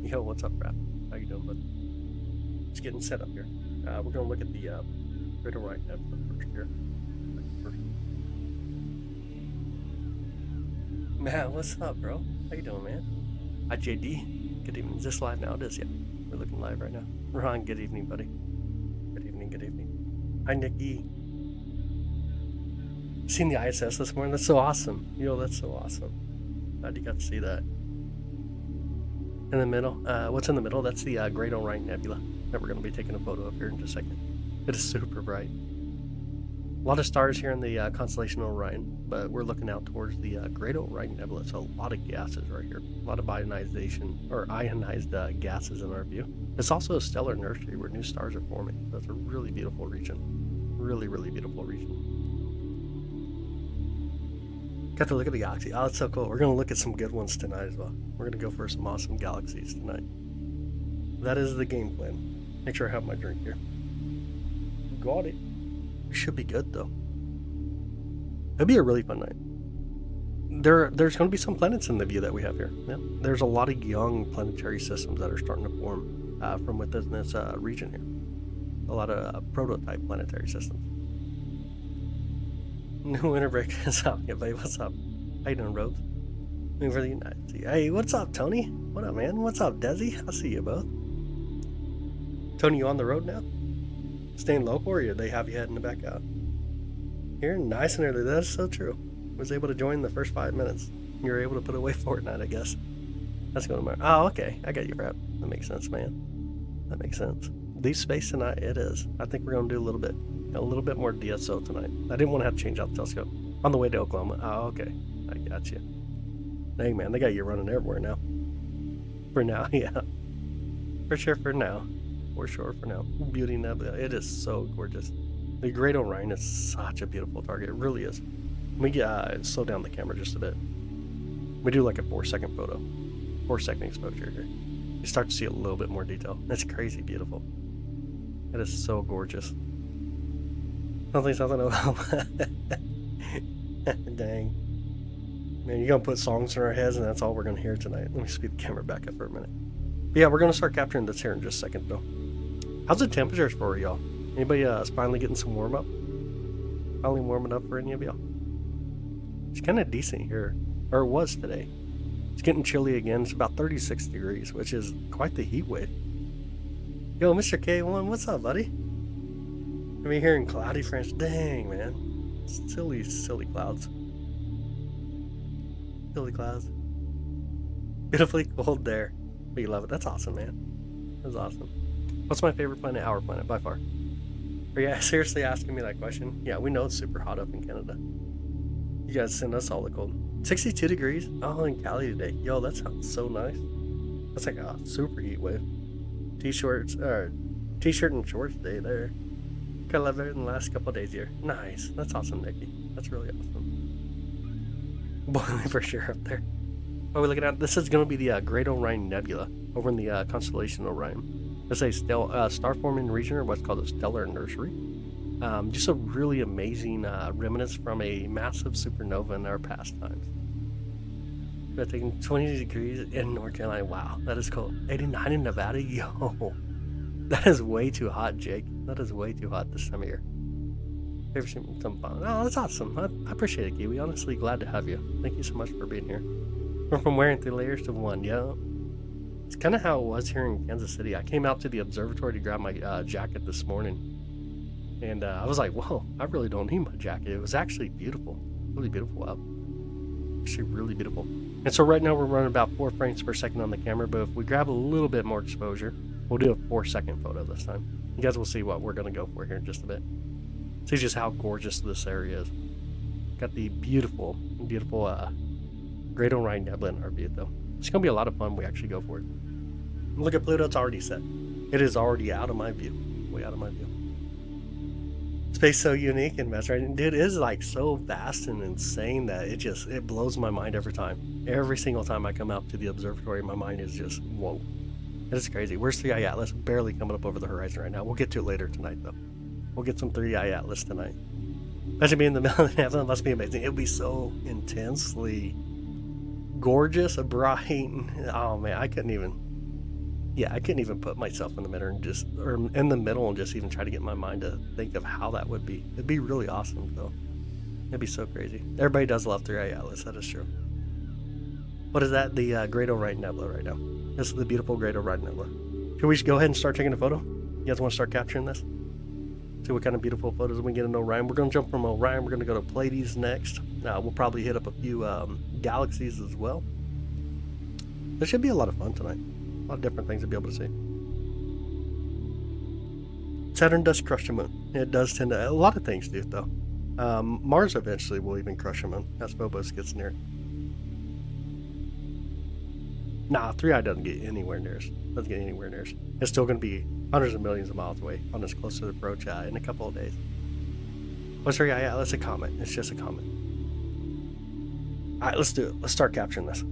Yo, what's up, Rap? How you doing, bud? Just getting set up here. We're gonna look at the Great Orion Nebula first here. Man, what's up, bro? How you doing, man? Hi, JD. Good evening. Is this live now? It is, yeah. We're looking live right now. Ron, good evening, buddy. Good evening, good evening. Hi, Nikki. Seen the ISS this morning? That's so awesome. Yo, that's so awesome. Glad you got to see that. In the middle, what's in the middle? That's the Great Orion Nebula that we're going to be taking a photo of here in just a second. It is super bright. A lot of stars here in the constellation Orion, but we're looking out towards the Great Orion Nebula. So a lot of gases right here, a lot of ionization or ionized gases in our view. It's also a stellar nursery where new stars are forming. That's a really beautiful region. Really, really beautiful region. Got to look at the galaxy. Oh, that's so cool. We're going to look at some good ones tonight as well. We're going to go for some awesome galaxies tonight. That is the game plan. Make sure I have my drink here. Got it. We should be good, though. It'll be a really fun night. There's going to be some planets in the view that we have here. Yeah. There's a lot of young planetary systems that are starting to form from within this region here. A lot of prototype planetary systems. New winter break is up. Yeah, buddy, what's up? How you doing, Robes? Moving for the United States. Hey, what's up, Tony? What up, man? What's up, Desi? I'll see you both. Tony, you on the road now? Staying local, or they have you heading back out? Here, nice and early. That's so true. Was able to join the first 5 minutes. You were able to put away Fortnite, I guess. That's going to Oh, okay. I got you, Rap. That makes sense, man. That makes sense. Deep space tonight, it is. I think we're going to do a little bit more DSO tonight. I didn't want to have to change out the telescope on the way to Oklahoma. Oh, okay. I got you. Dang, man, they got you running everywhere now. For now, yeah. For sure, for now. For sure, for now. Beauty Nebula. It is so gorgeous. The Great Orion is such a beautiful target. It really is. Let me slow down the camera just a bit. We do like a 4-second photo. 4-second exposure here. You start to see a little bit more detail. That's crazy beautiful. It is so gorgeous. Something about dang. Man, you're gonna put songs in our heads and that's all we're gonna hear tonight. Let me speed the camera back up for a minute. But yeah, we're gonna start capturing this here in just a second though. How's the temperatures for y'all? Anybody finally getting some warm up? Finally warming up for any of y'all? It's kinda decent here. Or it was today. It's getting chilly again. It's about 36 degrees, which is quite the heat wave. Yo, Mr. K1, what's up, buddy? I mean, here in cloudy France. Dang, man. Silly, silly clouds. Silly clouds. Beautifully cold there. But you love it. That's awesome, man. That's awesome. What's my favorite planet? Our planet, by far. Are you seriously asking me that question? Yeah, we know it's super hot up in Canada. You guys send us all the cold. 62 degrees? Oh, in Cali today. Yo, that sounds so nice. That's like a super heat wave. T-shirt and shorts day there. I love it in the last couple of days here. Nice. That's awesome, Nikki. That's really awesome. Boiling for sure up there. What are we looking at? This is going to be the Great Orion Nebula over in the constellation Orion. It's a star-forming region, or what's called a stellar nursery. Just a really amazing remnants from a massive supernova in our past times. We're taking 20 degrees in North Carolina. Wow, that is cold. 89 in Nevada. Yo. That is way too hot, Jake. That is way too hot this time of year. Favorite some fun. Oh, that's awesome. I appreciate it, Kiwi. Honestly, glad to have you. Thank you so much for being here. We're from wearing 3 layers to 1. Yeah. It's kind of how it was here in Kansas City. I came out to the observatory to grab my jacket this morning. And I was like, whoa, I really don't need my jacket. It was actually beautiful. Really beautiful out. Actually really beautiful. And so right now we're running about 4 frames per second on the camera. But if we grab a little bit more exposure, we'll do a 4-second photo this time. You guys will see what we're going to go for here in just a bit. See just how gorgeous this area is. Got the beautiful, beautiful Great Orion Nebula in our view, though. It's going to be a lot of fun. We actually go for it. Look at Pluto. It's already set. It is already out of my view. Way out of my view. Space so unique and mesmerizing. Dude, it is like so vast and insane that it blows my mind every time. Every single time I come out to the observatory, my mind is just, whoa. It is crazy. Where's 3i Atlas? Barely coming up over the horizon right now. We'll get to it later tonight, though. We'll get some 3i Atlas tonight. Imagine being in the middle of the nebula. It must be amazing. It would be so intensely gorgeous, bright. Oh, man, I couldn't even. Yeah, I couldn't even put myself in the middle and just even try to get my mind to think of how that would be. It'd be really awesome, though. It'd be so crazy. Everybody does love 3i Atlas, that is true. What is that? The Great Orion Nebula right now. This is the beautiful Great Orion Nebula. Should we go ahead and start taking a photo? You guys want to start capturing this? See what kind of beautiful photos we get in Orion. We're going to jump from Orion. We're going to go to Pleiades next. We'll probably hit up a few galaxies as well. This should be a lot of fun tonight. A lot of different things to be able to see. Saturn does crush the moon. It does tend to. A lot of things do, though. Mars eventually will even crush the moon as Phobos gets near. Nah, 3i doesn't get anywhere near us. It's still going to be hundreds of millions of miles away on this close to the approach in a couple of days. What's 3i Atlas? A comet. It's just a comet. Alright, let's do it. Let's start capturing this.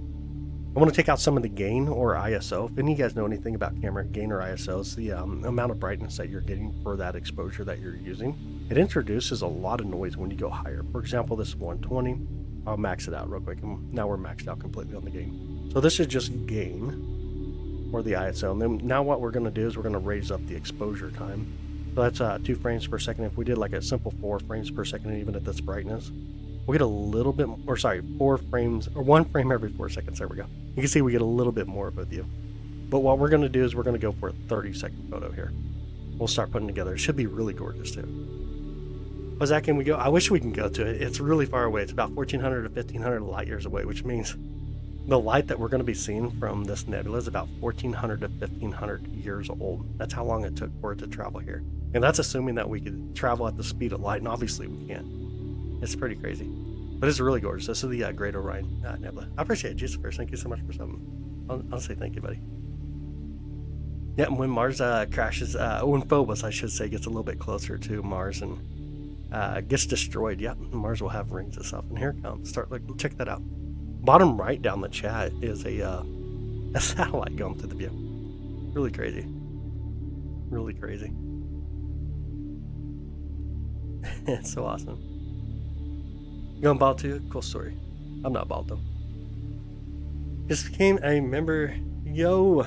I want to take out some of the gain or ISO. If any of you guys know anything about camera gain or ISO, it's the amount of brightness that you're getting for that exposure that you're using. It introduces a lot of noise when you go higher. For example, this is 120. I'll max it out real quick. And now we're maxed out completely on the gain. So this is just gain or the ISO. And then now what we're going to do is we're going to raise up the exposure time. So that's 2 frames per second. If we did like a simple 4 frames per second, even at this brightness, we'll get a little bit, 4 frames, or 1 frame every 4 seconds. There we go. You can see we get a little bit more of a view. But what we're going to do is we're going to go for a 30-second photo here. We'll start putting together. It should be really gorgeous too. What's that? Can we go? I wish we can go to it. It's really far away. It's about 1,400 to 1,500 light years away, which means the light that we're going to be seeing from this nebula is about 1,400 to 1,500 years old. That's how long it took for it to travel here. And that's assuming that we could travel at the speed of light, and obviously we can't. It's pretty crazy. But it's really gorgeous. This is the Great Orion Nebula. I appreciate it, Jesus first. Thank you so much for something. I'll say thank you, buddy. Yeah, when Mars crashes, when Phobos, I should say, gets a little bit closer to Mars and gets destroyed, yeah, Mars will have rings and stuff. And here it comes. Check that out. Bottom right down the chat is a satellite going through the view. Really crazy. Really crazy. It's so awesome. You going bald too? Cool story. I'm not bald though. Just became a member. Yo.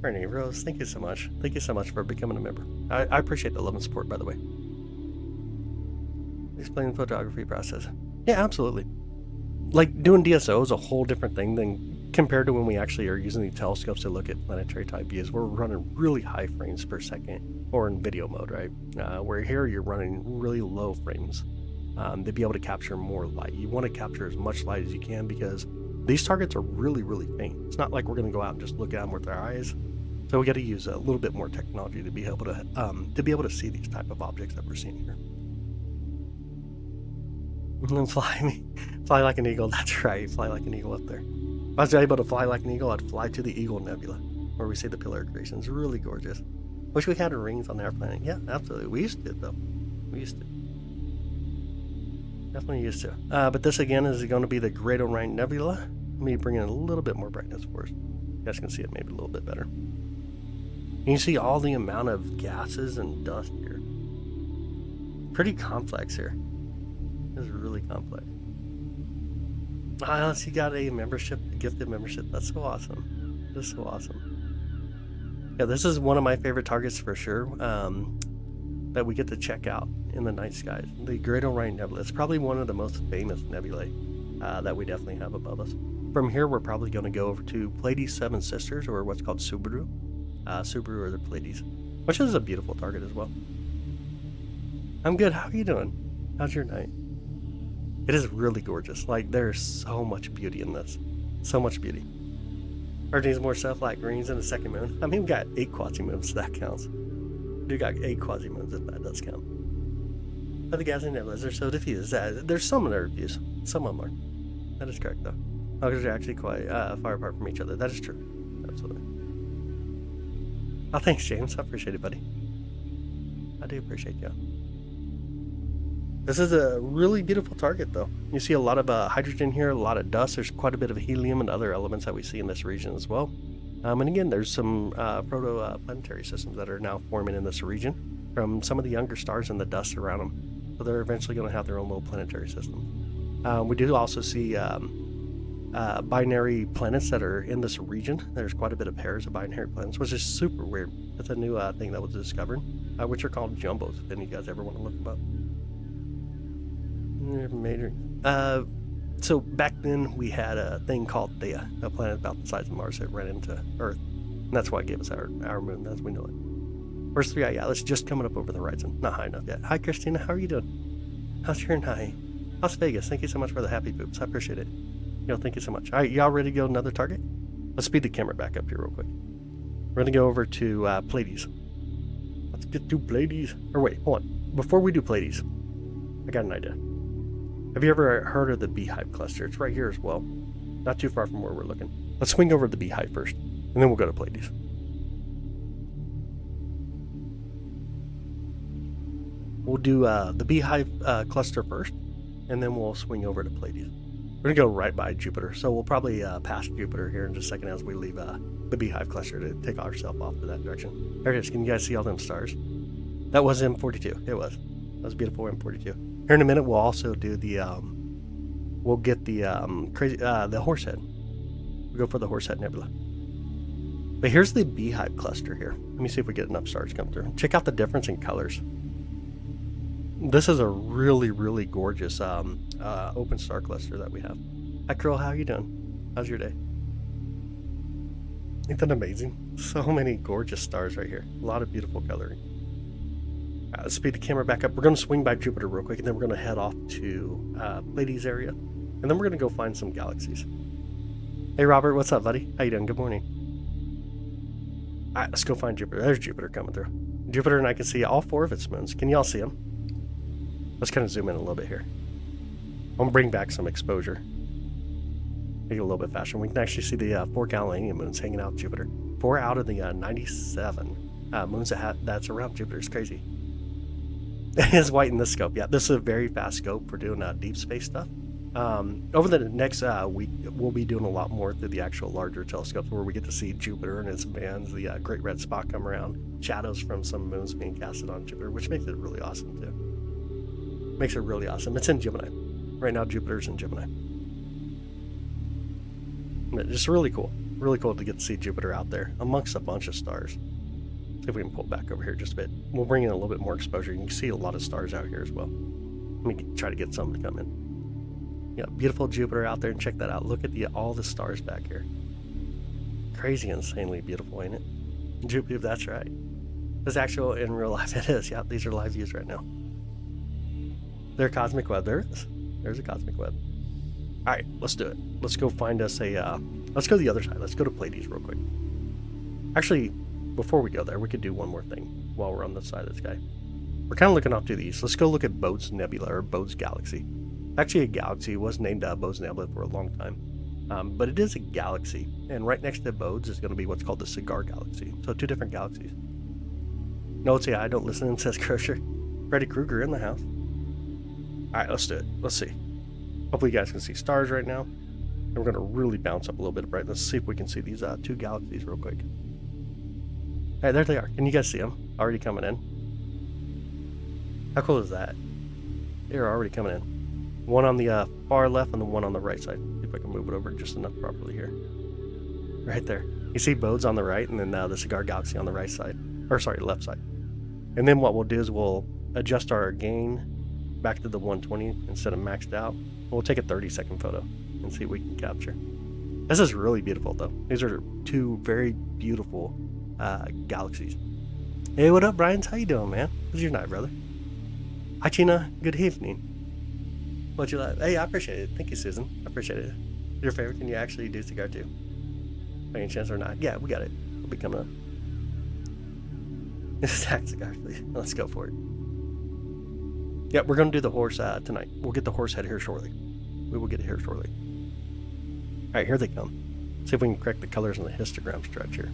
Bernie Rose, thank you so much. Thank you so much for becoming a member. I appreciate the love and support, by the way. Explain the photography process. Yeah, absolutely. Like doing DSO is a whole different thing than compared to when we actually are using the telescopes to look at planetary type views. We're running really high frames per second, or in video mode, right? Where here you're running really low frames. To be able to capture more light. You want to capture as much light as you can because these targets are really, really faint. It's not like we're going to go out and just look at them with our eyes. So we got to use a little bit more technology to be able to see these type of objects that we're seeing here. And then fly like an eagle. That's right, fly like an eagle up there. If I was able to fly like an eagle, I'd fly to the Eagle Nebula, where we see the pillar creation. It's really gorgeous. Wish we had rings on our planet. Yeah, absolutely. We used to, though. We used to. Definitely used to. But this again is going to be the Great Orion Nebula. Let me bring in a little bit more brightness for us. You guys can see it maybe a little bit better. And you see all the amount of gases and dust here. Pretty complex here. This is really complex. You got a membership, a gifted membership. That's so awesome. That's so awesome. Yeah, this is one of my favorite targets for sure. That we get to check out in the night skies. The Great Orion Nebula. It's probably one of the most famous nebulae that we definitely have above us. From here, we're probably going to go over to Pleiades 7 Sisters, or what's called Subaru. Subaru or the Pleiades, which is a beautiful target as well. I'm good. How are you doing? How's your night? It is really gorgeous. Like, there's so much beauty in this. So much beauty. Earth needs more stuff like rings and a second moon. I mean, we got 8 quasi-moons, so that counts. We got 8 quasi-moons, if that does count. But the gas and nebulas are so diffused. There's some of their views. Some of them are. That is correct, though. Because they're actually quite far apart from each other. That is true. Absolutely. Oh, thanks, James. I appreciate it, buddy. I do appreciate you. This is a really beautiful target, though. You see a lot of hydrogen here, a lot of dust. There's quite a bit of helium and other elements that we see in this region as well. And again, there's some proto-planetary systems that are now forming in this region from some of the younger stars and the dust around them. So they're eventually going to have their own little planetary system. We do also see binary planets that are in this region. There's quite a bit of pairs of binary planets, which is super weird. That's a new thing that was discovered, which are called jumbos, if any of you guys ever want to look them up. Major. So back then we had a thing called Theia, a planet about the size of Mars that ran into Earth, and that's why it gave us our moon as we know it. First 3 it's just coming up over the horizon, not high enough yet. Hi Christina, how are you doing? How's your night? How's Vegas? Thank you so much for the happy poops. I appreciate it. Thank you so much. All right, y'all ready to go another target? Let's speed the camera back up here real quick. We're gonna go over to Pleiades. Let's get to Pleiades. Or wait, hold on. Before we do Pleiades, I got an idea. Have you ever heard of the Beehive cluster? It's right here as well. Not too far from where we're looking. Let's swing over to the Beehive first, and then we'll go to Pleiades. We'll do the Beehive cluster first, and then we'll swing over to Pleiades. We're gonna go right by Jupiter, so we'll probably pass Jupiter here in just a second as we leave the Beehive cluster to take ourselves off to that direction. There it is. Can you guys see all them stars? That was M42. It was. That was beautiful M42. Here in a minute, we'll also do the we'll get the the Horsehead. We'll go for the Horsehead Nebula. But here's the Beehive cluster here. Let me see if we get enough stars come through. Check out the difference in colors. This is a really, really gorgeous open star cluster that we have. Hi, Krill. How are you doing? How's your day? Isn't that amazing? So many gorgeous stars right here. A lot of beautiful coloring. Let's speed the camera back up. We're going to swing by Jupiter real quick, and then we're going to head off to Pleiades area. And then we're going to go find some galaxies. Hey, Robert. What's up, buddy? How you doing? Good morning. All right, let's go find Jupiter. There's Jupiter coming through. Jupiter, and I can see all 4 of its moons. Can y'all see them? Let's kind of zoom in a little bit here. I'm going to bring back some exposure. Make it a little bit faster. We can actually see the 4 Galilean moons hanging out Jupiter. 4 out of the 97 moons that's around Jupiter. It's crazy. It is white in this scope. Yeah, this is a very fast scope for doing deep space stuff. Over the next week, we'll be doing a lot more through the actual larger telescopes where we get to see Jupiter and its bands, the Great Red Spot come around, shadows from some moons being casted on Jupiter, which makes it really awesome too. Makes it really awesome. It's in Gemini. Right now, Jupiter's in Gemini. Just really cool. Really cool to get to see Jupiter out there amongst a bunch of stars. See if we can pull back over here just a bit. We'll bring in a little bit more exposure. You can see a lot of stars out here as well. Let me try to get some to come in. Yeah, beautiful Jupiter out there, and check that out. Look at all the stars back here. Crazy, insanely beautiful, ain't it? Jupiter, that's right. This actual in real life it is. Yeah, these are live views right now. There's a cosmic web. There it is. There's a cosmic web. All right, let's do it. Let's go find us a. Let's go to the other side. Let's go to Pleiades real quick. Actually, before we go there, we could do one more thing while we're on this side of the sky. We're kind of looking off to the east. Let's go look at Bode's Nebula, or Bode's galaxy. Actually, a galaxy. It was named Bode's Nebula for a long time. But it is a galaxy. And right next to Bode's is going to be what's called the Cigar galaxy. So 2 different galaxies. No, it's I don't listen, says Crusher. Freddy Krueger in the house. Alright, let's do it. Let's see. Hopefully you guys can see stars right now. And we're going to really bounce up a little bit of brightness. See if we can see these 2 galaxies real quick. Hey, there they are. Can you guys see them? Already coming in. How cool is that? They're already coming in. One on the far left and the one on the right side. See if I can move it over just enough properly here. Right there. You see Bode's on the right, and then the Cigar galaxy on the right side. Or sorry, left side. And then what we'll do is we'll adjust our gain back to the 120 instead of maxed out. We'll take a 30-second photo and see what we can capture. This is really beautiful though. These are 2 very beautiful galaxies. Hey, what up, Brian? How you doing, man? How's your night, brother? Hi, China. Good evening. What you like? Hey, I appreciate it. Thank you, Susan. I appreciate it. Your favorite? Can you actually do Cigar too? By any chance or not? Yeah, we got it. We'll be coming up. Attack Cigar, please. Let's go for it. Yeah, we're going to do the horse tonight. We'll get the Horsehead here shortly. We will get it here shortly. All right, here they come. See if we can correct the colors in the histogram stretch here.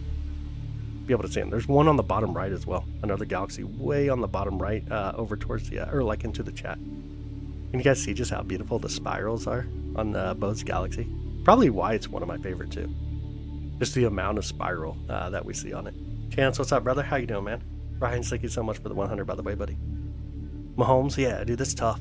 Be able to see them. There's one on the bottom right as well. Another galaxy way on the bottom right, over towards the, or like into the chat. Can you guys see just how beautiful the spirals are on Bode's galaxy? Probably why it's one of my favorite too. Just the amount of spiral that we see on it. Chance, what's up, brother? How you doing, man? Ryan, thank you so much for the 100, by the way, buddy. Mahomes, yeah, dude, that's tough.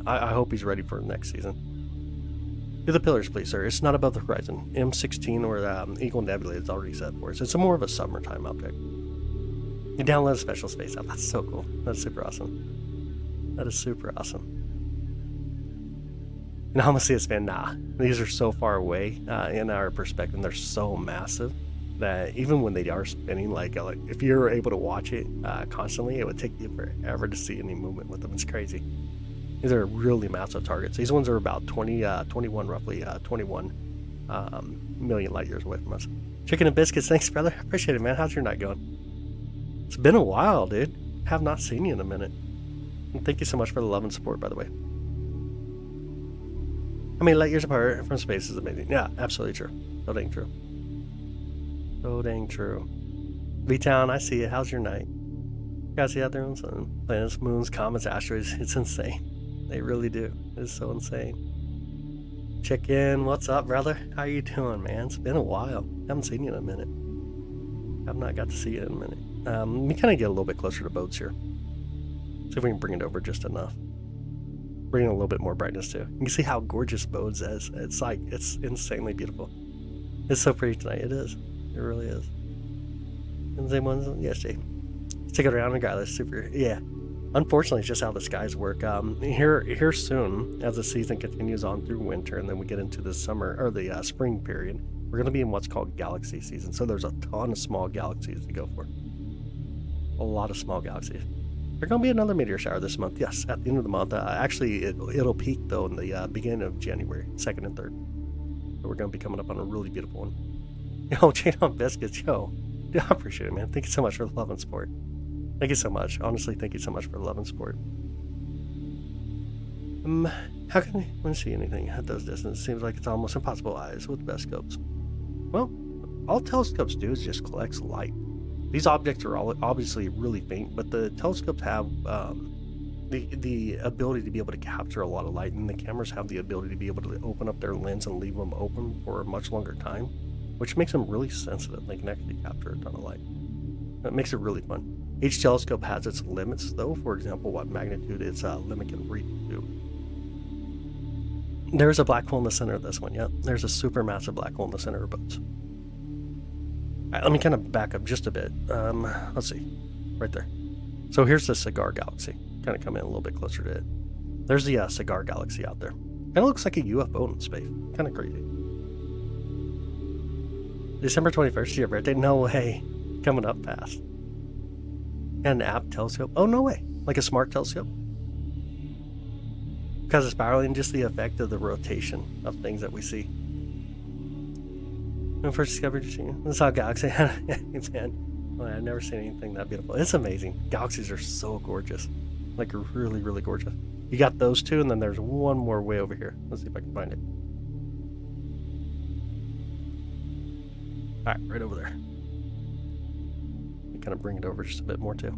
I hope he's ready for next season. Do the pillars, please, sir. It's not above the horizon. M16 or Eagle Nebula is already set for us. It's more of a summertime object. You download a special space app. That's so cool. That's super awesome. That is super awesome. And I'm gonna see a span. Nah, these are so far away in our perspective. They're so massive that even when they are spinning, like if you're able to watch it constantly, it would take you forever to see any movement with them. It's crazy. These are really massive targets. These ones are about 21 million light years away from us. Chicken and biscuits, thanks, brother. Appreciate it, man. How's your night going? It's been a while, dude. Have not seen you in a minute. And thank you so much for the love and support, by the way. I mean, light years apart from space is amazing. Yeah, absolutely true. So dang true. So dang true. B-Town, I see you. How's your night? You guys see out there on the sun? Planets, moons, comets, asteroids. It's insane. They really do. It's so insane. Check in. What's up, brother? How you doing, man? It's been a while. Haven't seen you in a minute. I've not got to see you in a minute. Let me kind of get a little bit closer to Bode's here. See if we can bring it over just enough. Bring in a little bit more brightness too. You can see how gorgeous Bode's is. It's like, it's insanely beautiful. It's so pretty tonight. It is. It really is. And the same ones, yes, Jay. Let's take it around regardless. Super, yeah. Unfortunately, it's just how the skies work. Here soon, as the season continues on through winter, and then we get into the summer or the spring period, we're going to be in what's called galaxy season. So there's a ton of small galaxies to go for. A lot of small galaxies. There's going to be another meteor shower this month. Yes, at the end of the month. Actually, it'll peak though in the beginning of January, 2nd and 3rd. So we're going to be coming up on a really beautiful one. Yo, chain on biscuits, yo. Dude, I appreciate it, man. Thank you so much for the love and support. Thank you so much. Honestly, thank you so much for the love and support. How can one see anything at those distances? Seems like it's almost impossible eyes with the best scopes. Well, all telescopes do is just collects light. These objects are all obviously really faint, but the telescopes have the ability to be able to capture a lot of light, and the cameras have the ability to be able to open up their lens and leave them open for a much longer time, which makes them really sensitive. They can actually capture a ton of light. That makes it really fun. Each telescope has its limits, though. For example, what magnitude its limit can reach to. There's a black hole in the center of this one. Yep, there's a supermassive black hole in the center of Bode's. Right, let me kind of back up just a bit. Let's see, right there. So here's the Cigar galaxy. Kind of come in a little bit closer to it. There's the Cigar galaxy out there. Kind of looks like a UFO in space. Kind of crazy. December 21st, your birthday? No way. Coming up fast. An app telescope? Oh, no way. Like a smart telescope? Because it's spiraling, just the effect of the rotation of things that we see. When first discovered this how galaxy. Man, well, I've never seen anything that beautiful. It's amazing. Galaxies are so gorgeous. Like, really, really gorgeous. You got those two, and then there's one more way over here. Let's see if I can find it. Alright, right over there. Kind of bring it over just a bit more too.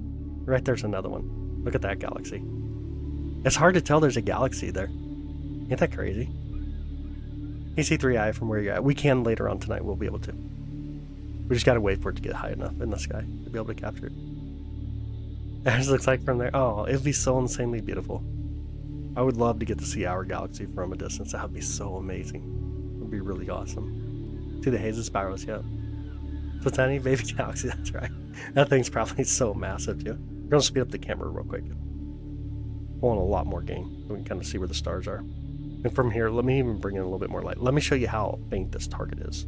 Right there's another one. Look at that galaxy. It's hard to tell there's a galaxy there. Ain't that crazy? You see 3i from where you're at. We can later on tonight. We'll be able to. We just gotta wait for it to get high enough in the sky to be able to capture it. As it looks like from there. Oh, it'd be so insanely beautiful. I would love to get to see our galaxy from a distance. That would be so amazing. It would be really awesome. See the haze and spirals, yeah. So tiny baby galaxy, that's right. That thing's probably so massive too. We're gonna speed up the camera real quick. I want a lot more gain so we can kind of see where the stars are. And from here, let me even bring in a little bit more light. Let me show you how faint this target is.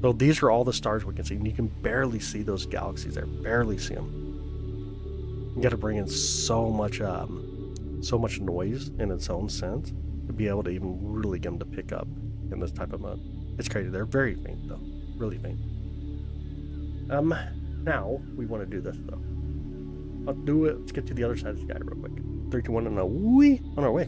So these are all the stars we can see, and you can barely see those galaxies there. Barely see them. You got to bring in so much noise in its own sense to be able to even really get them to pick up in this type of mode. It's crazy. They're very faint though, really faint. Now we want to do this though. I'll do it. Let's get to the other side of the sky real quick. 3, 2, 1, and a wee on our way.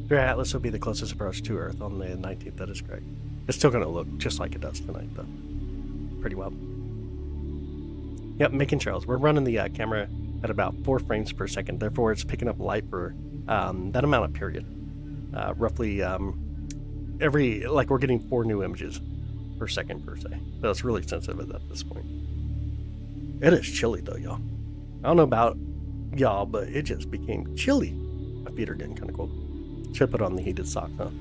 Your Atlas will be the closest approach to Earth on the 19th. That is correct. It's still going to look just like it does tonight, though. Pretty well. Yep, making trails. We're running the camera at about 4 frames per second. Therefore, it's picking up light for that amount of period. Roughly we're getting 4 new images per second per se. So it's really sensitive at this point. It is chilly though, y'all. I don't know about y'all, but it just became chilly. My feet are getting kind of cold. Should put on the heated socks, huh? All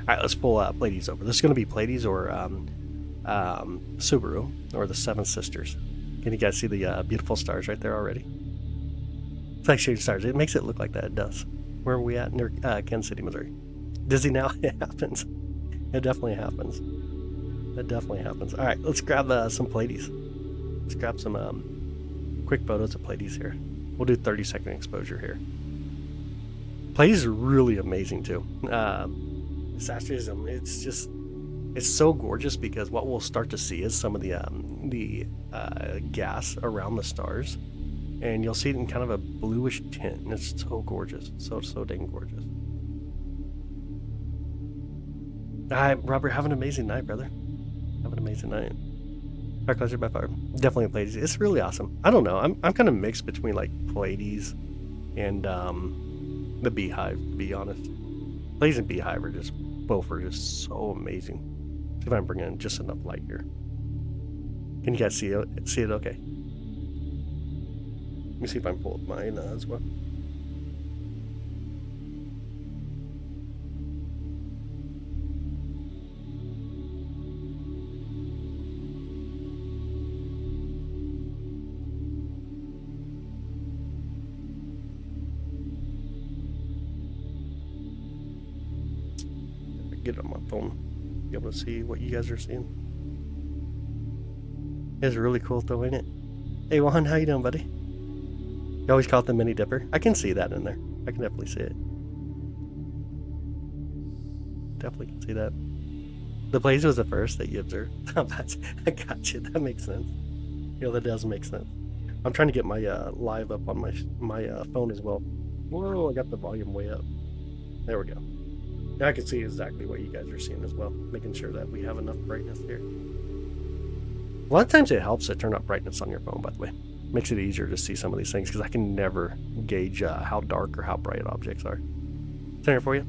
right, let's pull Pleiades over. This is going to be Pleiades or Subaru or the Seven Sisters. Can you guys see the beautiful stars right there already? It's like shooting stars. It makes it look like that. It does. Where are we at? Near Kansas City, Missouri. Dizzy now? It happens. It definitely happens. It definitely happens. All right, let's grab some Pleiades. Let's grab some quick photos of Pleiades here. We'll do 30-second exposure here. Pleiades are really amazing too. This asterism, it's so gorgeous because what we'll start to see is some of the gas around the stars, and you'll see it in kind of a bluish tint, and it's so gorgeous, so dang gorgeous. All right, Robert, have an amazing night, brother. Have an amazing night. Our pleasure by far. Definitely Pleiades. It's really awesome. I don't know. I'm kind of mixed between like Pleiades and the Beehive, to be honest. Pleiades and Beehive are just so amazing. See if I can bring in just enough light here. Can you guys see it? See it? Okay. Let me see if I can pull up mine as well. Get it on my phone, be able to see what you guys are seeing. It's really cool though, ain't it? Hey Juan, how you doing, buddy? You always call it the Mini Dipper. I can see that in there. I can definitely see it. Definitely can see that. The Pleiades was the first that you observed. I got you. That makes sense. That does make sense. I'm trying to get my live up on my phone as well. Whoa, I got the volume way up. There we go. Now I can see exactly what you guys are seeing as well, making sure that we have enough brightness here. A lot of times it helps to turn up brightness on your phone, by the way. Makes it easier to see some of these things, because I can never gauge how dark or how bright objects are. Center for you.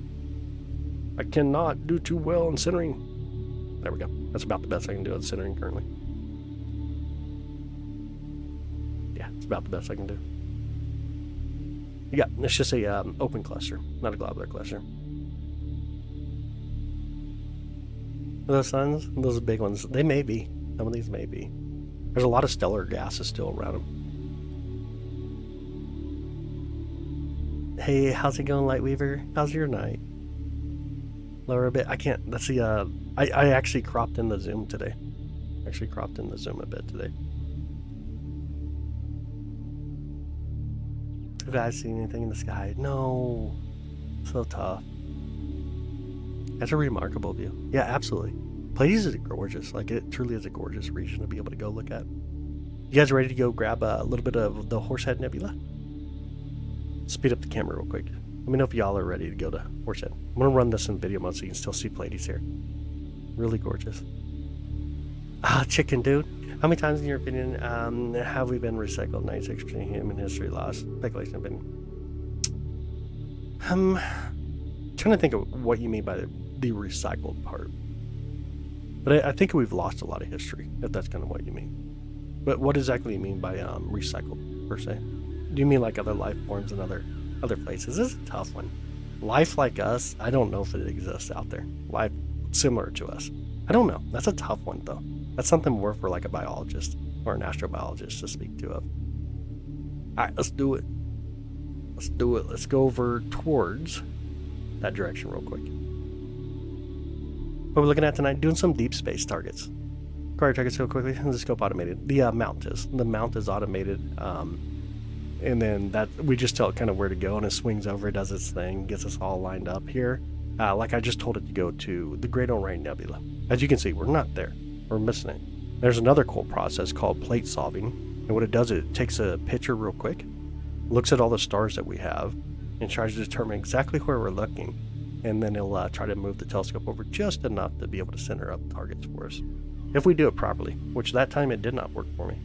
I cannot do too well in centering. There we go. That's about the best I can do at centering currently. Yeah, it's about the best I can do. Yeah, it's just a open cluster, not a globular cluster. Those suns, those big ones, they may be. Some of these may be. There's a lot of stellar gases still around them. Hey, how's it going, Lightweaver? How's your night? Lower a bit. I can't. That's the. I actually cropped in the zoom today. Actually cropped in the zoom a bit today. Have you guys seen anything in the sky? No. So tough. That's a remarkable view. Yeah, absolutely. Pleiades is gorgeous. Like, it truly is a gorgeous region to be able to go look at. You guys ready to go grab a little bit of the Horsehead Nebula? Speed up the camera real quick. Let me know if y'all are ready to go to Horsehead. I'm going to run this in video mode so you can still see Pleiades here. Really gorgeous. Ah, chicken dude. How many times, in your opinion, have we been recycled? 96% human history lost. Speculation opinion. Trying to think of what you mean by the recycled part. But I think we've lost a lot of history, if that's kind of what you mean. But what exactly do you mean by recycled, per se? Do you mean like other life forms in other places? This is a tough one. Life like us, I don't know if it exists out there. Life similar to us. I don't know. That's a tough one, though. That's something more for like a biologist or an astrobiologist to speak to of. All right, let's do it. Let's do it. Let's go over towards that direction real quick. What we're looking at tonight, doing some deep space targets. Car targets real quickly. The scope automated. The mount is automated, and then that we just tell it kind of where to go, and it swings over, it does its thing, gets us all lined up here. Like I just told it to go to the Great Orion Nebula. As you can see, we're not there. We're missing it. There's another cool process called plate solving, and what it does is it takes a picture real quick, looks at all the stars that we have, and tries to determine exactly where we're looking, and then it'll try to move the telescope over just enough to be able to center up targets for us. If we do it properly, which that time it did not work for me.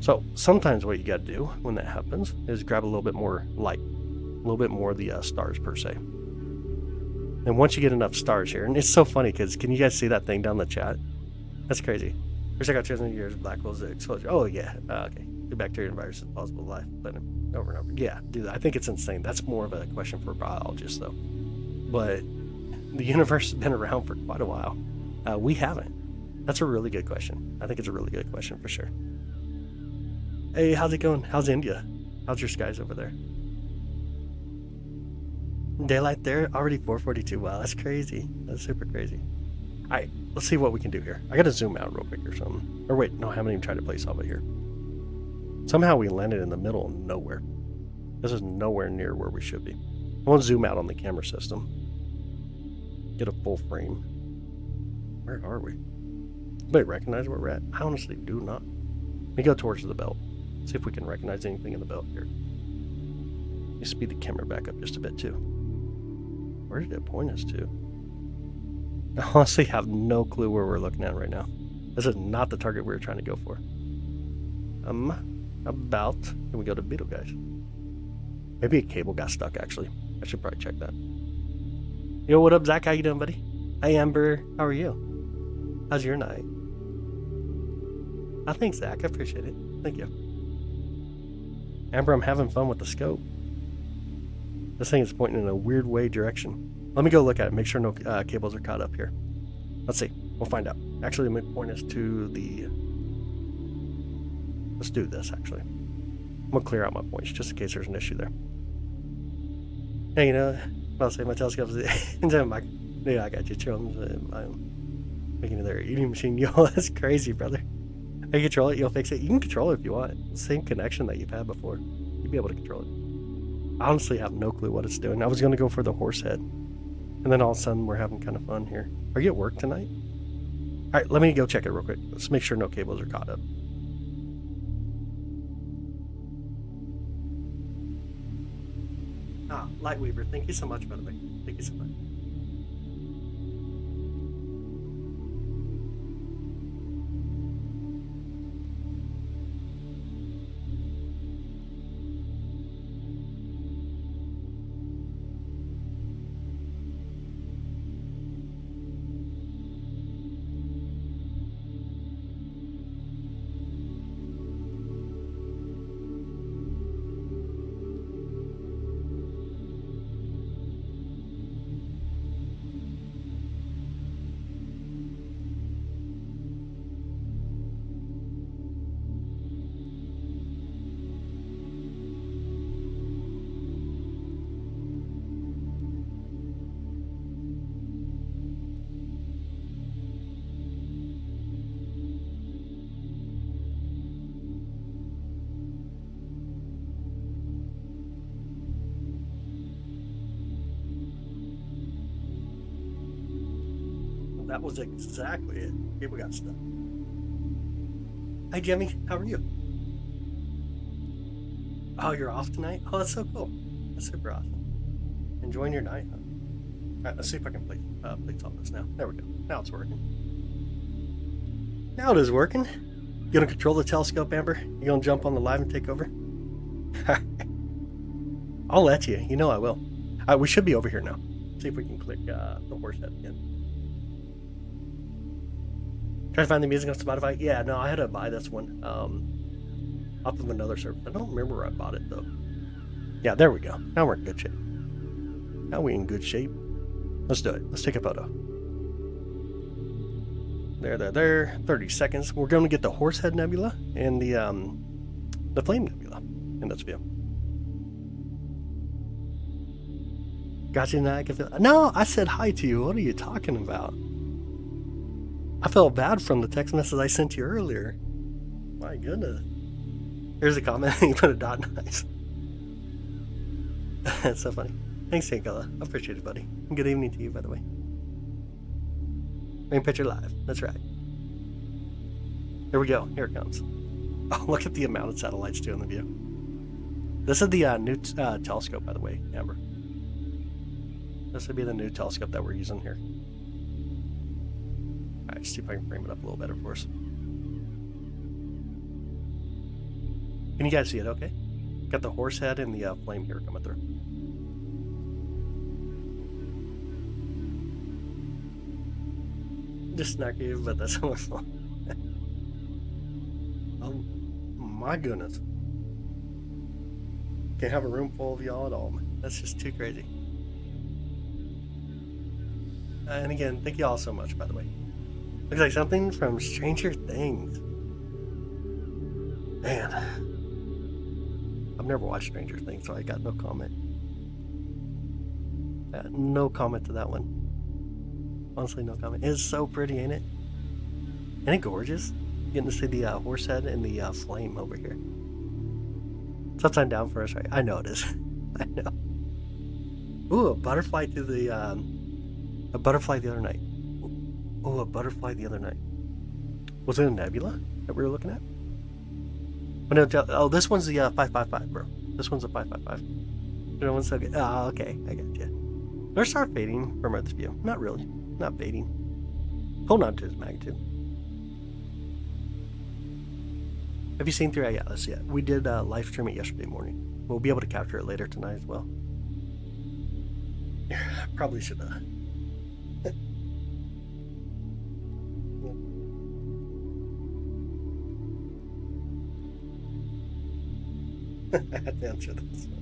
So sometimes what you got to do when that happens is grab a little bit more light, a little bit more of the stars per se. And once you get enough stars here, and it's so funny because can you guys see that thing down the chat? That's crazy. First I got trillions of years, black holes, exposure. Oh yeah, okay. The bacteria and viruses, possible life, planet, over and over. Yeah, dude, I think it's insane. That's more of a question for biologists though. But the universe has been around for quite a while. We haven't. That's a really good question. I think it's a really good question for sure. Hey, how's it going? How's India? How's your skies over there? Daylight there? Already 4:42. Wow, that's crazy. That's super crazy. Alright, let's see what we can do here. I gotta zoom out real quick or something. Or wait, no, I haven't even tried to play solve it here. Somehow we landed in the middle of nowhere. This is nowhere near where we should be. I want to zoom out on the camera system. Get a full frame. Where are we? Anybody recognize where we're at? I honestly do not. Let me go towards the belt. See if we can recognize anything in the belt here. Let me speed the camera back up just a bit too. Where did it point us to? I honestly have no clue where we're looking at right now. This is not the target we were trying to go for. Can we go to Beetle, guys? Maybe a cable got stuck, actually. I should probably check that. Yo, what up, Zach? How you doing, buddy? Hey, Amber. How are you? How's your night? Oh, thanks, Zach. I appreciate it. Thank you. Amber, I'm having fun with the scope. This thing is pointing in a weird way direction. Let me go look at it. Make sure no cables are caught up here. Let's see. We'll find out. Actually, let me point us to the... Let's do this, actually. I'm going to clear out my points just in case there's an issue there. Hey, you know, I'll say my telescope's yeah, I got you, chums. I'm making their eating machine. Yo, that's crazy, brother. How you control it? You'll fix it. You can control it if you want. Same connection that you've had before. You'll be able to control it. I honestly have no clue what it's doing. I was going to go for the Horsehead. And then all of a sudden, we're having kind of fun here. Are you at work tonight? All right, let me go check it real quick. Let's make sure no cables are caught up. Ah, Lightweaver, thank you so much, by the way. Thank you so much. That was exactly it. People got stuck. Hi, Jimmy. How are you? Oh, you're off tonight? Oh, that's so cool. That's super awesome. Enjoying your night, huh? All right, let's see if I can play solve this now. There we go. Now it's working. Now it is working. You gonna control the telescope, Amber? You gonna jump on the live and take over? I'll let you. You know I will. We should be over here now. See if we can click the Horsehead again. Try to find the music on Spotify. Yeah, no, I had to buy this one off of another service. I don't remember where I bought it though. Yeah, there we go. Now we're in good shape. Now we're in good shape. Let's do it. Let's take a photo. There. 30 seconds. We're going to get the Horsehead Nebula and the Flame Nebula in this view. Gotcha. Now I can feel. No, I said hi to you. What are you talking about? I felt bad from the text message I sent you earlier. My goodness. Here's a comment. You put a dot. Nice. That's so funny. Thanks, Yankala. I appreciate it, buddy. And good evening to you, by the way. Main picture live. That's right. Here we go. Here it comes. Oh, look at the amount of satellites too in the view. This is the new telescope, by the way, Amber. This would be the new telescope that we're using here. Alright, see if I can frame it up a little better for us. Can you guys see it okay? Got the Horsehead and the flame here coming through. Just snarky, but that's so much fun. my goodness. Can't have a room full of y'all at all. That's just too crazy. And again, thank you all so much, by the way. Looks like something from Stranger Things. Man. I've never watched Stranger Things, so I got no comment. No comment to that one. Honestly, no comment. It's so pretty, ain't it? Ain't it gorgeous? Getting to see the Horsehead and the flame over here. It's upside down for us, right? I know it is. I know. Ooh, a butterfly to the a butterfly the other night. Ooh, a butterfly the other night. Was it a nebula that we were looking at? Oh, this one's the 555, bro. This one's a 555. No one's so good. Oh, okay, I got you. There's start fading from Earth's view. Not really. Not fading. Hold on to its magnitude. Have you seen through? Yeah, let's see it. We did live stream it yesterday morning. We'll be able to capture it later tonight as well. Yeah, probably should have. I had to answer this one.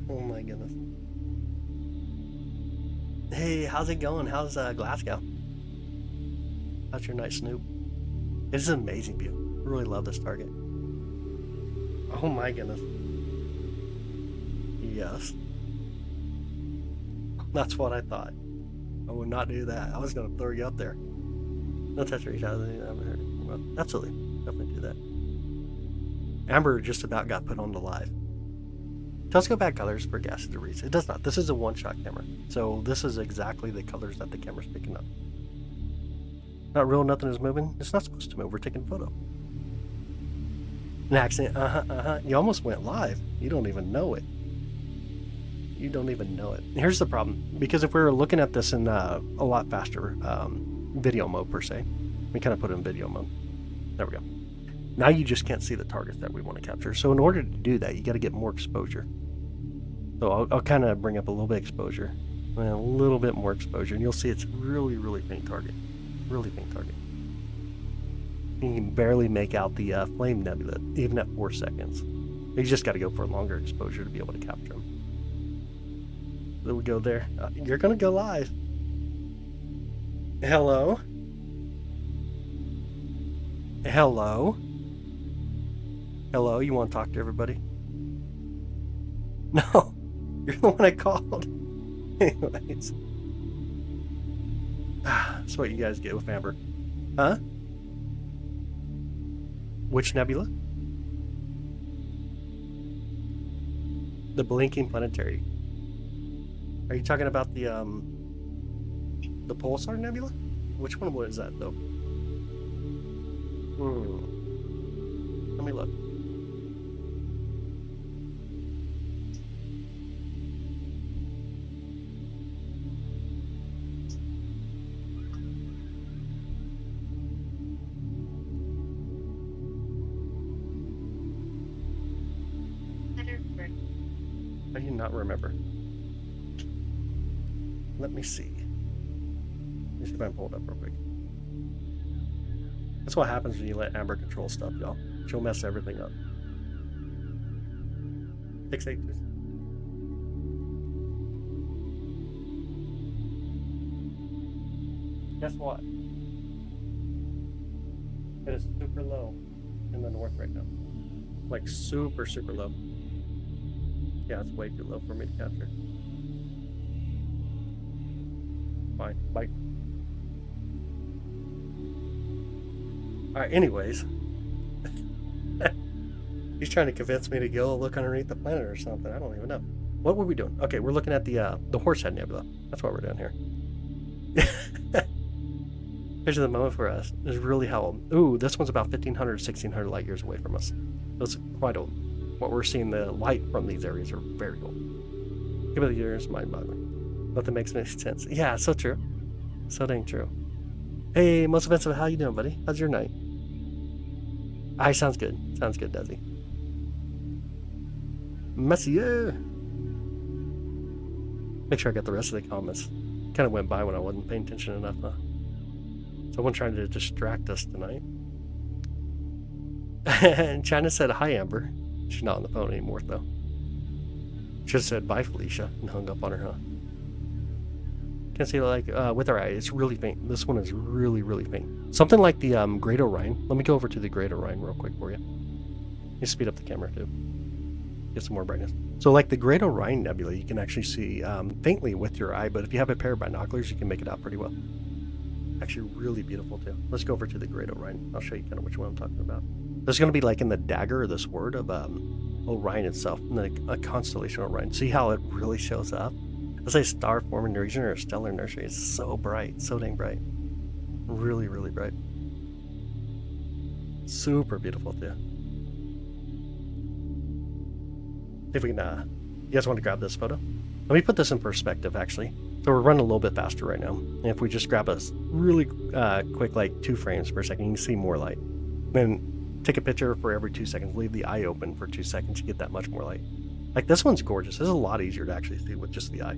Oh my goodness. Hey, how's it going? How's Glasgow? How's your night, Snoop? It's an amazing view. I really love this target. Oh my goodness. Yes. That's what I thought. I would not do that. I was going to throw you up there. No touch reach out. Well, absolutely. Definitely do that. Amber just about got put on the live. Telescope bad colors for gases to reach. It does not. This is a one-shot camera. So this is exactly the colors that the camera's picking up. Not real, nothing is moving. It's not supposed to move. We're taking a photo. An accident. You almost went live. You don't even know it. You don't even know it. Here's the problem. Because if we were looking at this in a lot faster video mode per se, we kind of put it in video mode. There we go. Now you just can't see the targets that we want to capture. So in order to do that, you got to get more exposure. So I'll kind of bring up a little bit of exposure. A little bit more exposure. And you'll see it's really, really faint target. Really faint target. You can barely make out the flame nebula, even at 4 seconds. You just got to go for a longer exposure to be able to capture them. There we go there. You're going to go live. Hello? Hello? Hello? You want to talk to everybody? No. You're the one I called. Anyways. That's what you guys get with Amber. Huh? Which nebula? The blinking planetary. Are you talking about the Pulsar Nebula? Which one was that though? Let me look. I do not remember. Let me see. Let me see if I can pull it up real quick. That's what happens when you let Amber control stuff, y'all. She'll mess everything up. 682. Guess what? It is super low in the north right now. Like super, super low. Yeah, it's way too low for me to capture. Fine, bye. Alright, anyways. He's trying to convince me to go look underneath the planet or something. I don't even know. What were we doing? Okay, we're looking at the Horsehead Nebula. That's what we're doing here. Here's the moment for us. It's really how old. Ooh, this one's about 1,500, 1,600 light years away from us. That's quite old. What we're seeing, the light from these areas are very old. Give it the years, mind-boggling. Nothing makes any sense. Yeah, so true. So dang true. Hey, most offensive, how you doing, buddy? How's your night? Aye, sounds good. Sounds good, Desi. Messier. Make sure I got the rest of the comments. Kind of went by when I wasn't paying attention enough, huh? Someone trying to distract us tonight. And China said, hi, Amber. She's not on the phone anymore, though. Should have said, bye, Felicia, and hung up on her, huh? Can see, like, with our eye, it's really faint. This one is really, really faint. Something like the Great Orion. Let me go over to the Great Orion real quick for you. Let me speed up the camera, too. Get some more brightness. So, like the Great Orion Nebula, you can actually see faintly with your eye, but if you have a pair of binoculars, you can make it out pretty well. Actually, really beautiful, too. Let's go over to the Great Orion. I'll show you kind of which one I'm talking about. There's going to be, like, in the dagger or the sword of Orion itself, and like a constellation of Orion. See how it really shows up? It's like a star forming region or a stellar nursery. It's so bright, so dang bright. Really, really bright. Super beautiful, too. See if we can, you guys want to grab this photo? Let me put this in perspective, actually. So we're running a little bit faster right now. And if we just grab a really quick, like 2 frames per second, you can see more light. Then take a picture for every 2 seconds. Leave the eye open for 2 seconds. You get that much more light. Like, this one's gorgeous. This is a lot easier to actually see with just the eye.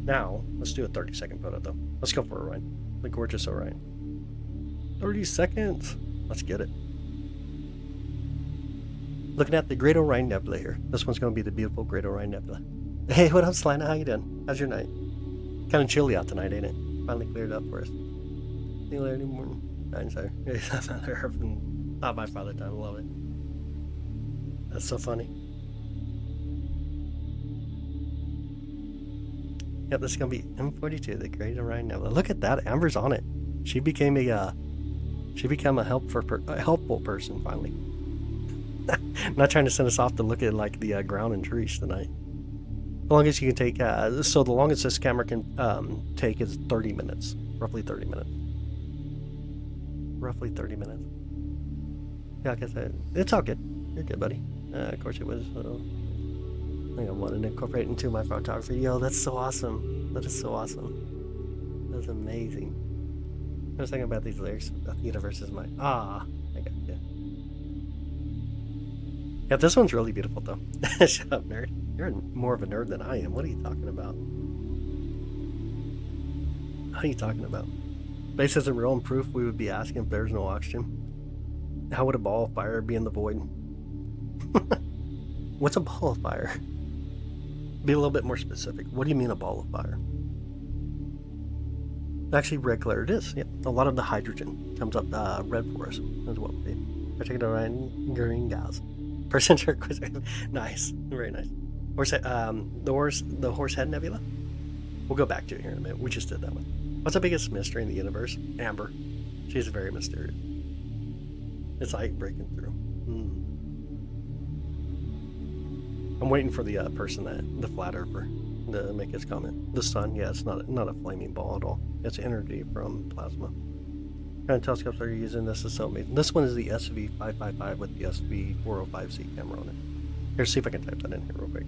Now, let's do a 30-second photo, though. Let's go for Orion. The gorgeous Orion. 30 seconds. Let's get it. Looking at the Great Orion Nebula here. This one's going to be the beautiful Great Orion Nebula. Hey, what up, Selena? How you doing? How's your night? Kind of chilly out tonight, ain't it? Finally cleared up for us. See you later, morning. Sorry. Not my father time. Love it. That's so funny. Yep, this is going to be M42, the Great Orion Nebula. Look at that. Amber's on it. She became a helpful person finally. I'm not trying to send us off to look at like the ground and trees tonight. The longest you can take, so the longest this camera can take is 30 minutes. Roughly 30 minutes. Roughly 30 minutes. Yeah, like I said, it's all good. You're good, buddy. Of course it was. I think I wanted to incorporate into my photography. Yo, that's so awesome. That is so awesome. That's amazing. I was thinking about these lyrics. The universe is mine. I got you. Yeah, this one's really beautiful, though. Shut up, nerd. You're more of a nerd than I am. What are you talking about? What are you talking about? Space isn't real, and proof we would be asking if there's no oxygen. How would a ball of fire be in the void? What's a ball of fire? Be a little bit more specific. What do you mean a ball of fire? Actually, red color it is. Yep. A lot of the hydrogen comes up red for us as well. Particularly around green gas. Person nice. Very nice. The Horsehead Nebula? We'll go back to it here in a minute. We just did that one. What's the biggest mystery in the universe? Amber. She's very mysterious. It's light breaking through. I'm waiting for the the flat earther, to make his comment. The sun, yeah, it's not a flaming ball at all. It's energy from plasma. What kind of telescopes are you using? This is so amazing. This one is the SV555 with the SV405C camera on it. Here, see if I can type that in here real quick.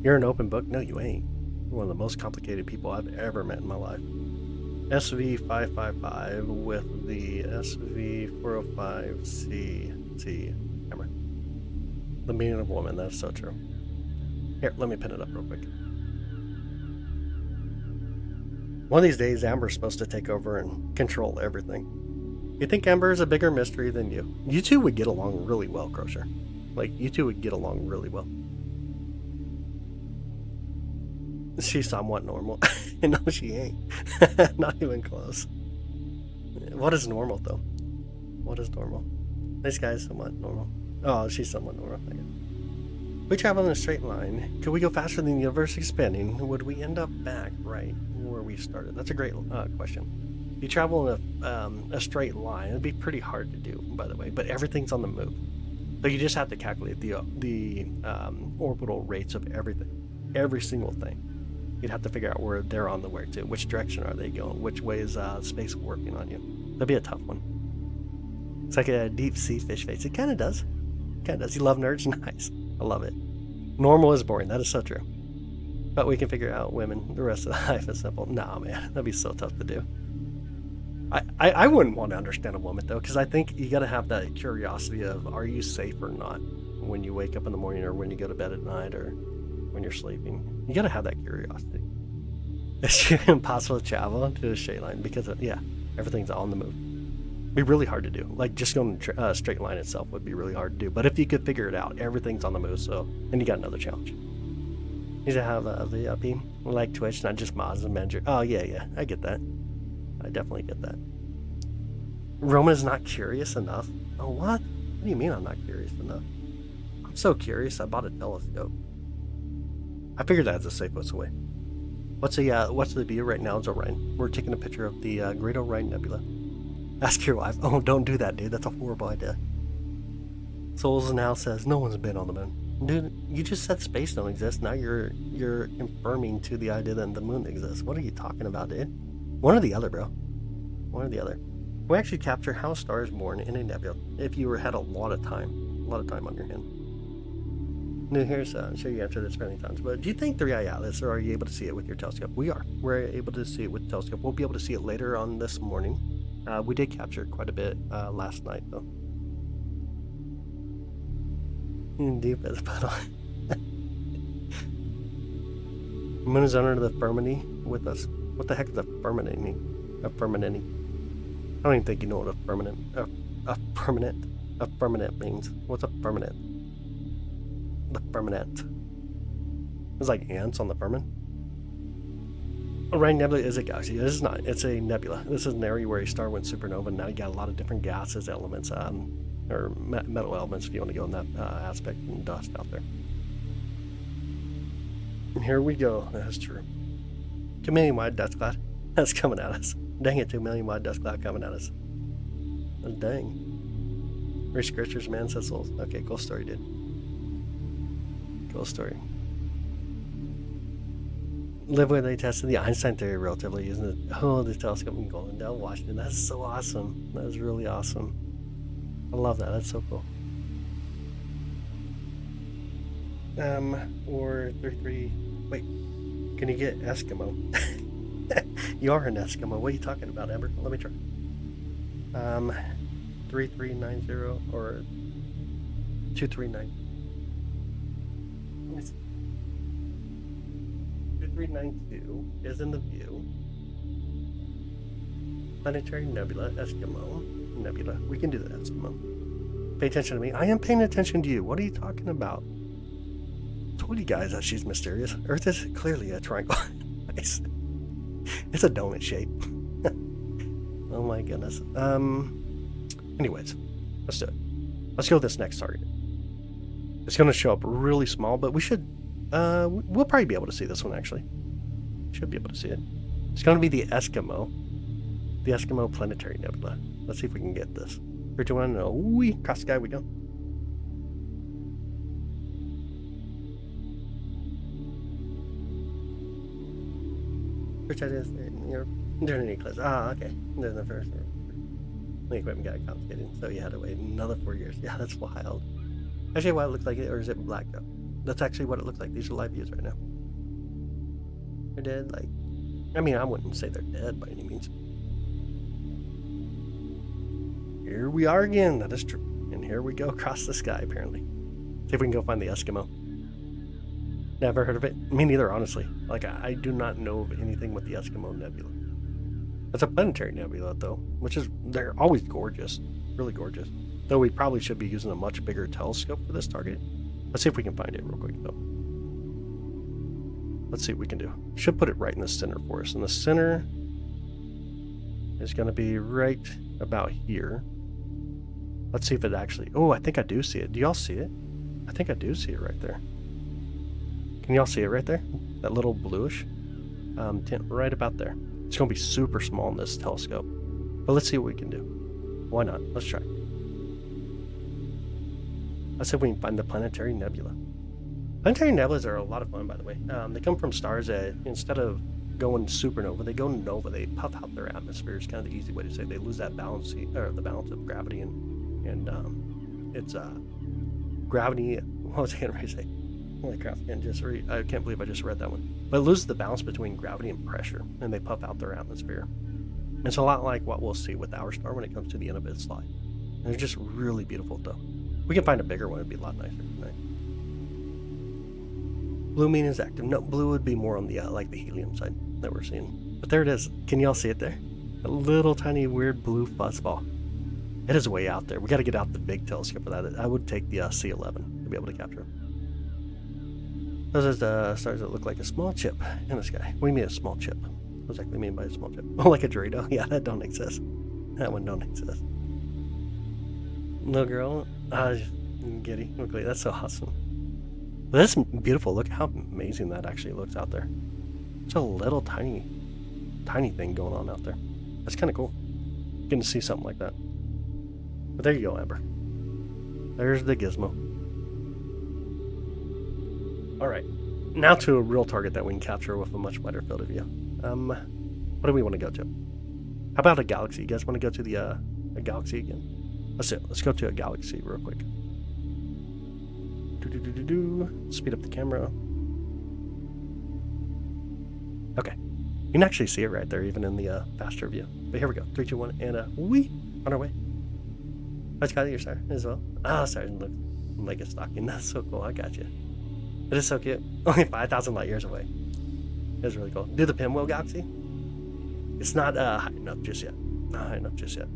You're an open book? No, you ain't. You're one of the most complicated people I've ever met in my life. SV555 with the SV405C camera. The meaning of woman, that's so true. Here, let me pin it up real quick. One of these days, Amber's supposed to take over and control everything. You think Amber is a bigger mystery than you? You two would get along really well, Crusher. Like, you two would get along really well. She's somewhat normal. No, she ain't. Not even close. What is normal, though? What is normal? This guy's somewhat normal. Oh, she's somewhat normal, I guess. We travel in a straight line. Could we go faster than the universe expanding? Would we end up back right where we started? That's a great question. If you travel in a straight line, it'd be pretty hard to do, by the way, but everything's on the move. So you just have to calculate the orbital rates of everything. Every single thing. You'd have to figure out where they're on the way to. Which direction are they going? Which way is space working on you? That'd be a tough one. It's like a deep sea fish face. It kind of does. You love nerds? Nice. I love it. Normal is boring. That is so true. But we can figure out women. The rest of the life is simple. Nah, man. That'd be so tough to do. I wouldn't want to understand a woman, though, because I think you got to have that curiosity of, are you safe or not when you wake up in the morning or when you go to bed at night or when you're sleeping. You gotta have that curiosity. It's impossible to travel to a straight line because everything's on the move. It'd be really hard to do. Like just going a straight line itself would be really hard to do. But if you could figure it out, everything's on the move. So then you got another challenge. You should have a VIP like Twitch, not just mods and manager. Oh yeah, I get that. I definitely get that. Roman is not curious enough. Oh what? What do you mean I'm not curious enough? I'm so curious. I bought a telescope. I figured that's the safest way. What's the view right now? It's Orion. We're taking a picture of the Great Orion Nebula. Ask your wife. Oh, don't do that, dude. That's a horrible idea. Souls now says no one's been on the moon. Dude, you just said space don't exist. Now you're confirming to the idea that the moon exists. What are you talking about, dude? One or the other, bro. One or the other. We actually capture how a star is born in a nebula if you had a lot of time on your hand. Now here's I'm sure you answered this many times, but do you think 3-eye atlas, or are you able to see it with your telescope? We are. We're able to see it with the telescope. We'll be able to see it later on this morning. We did capture quite a bit last night, though. Deep as puddle. Moon is under the firmament with us. What the heck is a firmament mean? A firmament? I don't even think you know what a firmament means. What's a firmament? The firmament. It's like ants on the firmament. Orion Nebula is a galaxy. This is not. It's a nebula. This is an area where a star went supernova. And now you got a lot of different gases, elements, or metal elements, if you want to go in that aspect, and dust out there. And here we go. That's true. 2 million wide dust cloud. That's coming at us. Dang it, 2 million wide dust cloud coming at us. Dang. Read scriptures, man says souls. Okay, cool story, dude. Cool story. Live where they tested the Einstein theory relatively using the telescope in Goldendale, Washington. That's so awesome. That is really awesome. I love that. That's so cool. Or 33. Wait, can you get Eskimo? You are an Eskimo. What are you talking about, Amber? Let me try. 3390 or 239. Let me see. 2392 is in the view. Planetary Nebula, Eskimo. Nebula. We can do the Eskimo. Pay attention to me. I am paying attention to you. What are you talking about? I told you guys that she's mysterious. Earth is clearly a triangle. Nice. It's a donut shape. Oh my goodness. Anyways, let's do it. Let's go with this next target. It's going to show up really small, but we should. We'll probably be able to see this one actually. Should be able to see it. It's going to be the Eskimo. The Eskimo Planetary Nebula. Let's see if we can get this. 3, 2, 1, and across the sky we go. Which I just, you're doing an eclipse. Ah, okay. There's the first one. The equipment got confiscated, so you had to wait another 4 years. Yeah, that's wild. Actually, what it looks like, or is it blacked out? That's actually what it looks like. These are live views right now. They're dead, like, I mean, I wouldn't say they're dead by any means. Here we are again. That is true. And here we go across the sky, apparently. See if we can go find the Eskimo. Never heard of it. Me neither, honestly. Like, I do not know of anything with the Eskimo Nebula. It's a planetary nebula, though, which is, they're always gorgeous. Really gorgeous. Though we probably should be using a much bigger telescope for this target. Let's see if we can find it real quick, though. Let's see what we can do. Should put it right in the center for us. And the center is going to be right about here. Let's see if it actually... Oh, I think I do see it. Do y'all see it? I think I do see it right there. Can y'all see it right there? That little bluish tint right about there. It's going to be super small in this telescope. But let's see what we can do. Why not? Let's try. Let's see if we can find the Planetary Nebula. Planetary nebulas are a lot of fun, by the way. They come from stars that, instead of going supernova, they go nova. They puff out their atmosphere. It's kind of the easy way to say. They lose that balance, or the balance of gravity, and it's gravity. What was I going to say? Holy crap! I can't believe I just read that one. But it loses the balance between gravity and pressure, and they puff out their atmosphere. It's a lot like what we'll see with our star when it comes to the end of its life. And they're just really beautiful, though. We can find a bigger one; it'd be a lot nicer. Blue means active. No, blue would be more on the like the helium side that we're seeing. But there it is. Can y'all see it there? A little tiny weird blue fuzzball. It is way out there. We got to get out the big telescope for that. I would take the C11 to be able to capture them. Those are the stars that look like a small chip in the sky. What do you mean a small chip? What exactly mean by a small chip? Oh, like a Dorito? Yeah, that don't exist. That one don't exist. Little girl, giddy. Okay, that's so awesome. But that's beautiful. Look how amazing that actually looks out there. It's a little tiny thing going on out there. That's kind of cool. Getting to see something like that. But there you go, Amber. There's the gizmo. Alright. Now to a real target that we can capture with a much wider field of view. What do we want to go to? How about a galaxy? You guys want to go to the a galaxy again? Let's go to a galaxy real quick. Speed up the camera. Okay. You can actually see it right there, even in the faster view. But here we go. 3, 2, 1, and wee! On our way. I got your star as well. Oh, sorry, look like a stocking. That's so cool. I got you. It is so cute. Only 5,000 light years away. It's really cool. Do the Pinwheel Galaxy. It's not high enough just yet. Not high enough just yet.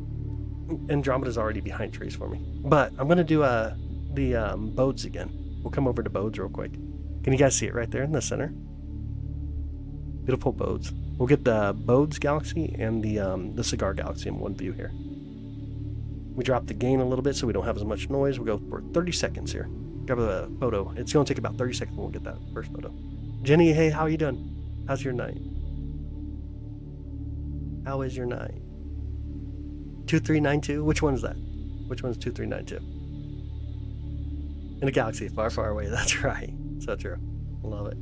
Andromeda's already behind trees for me. But I'm gonna do the Bodes again. We'll come over to Bodes real quick. Can you guys see it right there in the center? Beautiful Bodes. We'll get the Bodes Galaxy and the Cigar Galaxy in one view here. We drop the gain a little bit so we don't have as much noise. We'll go for 30 seconds here. Grab a photo. It's going to take about 30 seconds and we'll get that first photo. Jenny, hey, how you doing? How's your night? How is your night? 2392? Which one's that? Which one's 2392? In a galaxy far, far away. That's right. So true. Love it.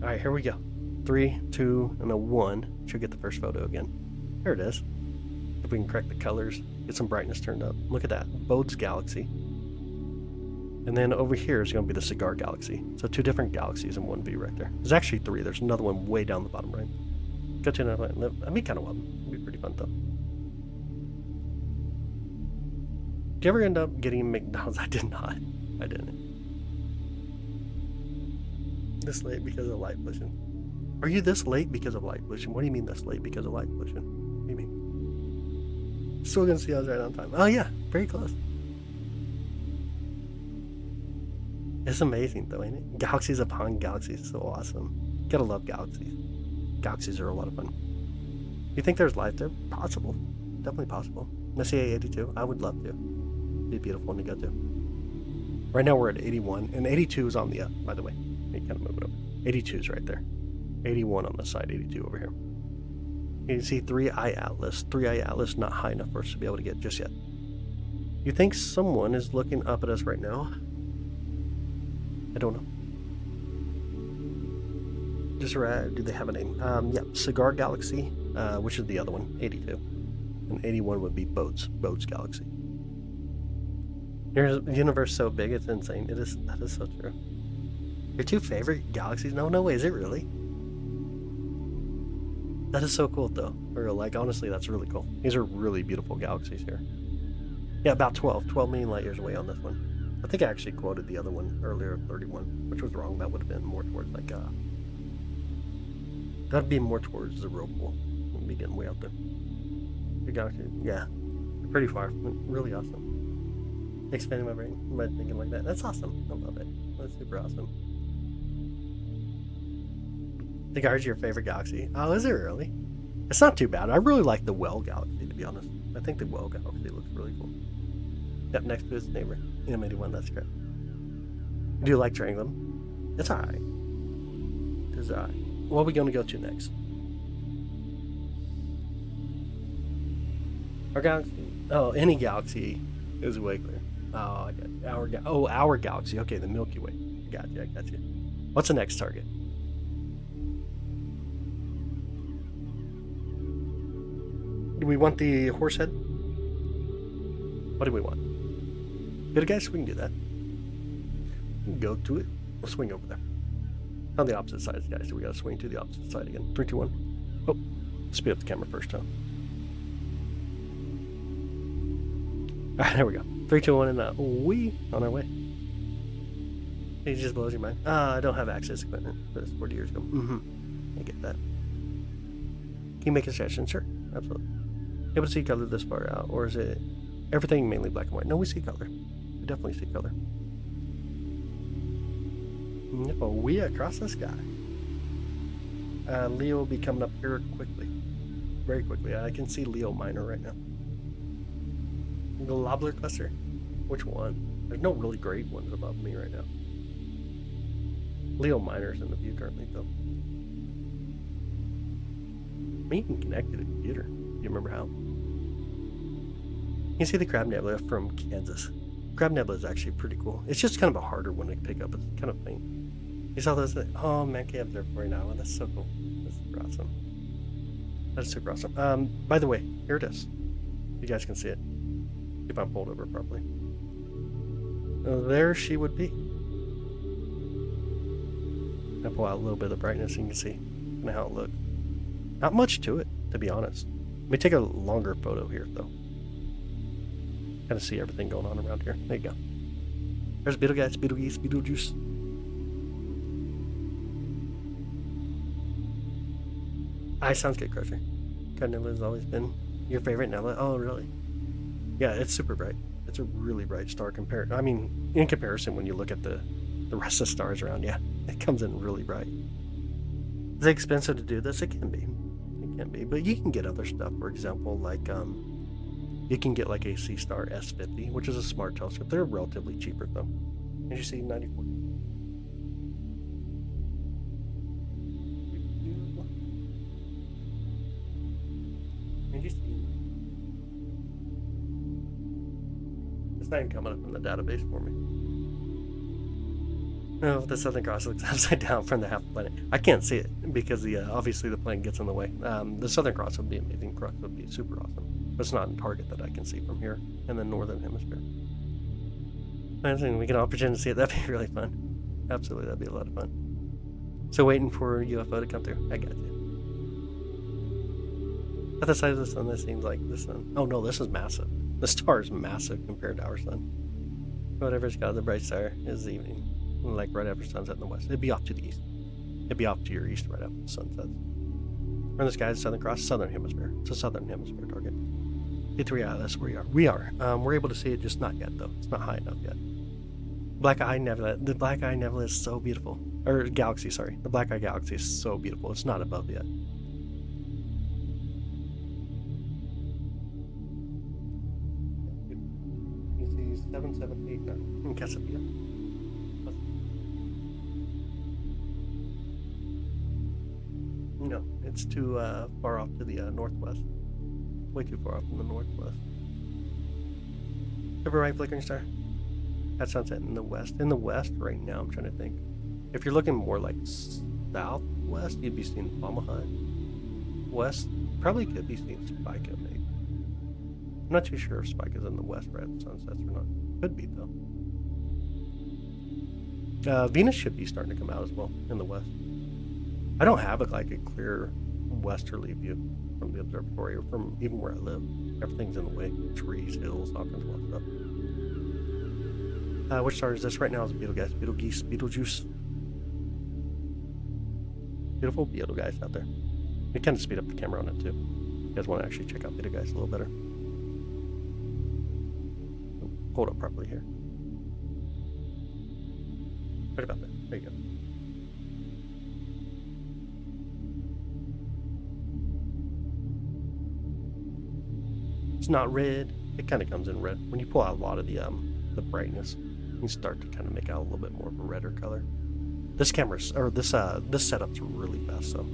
Alright, here we go. 3, 2, and a 1. Should get the first photo again. There it is. If we can correct the colors, get some brightness turned up. Look at that. Bodes Galaxy. And then over here is going to be the Cigar Galaxy. So 2 different galaxies in one view right there. There's actually 3. There's another one way down the bottom right. Go to another one. That'd be kind of fun. It'd be pretty fun though. Did you ever end up getting McDonald's? I did not. I didn't. This late because of light pollution. Are you this late because of light pollution? What do you mean this late because of light pollution? What do you mean? Still gonna see us right on time. Oh yeah, very close. It's amazing though, ain't it? Galaxies upon galaxies, so awesome. Gotta love galaxies. Galaxies are a lot of fun. You think there's life there? Possible. Definitely possible. Messier 82, I would love to. It'd be a beautiful one to go to. Right now we're at 81, and 82 is on the up, by the way. You kind of move it up. 82 is right there. 81 on the side, 82 over here. You can see 3i Atlas. 3i Atlas not high enough for us to be able to get just yet. You think someone is looking up at us right now? I don't know. Just do they have a name? Yeah, Cigar Galaxy, which is the other one, 82. And 81 would be Bodes Galaxy. The universe is so big, it's insane. That is so true. Your 2 favorite galaxies? No way, is it really? That is so cool though. Or like, honestly, that's really cool. These are really beautiful galaxies here. Yeah, about 12 million light years away on this one. I think I actually quoted the other one earlier, 31, which was wrong. That would have been more towards like, that'd be more towards the Whirlpool. We'd be getting way out there. Your galaxy, yeah, pretty far. Really awesome. Expanding my brain by thinking like that. That's awesome. I love it. That's super awesome. Cigar is your favorite galaxy? Oh, is it really? It's not too bad. I really like the Well Galaxy, to be honest. I think the Well Galaxy looks really cool. Yep, next to its neighbor. M81, that's correct. Do you like Triangulum? It's alright. It's alright. What are we going to go to next? Our galaxy? Oh, any galaxy is way clear. Oh, I got you. Our galaxy. Okay, the Milky Way. I got you. What's the next target? Do we want the Horsehead? What do we want? Good guys, we can do that. We can go to it. We'll swing over there. On the opposite side, guys. So we gotta swing to the opposite side again. 3, 2, 1. Oh, speed up the camera first, huh? Alright, there we go. 3, 2, 1, and we on our way. It just blows your mind. I don't have access equipment. This 40 years ago. I get that. Can you make a suggestion? Sure, absolutely. Able to see color this far out, or is it everything mainly black and white? No, we see color. We definitely see color. No, we across the sky. Leo will be coming up here quickly. Very quickly. I can see Leo Minor right now. The Lobler cluster? Which one? There's no really great ones above me right now. Leo Minor's in the view currently, though. You can connect to the computer. Do you remember how? You can see the Crab Nebula from Kansas. Crab Nebula is actually pretty cool. It's just kind of a harder one to pick up. It's kind of faint. You saw those? Oh, man, can't observatory now. That's so cool. That's super awesome. That's super awesome. By the way, here it is. You guys can see it if I'm pulled over properly. There she would be. I pull out a little bit of the brightness and you can see kind of how it looks. Not much to it, to be honest. Let me take a longer photo here, though. Kind of see everything going on around here. There you go. There's Beetlegeist, Beetlegeese, Beetlejuice. Sounds good, Crusher. Nebula has always been your favorite Nebula. Oh, really? Yeah, it's super bright. It's a really bright star compared. I mean, in comparison, when you look at the rest of the stars around, yeah, it comes in really bright. Is it expensive to do this? It can be. It can be, but you can get other stuff. For example, like you can get like a C-Star S50, which is a smart telescope. They're relatively cheaper though. As you see, 94. It's not even coming up in the database for me. Oh, the Southern Cross looks upside down from the half planet. I can't see it because obviously the plane gets in the way. The Southern Cross would be amazing. Cross would be super awesome. But it's not in target that I can see from here in the northern hemisphere. I think we can all pretend to see it. That'd be really fun. Absolutely, that'd be a lot of fun. So waiting for UFO to come through. I got you. At the size of the sun, this seems like the sun. Oh no, this is massive. The star is massive compared to our sun. Whatever's got the bright star is the evening. Like right after sunset in the west. It'd be off to the east. It'd be off to your east right after the sun sets. We're in the sky, Southern Cross, Southern Hemisphere. It's a Southern Hemisphere target. P3, that's where we are. We're able to see it, just not yet though. It's not high enough yet. Black Eye Nebula. The Black Eye Nebula is so beautiful. Or galaxy, sorry. The Black Eye Galaxy is so beautiful. It's not above yet. You see 7789 in Cassiopeia. No, it's too far off to the northwest. Way too far off in the northwest. Ever right flickering star? That sunset in the west. In the west right now, I'm trying to think. If you're looking more like southwest, you'd be seeing Omaha. West, probably could be seeing Spica maybe. I'm not too sure if Spica's in the west right at the sunsets or not. Could be though. Venus should be starting to come out as well in the west. I don't have like a clear westerly view from the observatory or from even where I live. Everything's in the way. Trees, hills, all kinds of stuff. Which star is this? Right now is Beetlegeist, Beetlegeese, Beetlejuice. Beautiful Beetlegeist out there. We kind of speed up the camera on it too. You guys want to actually check out Beetlegeist a little better. Hold up properly here. Right about there. There you go. It's not red. It kind of comes in red. When you pull out a lot of the brightness, you start to kind of make out a little bit more of a redder color. This camera's, or this setup's really fast, so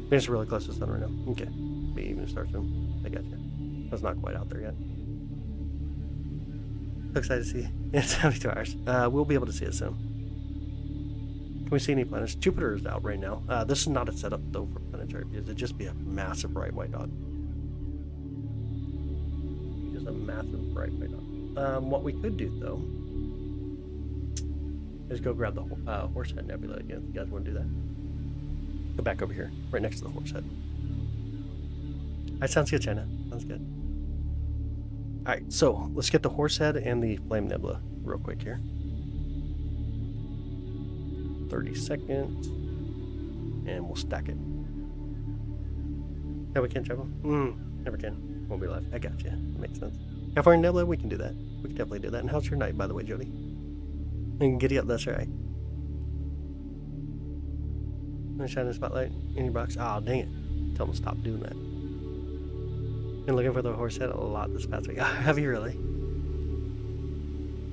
it's really close to the sun right now. Okay, maybe even start soon. I got you. That's not quite out there yet. So excited to see in 72 hours. We'll be able to see it soon. Can we see any planets? Jupiter is out right now. This is not a setup though for planetary views. It'd just be a massive bright white dot. Just a massive bright white dot. What we could do though is go grab the Horsehead Nebula again. If you guys want to do that, go back over here, right next to the Horsehead. That sounds good, China. Sounds good. Alright, so let's get the Horsehead and the Flame Nebula real quick here. 30 seconds. And we'll stack it. Yeah, we can travel? Never can. Won't be live. I got you. That makes sense. California Nebula, we can do that. We can definitely do that. And how's your night, by the way, Jody? And giddy up, that's right. Shining spotlight in your box. Ah, dang it. Tell them to stop doing that. Been looking for the Horsehead a lot this past week. Have you really?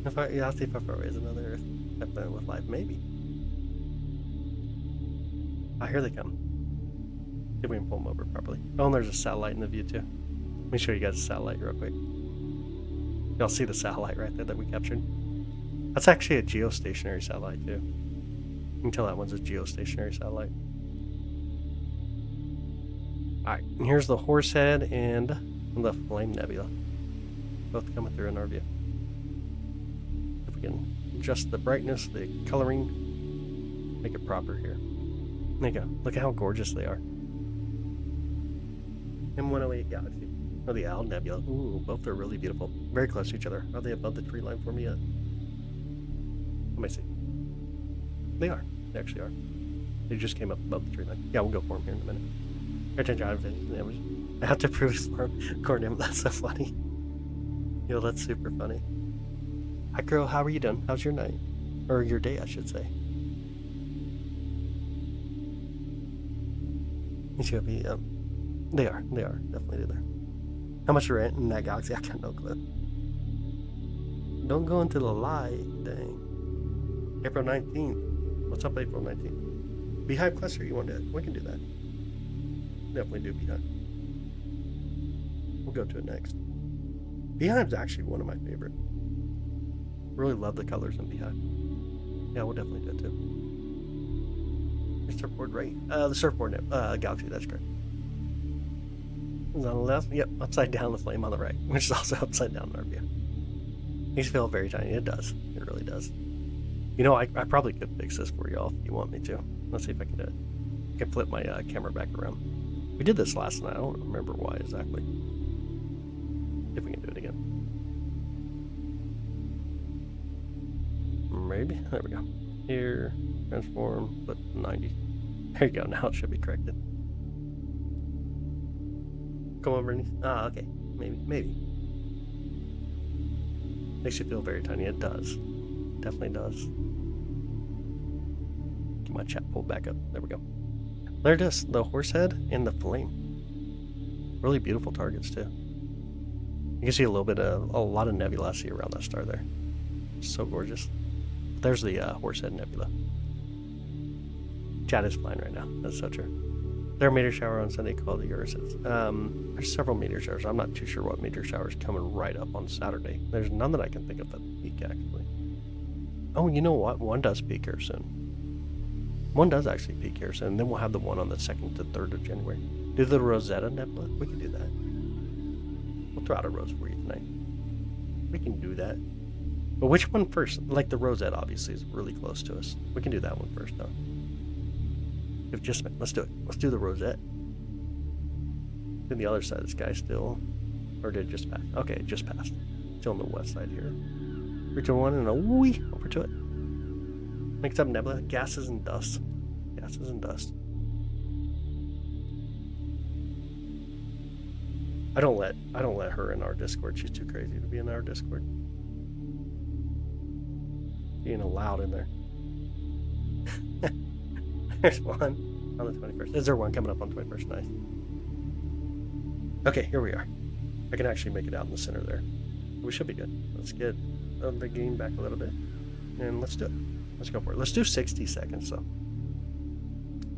Yeah, I'll see if I far away is another Earth. That planet with life. Maybe. Ah, here they come. See if we can pull them over properly. Oh, and there's a satellite in the view too. Let me show you guys the satellite real quick. Y'all see the satellite right there that we captured? That's actually a geostationary satellite too. You can tell that one's a geostationary satellite. Alright, and here's the Horsehead and the Flame Nebula. Both coming through in our view. If we can adjust the brightness, the coloring, make it proper here. There you go. Look at how gorgeous they are. M108 Galaxy. Oh, the Owl Nebula. Ooh, both are really beautiful. Very close to each other. Are they above the tree line for me yet? Let me see. They are. They actually are. They just came up above the tree line. Yeah, we'll go for them here in a minute. I have to prove his farm. According to him, that's so funny. Yo, that's super funny. Hi, girl. How are you doing? How's your night? Or your day, I should say. You should be, they are definitely there. How much rent in that galaxy? I got no clue. Don't go into the light, dang. April 19th. What's up, April 19th? Beehive cluster, you want to? We can do that. Definitely do Beehive. We'll go to it next. Beehive's actually one of my favorite. Really love the colors in Beehive. Yeah, we'll definitely do it too. Surfboard, right? The surfboard galaxy, that's correct. Is on the left? Yep, upside down, the flame on the right, which is also upside down in our view. Makes you feel very tiny. It does. It really does. You know, I probably could fix this for y'all if you want me to. Let's see if I can do it. I can flip my camera back around. We did this last night. I don't remember why exactly. If we can do it again. Maybe. There we go. Here, transform, flip 90. There you go. Now it should be corrected. Come on, Bernie. Ah, okay. Maybe. Makes you feel very tiny. It does. Definitely does. Get my chat pulled back up. There we go. There it is. The Horsehead and the Flame. Really beautiful targets too. You can see a lot of nebulosity around that star there. So gorgeous. There's the Horsehead Nebula. Chat is flying right now. That's so true. There are meteor shower on Sunday called the Urises. There's several meteor showers. I'm not too sure what meteor shower is coming right up on Saturday. There's none that I can think of that peak actually. Oh, you know what? One does peak here soon. One does actually peak here soon. And then we'll have the one on the 2nd to 3rd of January. Do the Rosette Nebula? We can do that. We'll throw out a rose for you tonight. We can do that. But which one first? Like the Rosette obviously is really close to us. We can do that one first though. Let's do it. Let's do the Rosette. Then the other side of the sky still, or did it just pass? Okay, it just passed. Still on the west side here. 3, 2, 1, and a wee over to it. Next up, Nebula, gases and dust. Gases and dust. I don't let her in our Discord. She's too crazy to be in our Discord. Being allowed in there. There's one on the 21st. Is there one coming up on 21st? Nice. Okay, here we are. I can actually make it out in the center there. We should be good. Let's get the gain back a little bit. And let's do it. Let's go for it. Let's do 60 seconds though.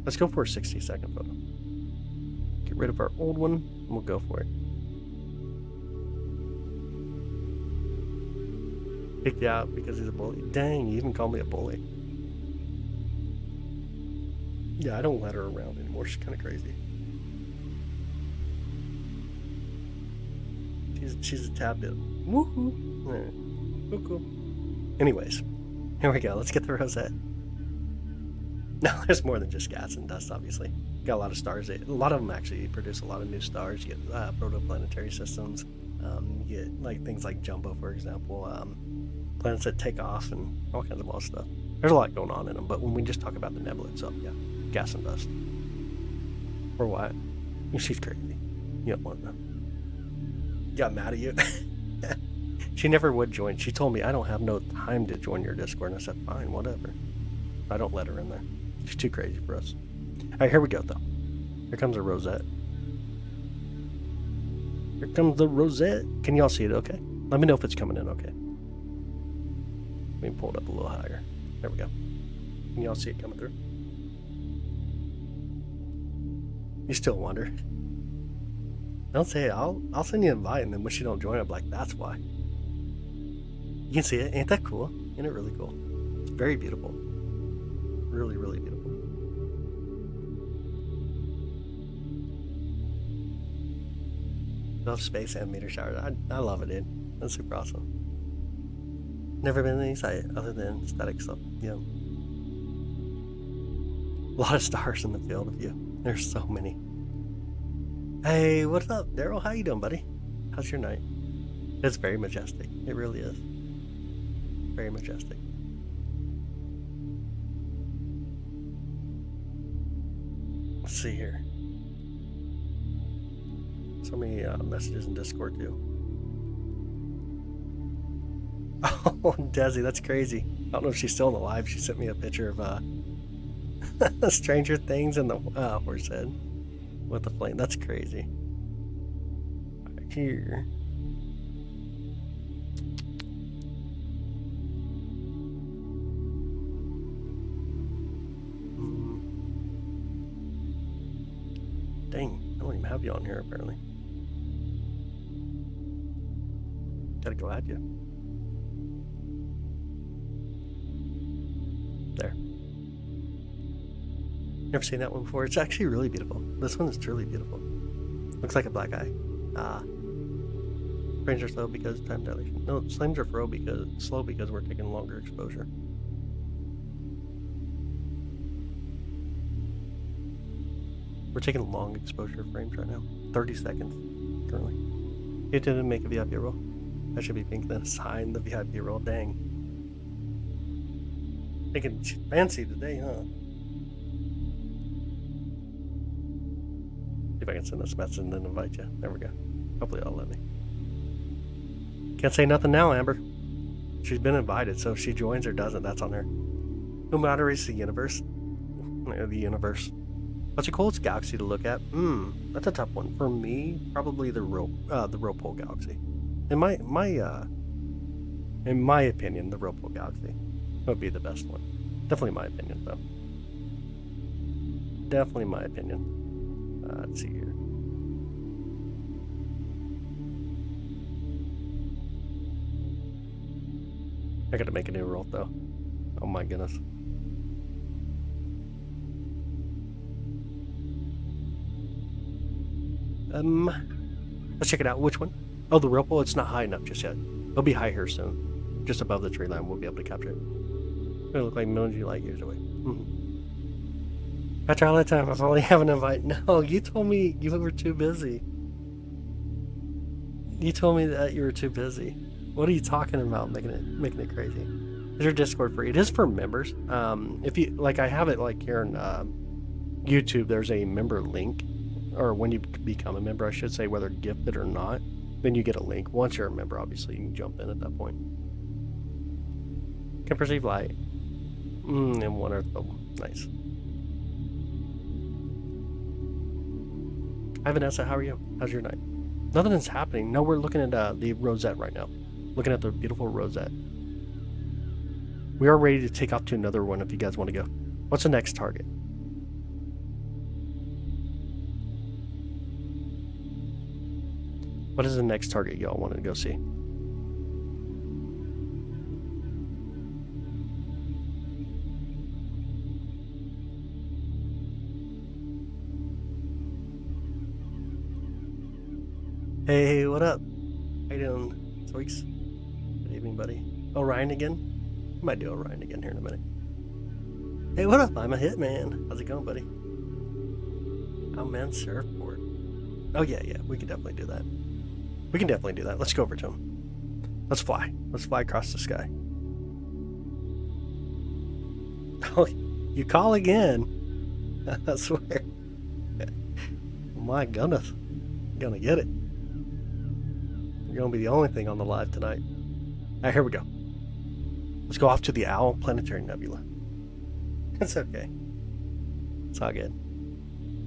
Let's go for a 60-second photo. Get rid of our old one and we'll go for it. Kicked you out because he's a bully. Dang, you even called me a bully. Yeah, I don't let her around anymore. She's kind of crazy. She's a tad bit. Woohoo! Cool. Anyways, here we go. Let's get the Rosette. No, there's more than just gas and dust, obviously. Got a lot of stars. A lot of them actually produce a lot of new stars. You get protoplanetary systems. You get like things like Jumbo, for example, planets that take off, and all kinds of wild stuff. There's a lot going on in them, but when we just talk about the nebula itself, yeah, gas and dust. Or what? She's crazy. You don't want to know. Got mad at you. She never would join. She told me, I don't have no time to join your Discord. And I said, fine, whatever. I don't let her in there. She's too crazy for us. All right, here we go, though. Here comes a Rosette. Here comes the Rosette. Can y'all see it okay? Let me know if it's coming in okay. Let me pull it up a little higher. There we go. Can y'all see it coming through? You still wonder? Don't say it. I'll send you an invite, and then when you don't join, I'm like, that's why. You can see it. Ain't that cool? Ain't it really cool? It's very beautiful. Really, really beautiful. Love space and meteor showers. I love it, dude. That's super awesome. Never been to any site other than static stuff. Yeah. A lot of stars in the field of view. There's so many. Hey, what's up, Daryl? How you doing, buddy? How's your night? It's very majestic. It really is. Very majestic. Let's see here. So many messages in Discord too. Oh, Desi, that's crazy. I don't know if she's still in the live. She sent me a picture of Stranger Things and the Horsehead with the flame. That's crazy. Right here. Dang, I don't even have you on here apparently. Gotta go add you. There. Never seen that one before. It's actually really beautiful. This one is truly beautiful. Looks like a black eye. Frames are slow because time dilation. No, flames are slow because we're taking longer exposure. We're taking long exposure frames right now. 30 seconds currently. You didn't make a VIP roll. I should be pink then assign the VIP roll. Dang. Thinking fancy today, huh? See if I can send this message and then invite you. There we go. Hopefully it'll let me. Can't say nothing now, Amber. She's been invited, so if she joins or doesn't, that's on her. Who moderates the universe? The universe. What's the coolest galaxy to look at? That's a tough one. For me, probably the Ropole galaxy. In my opinion, the Ropole galaxy would be the best one. Definitely my opinion, though. Definitely my opinion. Let's see here. I gotta make a new roll, though. Oh my goodness. Let's check it out. Which one? Oh, the Ropole. It's not high enough just yet. It'll be high here soon. Just above the tree line, we'll be able to capture it. It'll look like millions of light years away. After all that time, I finally have an invite. No, you told me you were too busy. You told me that you were too busy. What are you talking about? Making it crazy. Is your Discord free? It is for members. If you like, I have it like here in YouTube. There's a member link, or when you become a member, I should say, whether gifted or not. Then you get a link. Once you're a member, obviously, you can jump in at that point. Can perceive light. And one Earth bubble. Nice. Hi, Vanessa. How are you? How's your night? Nothing is happening. No, we're looking at the Rosette right now. Looking at the beautiful Rosette. We are ready to take off to another one if you guys want to go. What's the next target? What is the next target y'all want to go see? Hey, what up? How you doing, Zoiks? Good evening, buddy. Orion again? I might do Orion again here in a minute. Hey, what up? I'm a hitman. How's it going, buddy? Oh, man, surfboard. Oh, yeah, we can definitely do that. We can definitely do that. Let's go over to him. Let's fly. Let's fly across the sky. Oh, you call again. I swear. My goodness. You're gonna get it. You're gonna be the only thing on the live tonight. Alright, here we go. Let's go off to the Owl Planetary Nebula. It's okay. It's all good.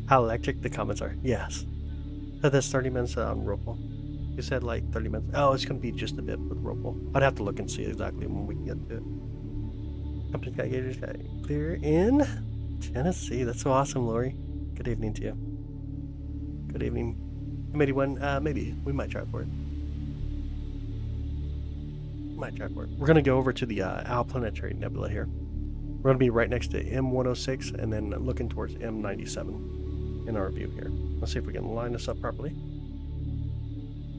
How electric the comets are. Yes. So that's 30 minutes on Rople. You said like 30 minutes. Oh, it's going to be just a bit with Rople. I'd have to look and see exactly when we can get to it. Company Sky Gators got clear in Tennessee. That's so awesome, Lori. Good evening to you. Good evening. M81, maybe. We might try for it. Might try for it. We're going to go over to the Owl Planetary Nebula here. We're going to be right next to M106 and then looking towards M97 in our view here. Let's see if we can line this up properly.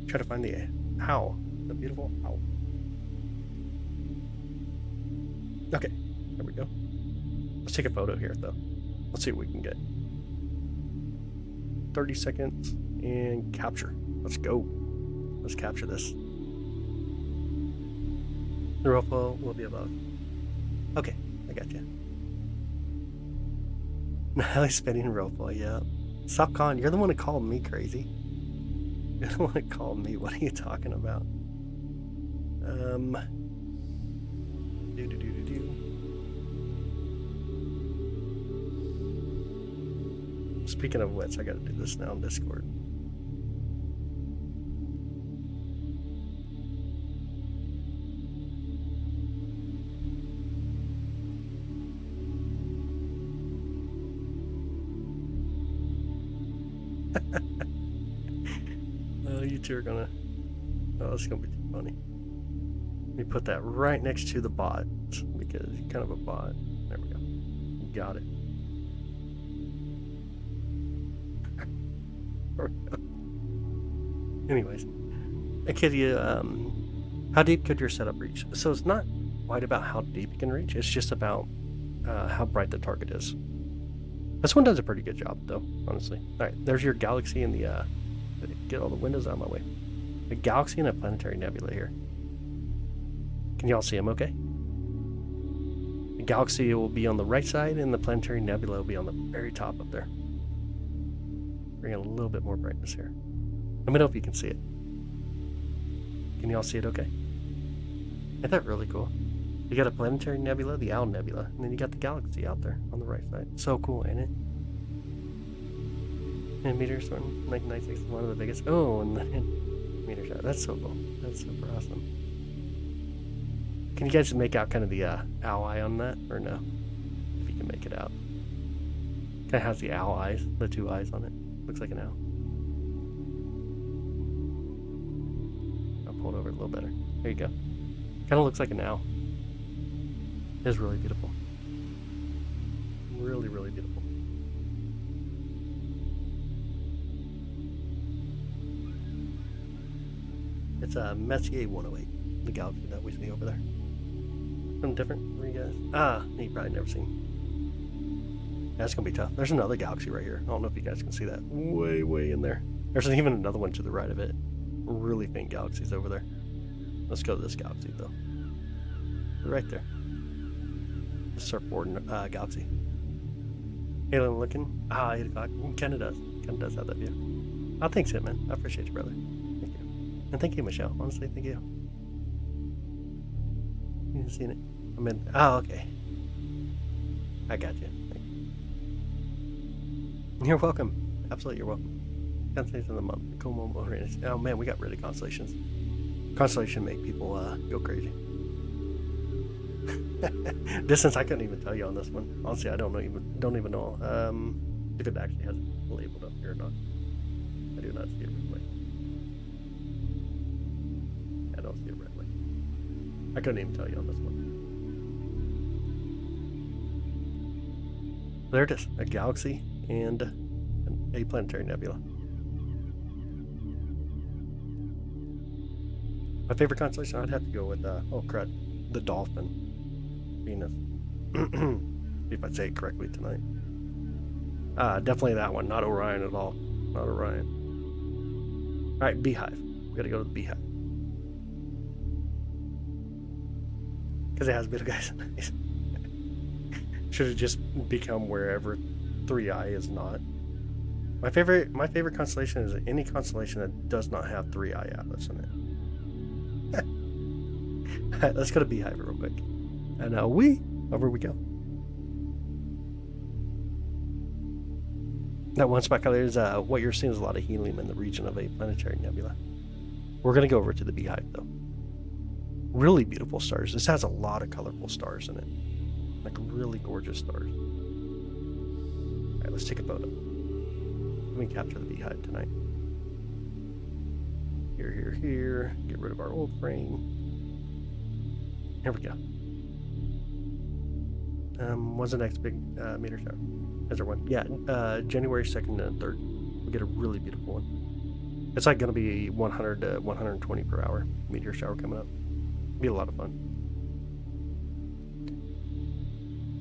Try to find the owl. The beautiful owl. Okay, there we go. Let's take a photo here though. Let's see what we can get. 30 seconds and capture. Let's go. Let's capture this. The Ropo will be above. Okay, I got you. Natalie spinning Ropo, yeah. Stop calling. You're the one who called me crazy. You're the one who called me. What are you talking about? Speaking of which, I gotta do this now on Discord. You two are gonna. Oh, this is gonna be too funny. Let me put that right next to the bot because you're kind of a bot. There we go. You got it. Anyways, I kid you. How deep could your setup reach? So it's not quite about how deep you can reach. It's just about how bright the target is. This one does a pretty good job, though. Honestly. All right, there's your galaxy and the. Get all the windows out of my way. A galaxy and a planetary nebula here. Can y'all see them okay? The galaxy will be on the right side and the planetary nebula will be on the very top up there. Bring a little bit more brightness here. Let me know if you can see it. Can y'all see it okay? Isn't that really cool? You got a planetary nebula, the Owl Nebula, and then you got the galaxy out there on the right side. So cool, ain't it? And meters on 1996 is one of the biggest. Oh, and the meter shot. That's so cool. That's super awesome. Can you guys make out kind of the owl eye on that, or no? If you can make it out. Kind of has the owl eyes, the two eyes on it. Looks like an owl. I'll pull it over a little better. There you go. Kind of looks like an owl. It is really beautiful. Really, really beautiful. It's a Messier 108, the galaxy that we see over there. Something different for you guys? You probably never seen. That's gonna be tough. There's another galaxy right here. I don't know if you guys can see that. Way in there. There's even another one to the right of it. Really faint galaxies over there. Let's go to this galaxy though. Right there. The surfboard galaxy. Alien looking. 8 o'clock. Kinda does. Kinda does have that view. Oh, thanks, Hitman. I appreciate you, brother. Thank you. And thank you, Michelle. Honestly, thank you. You haven't seen it. I'm in. Oh, okay. I got you. You're welcome. Absolutely, you're welcome. Constellation of the month. Oh man, we got rid of constellations. Constellation make people go crazy. Distance, I couldn't even tell you on this one. Honestly, I don't even know if it actually has it labeled up here or not. I do not see it right away. I don't see it right away. I couldn't even tell you on this one. There it is, a galaxy and a planetary nebula. My favorite constellation, I'd have to go with, oh crud, the Dolphin, Venus. See if I say it correctly tonight. Definitely that one, not Orion at all. Not Orion. Alright, Beehive. We gotta go to the Beehive. Because it has beta guys. Should have just become wherever 3i is not. My favorite constellation is any constellation that does not have 3i atlas in it. Alright, let's go to Beehive real quick. And over we go. That one spot color is what you're seeing is a lot of helium in the region of a planetary nebula. We're gonna go over to the Beehive though. Really beautiful stars. This has a lot of colorful stars in it. Like really gorgeous stars. Alright, let's take a photo. Let me capture the Beehive tonight. Here. Get rid of our old frame. Here we go. When's the next big meteor shower? Is there one? Yeah, January 2nd and 3rd. We get a really beautiful one. It's like going to be 100 to 120 per hour meteor shower coming up. Be a lot of fun.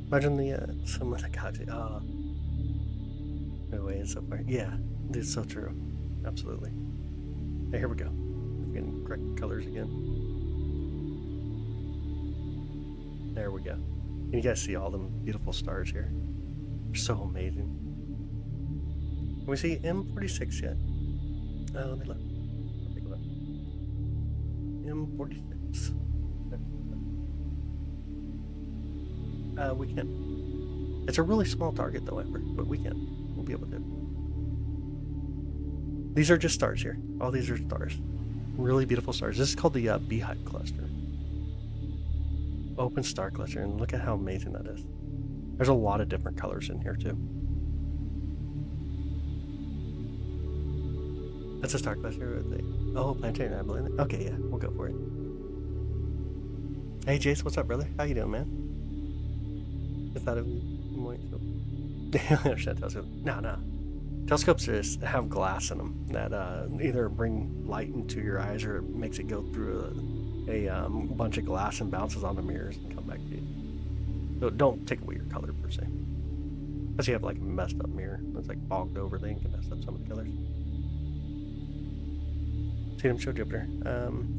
Imagine the some of the galaxy. No way, it's so far. Yeah, it's so true. Absolutely. Hey, here we go. We're getting correct colors again. There we go. And you guys see all them beautiful stars here. They're so amazing. Can we see M46 yet? Let me look. Take a look. M46. We can. It's a really small target though, but we can. We'll be able to. These are just stars here. All these are stars. Really beautiful stars. This is called the Beehive cluster. Open star cluster, and look at how amazing that is. There's a lot of different colors in here too. That's a star cluster. Oh, planetary nebula. Okay, yeah, we'll go for it. Hey, Jace, what's up, brother? How you doing, man? Just thought of telescope. No. Telescopes just have glass in them that either bring light into your eyes or it makes it go through a bunch of glass and bounces on the mirrors and come back to you. So don't take away your color per se. Unless you have like a messed up mirror that's like fogged over, they can mess up some of the colors. See them show Jupiter.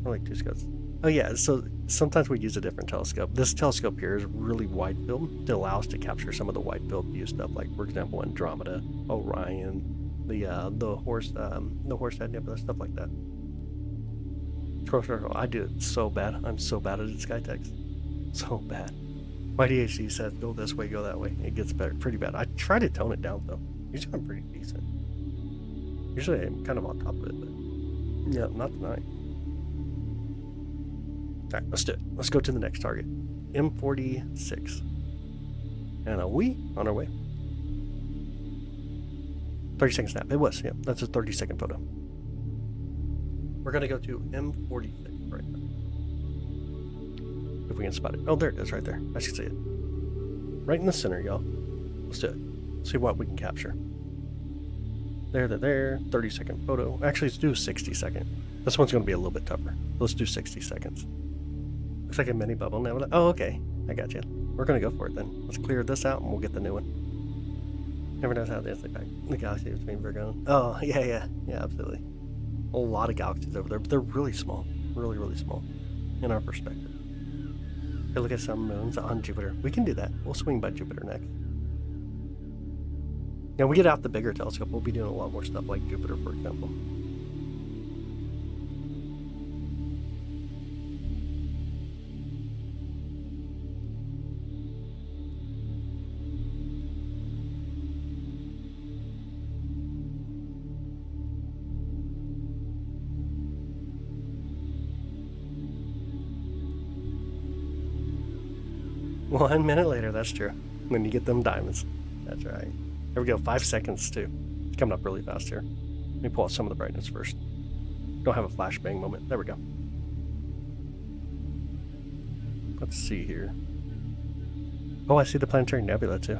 Or like two scopes. Oh yeah, so sometimes we use a different telescope. This telescope here is really wide field. It allows to capture some of the wide field view stuff, like for example Andromeda, Orion, the Horsehead Nebula, stuff like that. I do it so bad. I'm so bad at sky text. So bad. My DHD says go this way, go that way. It gets better, pretty bad. I try to tone it down though. Usually I'm pretty decent. Usually I'm kind of on top of it, but yeah, not tonight. Alright, let's do it. Let's go to the next target. M46. And we on our way. 30-second snap. It was, yeah. That's a 30-second photo. We're going to go to M46 right now. If we can spot it. Oh, there it is right there. I should see it. Right in the center, y'all. Let's do it. See what we can capture. There. 30-second photo. Actually, let's do a 60-second. This one's going to be a little bit tougher. Let's do 60 seconds. Looks like a mini bubble now. Oh, okay. I got you. We're going to go for it then. Let's clear this out and we'll get the new one. Never knows how it is. Like the galaxy between Virgo. Oh, yeah, absolutely. A lot of galaxies over there, but they're really small. Really, really small in our perspective. Hey, look at some moons on Jupiter. We can do that. We'll swing by Jupiter next. Now, we get out the bigger telescope, we'll be doing a lot more stuff like Jupiter, for example. One minute later, that's true. When you get them diamonds. That's right. There we go, 5 seconds too. It's coming up really fast here. Let me pull out some of the brightness first. Don't have a flashbang moment. There we go. Let's see here. Oh, I see the planetary nebula too.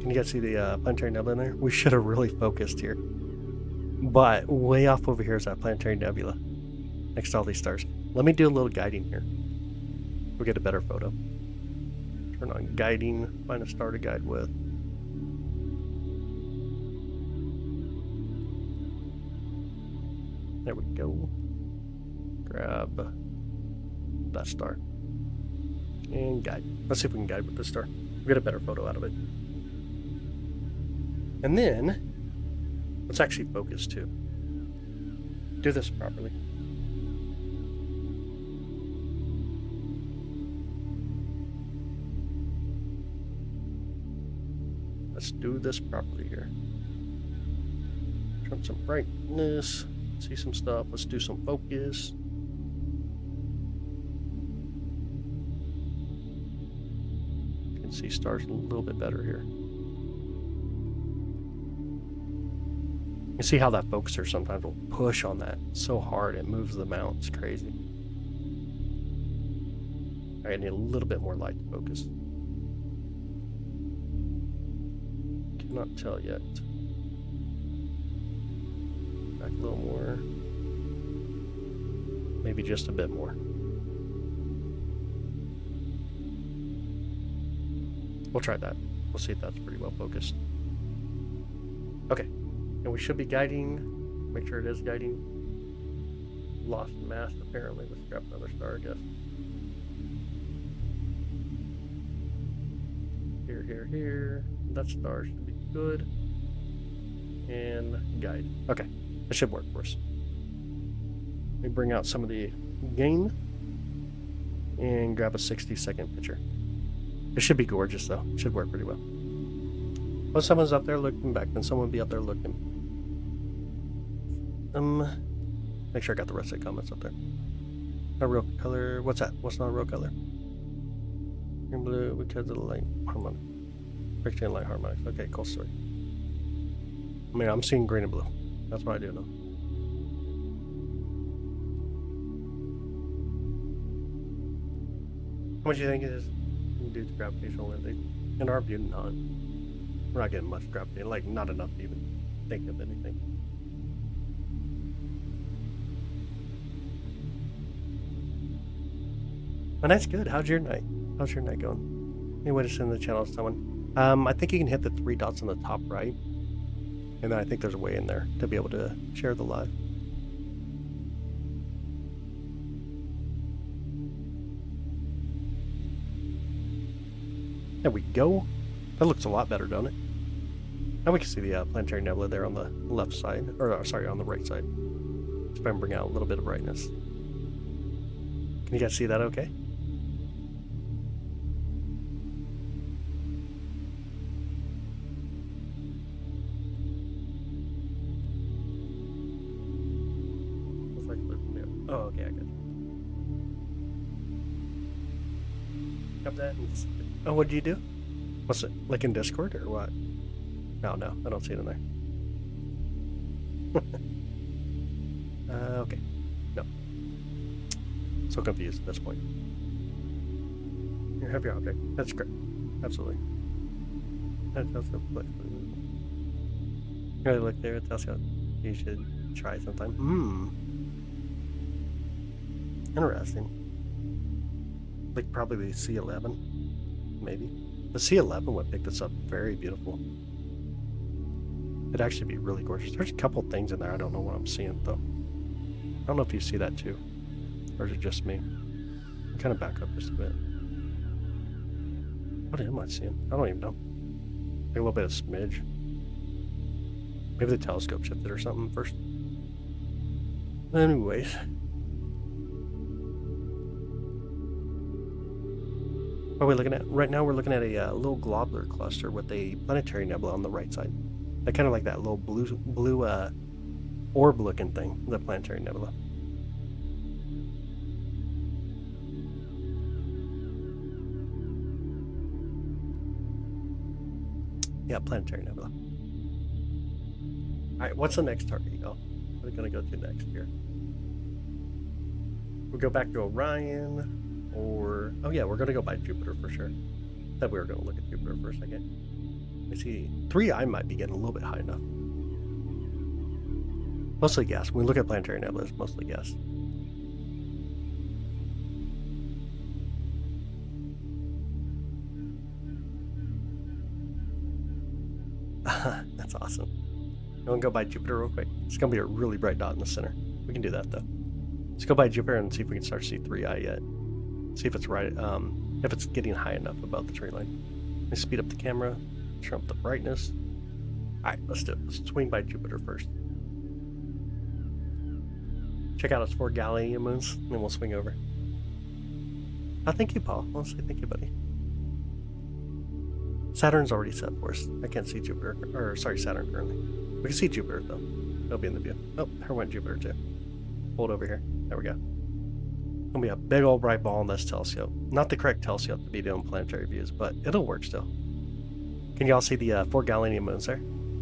Can you guys see the planetary nebula in there? We should have really focused here. But way off over here is that planetary nebula. Next to all these stars. Let me do a little guiding here. We'll get a better photo. Turn on guiding, find a star to guide with. There we go. Grab that star. And guide. Let's see if we can guide with this star. We'll get a better photo out of it. And then, let's actually focus too. Do this properly. Let's do this properly here. Turn some brightness. See some stuff. Let's do some focus. You can see stars a little bit better here. You see how that focuser sometimes will push on that so hard it moves the mount. It's crazy. I need a little bit more light to focus. Cannot tell yet. Back a little more. Maybe just a bit more. We'll try that. We'll see if that's pretty well focused. Okay. And we should be guiding. Make sure it is guiding. Lost mass apparently. Let's grab another star, I guess. Here. That star should be good. And guide. Okay. That should work for us. Let me bring out some of the gain. And grab a 60-second picture. It should be gorgeous though. It should work pretty well. Well, someone's up there looking back, then someone will be up there looking. Make sure I got the rest of the comments up there. Not real color. What's that? What's not a real color? Green blue because of the light harmonic. Picture and light harmonics. Okay, cool story. I mean, I'm seeing green and blue. That's what I do know. How much do you think it is? You do the gravitational lensing. In our view, none. We're not getting much gravity. Like, not enough to even think of anything. My night's good. How's your night? How's your night going? Any way to send the channel to someone? I think you can hit the 3 dots on the top right. And then I think there's a way in there to be able to share the live. There we go. That looks a lot better, don't it? Now we can see the planetary nebula there on the left side. Or, sorry, on the right side. Let's try and bring out a little bit of brightness. Can you guys see that okay? Oh, okay, I got you. Got that. Oh, what do you do? What's it, like in Discord or what? No, I don't see it in there. Okay. No. So confused at this point. You have your object. That's great. Absolutely. That's also really look there. It's also you should try sometime. Interesting. Like probably the C11, maybe. The C11 would pick this up very beautiful. It'd actually be really gorgeous. There's a couple things in there. I don't know what I'm seeing though. I don't know if you see that too, or is it just me? I'm kind of back up just a bit. What am I seeing? I don't even know. Like a little bit of smidge. Maybe the telescope shifted or something first. Anyways. What are we looking at? Right now we're looking at a little globular cluster with a planetary nebula on the right side. That kind of like that little blue orb looking thing, the planetary nebula. Yeah, planetary nebula. Alright, what's the next target, y'all? What are we going to go to next here? We'll go back to Orion. Or, oh yeah, we're going to go by Jupiter for sure. Said we were going to look at Jupiter for a second. Let me see. 3i might be getting a little bit high enough. Mostly gas. When we look at planetary nebula, it's mostly gas. That's awesome. You want to go by Jupiter real quick? It's going to be a really bright dot in the center. We can do that though. Let's go by Jupiter and see if we can start to see 3i yet. See if it's right, if it's getting high enough above the tree line. Let me speed up the camera, turn up the brightness. Alright, let's do it. Let's swing by Jupiter first. Check out its 4 Galilean moons, and then we'll swing over. Thank you, Paul. I'll say thank you, buddy. Saturn's already set for us. I can't see Jupiter, or sorry, Saturn currently. We can see Jupiter though. It'll be in the view. Oh, there went Jupiter too. Hold over here. There we go. Gonna be a big old bright ball in this telescope. Not the correct telescope to be doing planetary views, but it'll work still. Can y'all see the 4 Galilean moons there?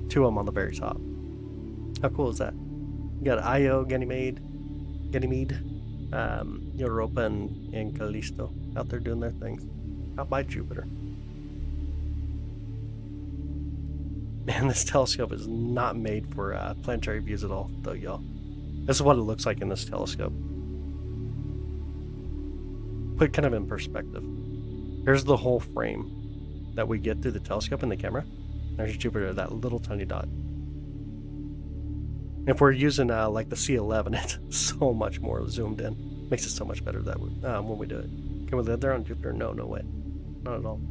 2 of them on the very top. How cool is that? You got Io, Ganymede, Europa, and Callisto out there doing their things. Out by Jupiter. Man, this telescope is not made for planetary views at all, though, y'all. This is what it looks like in this telescope. Put it kind of in perspective. Here's the whole frame that we get through the telescope and the camera. There's Jupiter, that little tiny dot. If we're using like the C11, it's so much more zoomed in. Makes it so much better that when we do it. Can we live there on Jupiter? No, no way. Not at all.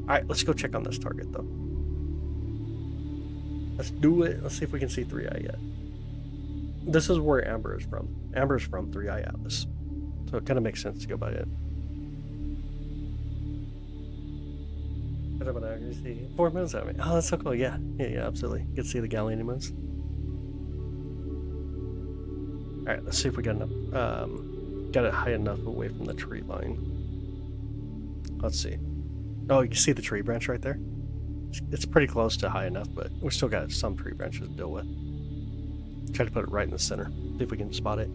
Alright, let's go check on this target though. Let's do it. Let's see if we can see 3i yet. This is where Amber is from. Amber is from 3i Atlas. So it kind of makes sense to go by it. 4 moons at me. Oh, that's so cool. Yeah, absolutely. You can see the Galilean moons. Alright, let's see if we got enough, got it high enough away from the tree line. Let's see. Oh, you can see the tree branch right there? It's pretty close to high enough, but we still got some tree branches to deal with. Try to put it right in the center. See if we can spot it.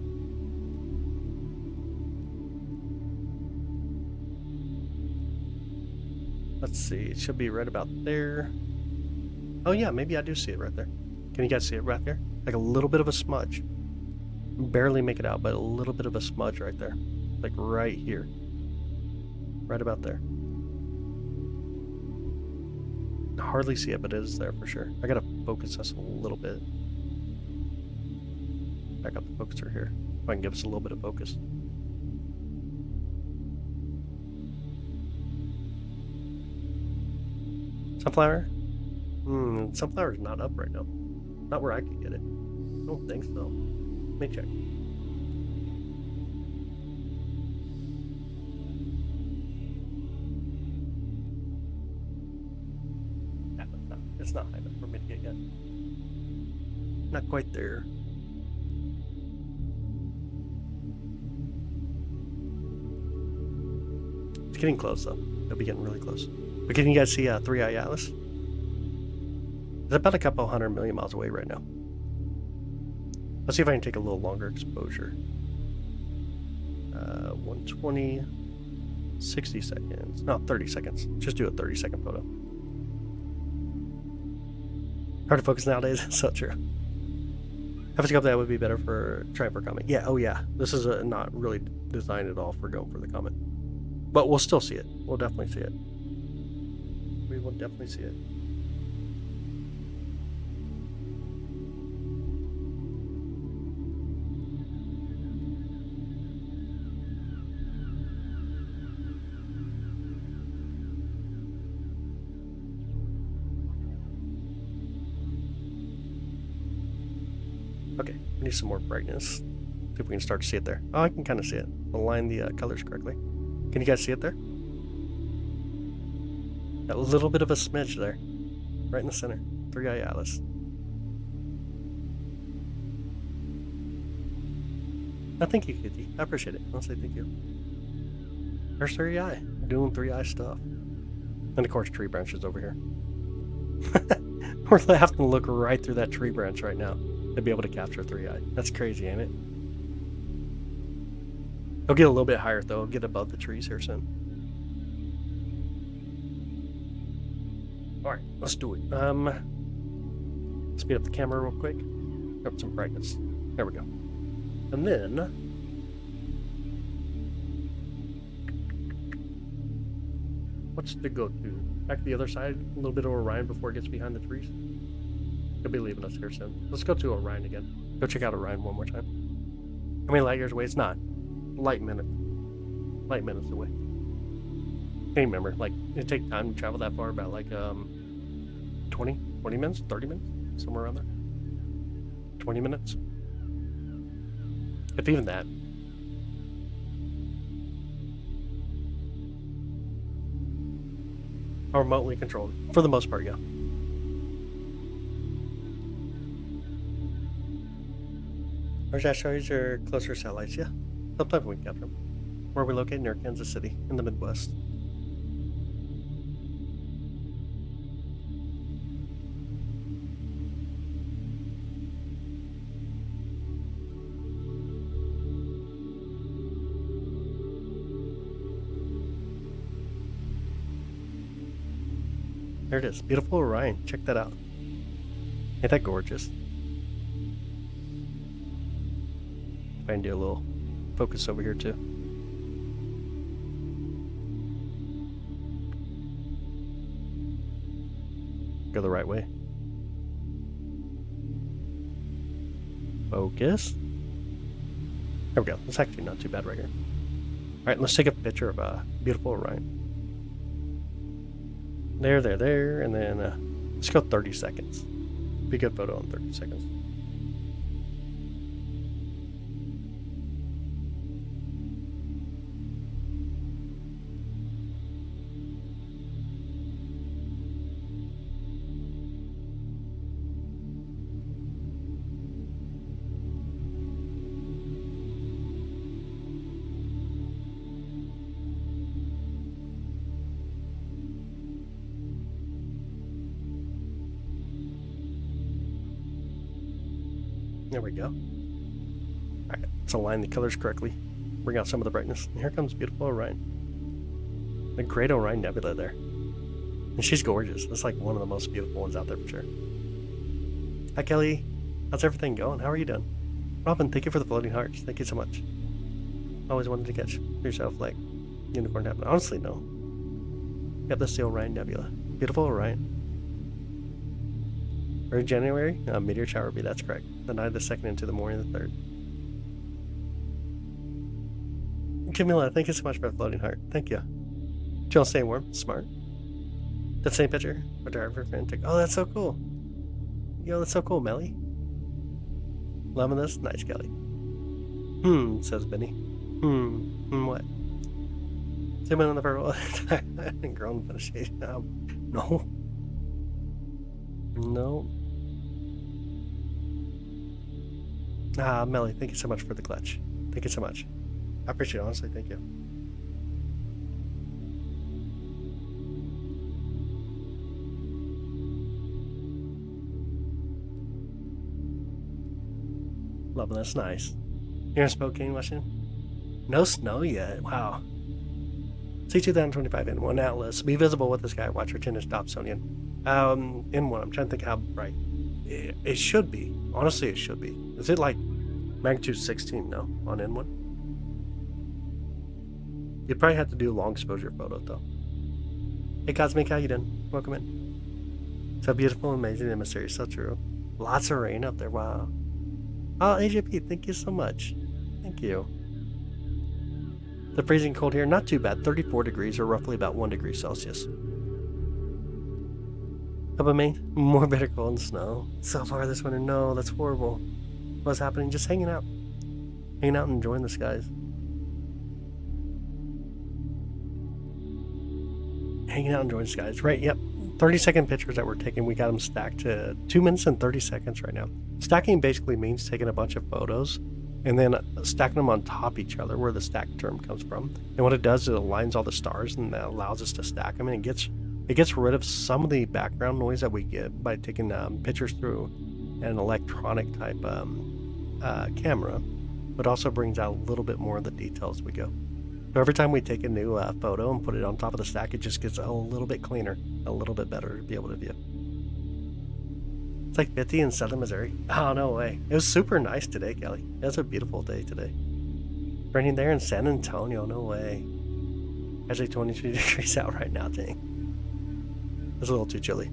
Let's see. It should be right about there. Oh yeah, maybe I do see it right there. Can you guys see it right there? Like a little bit of a smudge. Barely make it out, but a little bit of a smudge right there. Like right here. Right about there. Hardly see it, but it is there for sure. I gotta focus us a little bit. Back up the focuser here. If I can give us a little bit of focus. Sunflower? Sunflower's not up right now. Not where I could get it. I don't think so. Let me check. It's not high enough for me to get yet. Not quite there. It's getting close though. It'll be getting really close. But can you guys see 3i Atlas? It's about a couple 100 million miles away right now. Let's see if I can take a little longer exposure. 120, 60 seconds. No, 30 seconds. Just do a 30-second photo. Hard to focus nowadays. So true. Have a scope that would be better for trying for Comet. Yeah, oh yeah. This is not really designed at all for going for the Comet. But we'll still see it. We'll definitely see it. We will definitely see it. Okay, we need some more brightness. See if we can start to see it there. Oh, I can kind of see it. Align the colors correctly. Can you guys see it there? A little bit of a smidge there. Right in the center. 3i Atlas. Oh, thank you, Kitty. I appreciate it. I'll say thank you. There's 3i. Doing 3i stuff. And of course, tree branches over here. We're having to look right through that tree branch right now to be able to capture 3i. That's crazy, ain't it? It'll get a little bit higher though. It'll get above the trees here soon. Alright, let's do it. Speed up the camera real quick. Up some brightness. There we go. And then what's the go-to? Back to the other side, a little bit of Orion before it gets behind the trees. He'll be leaving us here soon. Let's go to Orion again. Go check out Orion one more time. How many light years away? It's not. Light minutes. Light minutes away. Can't remember. Like, it take time to travel that far, about like 20 minutes, 30 minutes, somewhere around there. 20 minutes. If even that. Or remotely controlled. For the most part, yeah. Rosette shows your closer satellites, yeah. Sometimes we can capture them. Where we locate near Kansas City, in the Midwest. There it is. Beautiful Orion. Check that out. Ain't that gorgeous? If I can do a little focus over here too. Go the right way. Focus. There we go. It's actually not too bad right here. Alright, let's take a picture of beautiful Orion. There, and then let's go 30 seconds. Be a good photo in 30 seconds. There we go. Alright, let's align the colors correctly. Bring out some of the brightness. And here comes beautiful Orion. The great Orion Nebula there. And she's gorgeous. It's like one of the most beautiful ones out there for sure. Hi Kelly. How's everything going? How are you doing? Robin, thank you for the floating hearts. Thank you so much. Always wanted to catch yourself like unicorn happened. Honestly, no. Yep, that's the Orion Nebula. Beautiful Orion. Early January, meteor shower would be, that's correct. The night of the 2nd into the morning of the 3rd. Camilla, thank you so much for the floating heart. Thank you. Jill, staying warm. Smart. That same picture. Photographer fan took. Oh, that's so cool. Yo, that's so cool, Melly. Loving this? Nice, Kelly. Says Benny. What? Zoom in on the purple. I didn't groan for the shade. No. No. Melly, thank you so much for the clutch. Thank you so much. I appreciate it, honestly. Thank you. Loving this. Nice. You're in Spokane, Washington? No snow yet. Wow. C2025 N1 Atlas. Be visible with the sky. Watch your 10-inch Dobsonian. M1. I'm trying to think how bright. It should be. Honestly, it should be. Is it like magnitude 16? No, on N1. You'd probably have to do a long exposure photo though. Hey Cosmic, how you doing? Welcome in. So beautiful, amazing, and mysterious. So true. Lots of rain up there. Wow. Oh, AJP, thank you so much. Thank you. The freezing cold here, not too bad. 34 degrees, or roughly about 1 degree Celsius. Up in Maine, more bitter cold and snow. So far this winter, no, that's horrible. What's happening? Just hanging out. Hanging out and enjoying the skies. Hanging out and enjoying the skies. Right, yep. 30-second pictures that we're taking, we got them stacked to 2 minutes and 30 seconds right now. Stacking basically means taking a bunch of photos and then stacking them on top of each other, where the stack term comes from. And what it does is it aligns all the stars, and that allows us to stack them, and it gets rid of some of the background noise that we get by taking pictures through an electronic type camera, but also brings out a little bit more of the details as we go. So every time we take a new photo and put it on top of the stack, it just gets a little bit cleaner, a little bit better to be able to view. It's like 50 in southern Missouri. Oh, no way. It was super nice today, Kelly. It was a beautiful day today. Raining there in San Antonio. No way. Actually 23 degrees out right now, dang. It's a little too chilly.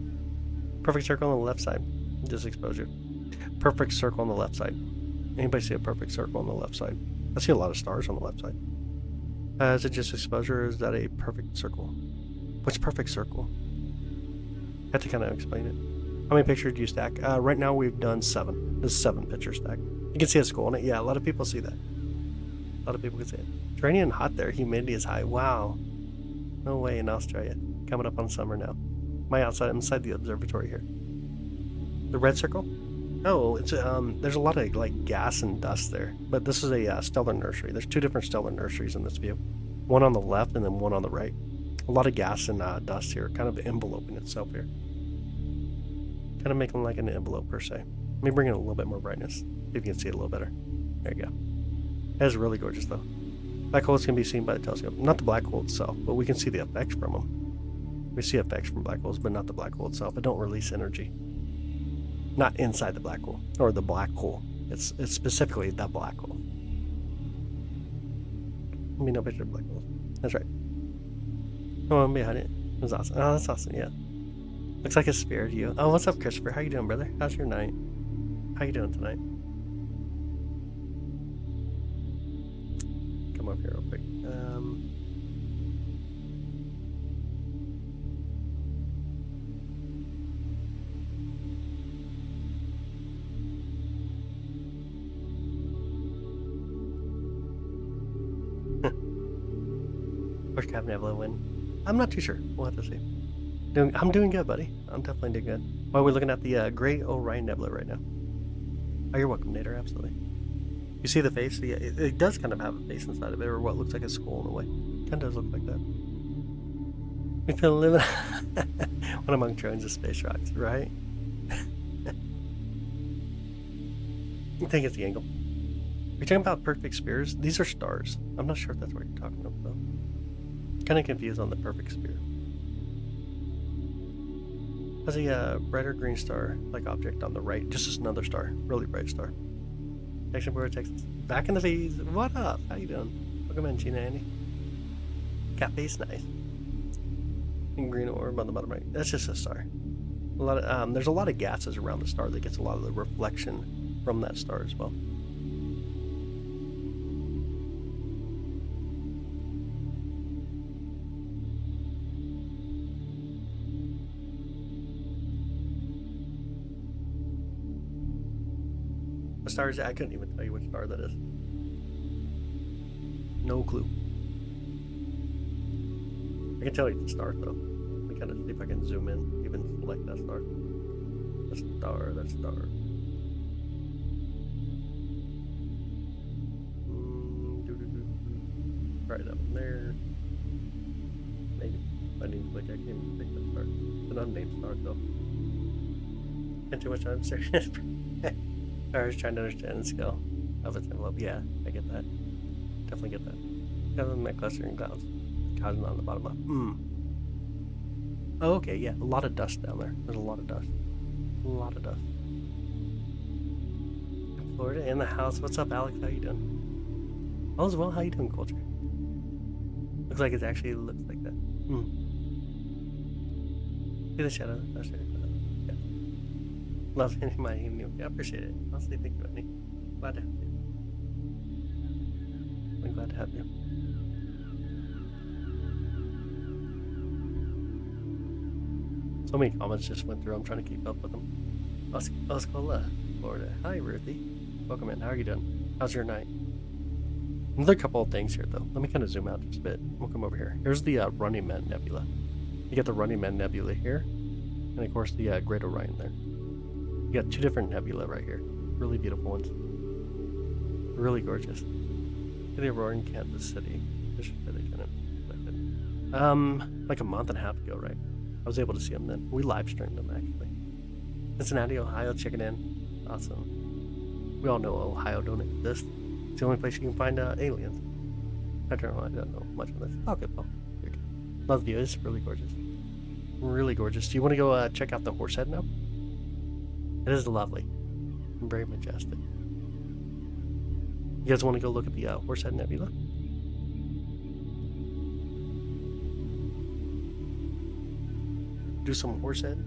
Perfect circle on the left side. Just exposure. Perfect circle on the left side. Anybody see a perfect circle on the left side? I see a lot of stars on the left side. Is it just exposure, or is that a perfect circle? What's perfect circle? I have to kind of explain it. How many pictures do you stack? Right now we've done 7. This is 7 picture stack. You can see a skull in it. Yeah, a lot of people see that. A lot of people can see it. It's raining and hot there. Humidity is high. Wow. No way in Australia. Coming up on summer now. I'm inside the observatory here. The red circle? Oh, it's there's a lot of like gas and dust there. But this is a stellar nursery. There's 2 different stellar nurseries in this view. One on the left and then one on the right. A lot of gas and dust here, kind of enveloping itself here. Kind of making like an envelope per se. Let me bring in a little bit more brightness. See if you can see it a little better. There you go. That is really gorgeous though. Black holes can be seen by the telescope. Not the black hole itself, but we can see the effects from them. We see effects from black holes, but not the black hole itself. It don't release energy. Not inside the black hole, or the black hole. It's specifically the black hole. I mean, no picture of black holes. That's right. Oh, I'm behind it. It was awesome. Oh, that's awesome, yeah. Looks like a spare to you. Oh, what's up, Christopher? How you doing, brother? How's your night? How you doing tonight? Come up here real quick. Where's Captain Nebula win? I'm not too sure. We'll have to see. I'm doing good, buddy. I'm definitely doing good. Well, we're looking at the Great Orion Nebula right now. Oh, you're welcome, Nader. Absolutely. You see the face? Yeah, it does kind of have a face inside of it, or what looks like a skull in a way. Kind of does look like that. We feel living one among trillions of space rocks, right? I think it's the angle. Are you talking about perfect spheres? These are stars. I'm not sure if that's what you're talking about, though. Kind of confused on the perfect sphere. Has a brighter green star-like object on the right. Just another star. Really bright star. Texas, Texas. Back in the feeds. What up? How you doing? Welcome in, Gina, Andy. Cat face, nice. And green orb on the bottom right. That's just a star. A lot of there's a lot of gases around the star that gets a lot of the reflection from that star as well. What star is it? I couldn't even tell you which star that is. No clue. I can tell you the star though. Let me kind of see if I can zoom in, even select that star. That star. Right up there. Maybe. I need to click, I can't even pick that star. It's an unnamed star though. Spent too much time staring. I was trying to understand the scale of its envelope. Yeah, I get that. Definitely get that. Other than that clustering clouds. Clouds on the bottom up. Oh, okay, yeah. A lot of dust down there. There's a lot of dust. A lot of dust. In Florida, in the house. What's up, Alex? How you doing? All is well. How you doing, Culture? Looks like it actually looks like that. See the shadow? Oh, sure. Yeah. Love my evening. Yeah, I appreciate it. Honestly, thank you, Andy. Glad to have you. I'm glad to have you. So many comments just went through. I'm trying to keep up with them. Oscola, Florida. Hi, Ruthie. Welcome in. How are you doing? How's your night? Another couple of things here, though. Let me kind of zoom out just a bit. We'll come over here. Here's the Running Man Nebula. You got the Running Man Nebula here, and of course the Great Orion there. You got 2 different nebula right here. Really beautiful ones. Really gorgeous. The Aurora in Kansas City. Like a month and a half ago, right? I was able to see them then. We live streamed them actually. Cincinnati, Ohio, checking in. Awesome. We all know Ohio don't exist. It's the only place you can find aliens. I don't know much of this. Okay, well, you're good. Love the view. It's really gorgeous. Really gorgeous. Do you want to go check out the Horsehead now? It is lovely. Very majestic. You guys want to go look at the Horsehead Nebula? Do some Horsehead.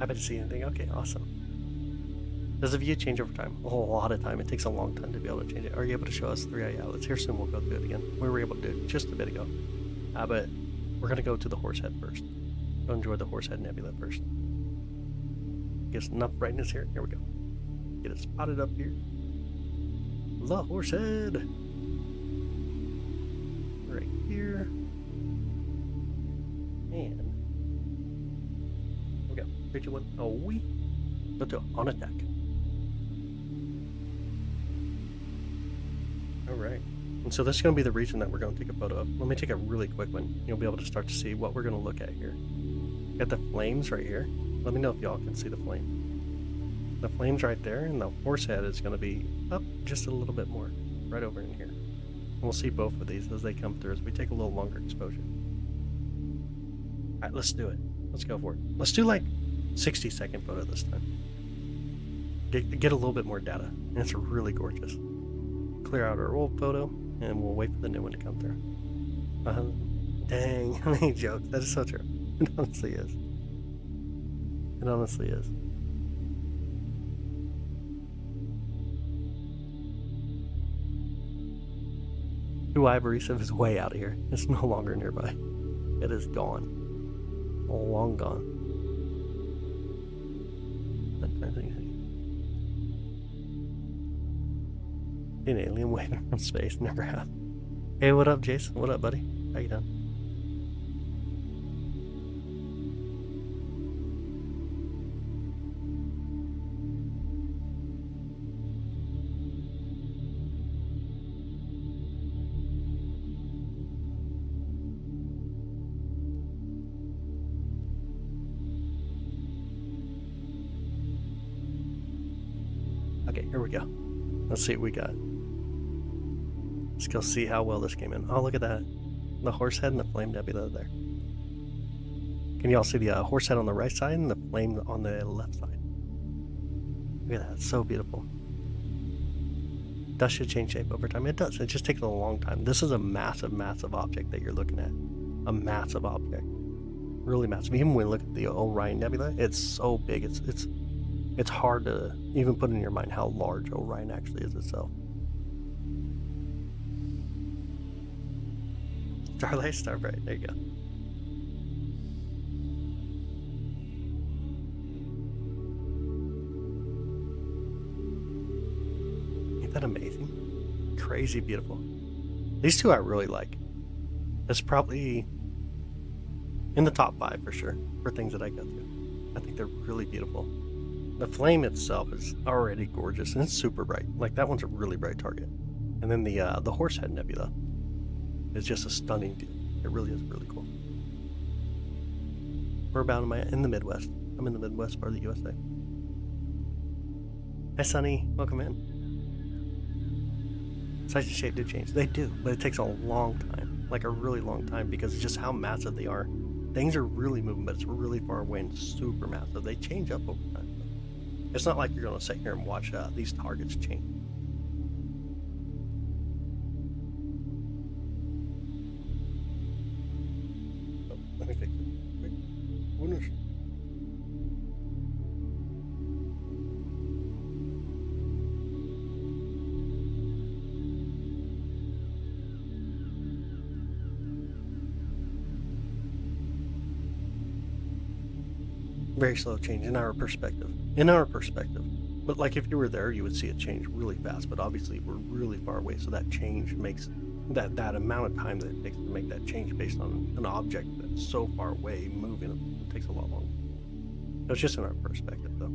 Happy to see anything. Okay, awesome. Does the view change over time? A whole lot of time. It takes a long time to be able to change it. Are you able to show us 3 outlets? Here soon we'll go through it again. We were able to do it just a bit ago. But we're going to go to the Horsehead first. Go enjoy the Horsehead Nebula first. Get enough brightness here. Here we go. Get it spotted up here. The Horsehead. Right here. And here we go. 3, 2, 1. Oh, we go to on attack. Alright, and so this is going to be the region that we're going to take a photo of. Let me take a really quick one. You'll be able to start to see what we're going to look at here. Got the flames right here. Let me know if y'all can see the flame. The flame's right there, and the Horsehead is going to be up just a little bit more, right over in here. And we'll see both of these as they come through, as we take a little longer exposure. Alright, let's do it. Let's go for it. Let's do like 60-second photo this time. Get a little bit more data, and it's really gorgeous. Clear out our old photo, and we'll wait for the new one to come through. Dang, how many jokes. That is so true. It honestly is. It honestly is. Two Ivory is way out of here. It's no longer nearby. It is gone. Long gone. An alien waving from space, never have. Hey, what up, Jason? What up, buddy? How you doing? Okay, here we go. Let's see what we got. Let's go see how well this came in. Oh, look at that. The Horsehead and the Flame Nebula there. Can you all see the Horsehead on the right side and the Flame on the left side? Look at that. It's so beautiful. Dust should change shape over time. It does. It just takes a long time. This is a massive, massive object that you're looking at. A massive object. Really massive. Even when we look at the Orion Nebula, it's so big. It's hard to even put in your mind how large Orion actually is itself. Starlight, Starbright, there you go. Ain't that amazing? Crazy beautiful. These two I really like. It's probably in the top 5 for sure, for things that I go through. I think they're really beautiful. The flame itself is already gorgeous, and it's super bright. Like, that one's a really bright target. And then the Horsehead Nebula is just a stunning view. It really is really cool. Whereabout am I in the Midwest? I'm in the Midwest part of the USA. Hi, Sunny. Welcome in. Size and shape do change. They do, but it takes a long time. Like, a really long time, because it's just how massive they are. Things are really moving, but it's really far away and super massive. They change up over time. It's not like you're going to sit here and watch these targets change. Oh, let me fix it. Wait. Winners. Very slow change in our perspective. But like, if you were there, you would see it change really fast. But obviously we're really far away, so that change makes that amount of time that it takes to make that change based on an object that's so far away moving, it takes a lot longer. So it's just in our perspective, though.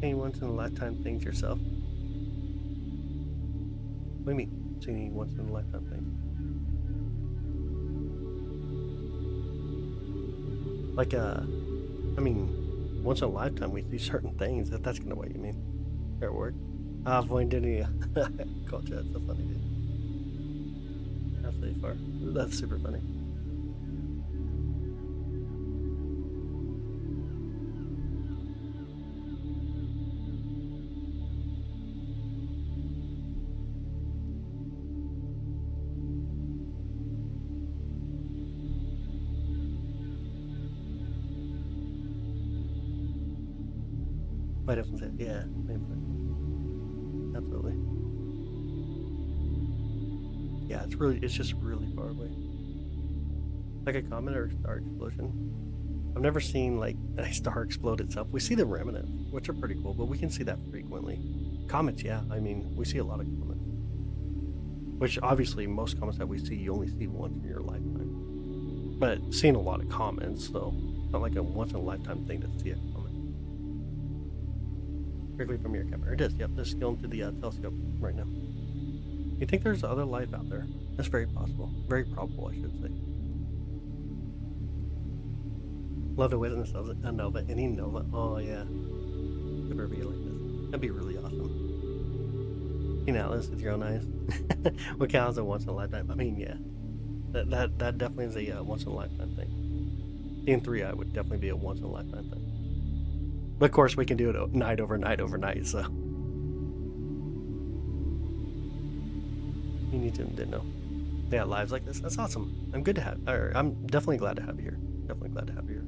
Any once in a lifetime things yourself? What do you mean? Seeing any once in a lifetime things? Like, I mean, once in a lifetime we see certain things. That's kind of what you mean. Fair word. Voindini. Culture, that's so funny, dude. Absolutely far. That's super funny. Might have to say, yeah, maybe. Absolutely. Yeah, it's just really far away. Like a comet or a star explosion. I've never seen like a star explode itself. We see the remnants, which are pretty cool, but we can see that frequently. Comets, yeah, I mean, we see a lot of comets. Which obviously most comets that we see, you only see once in your lifetime. But seeing a lot of comets, so it's not like a once in a lifetime thing to see a comet. Quickly from your camera. It is, yep, this is going to the telescope right now. You think there's other life out there? That's very possible. Very probable, I should say. Love to witness a nova. Any nova? Oh, yeah. Could reveal like this. That'd be really awesome. You know, Atlas with your own eyes. What counts as a once in a lifetime? I mean, yeah. That definitely is a once in a lifetime thing. Seeing 3i would definitely be a once in a lifetime thing. But of course, we can do it night over night over night, so. You need to didn't know. Yeah, lives like this. That's awesome. I'm good to have. Or I'm definitely glad to have you here. Definitely glad to have you here.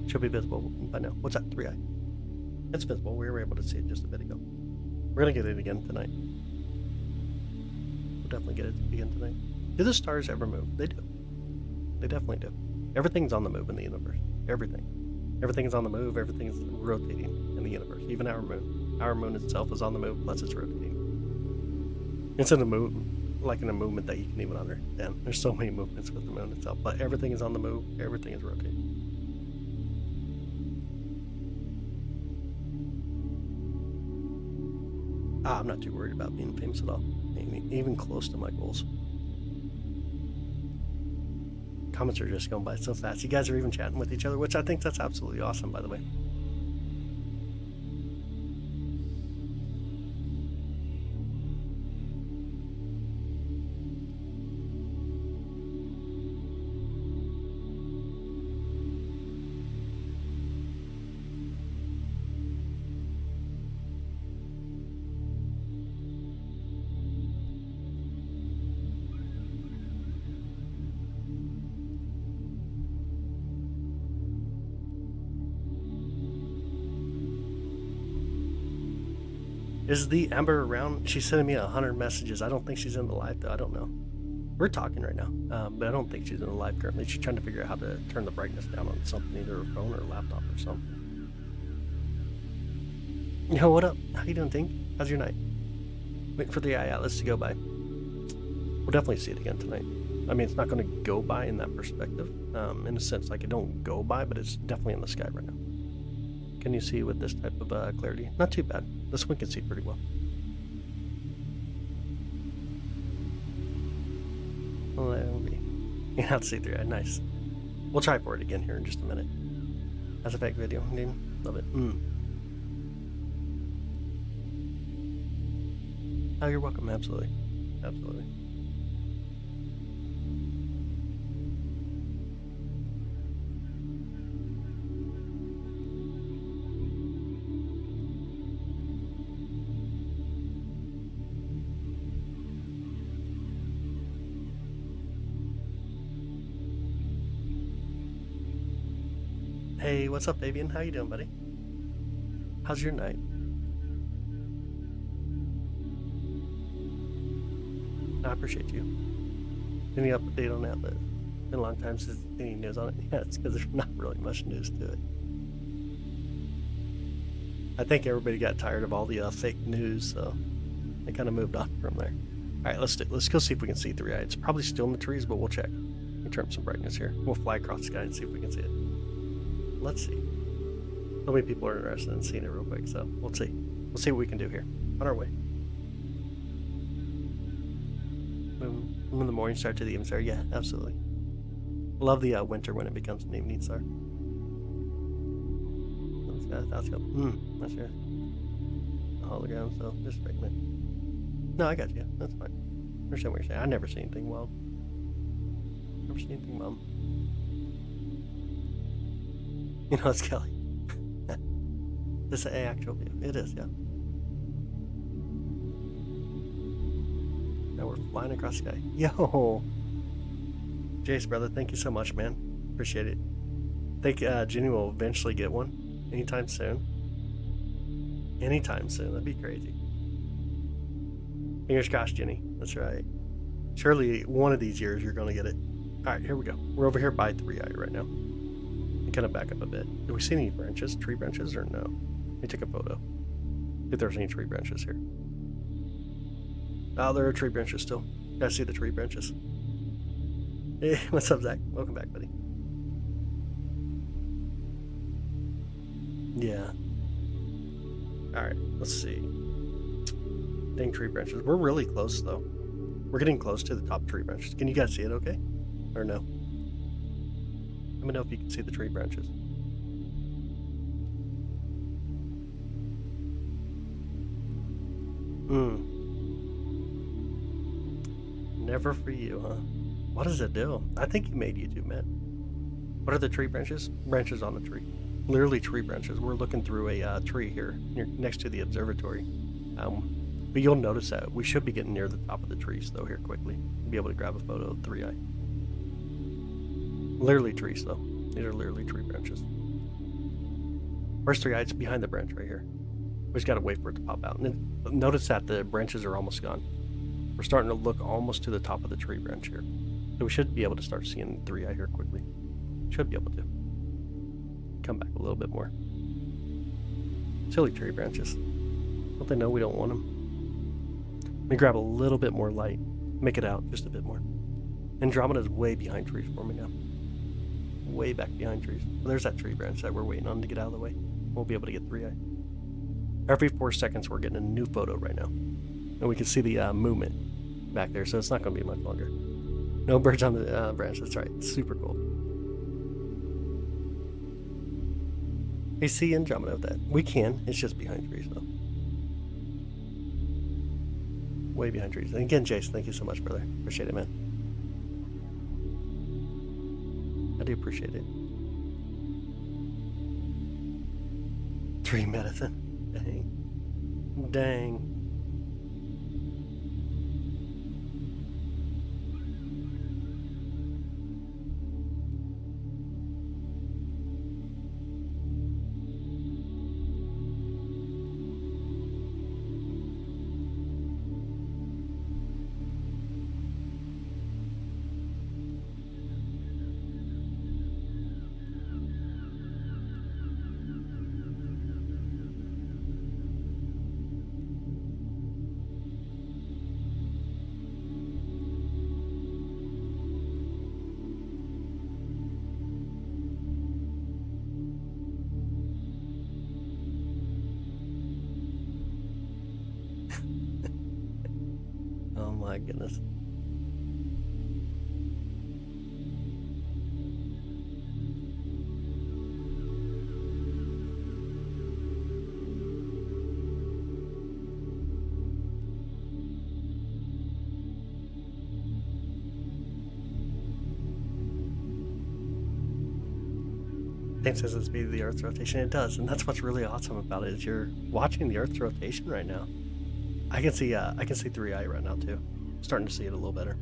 Should be visible by now. What's that? 3i. It's visible. We were able to see it just a bit ago. We're gonna get it again tonight. We'll definitely get it again tonight. Do the stars ever move? They do. They definitely do. Everything's on the move in the universe. Everything. Everything is on the move. Everything is rotating in the universe. Even our moon. Our moon itself is on the move, plus it's rotating. It's in a move, like in a movement that you can even understand. There's so many movements with the moon itself, but everything is on the move. Everything is rotating. I'm not too worried about being famous at all, even close to my goals. Comments are just going by so fast. You guys are even chatting with each other, which I think that's absolutely awesome, by the way. Is the Amber around? She's sending me 100 messages. I don't think she's in the live though. I don't know. We're talking right now, but I don't think she's in the live currently. She's trying to figure out how to turn the brightness down on something, either her phone or laptop or something. Yo, what up? How you doing, Tink? How's your night? Waiting for the eye atlas to go by. We'll definitely see it again tonight. I mean, it's not going to go by in that perspective, in a sense, like it don't go by, but it's definitely in the sky right now. Can you see with this type of clarity? Not too bad. This one can see pretty well. Well, that'll be. You have to see through it. Nice. We'll try for it again here in just a minute. That's a fake video. Dude. Love it. Oh, you're welcome. Absolutely. Absolutely. Hey, what's up, Fabian? How you doing, buddy? How's your night? I appreciate you. Any update on that? But it's been a long time since any news on it. Yeah, it's because there's not really much news to it. I think everybody got tired of all the fake news, so they kind of moved on from there. All right, let's go see if we can see 3i. It's probably still in the trees, but we'll check. Let me turn up some brightness here. We'll fly across the sky and see if we can see it. Let's see. So many people are interested in seeing it real quick, so we'll see. We'll see what we can do here. On our way. From the morning start to the evening start, yeah, absolutely. Love the winter when it becomes an evening star. That's good. That's your hologram, so just figment. No, I got you. That's fine. I understand what you're saying. I never see anything wild. Never see anything wild. You know, it's Kelly. This is an actual view. It is, yeah. Now we're flying across the sky. Yo! Jace, brother, thank you so much, man. Appreciate it. Think Jenny will eventually get one anytime soon. Anytime soon. That'd be crazy. Fingers crossed, Jenny. That's right. Surely one of these years you're going to get it. All right, here we go. We're over here by 3i right now. And kind of back up a bit. Do we see any branches, tree branches, or no? Let me take a photo. If there's any tree branches here. Oh, there are tree branches still. I see the tree branches. Hey, what's up, Zach? Welcome back, buddy. Yeah. Alright, let's see. Dang tree branches. We're really close, though. We're getting close to the top tree branches. Can you guys see it okay? Or no? Let me know if you can see the tree branches. Never for you, huh? What does it do? I think you made YouTube, man. What are the tree branches? Branches on the tree. Literally tree branches. We're looking through a tree here next to the observatory. But you'll notice that we should be getting near the top of the trees, though, here quickly. Be able to grab a photo of 3i. Literally trees, though. These are literally tree branches. Where's 3i? It's behind the branch right here. We just gotta wait for it to pop out. And then notice that the branches are almost gone. We're starting to look almost to the top of the tree branch here. So we should be able to start seeing 3i here quickly. Should be able to. Come back a little bit more. Silly tree branches. Don't they know we don't want them? Let me grab a little bit more light. Make it out just a bit more. Andromeda's way behind trees for me now. Way back behind trees. Well, there's that tree branch that we're waiting on to get out of the way. We'll be able to get 3i. Every 4 seconds we're getting a new photo right now. And we can see the movement back there, so it's not going to be much longer. No birds on the branch, that's right. Super cool. Hey, see Andromeda with that. We can, it's just behind trees though. Way behind trees. And again, Jason, thank you so much, brother. Appreciate it, man. I do appreciate it. Tree medicine. Dang. Dang. Oh my goodness. Thanks as the speed of the Earth's rotation. It does, and that's what's really awesome about it is you're watching the Earth's rotation right now. I can see 3i right now too. Starting to see it a little better.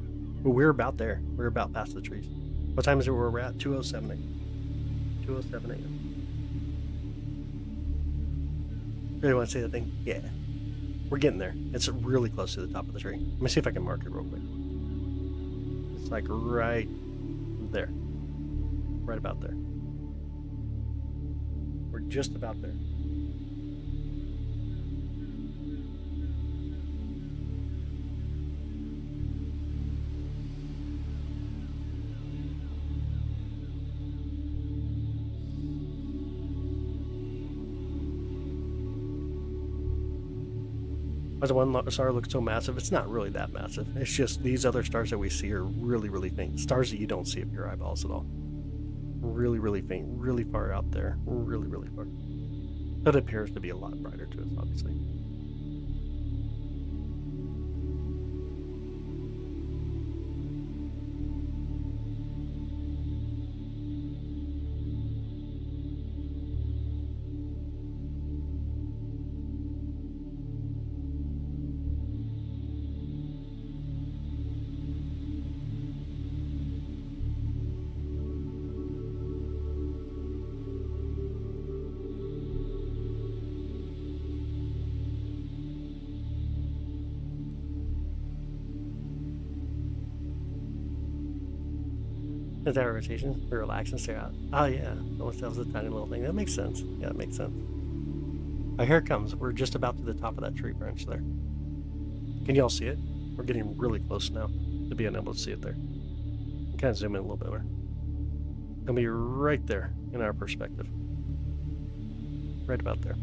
But we're about there. We're about past the trees. What time is it where we're at? 2:07 a.m. 2:07 a.m. Really want to see that thing? Yeah. We're getting there. It's really close to the top of the tree. Let me see if I can mark it real quick. It's like right there. Right about there. We're just about there. As one star looks so massive, it's not really that massive. It's just these other stars that we see are really, really faint. Stars that you don't see with your eyeballs at all. Really, really faint, really far out there, really, really far. But it appears to be a lot brighter to us, obviously. Is that rotation? We relax and stare out. Oh yeah, almost that was a tiny little thing. That makes sense. Yeah, that makes sense. Oh, here it comes. We're just about to the top of that tree branch there. Can you all see it? We're getting really close now to being able to see it there. Kind of zoom in a little bit more. It'll be right there in our perspective. Right about there.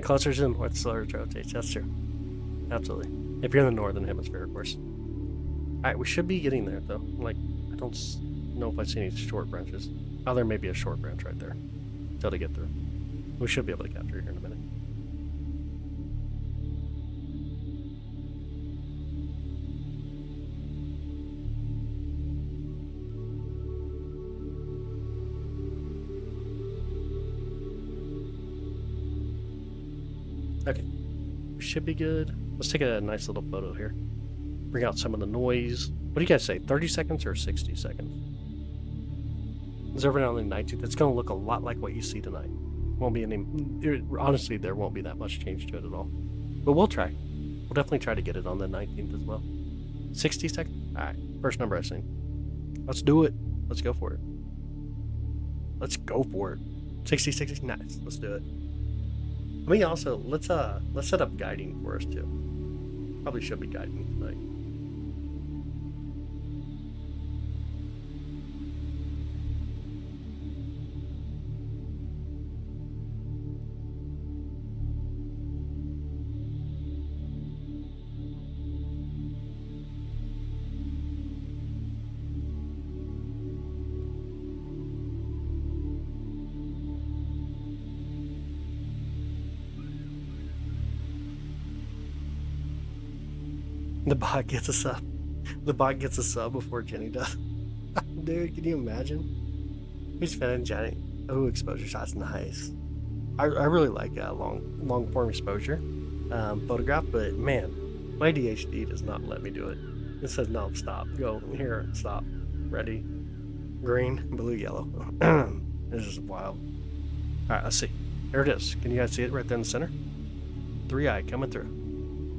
Closer to the north, slower it rotates. That's true. Absolutely. If you're in the northern hemisphere, of course. Alright, we should be getting there, though. Like, I don't know if I see any short branches. Oh, there may be a short branch right there. Until to get through. We should be able to capture it here in a minute. Okay, we should be good. Let's take a nice little photo here. Bring out some of the noise. What do you guys say, 30 seconds or 60 seconds? Observing on the 19th, it's going to look a lot like what you see tonight. Won't be any, honestly, there won't be that much change to it at all. But we'll try. We'll definitely try to get it on the 19th as well. 60 seconds? Alright, first number I've seen. Let's do it. Let's go for it. Let's go for it. 60, 60, nice. Let's do it. I mean, also, let's set up guiding for us too. Probably should be guiding tonight. The bot gets a sub. The bot gets a sub before Jenny does. Dude, can you imagine? Who's fanning Jenny? Oh, exposure shots, nice. I really like long form exposure photograph, but man, my ADHD does not let me do it. It says no, stop, go here, stop, ready, green, blue, yellow. This is wild. All right, let's see. There it is. Can you guys see it right there in the center? 3-eye coming through.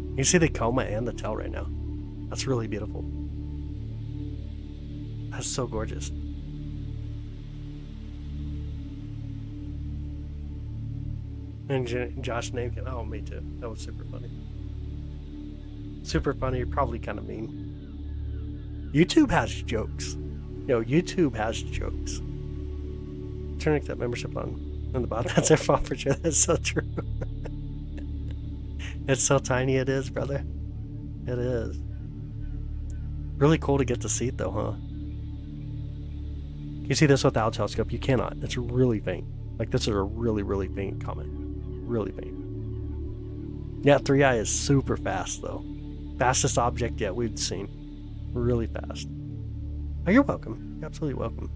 You can see the Comet and the tail right now. That's really beautiful. That's so gorgeous. And Josh named him. Oh, me too. That was super funny. Super funny, probably kind of mean. YouTube has jokes. Yo, YouTube has jokes. Turn accept membership on the bottom. That's their fault for sure. That's so true. It's so tiny it is, brother. It is. Really cool to get to see it though, huh? Can you see this without a telescope? You cannot. It's really faint. Like this is a really, really faint comet. Really faint. Yeah, 3-eye is super fast though. Fastest object yet we've seen. Really fast. Oh, you're welcome. You're absolutely welcome.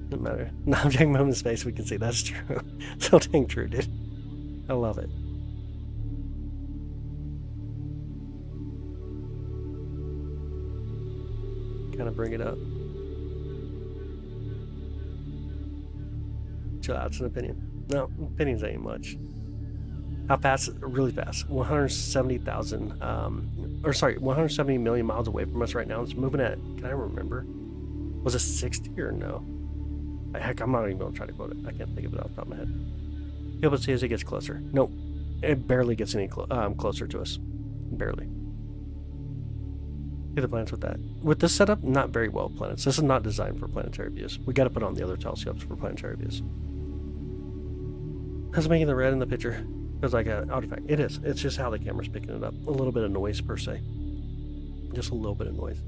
Doesn't matter. An object moving in space we can see. That's true. So dang true, dude. I love it. Kind of bring it up. Chill out, it's an opinion. No, opinions ain't much. How fast? Really fast. 170,000, 170 million miles away from us right now. It's moving at, can I remember? Was it 60 or no? Heck, I'm not even going to try to quote it. I can't think of it off the top of my head. You'll be able to see as it gets closer. Nope. It barely gets any closer to us. Barely. See the planets with that. With this setup, not very well planets. This is not designed for planetary views. We got to put on the other telescopes for planetary views. That's making the red in the picture. Feels like an artifact. It is. It's just how the camera's picking it up. A little bit of noise per se. Just a little bit of noise.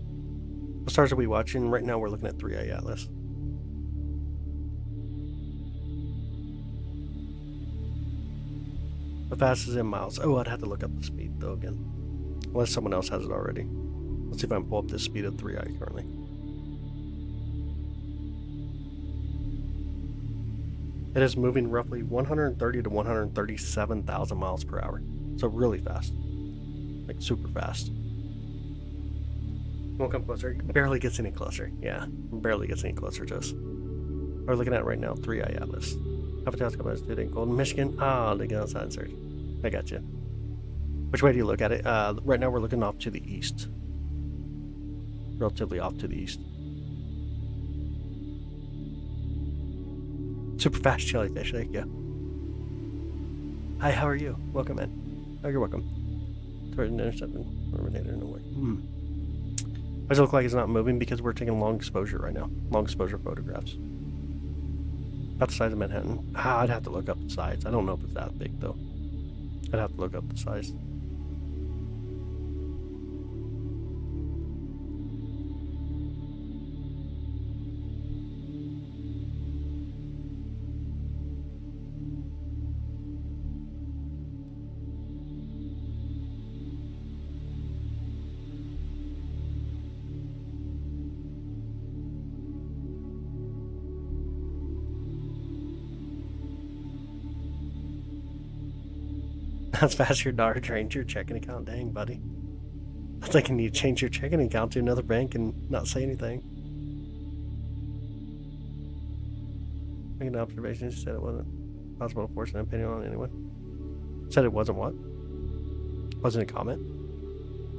What stars are we watching? Right now we're looking at 3i Atlas. The fastest is in miles. Oh, I'd have to look up the speed though again. Unless someone else has it already. Let's see if I can pull up this speed of 3i currently. It is moving roughly 130 to 137,000 miles per hour. So really fast. Like super fast. Won't come closer. Barely gets any closer. Yeah, barely gets any closer to us. We're looking at right now 3i Atlas. Have a telescope as student Golden Michigan. Ah, they get outside and search. I got you. Which way do you look at it? Right now we're looking off to the east. Relatively off to the east. Super fast jellyfish, thank you. Hi, how are you? Welcome in. Oh, you're welcome. Towards an interception. Does it look like it's not moving because we're taking long exposure right now. Long exposure photographs. About the size of Manhattan. I'd have to look up the size. I don't know if it's that big though. I'd have to look up the size. That's fast your daughter drains your checking account. Dang, buddy. I think you need to change your checking account to another bank and not say anything. Making observations, said it wasn't possible to force an opinion on anyone. Said it wasn't what? Wasn't a comment?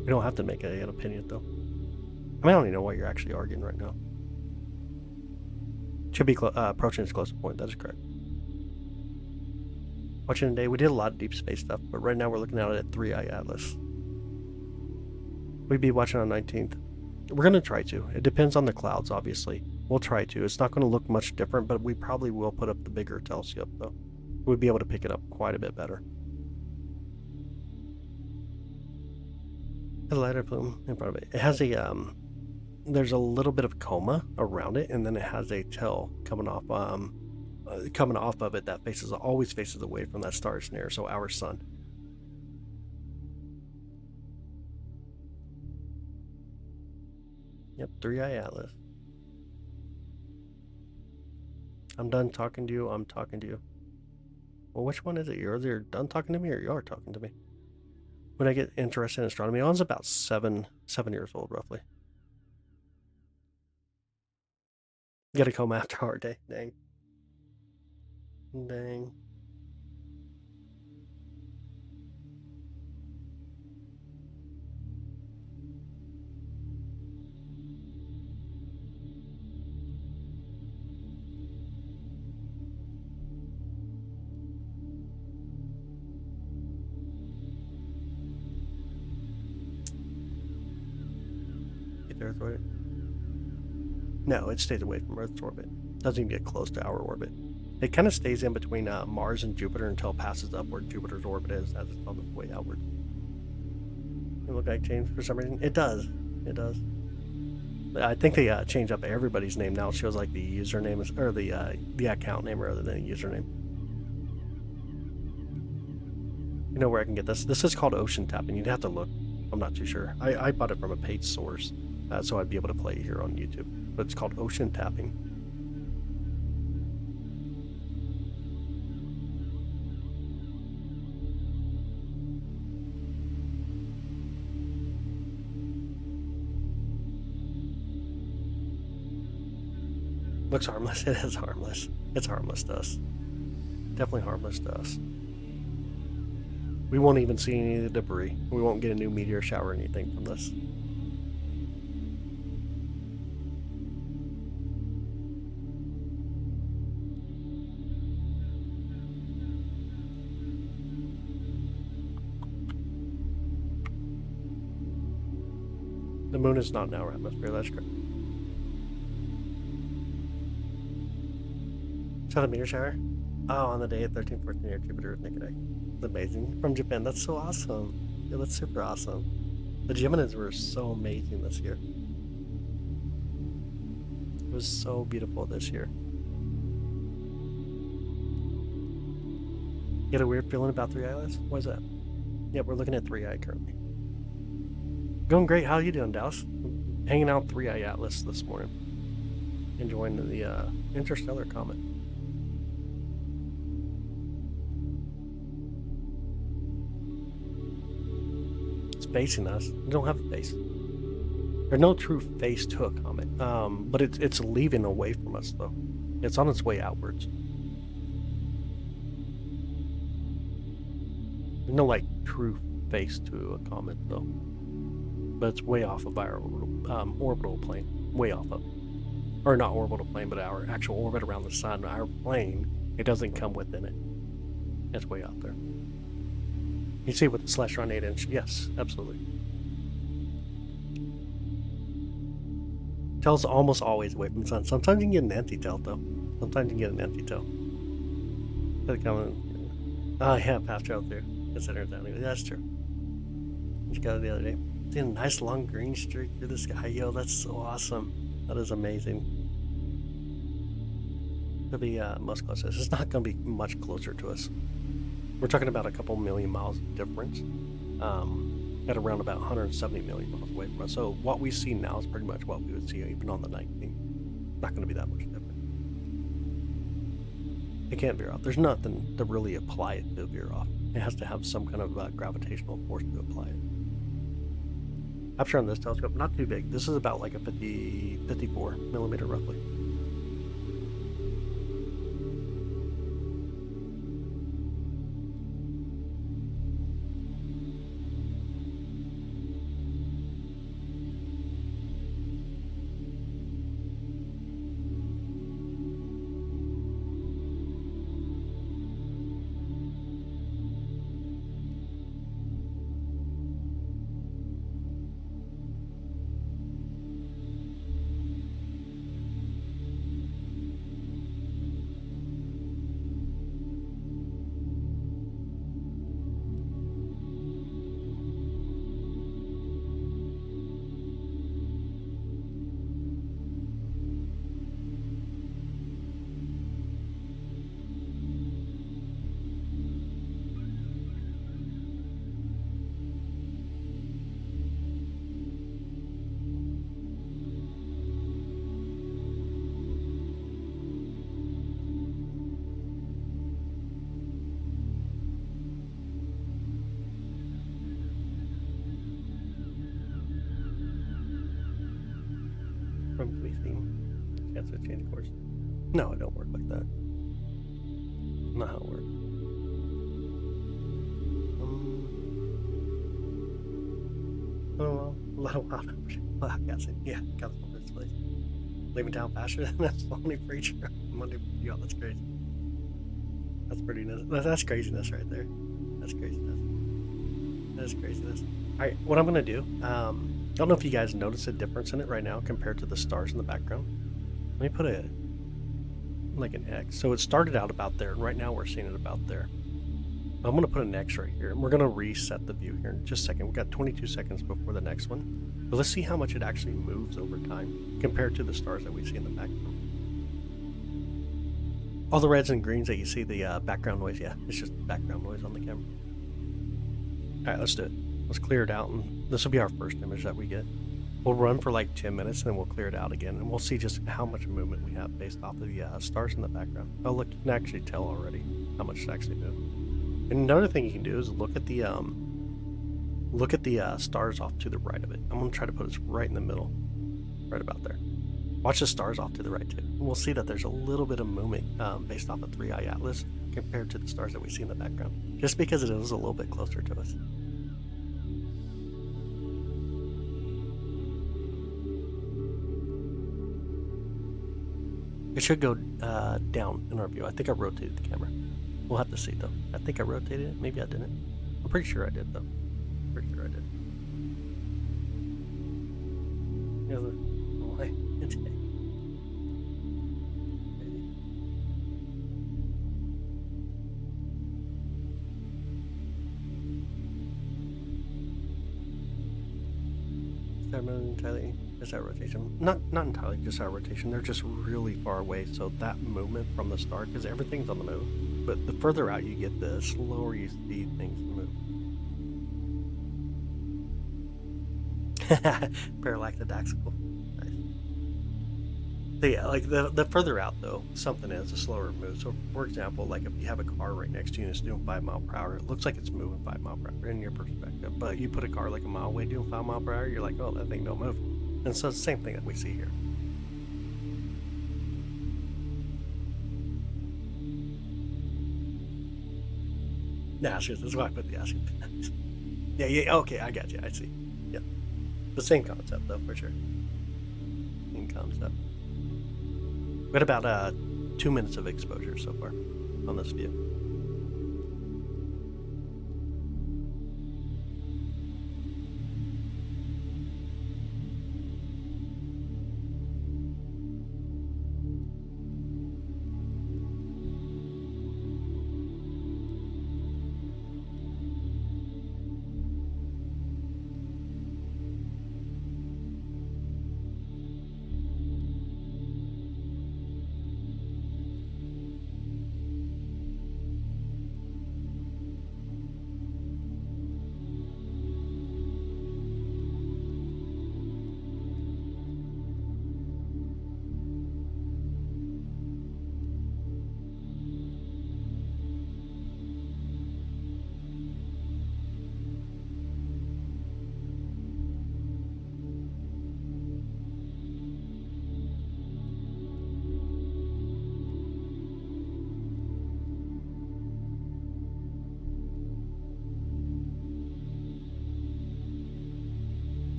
We don't have to make an opinion though. I don't even know why you're actually arguing right now. Should be approaching its closest point, that is correct. Watching today, we did a lot of deep space stuff, but right now we're looking at it at 3i Atlas. We'd be watching on 19th. We're going to try to. It depends on the clouds, obviously. We'll try to. It's not going to look much different, but we probably will put up the bigger telescope, though. We'd be able to pick it up quite a bit better. The lighter plume in front of it. It has a, there's a little bit of coma around it, and then it has a tail coming off of it that always faces away from that star snare, so our sun. Yep, 3i Atlas. I'm done talking to you. I'm talking to you. Well, which one is it? You're either done talking to me or you are talking to me. When I get interested in astronomy, I was about seven years old, roughly. You gotta come after a hard day. Dang. Dang. Get to Earth orbit. No, it stays away from Earth's orbit. Doesn't even get close to our orbit. It kind of stays in between Mars and Jupiter until it passes up where Jupiter's orbit is as it's on the way outward. It look like change for some reason. It does. It does. I think they changed up everybody's name now. It shows like the username is, or the account name rather than a username. You know where I can get this? This is called ocean tapping. You'd have to look. I'm not too sure. I bought it from a paid source, so I'd be able to play it here on YouTube. But it's called ocean tapping. Looks harmless. It is harmless. It's harmless to us. Definitely harmless to us. We won't even see any of the debris. We won't get a new meteor shower or anything from this. The moon is not in our atmosphere, that's correct. Saw the meteor shower? Oh, on the day of 1314 near Jupiter with naked eye. It's amazing. From Japan, that's so awesome. Yeah, that's super awesome. The Geminis were so amazing this year. It was so beautiful this year. You get a weird feeling about 3i Atlas? What is that? Yeah, we're looking at 3i currently. Going great. How are you doing, Dallas? Hanging out 3i Atlas this morning. Enjoying the interstellar comet. It's facing us. We don't have a face. There's no true face to a comet. But it's leaving away from us though. It's on its way outwards. There's no like true face to a comet though. But it's way off of our orbital plane. Way off of. Or not orbital plane, but our actual orbit around the sun. Our plane, it doesn't come within it. It's way out there. You see with the slash around 8-inch? Yes, absolutely. Tail's almost always away from the sun. Sometimes you can get an anti-tail though. Sometimes you can get an anti-tail. Oh yeah, past trail through. Consider that anyway. That's true. Just got it the other day. Seeing a nice long green streak through the sky. Yo, that's so awesome. That is amazing. It'll be most closest. It's not going to be much closer to us. We're talking about a couple million miles difference. At around about 170 million miles away from us. So what we see now is pretty much what we would see even on the 19th. Not going to be that much different. It can't veer off. There's nothing to really apply it to veer off. It has to have some kind of gravitational force to apply it. Aperture on this telescope, not too big. This is about like a 54 millimeter roughly. Chance to change course. No, it don't work like that. Not how it works. Oh, a lot of wild guessing. Yeah, got the this place. Leaving town faster than that phony preacher. Monday, yo, that's crazy. That's pretty. That's craziness right there. That's craziness. That's craziness. All right, what I'm gonna do. I don't know if you guys notice a difference in it right now compared to the stars in the background. Let me put like an X. So it started out about there, and right now we're seeing it about there. I'm going to put an X right here, and we're going to reset the view here in just a second. We've got 22 seconds before the next one. But let's see how much it actually moves over time compared to the stars that we see in the background. All the reds and greens that you see, the background noise, yeah, it's just background noise on the camera. All right, let's do it. Let's clear it out, and this will be our first image that we get. We'll run for like 10 minutes, and then we'll clear it out again, and we'll see just how much movement we have based off of the stars in the background. Oh, look, you can actually tell already how much it's actually moved. And another thing you can do is look at the stars off to the right of it. I'm going to try to put it right in the middle, right about there. Watch the stars off to the right too. And we'll see that there's a little bit of movement based off of 3i Atlas compared to the stars that we see in the background, just because it is a little bit closer to us. It should go down in our view. I think I rotated the camera. We'll have to see though. I think I rotated it. Maybe I didn't. I'm pretty sure I did though. Pretty sure I did. Entirely just out rotation. Not entirely just out rotation. They're just really far away. So that movement from the start, because everything's on the move, but the further out you get, the slower you see things move. Parallactidaxical. Nice. So yeah, like the further out though something is, the slower it moves. So for example, like if you have a car right next to you and it's doing 5 miles per hour, it looks like it's moving 5 miles per hour in your perspective. But you put a car like a mile away doing 5 miles per hour, you're like, oh, that thing don't move. And so it's the same thing that we see here. Nah, that's why I put the asterisk. Yeah, okay, I got you, I see. Yeah. The same concept though, for sure. Same concept. We had about 2 minutes of exposure so far on this view.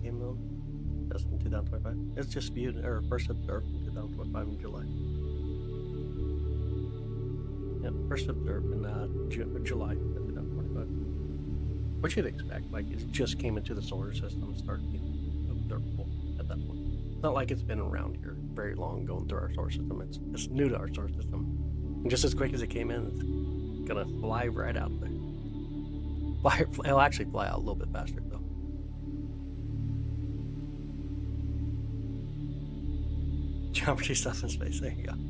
Game mode. That's in 2025. It's just viewed or first observed in 2025 in July. Yep, first observed in July of 2025. What you'd expect, like it just came into the solar system and started being observable at that point. It's not like it's been around here very long going through our solar system. It's new to our solar system. And just as quick as it came in, it's gonna fly right out there. It'll actually fly out a little bit faster though. Geometry stuff in space. There you go. Do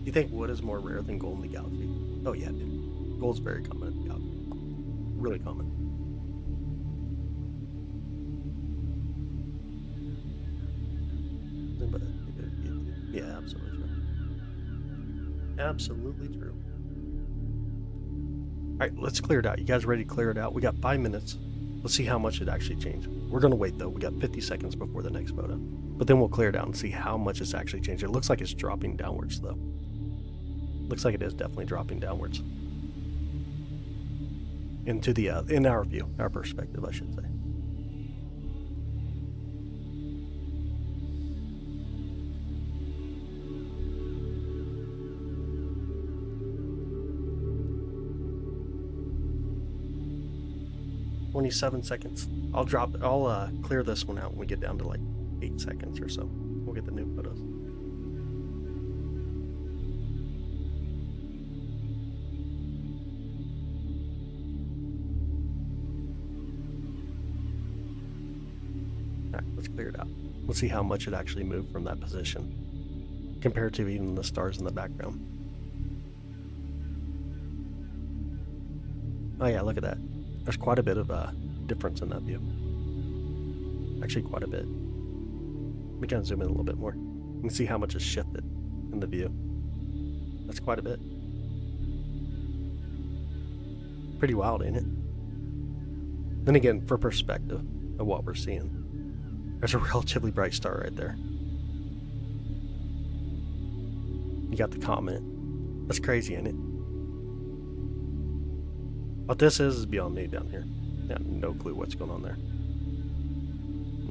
you think wood is more rare than gold in the galaxy? Oh yeah, dude. Gold's very common in the galaxy. Really common. Yeah, absolutely true. Absolutely true. Alright, let's clear it out. You guys ready to clear it out? We got 5 minutes. Let's see how much it actually changed. We're going to wait though. We got 50 seconds before the next photo. But then we'll clear it out and see how much it's actually changed. It looks like it's dropping downwards though. Looks like it is definitely dropping downwards. Into the, in our view, our perspective, I should say. "27 seconds. I'll clear this one out when we get down to like 8 seconds or so. We'll get the new photos. Alright, let's clear it out. Let's see how much it actually moved from that position compared to even the stars in the background. Oh yeah, look at that. There's quite a bit of difference in that view. Actually, quite a bit. Let me kind of zoom in a little bit more. You can see how much has shifted in the view. That's quite a bit. Pretty wild, ain't it? Then again, for perspective of what we're seeing, there's a relatively bright star right there. You got the Comet. That's crazy, ain't it? What this is beyond me down here. Yeah, no clue what's going on there.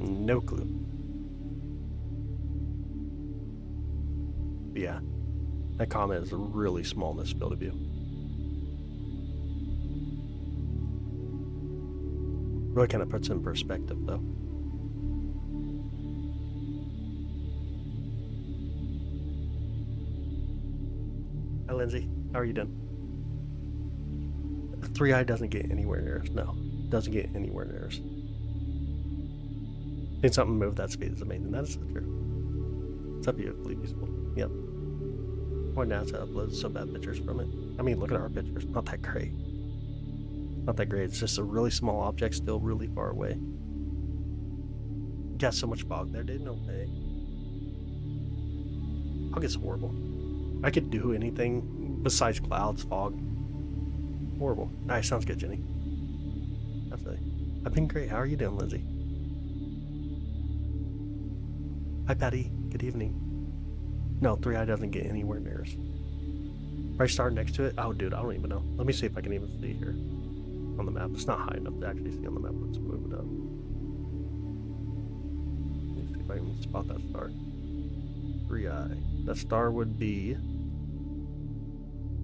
No clue. But yeah, That Comet is really small in this field of view. Really kind of puts it in perspective, though. Hi, Lindsay. How are you doing? 3i doesn't get anywhere near us. No, doesn't get anywhere near us. Think something move that speed is amazing. That is so true. It's beautifully useful. Yep. Why NASA uploads so bad pictures from it? I mean, look at our pictures. Not that great. Not that great. It's just a really small object still really far away. Got so much fog there, dude. No way. Fog is horrible. I could do anything besides clouds, fog. Horrible. Nice, sounds good, Jenny. Absolutely. I've been great. How are you doing, Lindsay? Hi, Patty. Good evening. No, 3i doesn't get anywhere near us. Bright star next to it? Oh, dude, I don't even know. Let me see if I can even see here on the map. It's not high enough to actually see on the map. Let's move it up. Let me see if I can spot that star. 3i. That star would be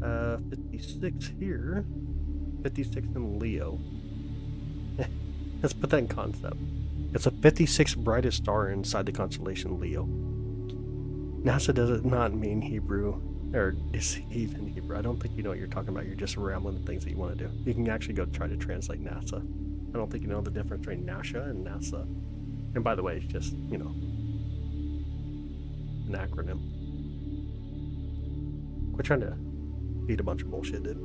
56 here. 56 in Leo. Let's put that in concept. It's a 56th brightest star inside the constellation Leo. NASA does not mean Hebrew, or deceive in Hebrew. I don't think you know what you're talking about. You're just rambling the things that you want to do. You can actually go try to translate NASA. I don't think you know the difference between NASA and NASA. And by the way, it's just, you know, an acronym. Quit trying to feed a bunch of bullshit, dude.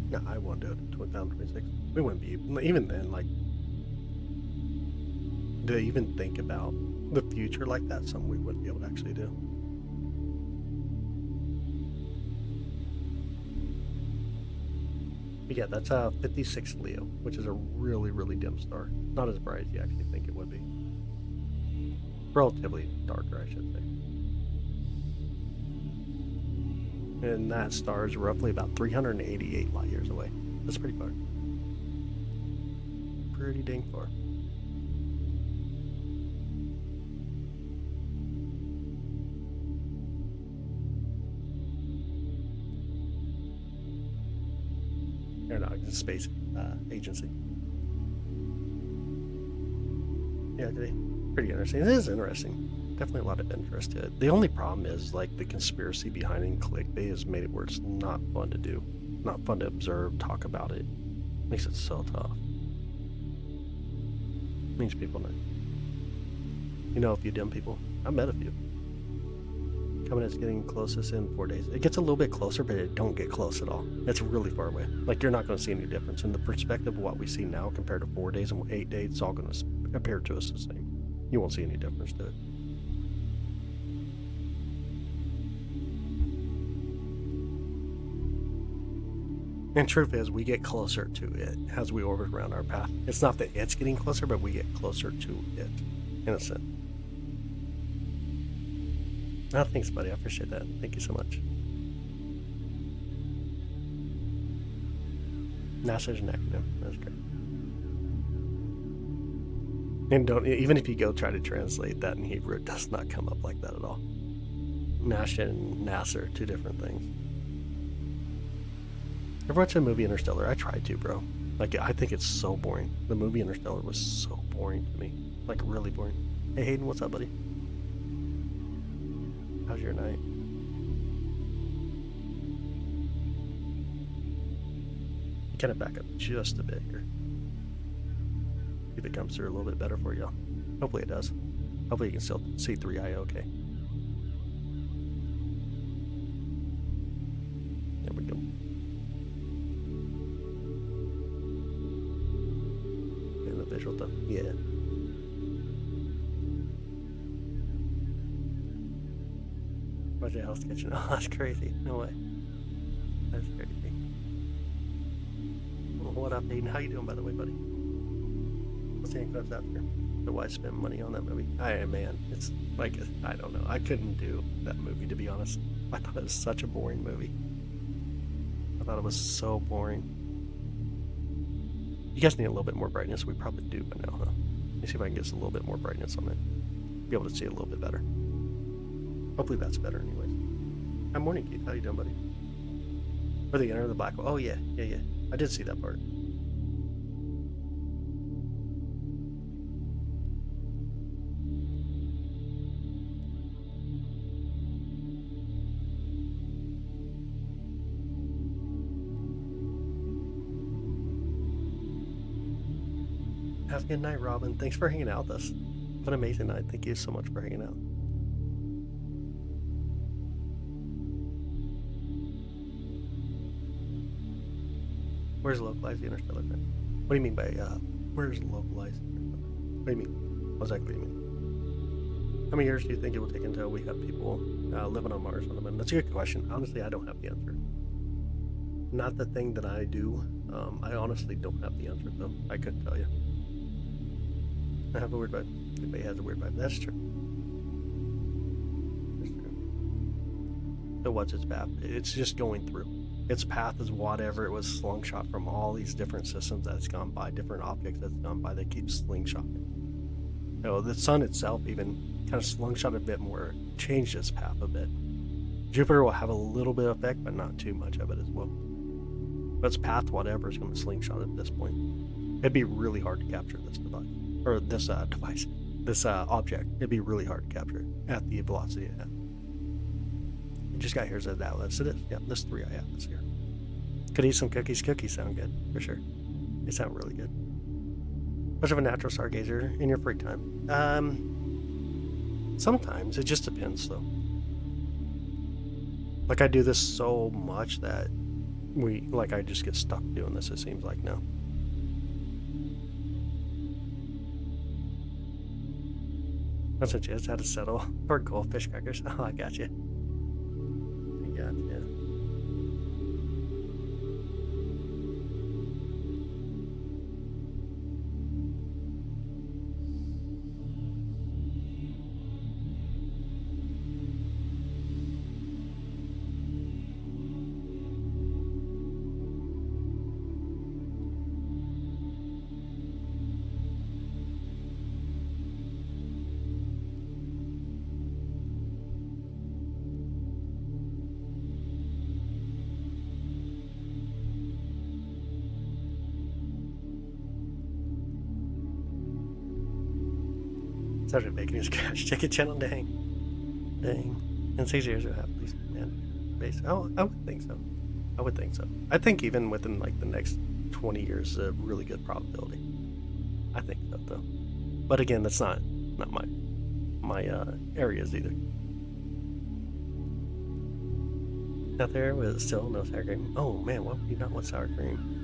No, I won't do it. 2026. We wouldn't be even then. Like, to even think about the future like that, something we wouldn't be able to actually do. But yeah, that's 56 Leo, which is a really, really dim star. Not as bright as you actually think it would be. Relatively darker, I should say. And that star is roughly about 388 light years away. That's pretty far. Pretty dang far. Aeronautics and Space Agency. Yeah, pretty interesting. It is interesting. Definitely a lot of interest to it. The only problem is, like, the conspiracy behind it and clickbait has made it where it's not fun to do. Not fun to observe, talk about it. Makes it so tough. Means people know. You know a few dumb people. I've met a few. Comet's getting closest in 4 days. It gets a little bit closer, but it don't get close at all. It's really far away. Like, you're not going to see any difference. In the perspective of what we see now compared to 4 days and 8 days, it's all going to appear to us the same. You won't see any difference to it. And truth is, we get closer to it as we orbit around our path. It's not that it's getting closer, but we get closer to it, in a sense. Oh, thanks, buddy. I appreciate that. Thank you so much. NASA's an acronym. That's great. And don't, even if you go try to translate that in Hebrew, it does not come up like that at all. NASA and NASA are two different things. Ever watched the movie Interstellar? I tried to, bro. Like, I think it's so boring. The movie Interstellar was so boring to me. Like, really boring. Hey, Hayden, what's up, buddy? How's your night? Kind of back up just a bit here. See if it comes through a little bit better for you. Hopefully it does. Hopefully you can still see 3i okay. There we go. And the visual stuff. Yeah. Watch your Hell's Kitchen. Oh, that's crazy. No way. That's crazy. Well, what up, Aiden? How you doing, by the way, buddy? What's the clips after? So why spend money on that movie? Man, it's like, I don't know. I couldn't do that movie, to be honest. I thought it was such a boring movie. I thought it was so boring. You guys need a little bit more brightness. We probably do by now, huh? Let me see if I can get a little bit more brightness on it. Be able to see it a little bit better. Hopefully that's better anyways. Hi, morning, Keith. How you doing, buddy? Where they enter the black hole? Oh, yeah. I did see that part. Have a good night, Robin. Thanks for hanging out with us. Have an amazing night. Thank you so much for hanging out. Where's localized interstellar friend? What do you mean by, where's localized? What do you mean? What exactly do you mean? How many years do you think it will take until we have people living on Mars on the moon? That's a good question. Honestly, I don't have the answer. Not the thing that I do. I honestly don't have the answer, though. I couldn't tell you. I have a weird vibe. Everybody has a weird vibe. That's true. That's true. So what's its path? It's just going through. Its path is whatever it was slingshot from all these different systems that it's gone by, different objects that's gone by that keep slingshotting. You know, the sun itself even kind of slingshot a bit more, changed its path a bit. Jupiter will have a little bit of effect, but not too much of it as well. But its path, whatever, is going to slingshot at this point. It'd be really hard to capture this device. Or this device. This object. It'd be really hard to capture at the velocity it had. You just got here's an atlas. It is. Yeah, this 3i atlas here. Could eat some cookies. Cookies sound good, for sure. They sound really good. Much of a natural stargazer in your free time? Sometimes. It just depends, though. Like, I do this so much that I just get stuck doing this, it seems like now. That's what you just had to settle for goldfish crackers. Oh, I got you. I got you. Started making his cash ticket channel. Dang. In 6 years you'll have at least, man, base. Oh, I would think so. I think even within like the next 20 years, a really good probability. I think so, though. But again, that's not my areas either. Out there with still no sour cream. Oh man, why would you not want sour cream?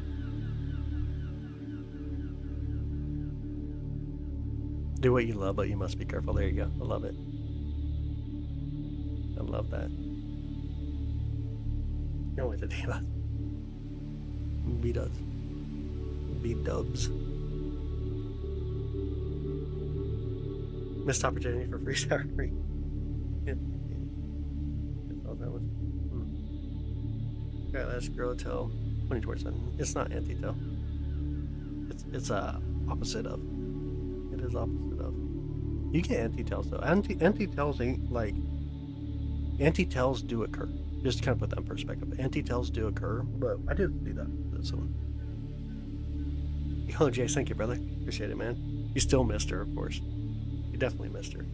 Do what you love, but you must be careful. There you go. I love it. I love that. No way to do that. B-dubs. Missed opportunity for free sour cream. Yeah. That was. Okay, let's grow a tail. 2027. It's not anti-tail. It's opposite of. It is opposite of. You get anti-tails though. Anti-tails ain't like. Anti-tails do occur. Just to kind of put that in perspective. Anti-tails do occur, but I did see that. That's one. Hello, Jace. Thank you, brother. Appreciate it, man. You still missed her, of course. You definitely missed her.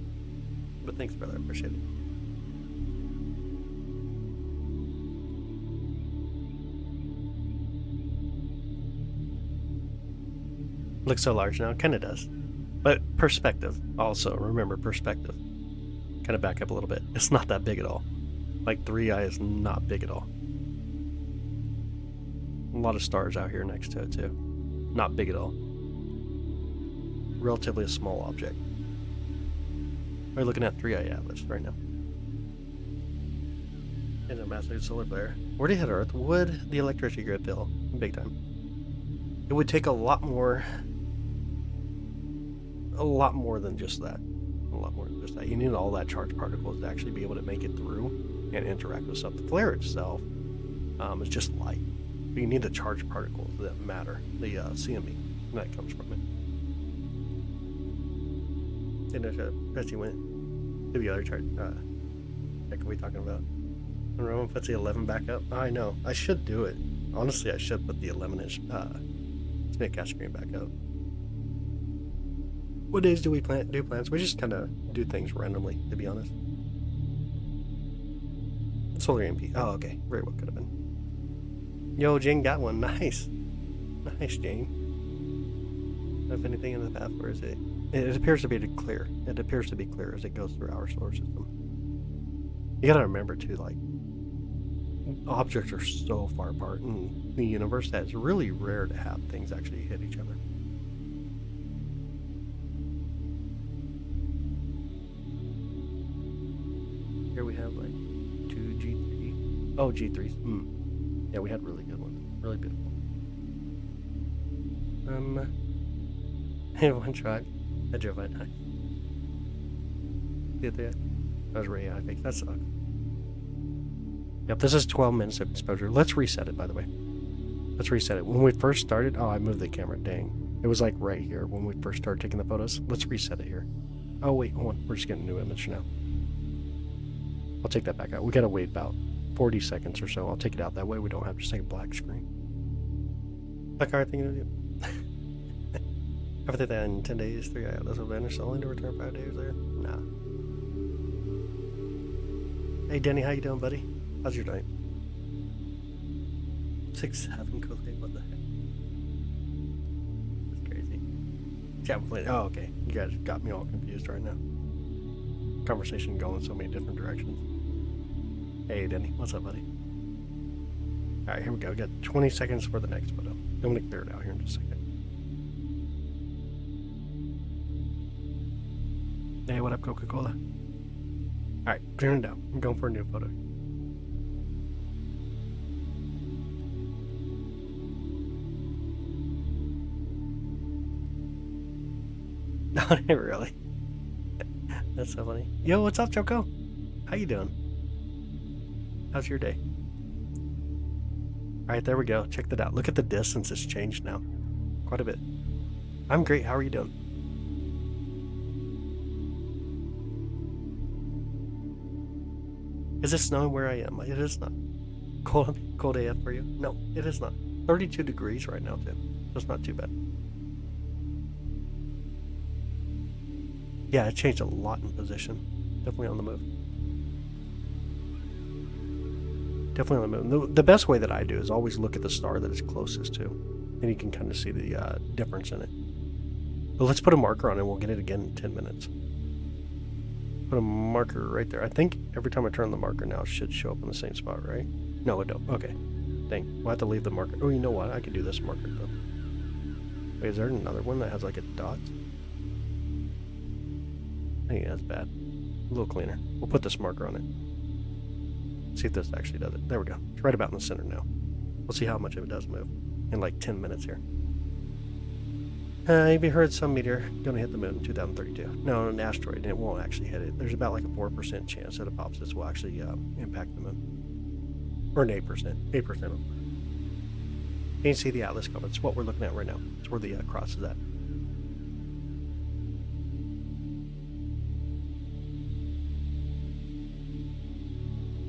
But thanks, brother. I appreciate it. Looks so large now. Kind of does. But perspective, also. Remember, perspective. Kind of back up a little bit. It's not that big at all. Like 3i is not big at all. A lot of stars out here next to it, too. Not big at all. Relatively a small object. We're looking at 3i Atlas right now. And a massive solar flare. Where did it hit Earth? Would the electricity grid fill? Big time. It would take a lot more than just that. A lot more than just that. You need all that charged particles to actually be able to make it through and interact with stuff. The flare itself is just light. But you need the charged particles that matter, the CME. And that comes from it. And Betsy went to the other chart. What are we talking about? And Roman puts the 11 back up. I know. I should do it. Honestly, I should put the 11-inch Snapcast screen back up. What days do we do plans? We just kind of do things randomly, to be honest. Solar EMP. Oh, okay. Very well could have been. Yo, Jane got one. Nice. Nice, Jane. If anything in the path, where is it? It appears to be clear. It appears to be clear as it goes through our solar system. You gotta remember, too, like, objects are so far apart in the universe that it's really rare to have things actually hit each other. Here we have like 2 G3. Oh, G3s. Yeah, we had really good ones. Really beautiful. One shot. I drove it. Nice. Did that? That was really high. That sucks. Yep, this is 12 minutes of exposure. Let's reset it, by the way. Let's reset it. When we first started, oh, I moved the camera. Dang. It was like right here when we first started taking the photos. Let's reset it here. Oh, wait, hold on. We're just getting a new image now. I'll take that back out. We gotta wait about 40 seconds or so. I'll take it out. That way we don't have to take a black screen. Like our thing to do. After that, in 10 days, 3 outlets will vanish, only to return 5 days there? Nah. Hey, Denny, how you doing, buddy? How's your night? 6-7 cool day, what the heck? That's crazy. Chat playing. Oh, okay. You guys got me all confused right now. Conversation going in so many different directions. Hey, Denny, what's up, buddy? Alright, here we go. We got 20 seconds for the next photo. I'm gonna clear it out here in just a second. Hey, what up, Coca-Cola? Alright, clearing it out. I'm going for a new photo. Not really. That's so funny. Yo, what's up, Choco? How you doing? How's your day? Alright, there we go. Check that out. Look at the distance. It's changed now. Quite a bit. I'm great. How are you doing? Is it snowing where I am? It is not. Cold AF for you? No, it is not. 32 degrees right now, too. That's not too bad. Yeah, it changed a lot in position. Definitely on the move. Definitely on the move. The best way that I do is always look at the star that it's closest to. And you can kind of see the difference in it. But let's put a marker on it and we'll get it again in 10 minutes. Put a marker right there. I think every time I turn the marker now, it should show up in the same spot, right? No, it don't. Okay. Dang. We'll have to leave the marker. Oh, you know what? I could do this marker, though. Wait, is there another one that has like a dot? I think that's bad. A little cleaner. We'll put this marker on it. See if this actually does it. There we go. It's right about in the center now. We'll see how much of it does move in like 10 minutes here. Have you heard some meteor going to hit the moon in 2032? No, an asteroid, and it won't actually hit it. There's about like a 4% chance that Apopsis will actually impact the moon. Or an 8%. 8%. Can you see the Atlas Comet? It's what we're looking at right now. It's where the cross is at.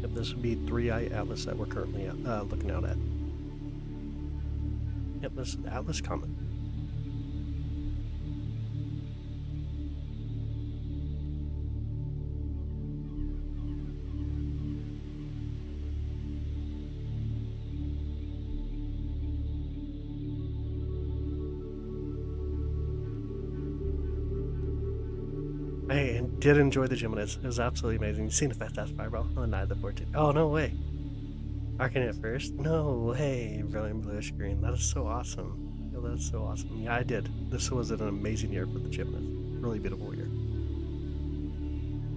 Yep, this would be 3i Atlas that we're currently looking out at. Yep, this is the Atlas Comet. I did enjoy the Geminis. It was absolutely amazing. You've seen the Fantastic Fireball? Oh, Night of the 14th. Oh, no way. Arcane at first? No way. Brilliant bluish green. That is so awesome. Oh, that's so awesome. Yeah, I did. This was an amazing year for the Geminis. Really beautiful year.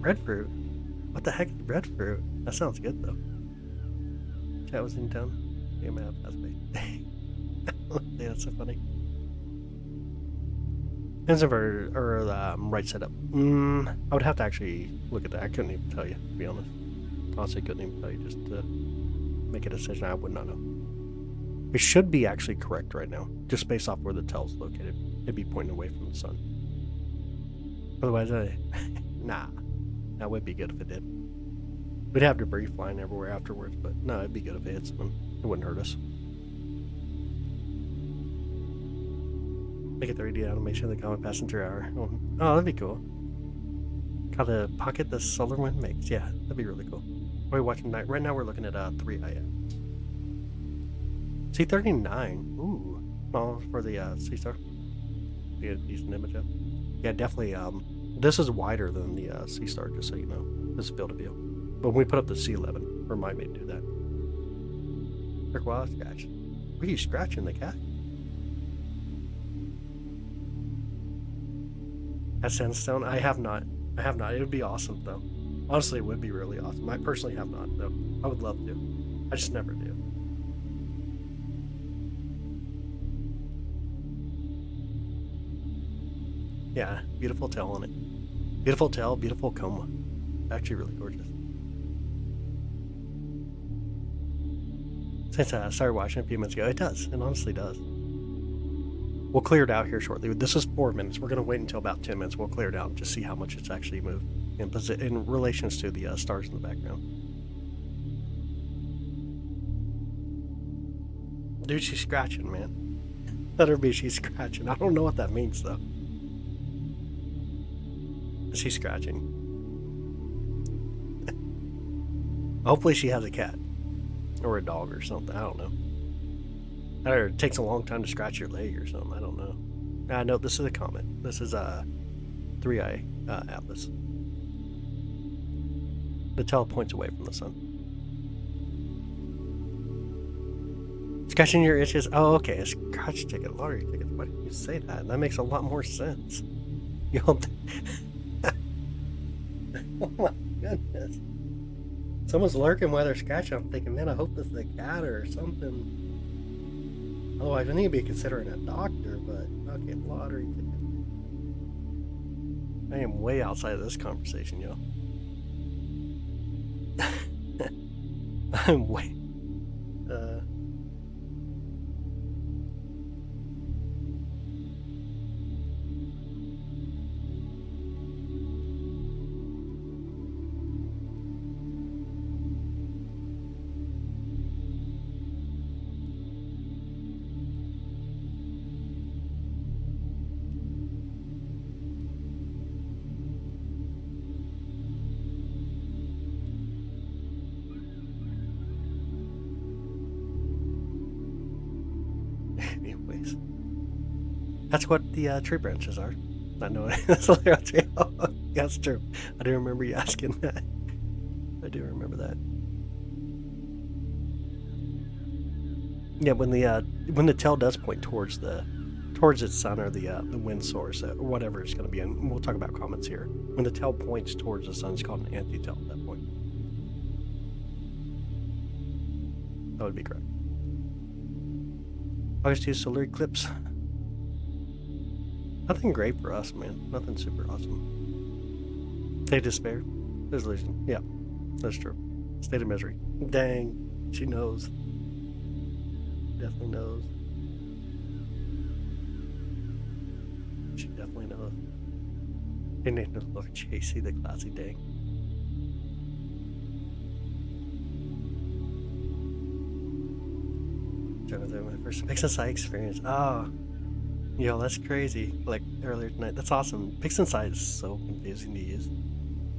Breadfruit? What the heck is breadfruit? That sounds good, though. Chat was in town. Yeah, my app has me. Yeah, that's so funny. Inverter or right setup. I would have to actually look at that. I couldn't even tell you, to be honest. Honestly, couldn't even tell you. Just to make a decision, I would not know. It should be actually correct right now, just based off where the tail's located. It'd be pointing away from the sun. Otherwise, nah, that would be good if it did. We'd have debris flying everywhere afterwards, but no, it'd be good if it hit something. It wouldn't hurt us. Make a 3D animation of the Comet passing through our own. Oh, that'd be cool. How the pocket the solar wind makes. Yeah, that'd be really cool. What are we watching tonight? Right now we're looking at 3IS. C39. Ooh. Oh, for the C-Star. Get a decent image of. Yeah, definitely. This is wider than the C-Star, just so you know. This is field of view. But when we put up the C11, remind me to do that. Quick wild scratch. What are you scratching, the cat? At Sandstone? I have not. I have not. It would be awesome, though. Honestly, it would be really awesome. I personally have not, though. I would love to. I just never do. Yeah, beautiful tail on it. Beautiful tail, beautiful coma. Actually really gorgeous. Since I started watching a few minutes ago, it does. It honestly does. We'll clear it out here shortly. This is 4 minutes. We're going to wait until about 10 minutes. We'll clear it out and just see how much it's actually moved in relations to the stars in the background. Dude, she's scratching, man. Let her be. She's scratching. I don't know what that means, though. She's scratching. Hopefully she has a cat. Or a dog or something. I don't know. Or it takes a long time to scratch your leg or something. I don't know. No, this is a Comet. This is a 3i Atlas. The tail points away from the sun. Scratching your itches. Oh, okay. A scratch ticket, lottery ticket. Why didn't you say that? That makes a lot more sense. You'll. Oh my goodness. Someone's lurking while they're scratching. I'm thinking, man, I hope this is a cat or something. Otherwise, I need to be considering a doctor, but okay, lottery ticket. I am way outside of this conversation, yo. I'm way. Anyways, that's what the tree branches are. Not knowing that's that's true. I do remember you asking that. I do remember that. Yeah, when the tail does point towards its sun or the wind source or whatever it's going to be, and we'll talk about comets here. When the tail points towards the sun, it's called an anti-tail at that point. That would be correct. August 2 solar eclipse. Nothing great for us, man. Nothing super awesome. State of despair. Resolution. Yeah, that's true. State of misery. Dang, she knows. Definitely knows. She definitely knows. Her name is Lord JC, the classy dang. My first Pixel experience. Oh, yo, that's crazy. Like earlier tonight. That's awesome. Pixel is so confusing to use.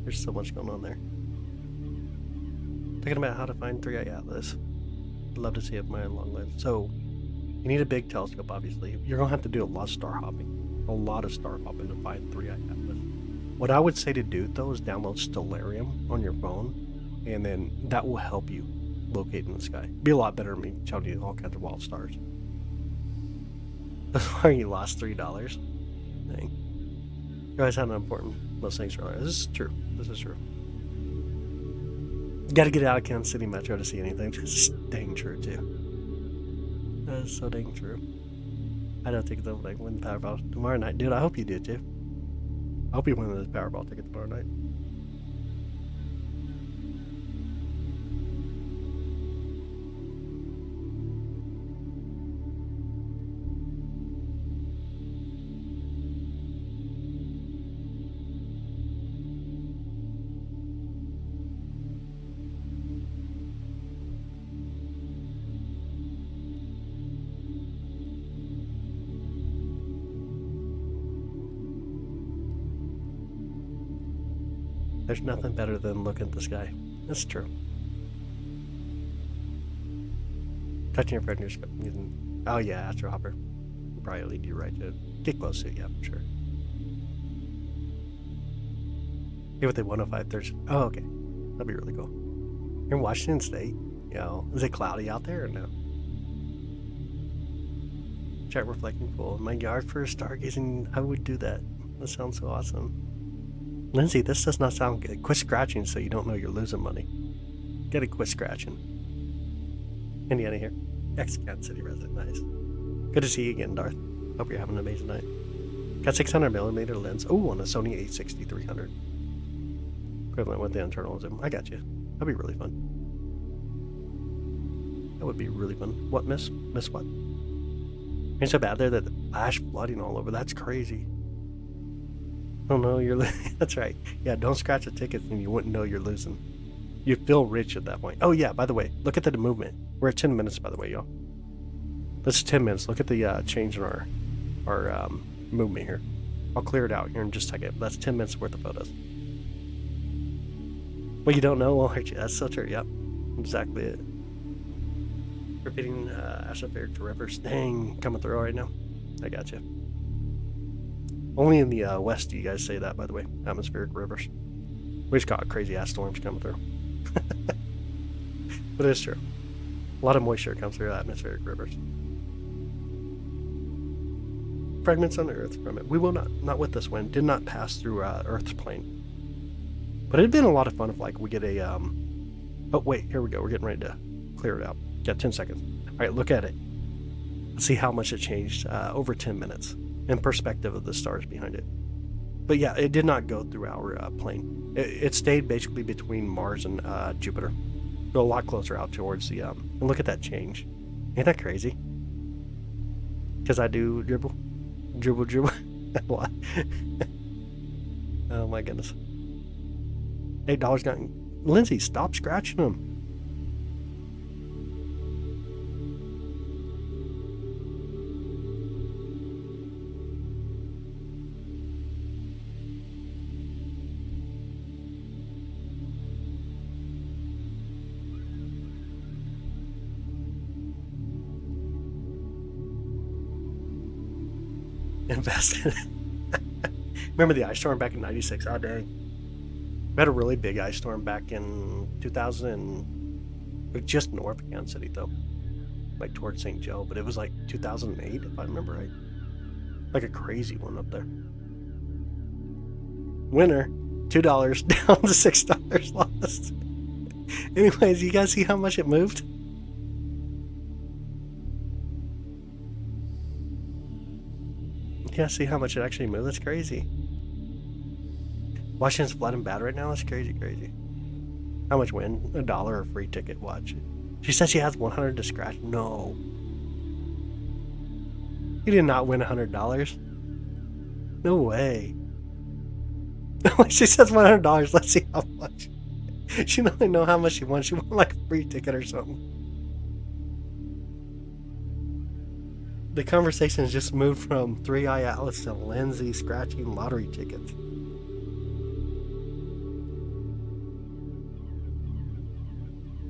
There's so much going on there. Thinking about how to find 3i Atlas. I'd love to see it with my long lens. So, you need a big telescope, obviously. You're going to have to do a lot of star hopping. A lot of star hopping to find 3i Atlas. What I would say to do, though, is download Stellarium on your phone, and then that will help you locate in the sky. Be a lot better than me telling you all kinds of wild stars. That's why you lost $3. Dang. You guys had an important most things earlier. This is true. This is true. You gotta get out of Kansas City Metro to see anything. This is dang true too. That is so dang true. I don't think they'll like win the Powerball tomorrow night. Dude, I hope you do too. I hope you win this Powerball ticket tomorrow night. There's nothing better than looking at the sky. That's true. Touching your friend using... Oh yeah, Astro Hopper. Probably lead you right to it. Get close to it, yeah, for sure. Here with the 105 Thursday. Oh, okay. That'd be really cool. You're in Washington State. You know, is it cloudy out there or no? Chat reflecting pool. In my yard for stargazing, I would do that. That sounds so awesome. Lindsay, this does not sound good. Quit scratching so you don't know you're losing money. Gotta quit scratching. Indiana here. Ex-Kansas City resident. Nice. Good to see you again, Darth. Hope you're having an amazing night. Got 600mm lens. Oh, on a Sony a6300. Equivalent with the internal zoom. I got you. That'd be really fun. That would be really fun. What, miss? Miss what? Ain't so bad there that the ash flooding all over. That's crazy. Oh no, you're... That's right. Yeah, don't scratch the tickets and you wouldn't know you're losing. You feel rich at that point. Oh yeah, by the way, look at the movement. We're at 10 minutes, by the way, y'all. That's 10 minutes. Look at the change in our movement here. I'll clear it out here in just a second. That's 10 minutes worth of photos. Well, you don't know? Well, that's so true. Yep. Exactly it. Repeating atmospheric to rivers. Dang, coming through right now. I got you. Only in the west do you guys say that, by the way. Atmospheric rivers. We just got crazy ass storms coming through. But it's true. A lot of moisture comes through atmospheric rivers. Fragments on Earth from it. We will not with this wind, did not pass through Earth's plane. But it'd been a lot of fun if like we get a oh wait, here we go. We're getting ready to clear it out. Got 10 seconds. Alright, look at it. Let's see how much it changed over 10 minutes in perspective of the stars behind it. But yeah, it did not go through our plane. It stayed basically between Mars and Jupiter. Go a lot closer out towards the and look at that change. Ain't that crazy? Because I do dribble. What? Oh my goodness. $8 got... Lindsay, stop scratching them. Invested. Remember the ice storm back in '96? Oh dang. We had a really big ice storm back in 2000, just north of Kansas City though, like towards St. Joe. But it was like 2008 if I remember right. Like a crazy one up there. Winner, $2 down to $6 lost. Anyways, you guys see how much it moved? Yeah, see how much it actually moved? That's crazy. Washington's flat and bad right now? That's crazy. How much win? $1 or free ticket, watch. She said she has 100 to scratch. No. You did not win $100. No way. She says $100. Let's see how much. She don't even know how much she won. She won like a free ticket or something. The conversation has just moved from 3i Atlas to Lindsay scratching lottery tickets.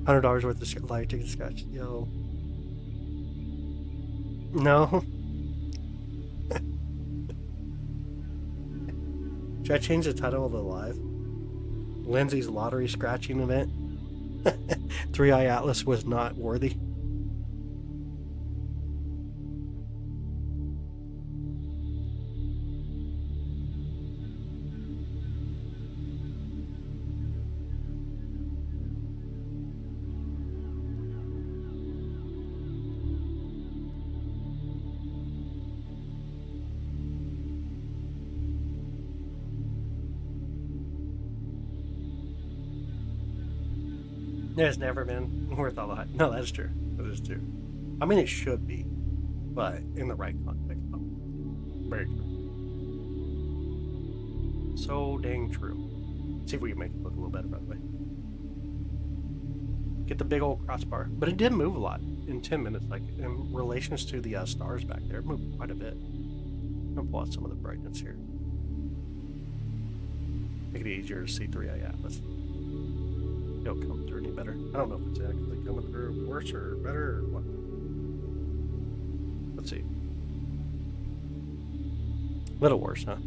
$100 worth of lottery tickets scratched. Yo. No. Should I change the title of the live? Lindsay's lottery scratching event. 3i Atlas was not worthy. It's never been worth all the hype. No, that's true. That is true. I mean, it should be, but in the right context. Very true. So dang true. See if we can make it look a little better, by the way. Get the big old crossbar. But it did move a lot in 10 minutes, like in relations to the stars back there. It moved quite a bit. I'm gonna pull out some of the brightness here. Make it easier to see 3i Atlas. It'll come through any better. I don't know if it's actually coming through worse or better or what. Let's see. A little worse, huh?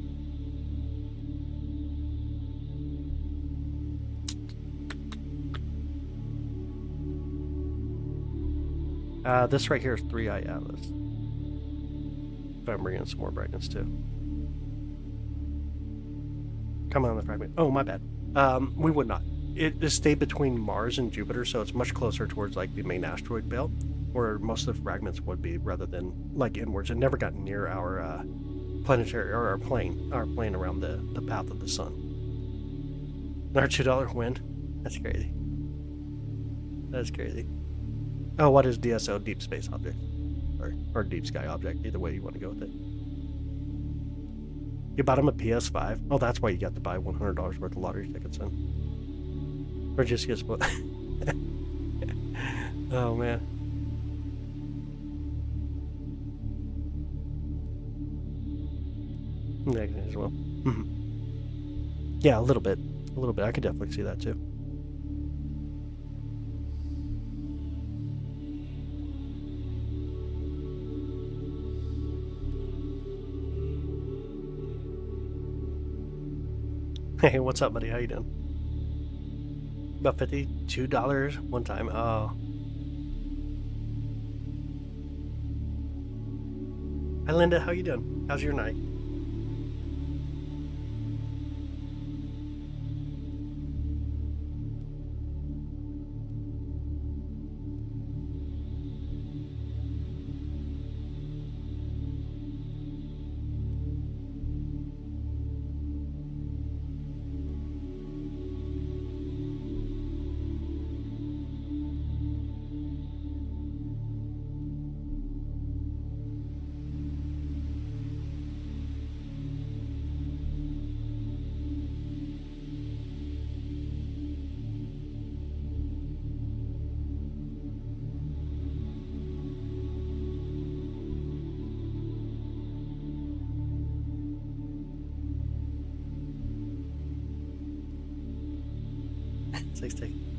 This right here is 3i Atlas. If I'm bringing some more brightness too. Come on, the fragment. Oh, my bad. We would not. It stayed between Mars and Jupiter, so it's much closer towards like the main asteroid belt, where most of the fragments would be, rather than like inwards. It never got near our planetary or our plane around the path of the sun. Our $2 win. That's crazy. That's crazy. Oh, what is DSO? Deep space object, or deep sky object? Either way you want to go with it. You bought him a PS5. Oh, that's why you got to buy $100 worth of lottery tickets then. Or just get split. Oh man. Negative as well. Yeah, a little bit. I could definitely see that too. Hey, what's up, buddy? How you doing? About $52 one time. Oh. Hi, Linda. How you doing? How's your night?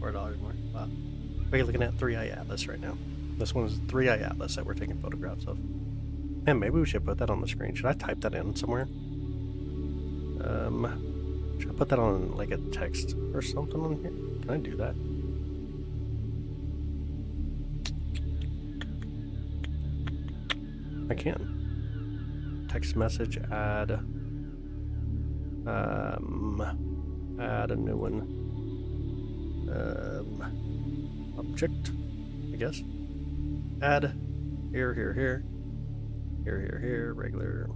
$4 more. Wow. We're looking at 3i Atlas right now. This one is 3i Atlas that we're taking photographs of. Man, maybe we should put that on the screen. Should I type that in somewhere? Should I put that on like a text or something on here? Can I do that? I can. Text message, add a new one. Object, I guess. Add here, regular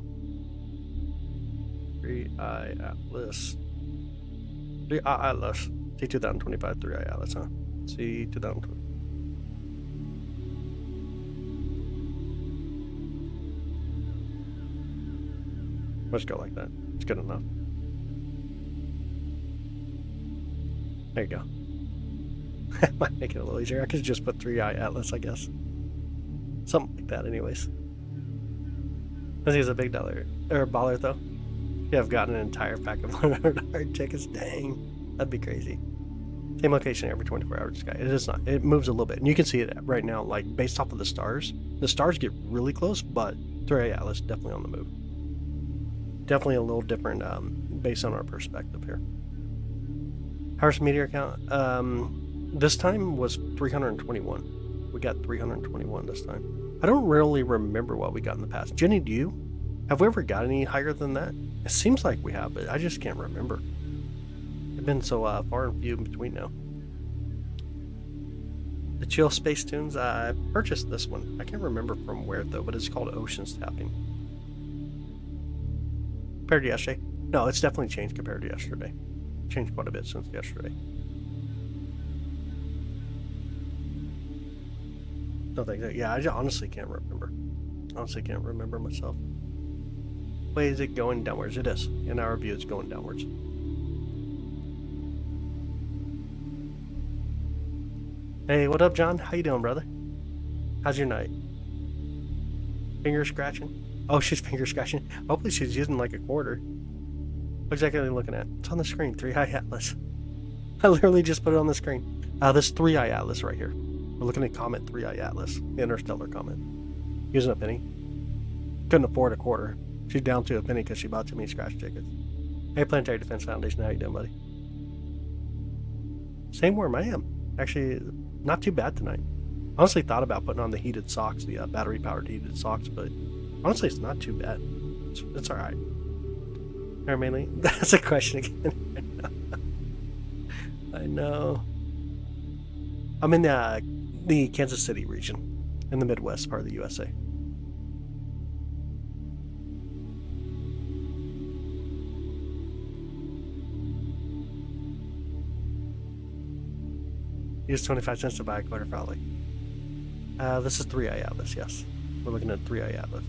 3i Atlas. 3i Atlas. See 2025 3i Atlas, huh? See 2020. Let's go like that. It's good enough. There you go. Might make it a little easier. I could just put 3i Atlas, I guess. Something like that, anyways. I think it's a big dollar or baller, though. Yeah, I've gotten an entire pack of $100 tickets. Dang, that'd be crazy. Same location every 24 hours, Sky. It is not. It moves a little bit, and you can see it right now. Like based off of the stars get really close, but 3i Atlas definitely on the move. Definitely a little different based on our perspective here. How's meteor count? This time was 321. We got 321 this time. I don't really remember what we got in the past. Jenny, do you? Have we ever got any higher than that? It seems like we have, but I just can't remember. It's been so far and few in between now. The Chill Space Tunes, I purchased this one. I can't remember from where though, but it's called Oceans Tapping. Compared to yesterday? No, it's definitely changed compared to yesterday. Changed quite a bit since yesterday. No, yeah, I honestly can't remember. Honestly can't remember myself. Way is it going downwards? It is. In our view, it's going downwards. Hey, what up, John? How you doing, brother? How's your night? Finger scratching? Oh, she's finger scratching. Hopefully she's using like a quarter. What exactly are you looking at? It's on the screen. 3i Atlas. I literally just put it on the screen. This 3i Atlas right here. We're looking at Comet 3i Atlas, the interstellar comet. Using a penny. Couldn't afford a quarter. She's down to a penny because she bought too many scratch tickets. Hey, Planetary Defense Foundation, how you doing, buddy? Same where I am. Actually, not too bad tonight. Honestly, thought about putting on the heated socks, the battery-powered heated socks, but honestly, it's not too bad. It's all right. Or mainly, that's a question again. I know. I'm in the Kansas City region, in the Midwest part of the USA. Use 25 cents to buy a quarter, probably. This is 3i Atlas, yes. We're looking at 3i Atlas.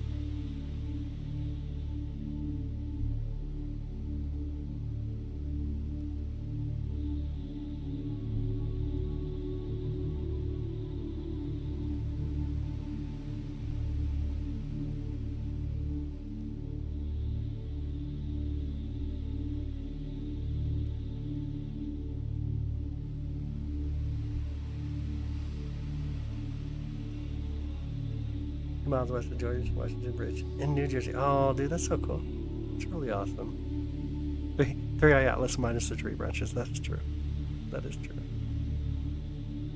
Miles west of George Washington Bridge in New Jersey. Oh, dude, that's so cool. It's really awesome. 3i Atlas minus the tree branches. That is true. That is true.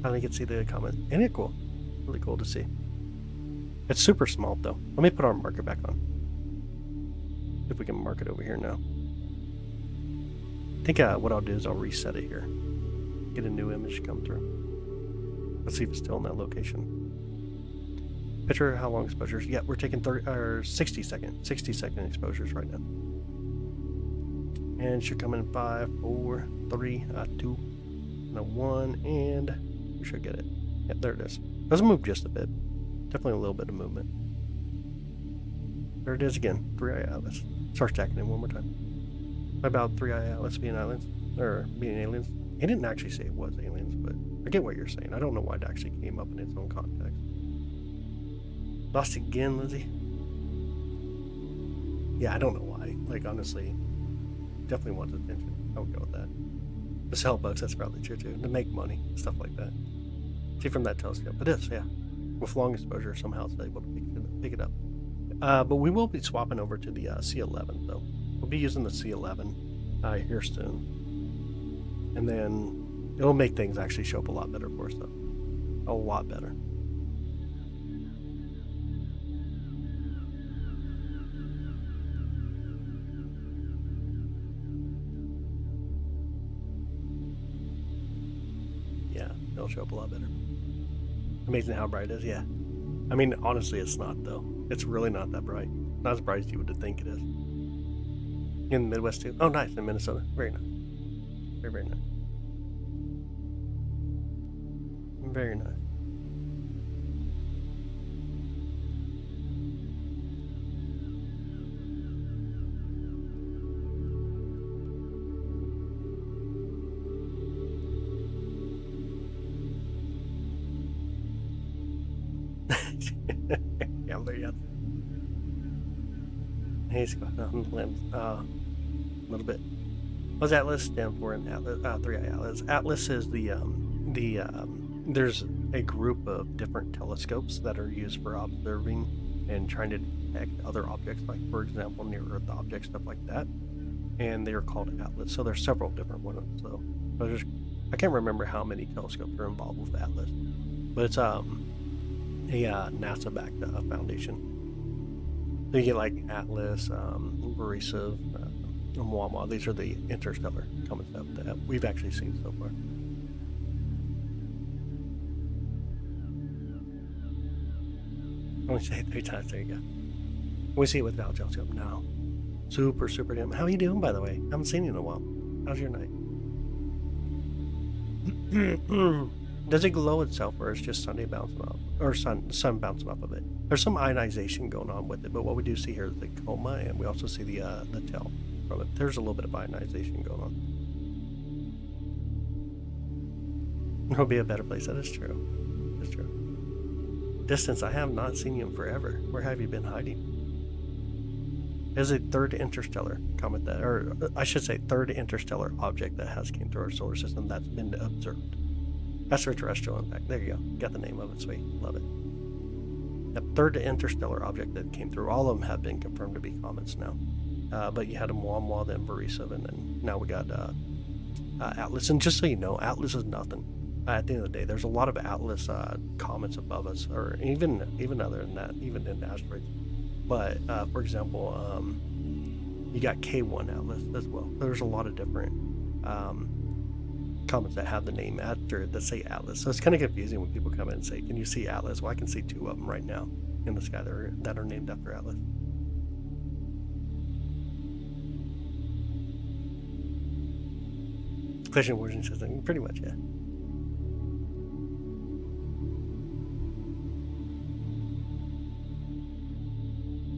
Finally get to see the comment. Isn't it cool? Really cool to see. It's super small though. Let me put our marker back on. If we can mark it over here now. I think what I'll do is I'll reset it here. Get a new image come through. Let's see if it's still in that location. Picture how long exposures. Yeah, we're taking 60 second exposures right now. And it should come in 5, 4, 3, 2, and a 1, and we should get it. Yep, there it is. Doesn't move just a bit. Definitely a little bit of movement. There it is again. 3i Atlas. Start stacking in one more time. What about 3i Atlas being aliens? Or being aliens? He didn't actually say it was aliens, but I get what you're saying. I don't know why it actually came up in its own context. Lost again, Lizzie? Yeah, I don't know why. Like, honestly, definitely wants attention. I would go with that. To sell books, that's probably true too. To make money, stuff like that. See from that telescope. It is, yeah. With long exposure, somehow it's able to pick it up. But we will be swapping over to the C11, though. We'll be using the C11 here soon. And then it'll make things actually show up a lot better for us, though. A lot better. It'll show up a lot better. Amazing how bright it is, yeah. I mean, honestly, it's not, though. It's really not that bright. Not as bright as you would think it is. In the Midwest, too. Oh, nice. In Minnesota. Very nice. Very, very nice. Very nice. Yeah, I'm there yet. Hey, Scott, nothing limbs. A little bit. What's Atlas stand for in Atlas? 3i Atlas. Atlas is there's a group of different telescopes that are used for observing and trying to detect other objects, like, for example, near-Earth objects, stuff like that. And they are called Atlas. So there's several different ones. So I can't remember how many telescopes are involved with Atlas, but it's a NASA-backed foundation. So you get like Atlas, Borisov, Mwama. These are the interstellar comet stuff that we've actually seen so far. Only say it 3 times. There you go. We see it with the telescope now. Super, super dim. How are you doing, by the way? I haven't seen you in a while. How's your night? Does it glow itself, or is just Sunday bouncing off, or sun bouncing off of it? There's some ionization going on with it, but what we do see here is the coma, and we also see the tail from it. There's a little bit of ionization going on. It'll be a better place. That is true. That's true. Distance. I have not seen you in forever. Where have you been hiding? Is a third interstellar comet that, or I should say, third interstellar object that has came through our solar system that's been observed. Extraterrestrial impact. There you go. Got the name of it. Sweet. Love it. The third interstellar object that came through. All of them have been confirmed to be comets now. But you had Oumuamua, then Borisov, and then now we got Atlas. And just so you know, Atlas is nothing. At the end of the day, there's a lot of Atlas comets above us, or even other than that, even in asteroids. But for example, you got K1 Atlas as well. There's a lot of different comets that have the name after that say Atlas. So it's kind of confusing when people come in and say, "Can you see Atlas?" Well, I can see 2 of them right now in the sky that are named after Atlas. Question origin system, pretty much, yeah.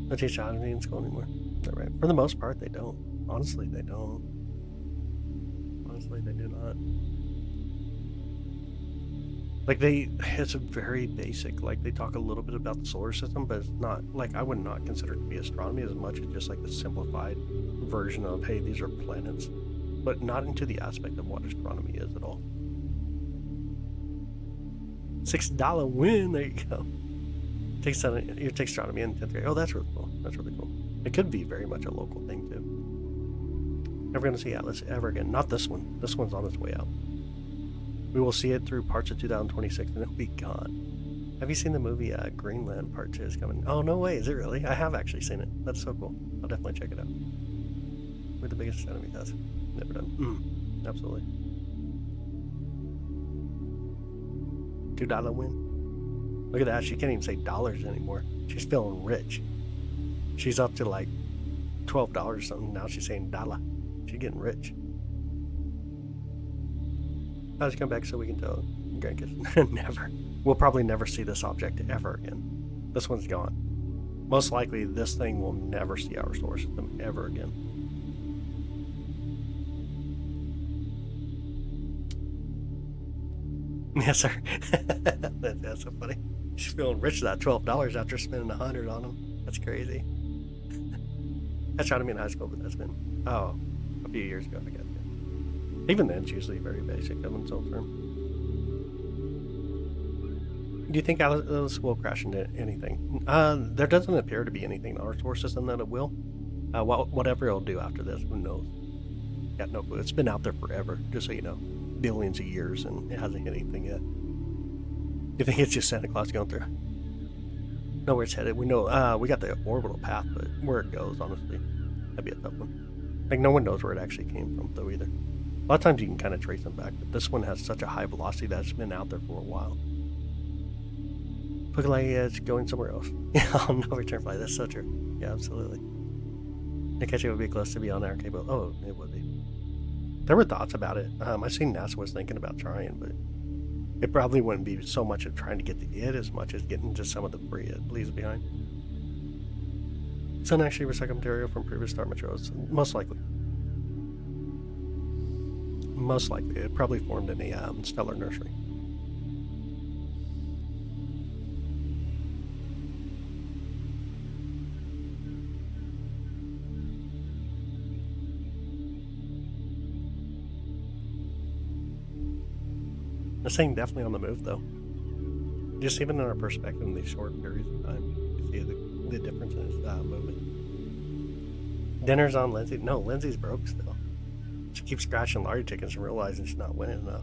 Don't teach astronomy in school anymore. Is that right? For the most part, they don't. Honestly, they don't. Honestly, they do not. Like, it's a very basic, like, they talk a little bit about the solar system, but it's not, like, I would not consider it to be astronomy as much as just, like, the simplified version of, hey, these are planets, but not into the aspect of what astronomy is at all. $6 win, there you go. You take astronomy in 10th grade. Oh, that's really cool. That's really cool. It could be very much a local thing, too. Never going to see Atlas ever again. Not this one. This one's on its way out. We will see it through parts of 2026, and it'll be gone. Have you seen the movie Greenland Part 2 is coming? Oh, no way. Is it really? I have actually seen it. That's so cool. I'll definitely check it out. We're the biggest enemy has. Never done. Absolutely. $2 win. Look at that. She can't even say dollars anymore. She's feeling rich. She's up to like $12 or something. Now she's saying dollar. She's getting rich. How's she come back so we can tell grandkids? Never. We'll probably never see this object ever again. This one's gone. Most likely this thing will never see our solar system ever again. Yes, sir. That's so funny. She's feeling rich that $12 after spending $100 on them. That's crazy. I tried to be in high school, but that's been a few years ago, I guess. Even then, it's usually very basic of themselves. Do you think Atlas will crash into anything? There doesn't appear to be anything in our solar system that it will. Whatever it'll do after this, who knows? Got no clue. It's been out there forever, just so you know. Billions of years, and it hasn't hit anything yet. You think it's just Santa Claus going through? Know where it's headed. We know we got the orbital path, but where it goes, honestly, that'd be a tough one. Like, no one knows where it actually came from, though, either. A lot of times you can kind of trace them back, but this one has such a high velocity that it's been out there for a while. Looking like it's going somewhere else. Yeah, no return flight. That's so true. Yeah, absolutely. The catch it would be close to be on our cable. Oh, it would be. There were thoughts about it. I seen NASA was thinking about trying, but it probably wouldn't be so much of trying to get to it as much as getting to some of the debris it leaves behind. Sun actually recycled material from previous star materials. Most likely. Most likely. It probably formed in a stellar nursery. This thing definitely on the move, though. Just even in our perspective in these short periods of time, you see the difference in its movement. Dinner's on Lindsay. No, Lindsay's broke still. She keeps scratching lottery tickets and realizing she's not winning enough.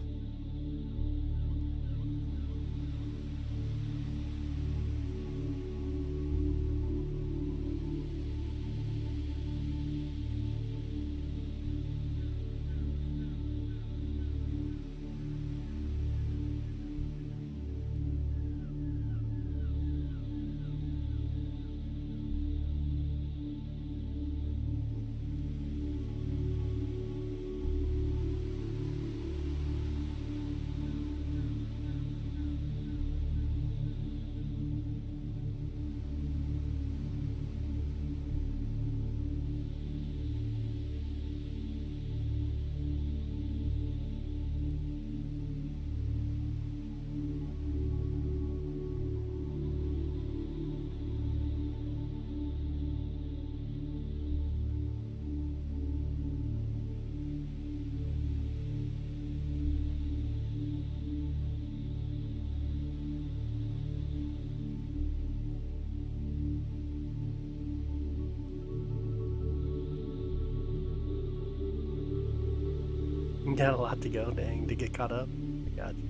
You got a lot to go, dang, to get caught up. I got you.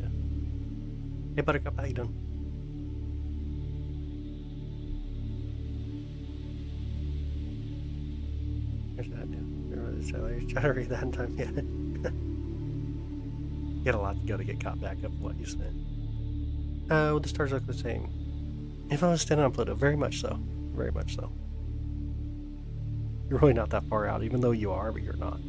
Hey, Buttercup, how you doing? Here's that, dude. Try to read that in time. Yeah. You got a lot to go to get caught back up with what you spent. The stars look the same. If I was standing on Pluto, very much so. Very much so. You're really not that far out, even though you are, but you're not.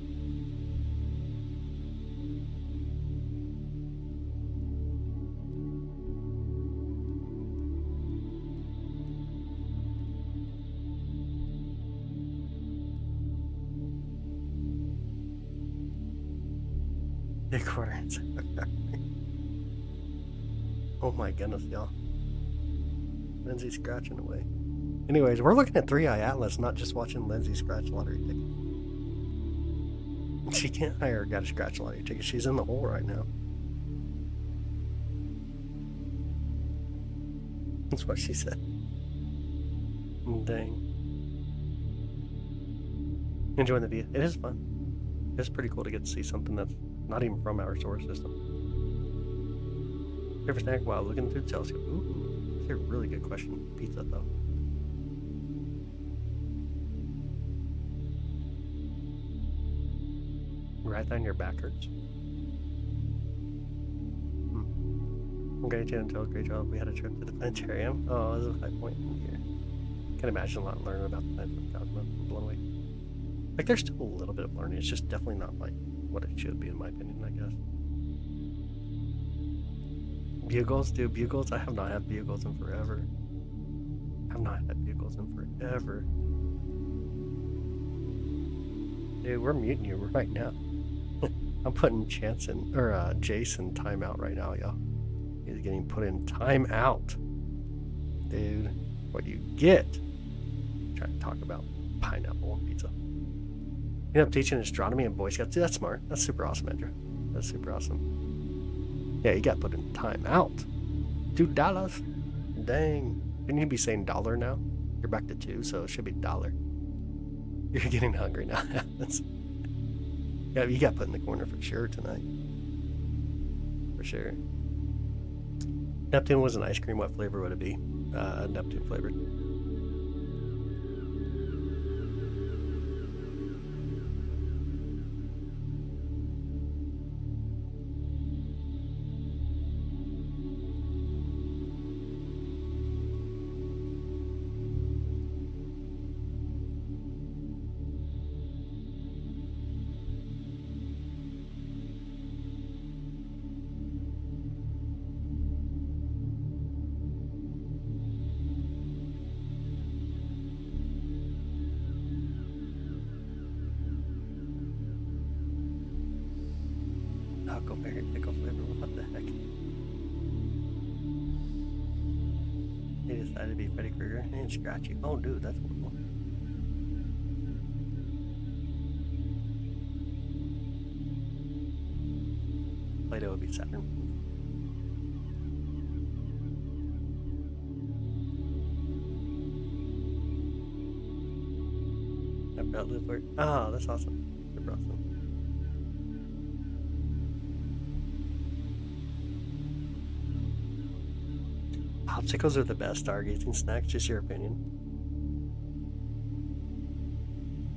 Big quarters. Oh my goodness, y'all. Lindsay's scratching away. Anyways, we're looking at 3-Eye Atlas, not just watching Lindsay scratch lottery tickets. She can't hire a guy to scratch lottery tickets. She's in the hole right now. That's what she said. Dang. Enjoying the view. It is fun. It's pretty cool to get to see something that's not even from our solar system. Favorite snack while looking through the telescope? Ooh, that's a really good question. Pizza, though. Right down your back hurts. Okay, Jen, great job. We had a trip to the planetarium. Oh, this is a high point in here. Can't imagine a lot learning about the planet without blown away. Like, there's still a little bit of learning. It's just definitely not like what it should be, in my opinion, I guess. Bugles, dude, bugles. I have not had bugles in forever. I've not had bugles in forever. Dude, we're muting you right now. I'm putting Jason timeout right now, y'all. He's getting put in timeout. Dude, what you get? Trying to talk about pineapple on pizza. You know, I'm teaching astronomy and Boy Scouts. Dude, that's smart. That's super awesome, Andrew. That's super awesome. Yeah, you got put in timeout. $2. Dang. Shouldn't you be saying dollar now? You're back to 2, so it should be dollar. You're getting hungry now. Yeah, you got put in the corner for sure tonight. For sure. Neptune was an ice cream. What flavor would it be? Neptune flavored. Huckleberry pickle flavor. What the heck? They decided to be Freddy Krueger and Scratchy. Oh, dude, that's horrible. Play-Doh would be Saturn. I've got live for it. Oh, that's awesome. Super awesome. Popsicles are the best stargazing snacks, just your opinion.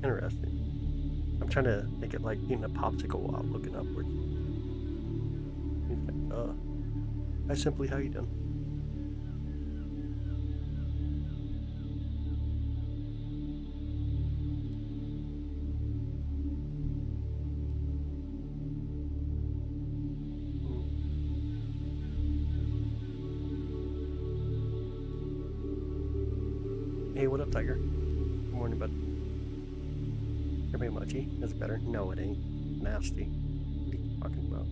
Interesting. I'm trying to make it like eating a popsicle while looking upwards. Hi Simply, how you doing? Hey, what up, Tiger? Good morning, bud. Everybody mochi? That's better. No, it ain't. Nasty. What are you talking about?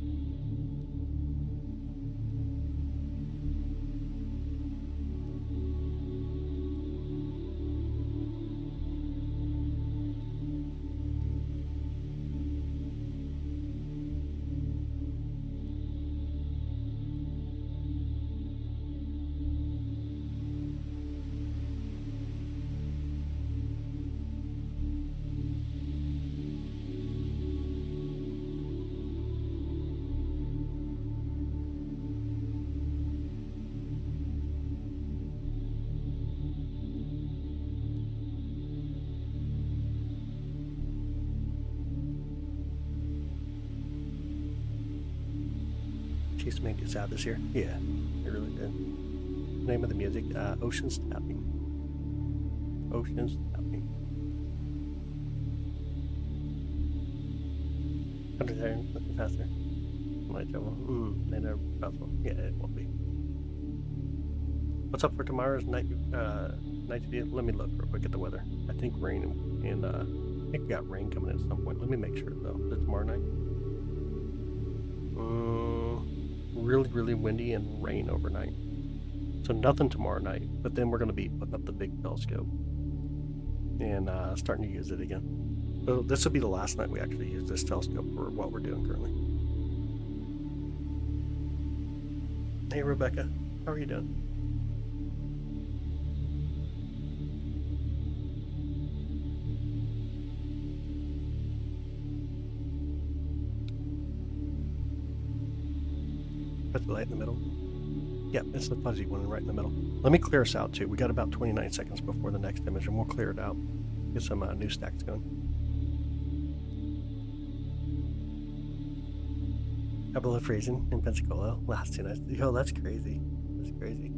Chiefs made you sad this year. Yeah, it really did. Name of the music, Ocean's Tapping. Ocean's Tapping. Come to there, looking faster. Might trouble. They never possible. Yeah, it won't be. What's up for tomorrow's night view? Let me look real quick at the weather. I think rain and I think we got rain coming in at some point. Let me make sure though. Is it tomorrow night? Really, really windy and rain overnight. So nothing tomorrow night, but then we're going to be putting up the big telescope and starting to use it again. So this will be the last night we actually use this telescope for what we're doing currently. Hey Rebecca, how are you doing? That's the light in the middle. Yep, it's the fuzzy one right in the middle. Let me clear us out too. We got about 29 seconds before the next image, and we'll clear it out. Get some new stacks going. Couple of freezing in Pensacola last 2 nights. Yo, that's crazy. That's crazy.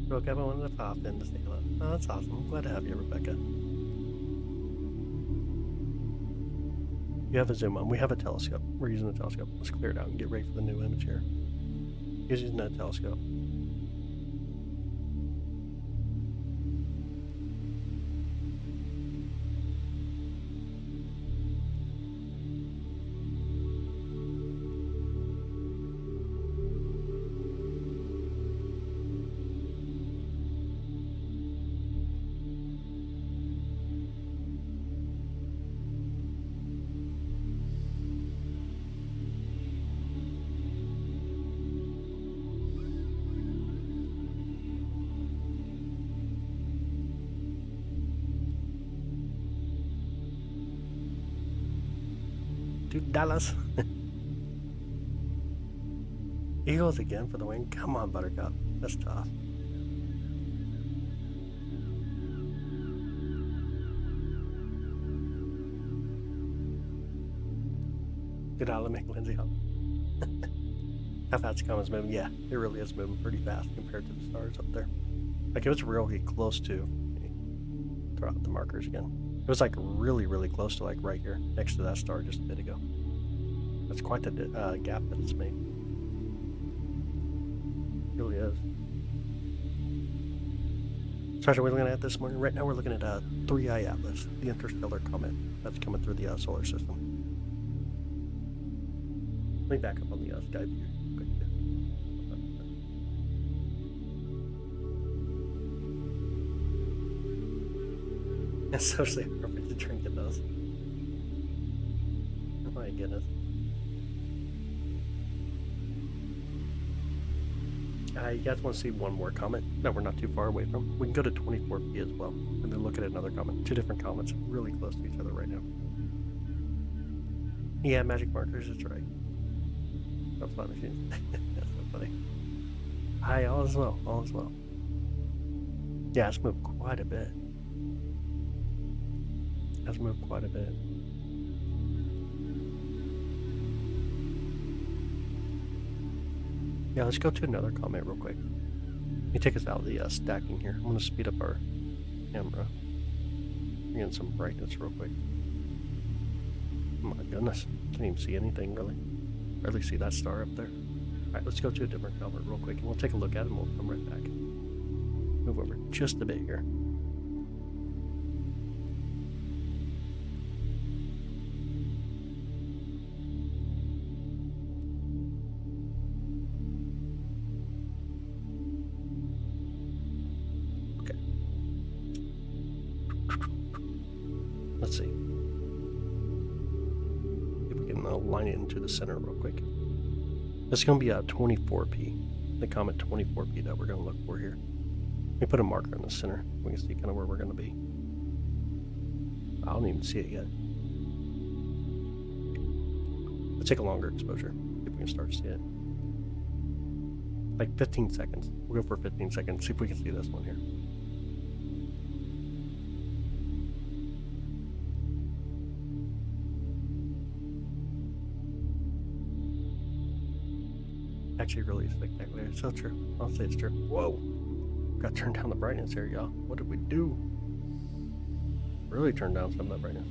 Broke up, I wanted to pop in to say hello. Oh, that's awesome. I'm glad to have you, Rebecca. You have a zoom on. We have a telescope. We're using the telescope. Let's clear it out and get ready for the new image here. Using that telescope. $2. Eagles again for the win. Come on, Buttercup. That's tough. Good out to make Lindsay hop. How fast Comet's moving? Yeah, it really is moving pretty fast compared to the stars up there. Like it was really close to. Throw out the markers again. It was like really, really close to like right here next to that star just a bit ago. That's quite the gap that it's made. It really is. So what are we looking at this morning? Right now we're looking at 3I Atlas, the interstellar comet that's coming through the solar system. Let me back up on the sky view quick. It's socially appropriate to drink in those. Oh my goodness. You guys want to see one more comet that we're not too far away from? We can go to 24P as well, and then look at another comet. 2 different comets, really close to each other right now. Yeah, magic markers, that's right. No fly machines. That's so funny. Hi, all is well, all is well. Yeah, it's moved quite a bit. Has moved quite a bit. Yeah, let's go to another comet real quick. Let me take us out of the stacking here. I'm going to speed up our camera. Bring in some brightness real quick. Oh my goodness. Can't even see anything really. Barely see that star up there. Alright, let's go to a different comet real quick and we'll take a look at it and we'll come right back. Move over just a bit here. Let's see. If we can line it into the center real quick. It's going to be a 24P, the Comet 24P that we're going to look for here. Let me put a marker in the center. We can see kind of where we're going to be. I don't even see it yet. Let's take a longer exposure. See if we can start to see it. Like 15 seconds. We'll go for 15 seconds. See if we can see this one here. Actually, really spectacular. It's so true. I'll say it's true. Whoa! Got to turn down the brightness here, y'all. What did we do? Really turned down some of that brightness.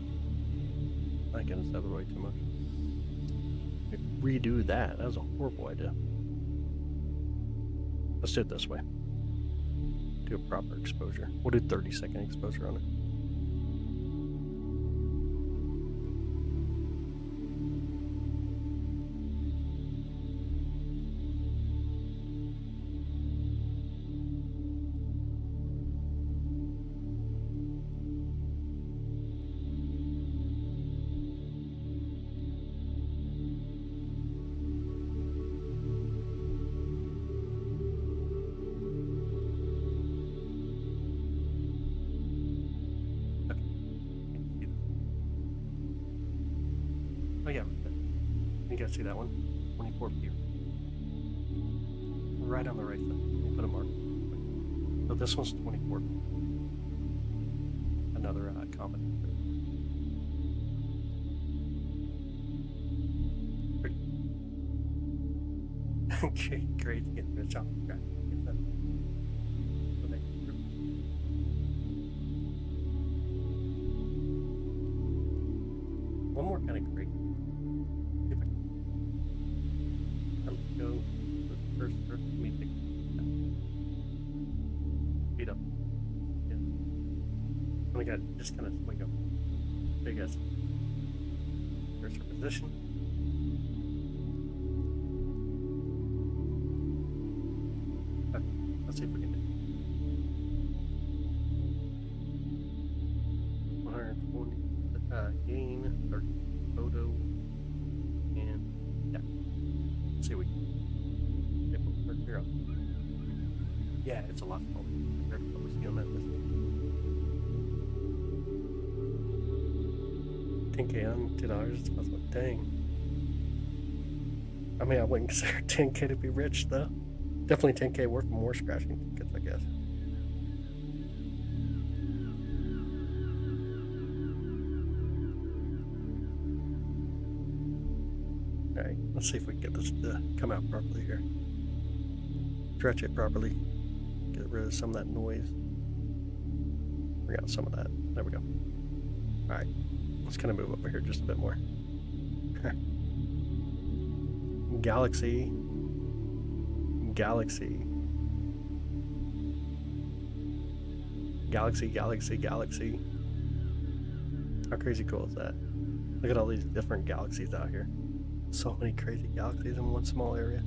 My goodness, that was way too much. Redo that. That was a horrible idea. Let's do it this way. Do a proper exposure. We'll do 30-second exposure on it. Oh yeah, you gotta see that one. 24 view. Right on the right side. We'll put a mark. So this one's 24. Another Comet. Pretty. Okay, great to get the chop. Get that. One more kind of great. Go first me take speed up. Yeah. We got just kind of swing up. There you guys. Cursor position. Okay, let's see if we can do it. 120 gain, 30 photo, and yeah. Let's see if we can. Yeah, it's a lot smaller compared to what we're seeing on that list. 10K on $2. It's about like, dang. I mean, I wouldn't consider 10K to be rich, though. Definitely 10K worth more scratching tickets, I guess. Alright, let's see if we can get this to come out properly here. Stretch it properly. Get rid of some of that noise. Bring out some of that. There we go. Alright. Let's kind of move over here just a bit more. Galaxy. Galaxy. Galaxy, galaxy, galaxy. How crazy cool is that? Look at all these different galaxies out here. So many crazy galaxies in one small area.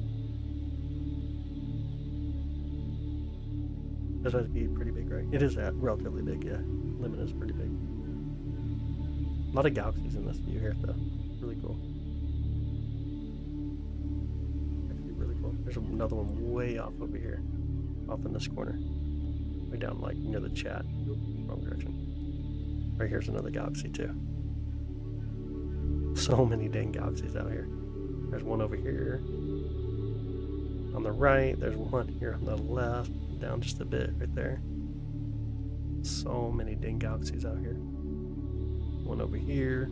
This has to be pretty big, right? It is relatively big, yeah. Limit is pretty big. A lot of galaxies in this view here, though. Really cool. Actually, really cool. There's another one way off over here. Off in this corner. Way down, like, near the chat. Wrong direction. Right here's another galaxy, too. So many dang galaxies out here. There's one over here. On the right. There's one here on the left. Down just a bit right there. So many dang galaxies out here. One over here.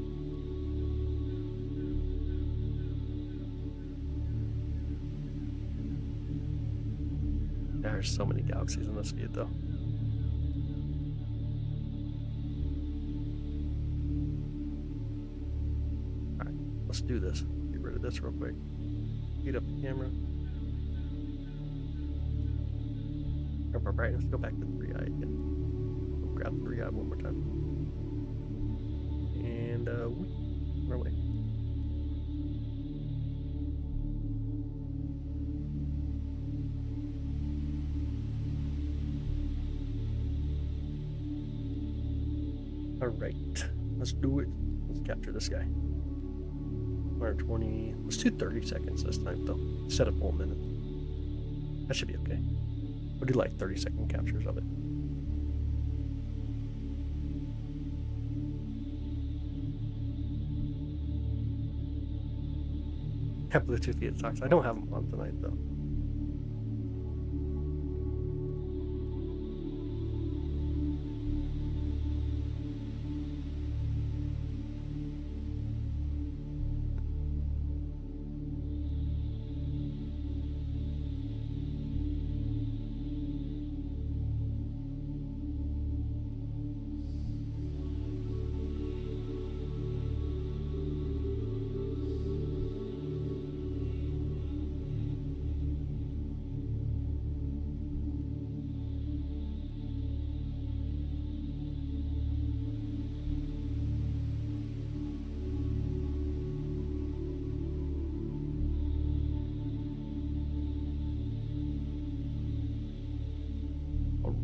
There's so many galaxies in this view though. Alright, let's do this. Get rid of this real quick. Speed up the camera. Our brightness, go back to 3i again. We'll grab 3i one more time. And on our way. Alright, let's do it. Let's capture this guy. 120. Let's do 30 seconds this time though. Instead of 1 minute. That should be okay. We'll do like 30-second captures of it. Have Bluetooth via socks. I don't have them on tonight though.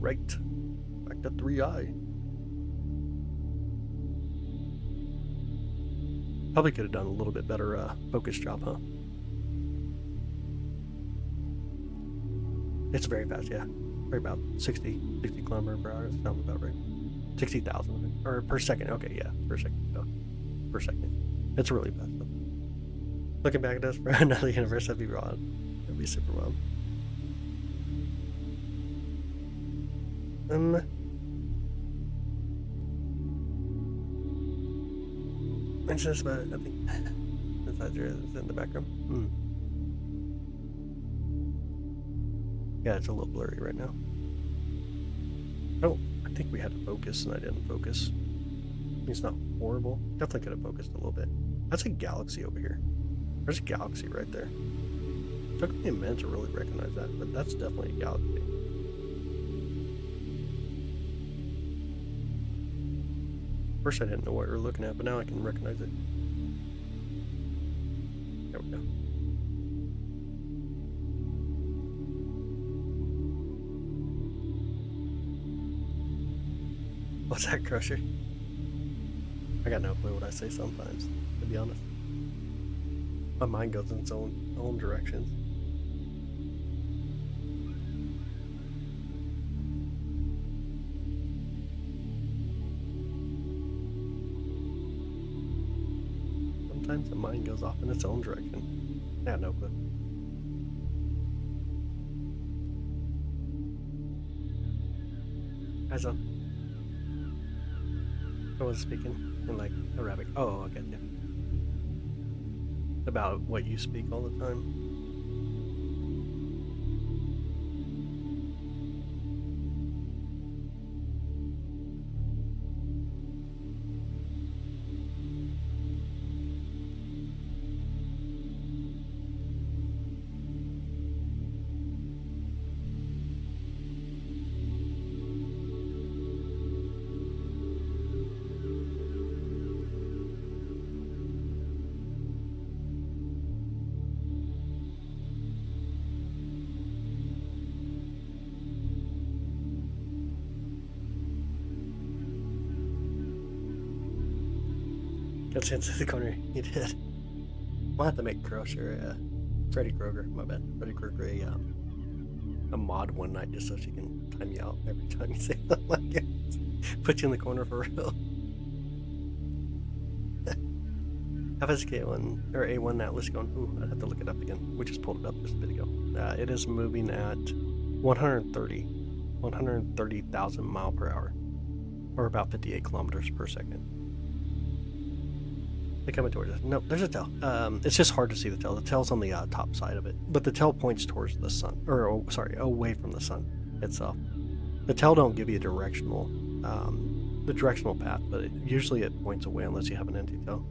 right. Back to 3i. Probably could have done a little bit better focus job, huh? It's very fast, yeah. Probably about 60 kilometers per hour. Sounds about right. 60,000 or per second. Okay, yeah, per second. Oh, per second. It's really fast. Though. Looking back at this for another universe, that'd be wild. That'd be super wild. Mention this, but I think besides there is in the background. Yeah, it's a little blurry right now. I think we had to focus and I didn't focus. It's not horrible. Definitely could have focused a little bit. That's a galaxy over here. There's a galaxy right there. It took me a minute to really recognize that, but that's definitely a galaxy. First I didn't know what we were looking at, but now I can recognize it. There we go. What's that, Crusher? I got no clue what I say sometimes, to be honest. My mind goes in its own directions. Sometimes the mind goes off in its own direction. I got no clue. Eyes on. I was speaking in like Arabic. Oh, I get you. About what you speak all the time. Got into the corner. You did. We'll have to make Crusher, Freddy Krueger, my bad. Freddy Krueger a mod one night just so she can time you out every time you say something like it. Put you in the corner for real. FSK1 or A1 Atlas going. Ooh, I'd have to look it up again. We just pulled it up just a bit ago. It is moving at 130,000 mile per hour, or about 58 kilometers per second. They're coming towards us. No, there's a tail. It's just hard to see the tail. The tail's on the top side of it, but the tail points towards the sun, or away from the sun itself. The tail don't give you the directional path, but usually it points away unless you have an empty tail.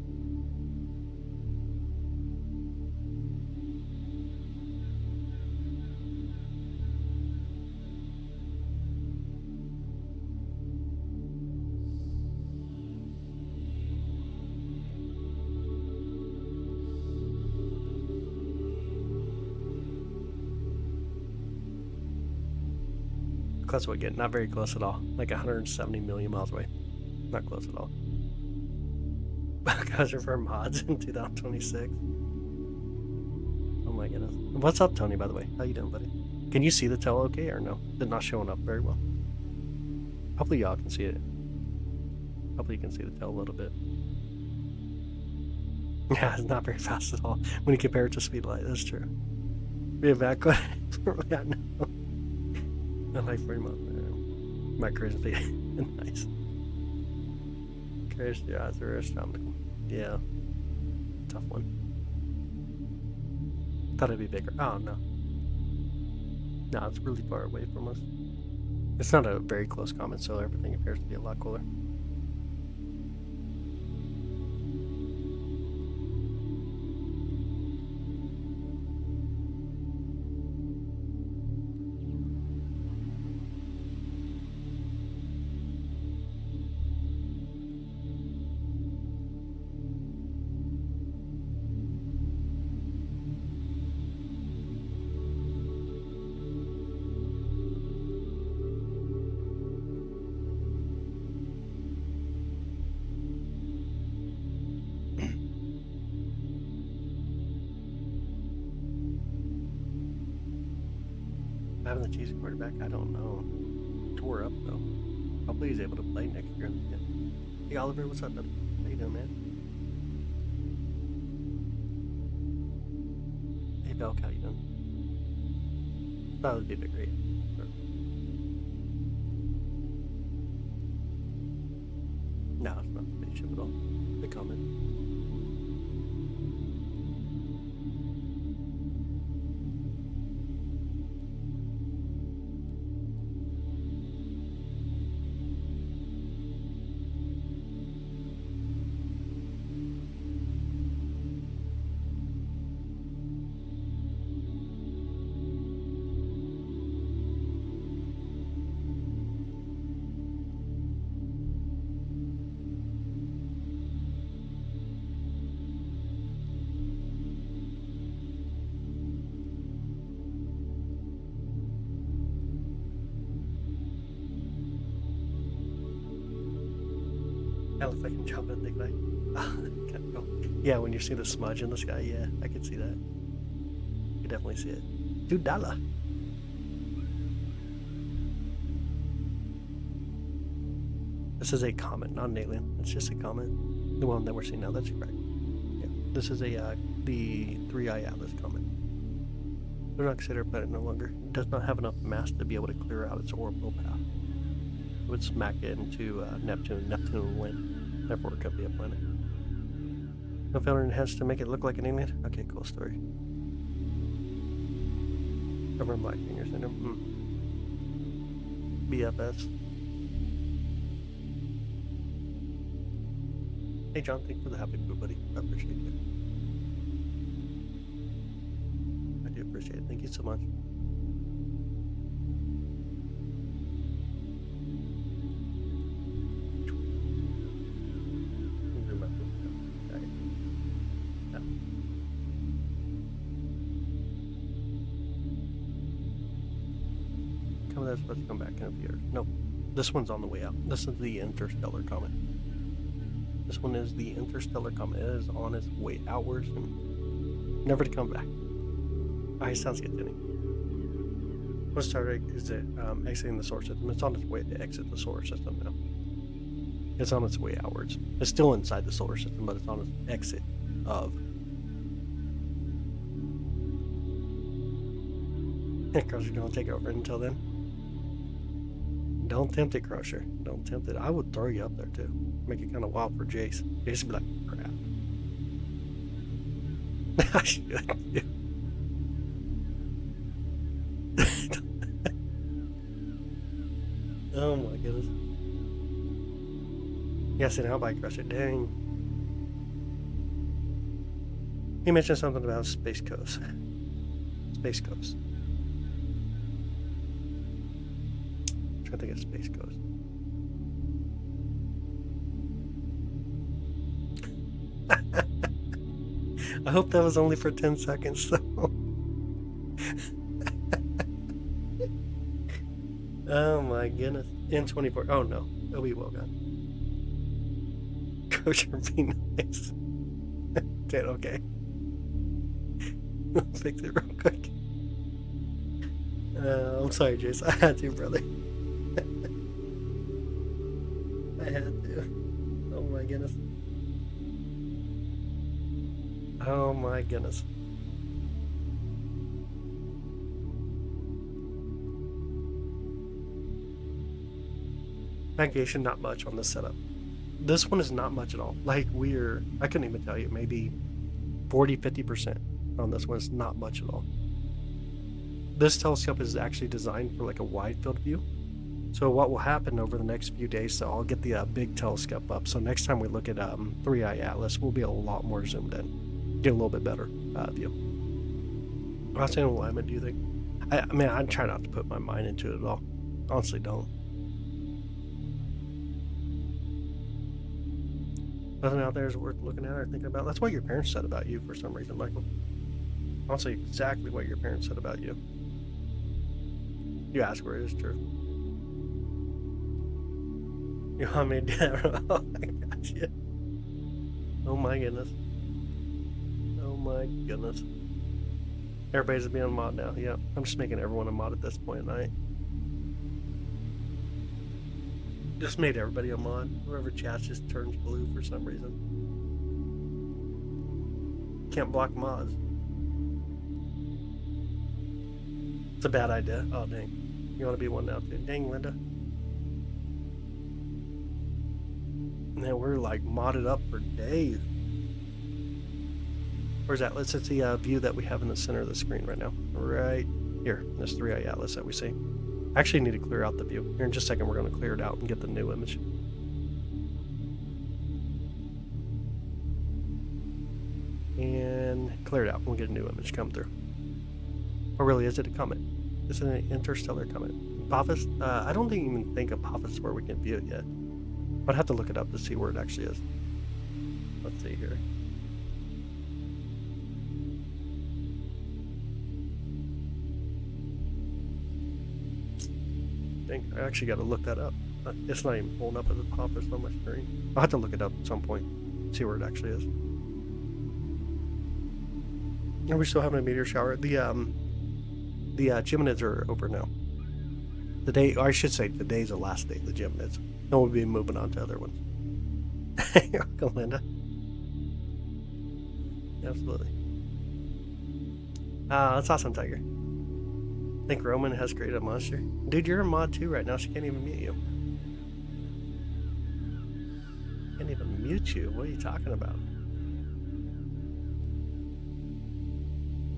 Close we get, not very close at all. Like 170 million miles away. Not close at all. Guys are for mods in 2026. Oh my goodness. What's up, Tony, by the way? How you doing, buddy? Can you see the tail okay or no? It's not showing up very well. Hopefully y'all can see it. Hopefully you can see the tail a little bit. Yeah, it's not very fast at all when you compare it to speedlight. That's true. We have back. Yeah, no. Not like 40 miles per hour. My cruise speed. Nice. Crazy, yeah, it's very astronomical. Yeah. Tough one. Thought it'd be bigger. Oh, no. No, it's really far away from us. It's not a very close comet, so everything appears to be a lot cooler. Having the cheesy quarterback, I don't know. Tore up though. Hopefully he's able to play next year. Hey Oliver, what's up, buddy? How you doing, man? Hey Belk, how you doing? That would be a bit great. No, it's not a spaceship at all. The Comet. That looks like I'm jumping a big light. Yeah, when you see the smudge in the sky, yeah, I can see that. You definitely see it. $2. This is a comet, not an alien. It's just a comet. The one that we're seeing now, that's correct. Yeah, this is a the 3i Atlas comet. They're not considered a planet no longer. It does not have enough mass to be able to clear out its orbital path. It would smack it into Neptune. Neptune would win. Therefore, it could be a planet. No failure enhanced to make it look like an alien? Okay, cool story. Cover in black finger syndrome. BFS. Hey John, thanks for the happy boo, buddy. I appreciate you. I do appreciate it. Thank you so much. That's supposed to come back in a few years. Nope. This one's on the way out. This is the interstellar comet. This one is the interstellar comet. It is on its way outwards and never to come back. Oh, he sounds good, didn't he? What star is it exiting the solar system? It's on its way to exit the solar system now. It's on its way outwards. It's still inside the solar system, but it's on its exit of. Crusher's gonna take over until then. Don't tempt it, Crusher. Don't tempt it. I would throw you up there too. Make it kind of wild for Jace. Jace would be like, crap. I should. Yeah. Oh my goodness. Yes, and how by Crusher. Dang. He mentioned something about Space Coast. Space Coast. I think it's Space Coast. I hope that was only for 10 seconds though. Oh my goodness. M24. Oh no. It'll be well gone. Coach, be nice. Dude, okay. Fix it real quick. I'm sorry, Jace. I had to, brother. I had to. Oh my goodness. Oh my goodness. Navigation, not much on this setup. This one is not much at all. Like I couldn't even tell you, maybe 40-50% on this one. It's not much at all. This telescope is actually designed for like a wide field view. So what will happen over the next few days, so I'll get the big telescope up. So next time we look at 3i Atlas, we'll be a lot more zoomed in. Get a little bit better view. What's in alignment, do you think? I mean, I try not to put my mind into it at all. Honestly, don't. Nothing out there is worth looking at or thinking about. That's what your parents said about you for some reason, Michael. Honestly, exactly what your parents said about you. You ask where it is true. You want me to do that? Oh, I got you. Oh my goodness. Oh my goodness. Everybody's being a mod now. Yeah, I'm just making everyone a mod at this point. I just made everybody a mod. Whoever chats just turns blue for some reason. Can't block mods. It's a bad idea. Oh, dang. You want to be one now, too? Dang, Linda. Man, we're like modded up for days. Where's Atlas? It's the view that we have in the center of the screen right now. Right here. This 3i Atlas that we see. I actually need to clear out the view. Here in just a second, we're going to clear it out and get the new image. And clear it out. We'll get a new image come through. Or really, is it a comet? Is it an interstellar comet? Apophis? I don't even think Apophis is where we can view it yet. I'd have to look it up to see where it actually is. Let's see here. I actually got to look that up. It's not even pulling up as Apophis on my screen. I'll have to look it up at some point, see where it actually is. Are we still having a meteor shower? The Geminids are over now. I should say today's the last day of the Geminids. And we'll be moving on to other ones. You're welcome, Linda. Absolutely. That's awesome, Tiger. I think Roman has created a monster. Dude, you're a mod too right now. She can't even mute you. Can't even mute you. What are you talking about?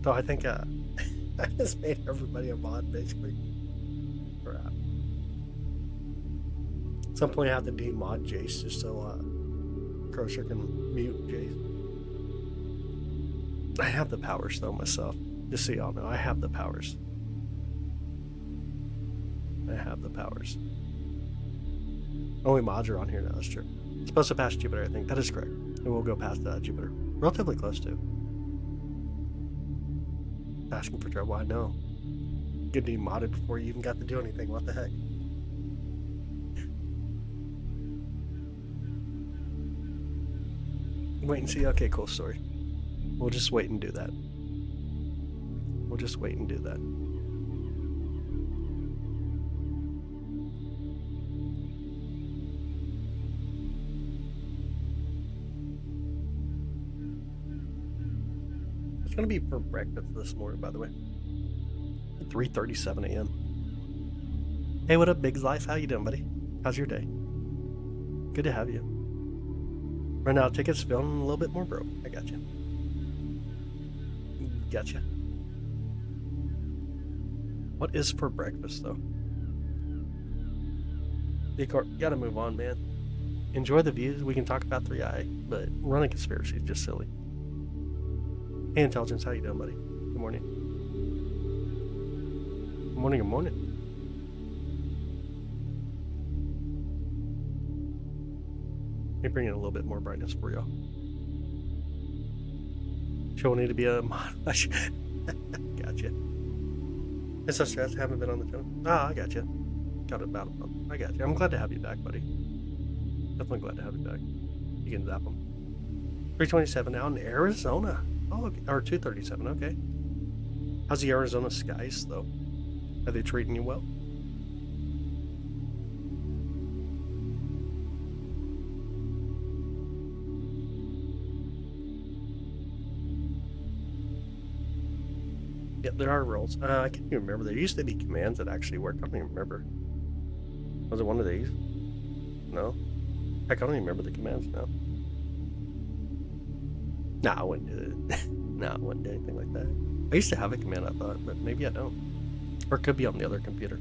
So I think I just made everybody a mod basically. Crap. At some point I have to demod Jace just so Crusher can mute Jace. I have the powers though myself. Just so y'all know, I have the powers. I have the powers. Only mods are on here now, that's true. It's supposed to pass Jupiter, I think. That is correct. It will go past Jupiter. Relatively close to. Asking for trouble, I know. Get demodded before you even got to do anything. What the heck? Wait and see. Okay, cool story. We'll just wait and do that. We'll just wait and do that. It's gonna be for breakfast this morning, by the way. 3:37 a.m. Hey, what up, Big's Life? How you doing, buddy? How's your day? Good to have you. Right now, tickets feeling a little bit more broke. I got you. Gotcha. What is for breakfast, though? Decor, you gotta move on, man. Enjoy the views. We can talk about 3i, but running conspiracy is just silly. Hey, Intelligence, how you doing, buddy? Good morning. Good morning, good morning. Let me bring in a little bit more brightness for y'all. Show will need to be a mod. Gotcha. It's so stressed. I haven't been on the channel. Ah, I got you. Got it about a month. I got you. I'm glad to have you back, buddy. Definitely glad to have you back. You can zap them. 327 now in Arizona. Oh, okay. Or 237. Okay. How's the Arizona skies, though? Are they treating you well? Yeah, there are roles. I can't even remember. There used to be commands that actually worked. I don't even remember. Was it one of these? No? Heck, I don't even remember the commands now. Nah, I wouldn't do it. Nah, I wouldn't do anything like that. I used to have a command, I thought, but maybe I don't. Or it could be on the other computer.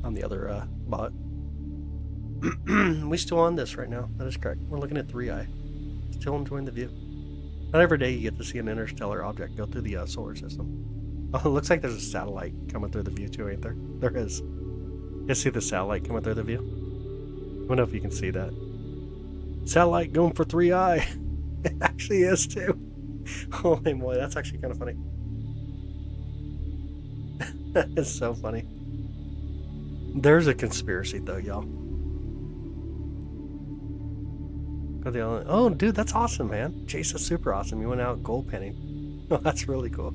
On the other bot. We still on this right now. That is correct. We're looking at 3i. Still enjoying the view. Not every day you get to see an interstellar object go through the solar system. Oh, it looks like there's a satellite coming through the view too, ain't there? There is. You see the satellite coming through the view? I don't know if you can see that. Satellite going for 3i. It actually is too. Holy moly, that's actually kind of funny. It's so funny. There's a conspiracy though, y'all. Oh, dude, that's awesome, man. Chase is super awesome. You went out gold penning. Oh, that's really cool.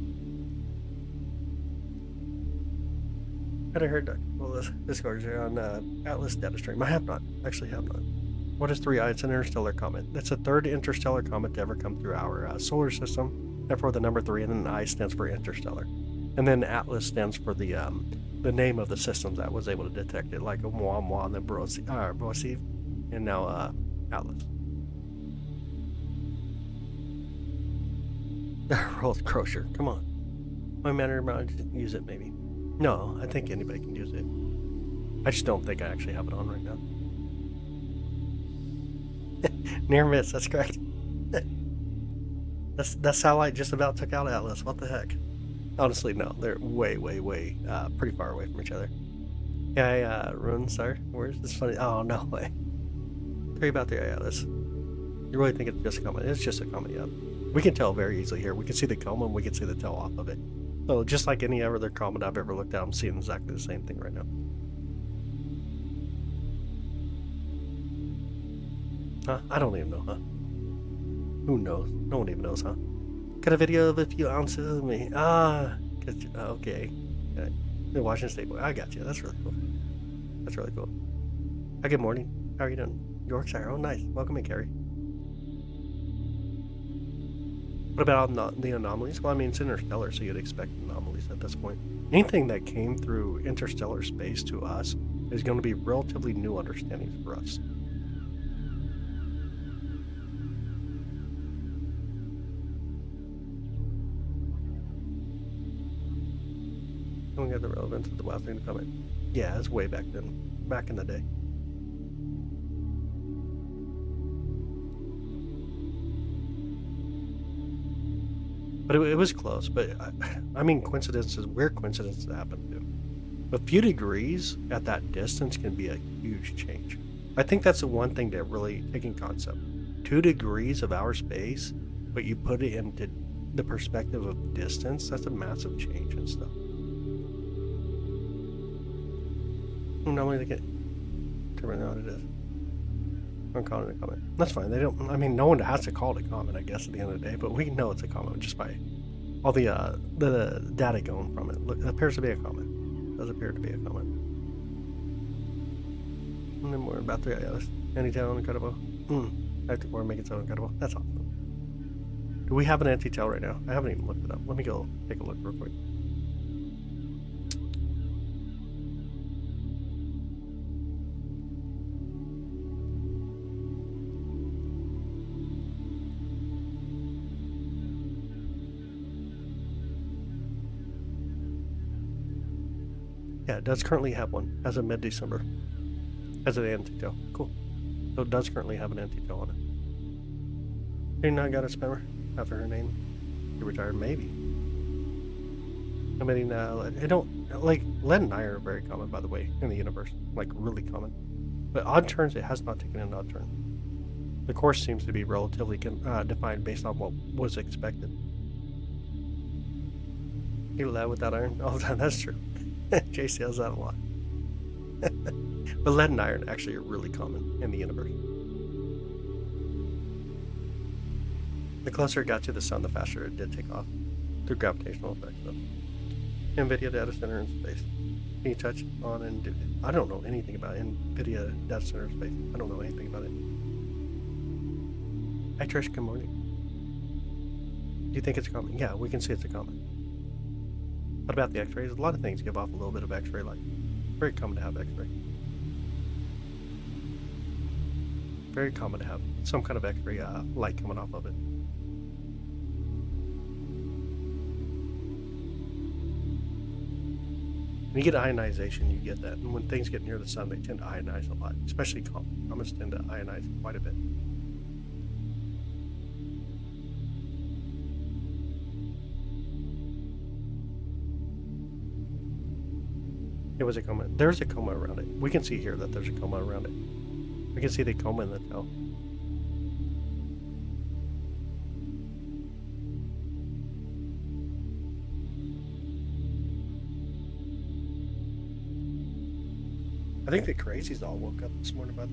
I heard that. Well, this goes on Atlas data stream. I have not. Actually, have not. What is 3I? It's an interstellar comet. It's the third interstellar comet to ever come through our solar system. Therefore, the number 3, and then I stands for interstellar. And then Atlas stands for the name of the systems that was able to detect it, like Oumuamua and then Rosette, and now Atlas. Rolled Crusher, come on. My manner might use it, maybe. No, I think anybody can use it. I just don't think I actually have it on right now. Near miss, that's correct. That satellite just about took out Atlas. What the heck? Honestly, no. They're way, pretty far away from each other. Yeah, Rune, sir. Where's this funny? Oh, no way. Tell you about the Atlas. You really think it's just a comet? It's just a comet, yeah. We can tell very easily here. We can see the coma and we can see the tail off of it. So just like any other comet I've ever looked at, I'm seeing exactly the same thing right now. Huh? I don't even know, huh? Who knows? No one even knows, huh? Got a video of a few ounces of me. Okay. The Washington State boy. I got you. That's really cool. That's really cool. Hi, good morning. How are you doing? Yorkshire. Oh, nice. Welcome in, Carrie. What about the anomalies? Well, I mean, it's interstellar, so you'd expect anomalies at this point. Anything that came through interstellar space to us is going to be relatively new understandings for us. Don't get the relevance of the last thing to comment. Yeah, it's way back then. Back in the day. But it was close. But I mean, coincidences, weird coincidences happen too. A few degrees at that distance can be a huge change. I think that's the one thing that really taking concept. 2 degrees of outer space, but you put it into the perspective of distance, that's a massive change and stuff. Normally they get determine what it is. I'm calling it a comet. That's fine. They don't. I mean, no one has to call it a comet, I guess, at the end of the day. But we know it's a comet just by all the data going from it. Look, it appears to be a comet. It does appear to be a comet. And then more about the anti-tail incredible. Or make it so incredible. That's awesome. Do we have an anti-tail right now? I haven't even looked it up. Let me go take a look real quick. Yeah, it does currently have one as of mid-December. As an anti-tail. Cool. So it does currently have an anti-tail on it. You not got a spammer after her name? You retired? Maybe. I mean, I don't... Like, lead and iron are very common, by the way, in the universe. Like, really common. But odd turns, it has not taken an odd turn. The course seems to be relatively defined based on what was expected. You lead without iron? Oh, that's true. JC has that a lot. But lead and iron actually are really common in the universe. The closer it got to the sun, the faster it did take off through gravitational effects. Though. NVIDIA data center in space. Can you touch on and do it? I don't know anything about NVIDIA data center in space. I don't know anything about it. Hi Trish, good morning. Do you think it's a comet? Yeah, we can see it's a comet. What about the X-rays? A lot of things give off a little bit of X-ray light. Very common to have X-ray. Very common to have some kind of X-ray light coming off of it. When you get ionization, you get that. And when things get near the sun, they tend to ionize a lot. Especially comets tend to ionize quite a bit. It was a coma. There's a coma around it. We can see here that there's a coma around it. We can see the coma in the tail. I think the crazies all woke up this morning, bud.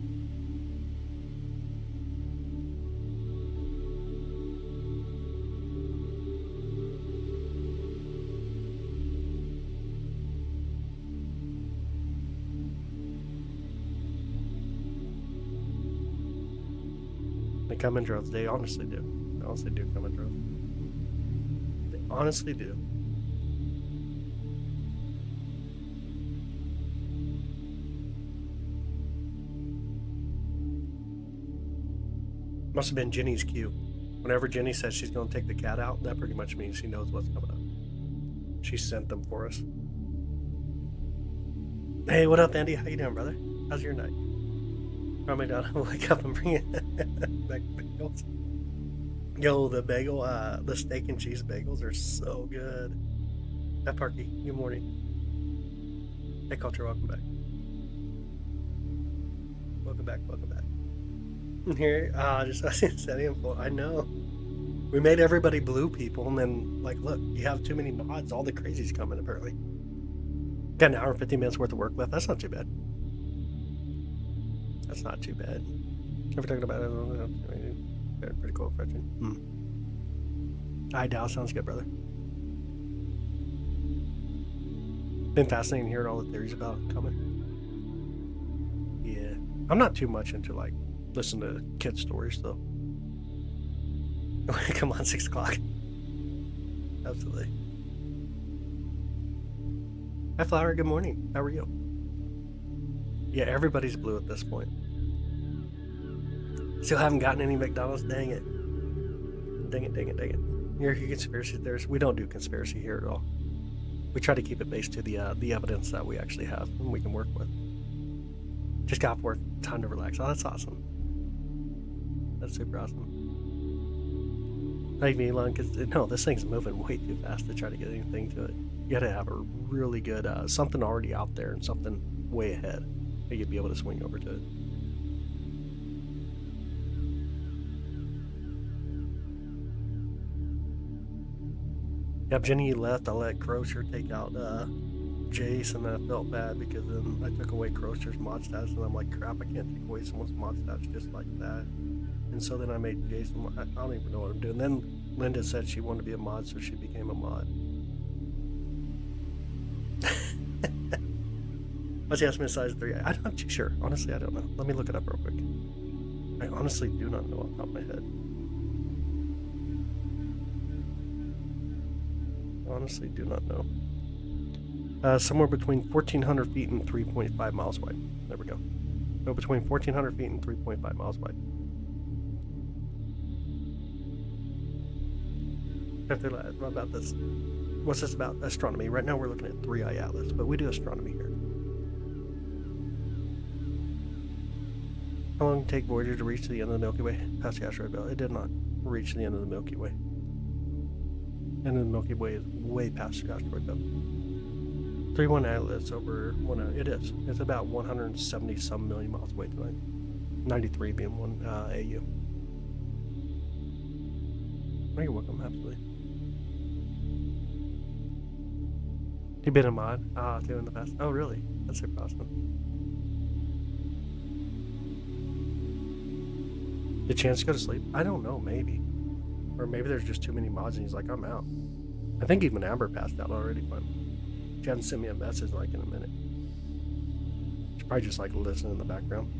They come in droves. They honestly do. They honestly do come in droves. They honestly do. Must have been Jenny's cue. Whenever Jenny says she's going to take the cat out, that pretty much means she knows what's coming up. She sent them for us. Hey, what up, Andy? How you doing, brother? How's your night? Probably not. Wake up and bring it back bagels. Yo, the bagel, the steak and cheese bagels are so good. That Parky, good morning. Hey, Culture, welcome back. Welcome back, welcome back. Here, just setting him full. I know. We made everybody blue people, and then, like, look, you have too many mods. All the crazies coming, apparently. Got an hour and 50 minutes worth of work left. That's not too bad. That's not too bad. Never talking about it. Pretty cool question. Alright, Dow, sounds good, brother. Been fascinating hearing all the theories about Comet. Yeah. I'm not too much into, like, listen to kid stories, though. Come on, 6 o'clock. Absolutely. Hi, Flower. Good morning. How are you? Yeah, everybody's blue at this point. Still haven't gotten any McDonald's. Dang it. Dang it, dang it, dang it. You're a conspiracy theorist. We don't do conspiracy here at all. We try to keep it based to the evidence that we actually have and we can work with. Just got off work. Time to relax. Oh, that's awesome. That's super awesome. Not even Elon, because no, this thing's moving way too fast to try to get anything to it. You gotta have a really good, something already out there and something way ahead that you'd be able to swing over to it. Yep, Jenny left. I let Crosher take out Jace, and I felt bad because then I took away Crosher's mod stats, and I'm like, crap, I can't take away someone's mod stats just like that. And so then I made Jason, I don't even know what I'm doing. Then Linda said she wanted to be a mod, so she became a mod. What's the estimate size 3? I'm not too sure. Honestly, I don't know. Let me look it up real quick. I honestly do not know off the top of my head. Honestly do not know. Somewhere between 1,400 feet and 3.5 miles wide. There we go. So between 1,400 feet and 3.5 miles wide. What about this? What's this about? Astronomy. Right now we're looking at 3i Atlas, but we do astronomy here. How long did it take Voyager to reach the end of the Milky Way? Past the asteroid belt. It did not reach the end of the Milky Way. End of the Milky Way is way past the asteroid belt. 3.1 Atlas over 1. It is. It's about 170 some million miles away tonight. 93 being 1 AU. Oh, you're welcome. Absolutely. You've been a mod? Too in the past. Oh, really? That's super awesome. Did Chance go to sleep? I don't know, maybe. Or maybe there's just too many mods and he's like, I'm out. I think even Amber passed out already, but she hadn't sent me a message like in a minute. She's probably just like listening in the background.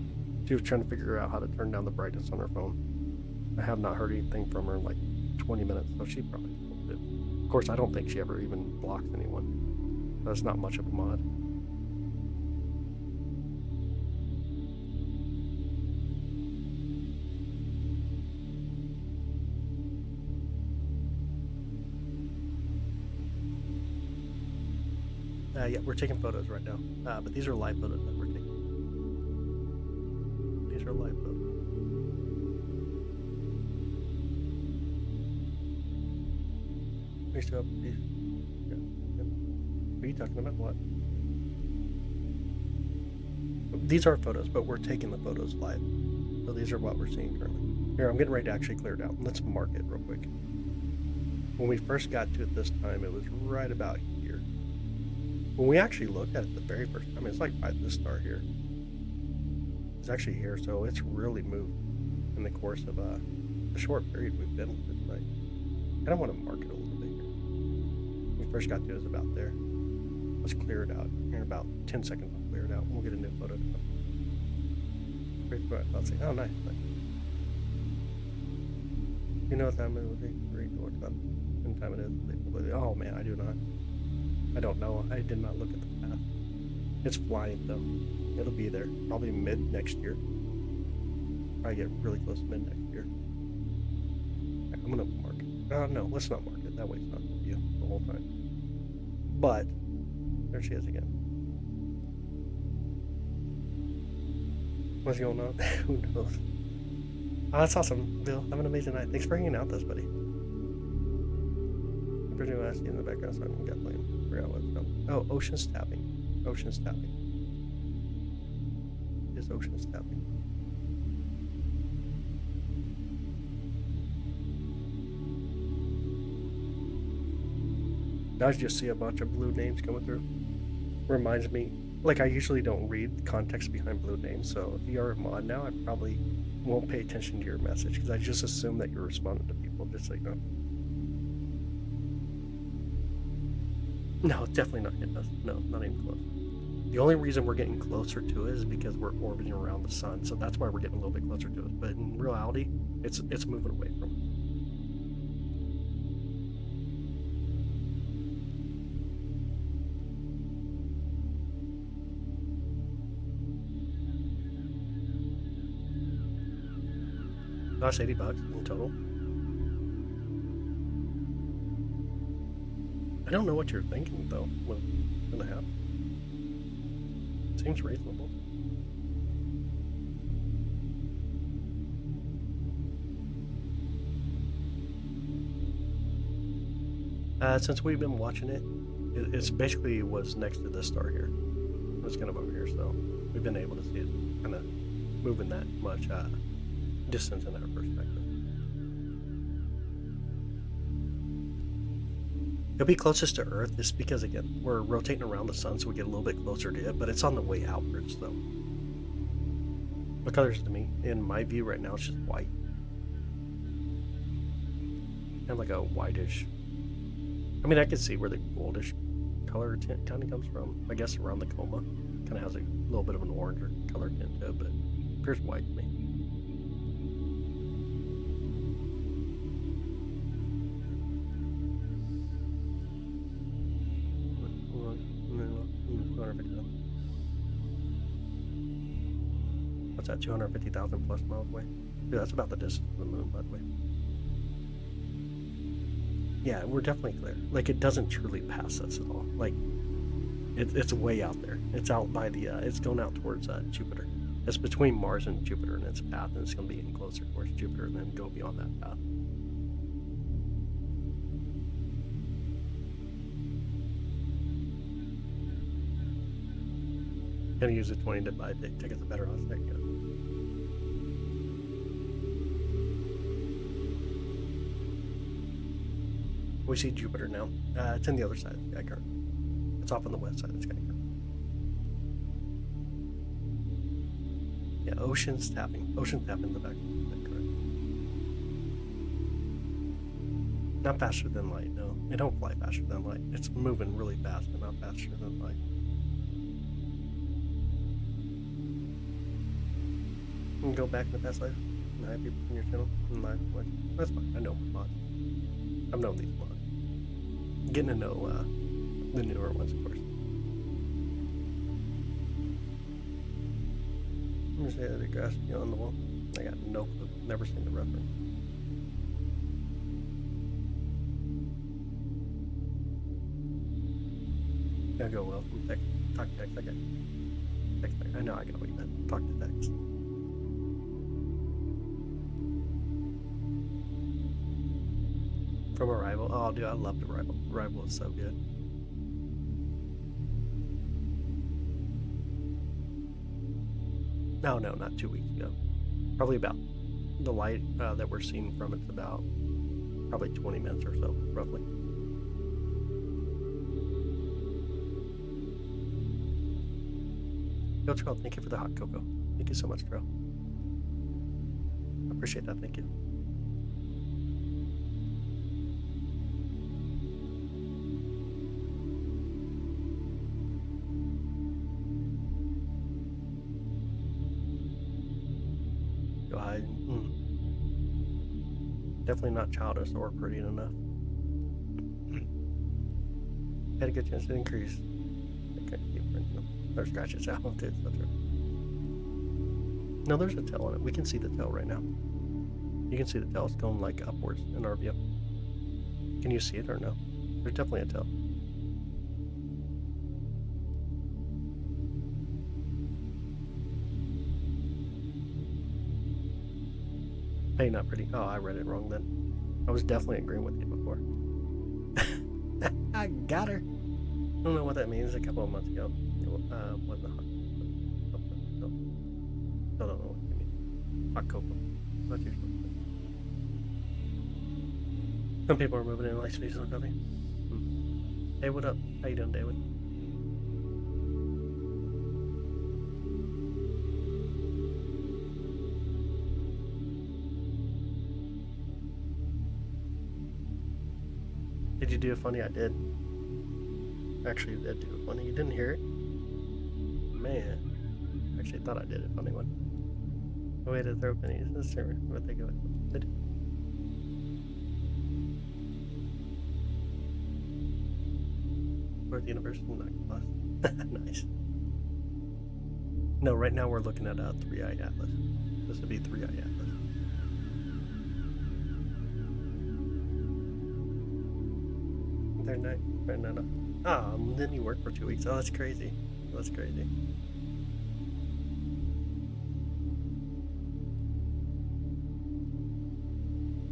She was trying to figure out how to turn down the brightness on her phone. I have not heard anything from her in like 20 minutes, so she probably did. Of course, I don't think she ever even blocks anyone. That's not much of a mod. Yeah, we're taking photos right now, but these are live photos that we're taking. These are live photos. We still have these. What are you talking about? What? These are photos, but we're taking the photos live. So these are what we're seeing currently. Here, I'm getting ready to actually clear it out. Let's mark it real quick. When we first got to it this time, it was right about here. When we actually looked at it the very first time, it's like by this star here. It's actually here, so it's really moved in the course of a short period we've been with it tonight. I kind of want to mark it a little bit here. When we first got to it, it was about there. Let's clear it out. In about 10 seconds, I'll clear it out. We'll get a new photo. Let's see. Oh, nice. You know what time it would be? Read what time it is. Oh man, I do not. I don't know. I did not look at the path. It's flying though. It'll be there. Probably mid next year. Probably get really close to mid next year. I'm gonna mark it. No, let's not mark it. That way it's not with you the whole time. But there she is again. What's going on? Who knows? Oh, that's awesome, Bill. Have an amazing night. Thanks for hanging out with us, buddy. I'm pretty much in the background, so I got playing. Forgot what it's called. Oh, Ocean's Tapping. Ocean's Tapping. Is Ocean's Tapping. I just see a bunch of blue names coming through. Reminds me, like I usually don't read context behind blue names, so if you're a mod now, I probably won't pay attention to your message because I just assume that you're responding to people, just so you know. No, definitely not hitting us. No, not even close. The only reason we're getting closer to it is because we're orbiting around the sun, so that's why we're getting a little bit closer to it. But in reality, it's moving away from it. That's $80 in total. I don't know what you're thinking though. What's gonna happen? Seems reasonable. Since we've been watching it, it's basically was next to this star here. It was kind of over here, so we've been able to see it kind of moving that much distance in our perspective. It'll be closest to Earth just because, again, we're rotating around the sun, so we get a little bit closer to it, but it's on the way outwards, though. What color is it to me? In my view right now, it's just white. Kind of like a whitish. I mean, I can see where the goldish color tint kind of comes from. I guess around the coma. Kind of has a little bit of an orange color tint to it, but it appears white to me. What's that, 250,000 plus miles away? Dude, that's about the distance of the moon, by the way. Yeah, we're definitely clear. Like, it doesn't truly pass us at all. Like, it's way out there. It's out by the, it's going out towards Jupiter. It's between Mars and Jupiter in its path, and it's going to be getting closer towards Jupiter and then go beyond that path. Gonna use the 20 to buy tickets at better odds. There you go. We see Jupiter now. It's in the other side of Cigar. It's off on the west side of Cigar. Yeah, Ocean's tapping. Ocean's tapping in the back. Correct. Not faster than light, no. It don't fly faster than light. It's moving really fast, but not faster than light. You can go back in the past life and hide people from your channel and live. That's fine. I know mods. I've known these mods. Getting to know the newer ones, of course. I'm just saying the grass on the wall. I got no clue. Never seen the reference. Gotta go well from text. Talk to text. Okay. Text. I know I got what you meant. Talk to text. From Arrival. Oh, dude, I loved Arrival. Arrival is so good. No, not 2 weeks ago. Probably about the light that we're seeing from it's about probably 20 minutes or so, roughly. Yo, Trill, thank you for the hot cocoa. Thank you so much, Trill. I appreciate that. Thank you. Definitely not childish or pretty enough. Had a good chance to increase. I can't keep printing them. Or scratch its out too, so true. No, there's a tail on it. We can see the tail right now. You can see the tail. It's going like upwards in our view. Can you see it or no? There's definitely a tail. Hey, not pretty. Oh, I read it wrong then. I was definitely agreeing with you before. I got her. I don't know what that means. A couple of months ago, it wasn't hot. Still don't know what you mean. Hot cocoa. Not usually. Some people are moving in light speeds on W. Hey, what up? How you doing, David? Did you do a funny? I did. Actually, I did do a funny. You didn't hear it? Man. Actually, thought I did a funny one. A way to throw pennies. Let's see what they go with. Where's the universe? Nice. No, right now we're looking at a 3-eye atlas. This would be 3-eye atlas. They're not. Ah, then you work for 2 weeks. Oh, that's crazy. That's crazy.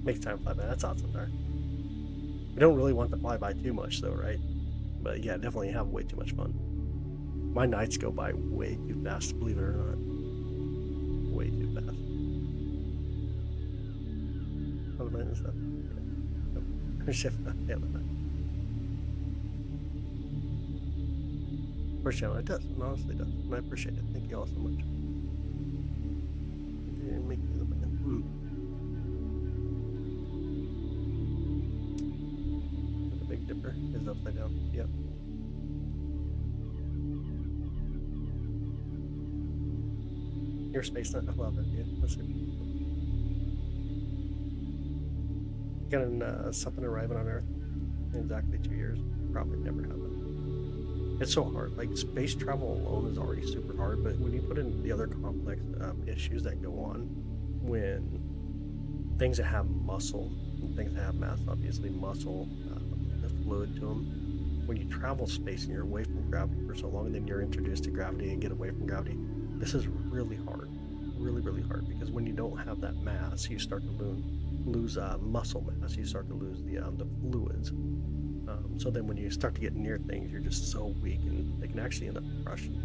Makes time fly by. That's awesome, Dar. We don't really want to fly by too much, though, right? But yeah, definitely have way too much fun. My nights go by way too fast, believe it or not. Way too fast. How the land is that? Shift. First channel, it does. It honestly does. And I appreciate it. Thank you all so much. Make me look again. The Big Dipper is upside down. Yep. Your space nut. I love it, dude. Let's see. Got something arriving on Earth in exactly 2 years. Probably never happen. It's so hard. Like, space travel alone is already super hard, but when you put in the other complex issues that go on when things that have muscle, and things that have mass, obviously muscle, the fluid to them, when you travel space and you're away from gravity for so long, and then you're introduced to gravity and get away from gravity, this is really hard. Really, really hard, because when you don't have that mass, you start to lose muscle mass. You start to lose the fluids. So then when you start to get near things, you're just so weak, and they can actually end up crushing.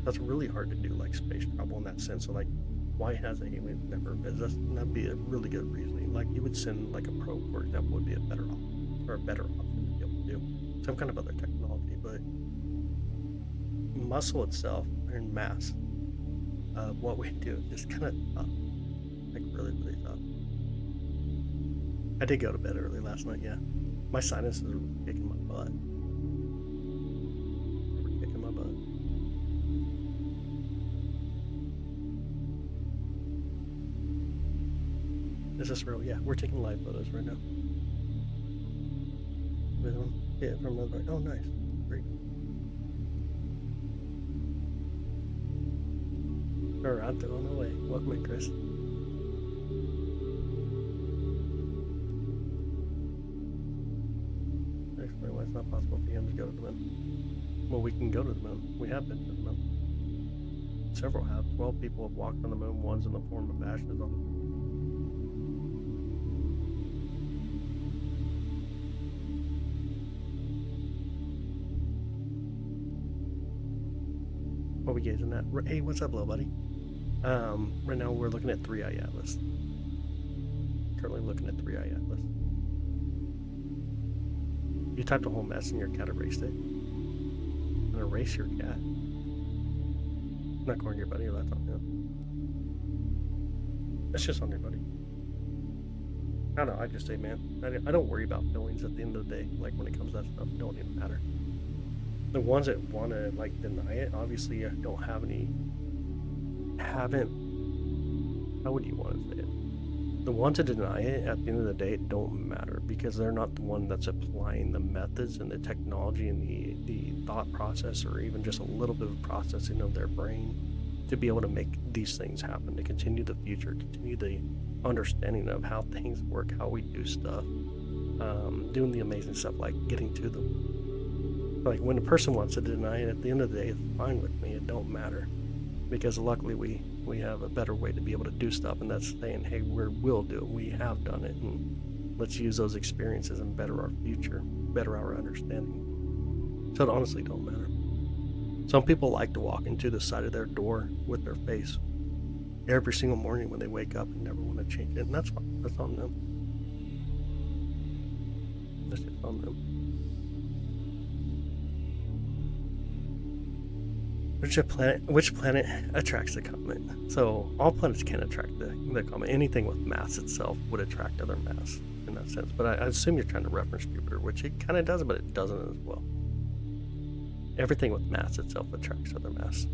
That's really hard to do, like space travel in that sense. So like, why has aliens never visited? That'd be a really good reasoning. Like, you would send like a probe, for example, would be a better option, or a better option to be able to do some kind of other technology. But muscle itself and mass, what we do is just kind of tough, like really, really tough. I did go to bed early last night, yeah. My sinuses were kicking my butt. They were kicking my butt. Is this real? Yeah, we're taking live photos right now. With them? Yeah, from the right. Oh, nice. Great. Toronto on the way. Welcome in, Chris. Why it's not possible for him to go to the moon. Well, we can go to the moon. We have been to the moon. Several have. 12 people have walked on the moon. One's in the form of ashes on them. What are we gazing at? Hey, what's up, little buddy? Right now we're looking at 3-eye atlas. Currently looking at 3-eye atlas. You typed a whole mess and your cat erased it. I'm gonna erase your cat. I'm not going to your buddy, or that's on him. It's just on your buddy. I don't know, I just say, man, I don't worry about feelings at the end of the day. Like, when it comes to that stuff, it don't even matter. The ones that want to, like, deny it, obviously don't have any, haven't, how would you want to say it? The ones that deny it, at the end of the day, it don't matter, because they're not the one that's applying the methods and the technology and the thought process, or even just a little bit of processing of their brain to be able to make these things happen, to continue the future, continue the understanding of how things work, how we do stuff, doing the amazing stuff like getting to them. Like when a person wants to deny it, at the end of the day, it's fine with me. It don't matter, because luckily we have a better way to be able to do stuff, and that's saying, hey, we'll do it. We have done it, and let's use those experiences and better our future, better our understanding. So it honestly don't matter. Some people like to walk into the side of their door with their face every single morning when they wake up and never want to change it, and that's fine. That's on them. That's just on them. Which planet attracts the comet? So all planets can attract the comet. Anything with mass itself would attract other mass in that sense. But I assume you're trying to reference Jupiter, which it kind of does, but it doesn't as well. Everything with mass itself attracts other mass.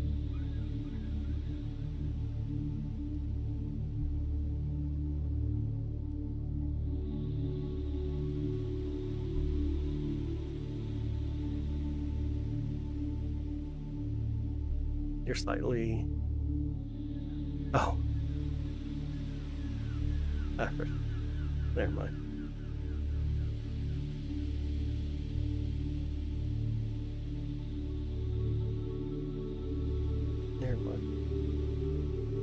You're slightly... Oh. Never mind. Never mind.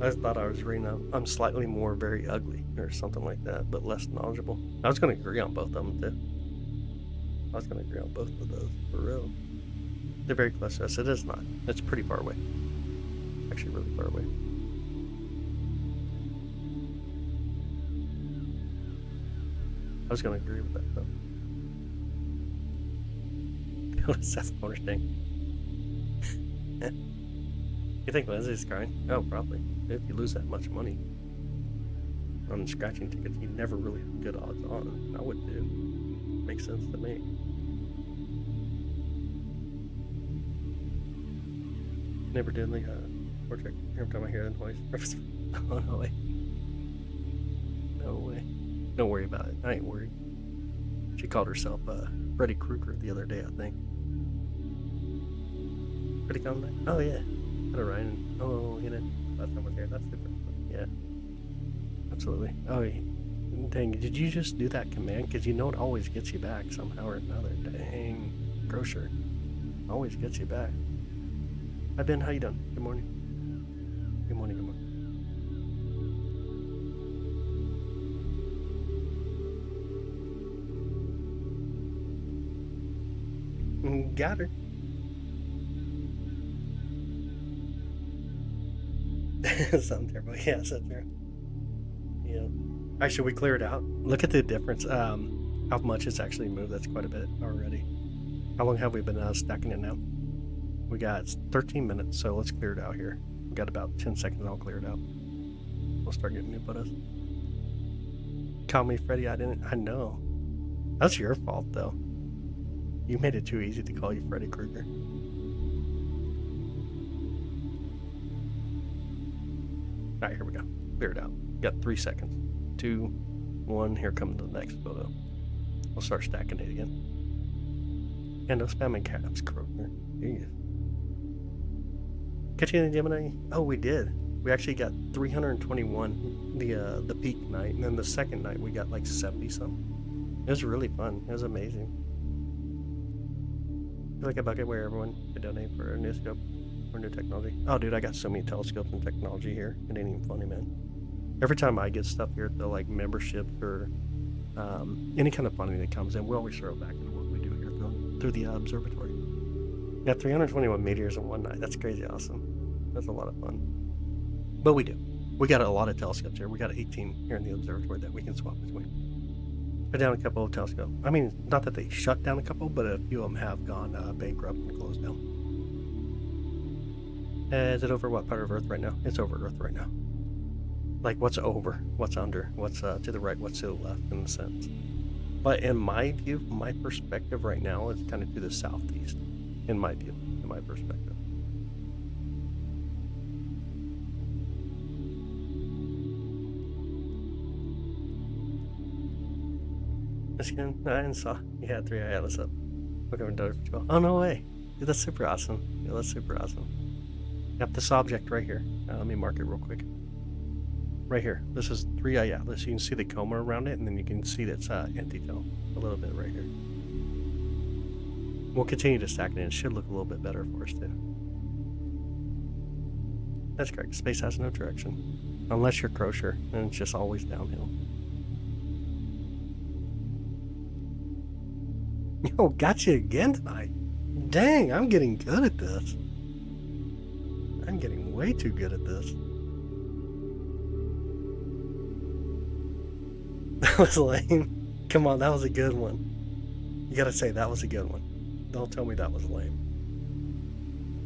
I just thought I was reading up. I'm slightly more very ugly or something like that, but less knowledgeable. I was going to agree on both of them too. I was going to agree on both of those, for real. They're very close to us. It is not. It's pretty far away. Actually really far away. I was going to agree with that though. Seth Corner's thing. You think Leslie's crying? Oh, probably. If you lose that much money on scratching tickets, you never really have good odds on. I would do. Makes sense to me. Never did like a portrait. Every time I hear that noise. Oh, no way. No way. Don't worry about it. I ain't worried. She called herself Freddy Krueger the other day, I think. Freddy Comet? Oh, yeah. Orion. Oh, he didn't. Last time I was here. That's different. Yeah. Absolutely. Oh, dang. Did you just do that command? Because you know it always gets you back somehow or another. Dang. Grocer. Always gets you back. Hi, Ben. How you doing? Good morning. Good morning. Good morning. Got her. Sounds terrible. Yeah, so true. Yeah. Alright, should we clear it out? Look at the difference. How much it's actually moved. That's quite a bit already. How long have we been stacking it now? We got 13 minutes, so let's clear it out here. We got about 10 seconds and I'll clear it out. We'll start getting new photos. Call me Freddy. I know. That's your fault, though. You made it too easy to call you Freddy Krueger. Alright, here we go. Clear it out. Got 3 seconds. 2, 1. Here comes the next photo. We'll start stacking it again. And no spamming caps, Kroger. Jeez. Catching the Gemini? Oh, we did. We actually got 321 the peak night, and then the second night we got like 70 something. It was really fun. It was amazing. I feel like a bucket where everyone could donate for a new scope or new technology. Oh, dude, I got so many telescopes and technology here. It ain't even funny, man. Every time I get stuff here, the like membership or any kind of funding that comes in, we always throw it back into what we do here through the observatory. Yeah, 321 meteors in one night. That's crazy awesome. That's a lot of fun. But we do. We got a lot of telescopes here. We got 18 here in the observatory that we can swap between. Put down a couple of telescopes. I mean, not that they shut down a couple, but a few of them have gone bankrupt and closed down. Is it over what part of Earth right now? It's over Earth right now. Like, what's over? What's under? What's to the right? What's to the left, in a sense. But in my view, my perspective right now, it's kind of to the southeast. In my view, in my perspective. That's good. I didn't saw you had 3 Atlas up. Look over Dota Patrol. Oh, no way. Dude, that's super awesome. Yeah, that's super awesome. Yep, this object right here. Let me mark it real quick. Right here. This is 3 Atlas. You can see the coma around it, and then you can see that's anti-tail a little bit right here. We'll continue to stack it, and it should look a little bit better for us, too. That's correct. Space has no direction. Unless you're Crusher, and it's just always downhill. Yo, got you again tonight. Dang, I'm getting good at this. I'm getting way too good at this. That was lame. Come on, that was a good one. You gotta say that was a good one. Don't tell me that was lame.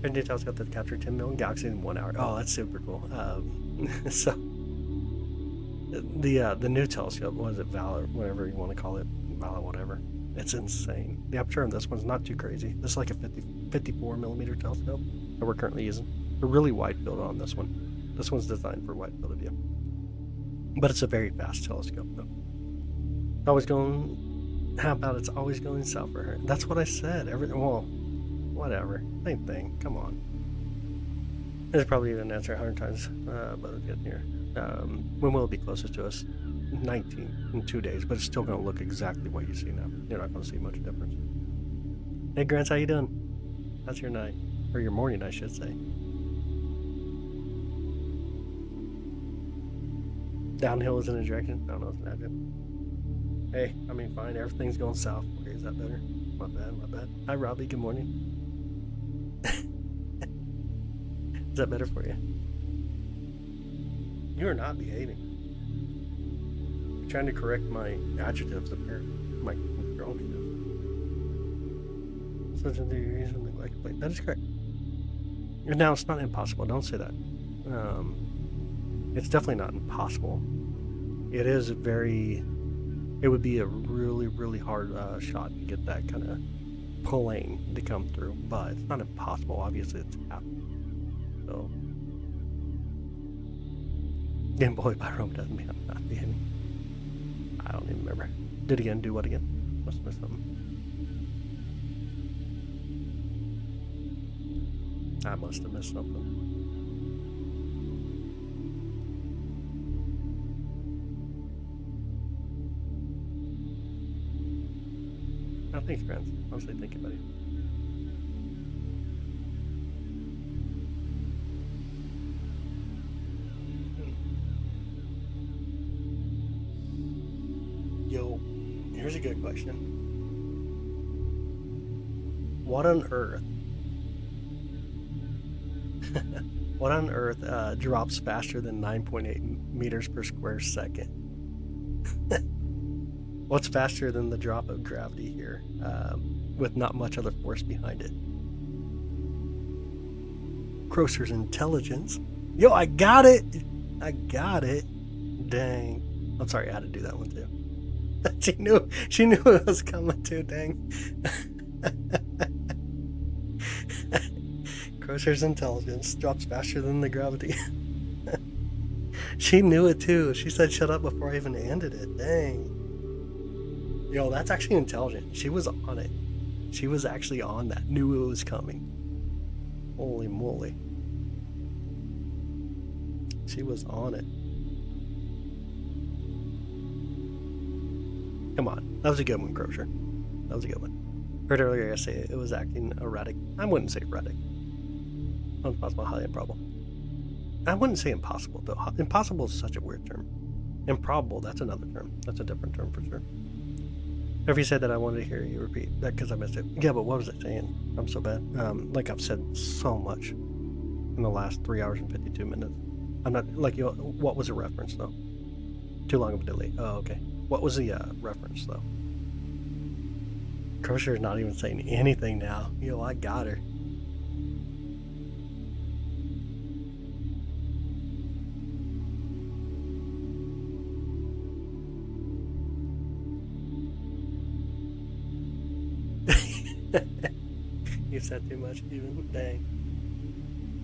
And Details got to capture 10 million galaxies in 1 hour. Oh, that's super cool. So the new telescope, what is it, Valor, whatever you want to call it, Valor, whatever. It's insane. The aperture on this one's not too crazy. This is like a 54 millimeter telescope that we're currently using. A really wide field on this one. This one's designed for wide field of view, but it's a very fast telescope though. Always going. How about it's always going south for her? That's what I said. Well, whatever. Same thing. Come on. There's probably even an answer 100 times, but it's getting here. When will it be closest to us? 19 in 2 days, but it's still going to look exactly what you see now. You're not going to see much difference. Hey, Grants, how you doing? How's your night? Or your morning, I should say. Downhill is in a direction? I don't know if it's an Hey, I mean, fine. Everything's going south. Okay, is that better? My bad, my bad. Hi, Robbie. Good morning. Is that better for you? You are not behaving. I'm trying to correct my adjectives up here. My conjunctions. Such a reason like that is correct. Now it's not impossible. Don't say that. It's definitely not impossible. It is very. It would be a really, really hard shot to get that kind of pulling to come through, but it's not impossible. Obviously, it's happening. So, Game Boy by Rome doesn't mean I'm not behaving. I don't even remember. Did again? Do what again? Must have missed something. I must have missed something. Oh, thanks, friends. Honestly, thank you, buddy. Yo, here's a good question. What on Earth? What on Earth drops faster than 9.8 meters per square second? What's faster than the drop of gravity here, with not much other force behind it? Crosser's intelligence. Yo, I got it! I got it. Dang. I'm sorry, I had to do that one too. She knew it was coming too, dang. Crosser's intelligence drops faster than the gravity. She knew it too. She said shut up before I even ended it. Dang. Yo, that's actually intelligent. She was on it. She was actually on that. Knew it was coming. Holy moly. She was on it. Come on. That was a good one, Crozier. That was a good one. Heard earlier I say it was acting erratic. I wouldn't say erratic. Impossible, highly improbable. I wouldn't say impossible, though. Impossible is such a weird term. Improbable, that's another term. That's a different term for sure. If you said that, I wanted to hear you repeat that because I missed it. Yeah, but what was it saying? I'm so bad. Like I've said so much in the last 3 hours and 52 minutes. I'm not like you. What was the reference though? Too long of a delay. Oh, okay. What was the reference though? Crocier's not even saying anything now. Yo, I got her. You said too much, even. Dang.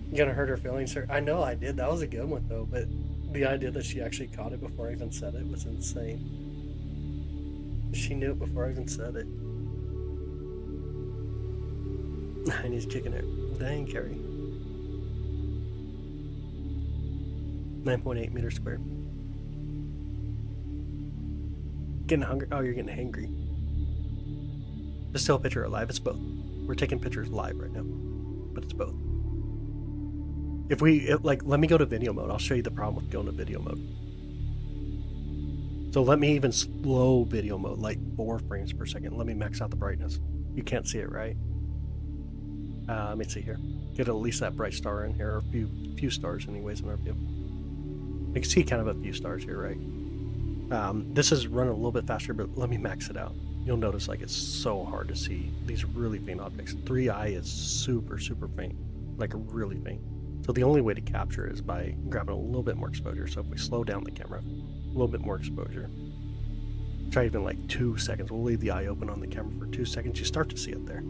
You're gonna hurt her feelings, sir. I know I did. That was a good one, though. But the idea that she actually caught it before I even said it was insane. She knew it before I even said it. And he's kicking it. Dang, Carrie. 9.8 meters squared. Getting hungry? Oh, you're getting hangry. Just still a picture alive. It's both. We're taking pictures live right now, but it's both. If we let me go to video mode. I'll show you the problem with going to video mode. So let me even slow video mode, like 4 frames per second. Let me max out the brightness. You can't see it, right? Let me see here. Get at least that bright star in here, or a few stars anyways in our view. You can see kind of a few stars here, right? This is running a little bit faster, but let me max it out. You'll notice like it's so hard to see these really faint objects. 3i is super, super faint, like really faint. So the only way to capture is by grabbing a little bit more exposure. So if we slow down the camera, a little bit more exposure. Try even like 2 seconds. We'll leave the eye open on the camera for 2 seconds. You start to see it there.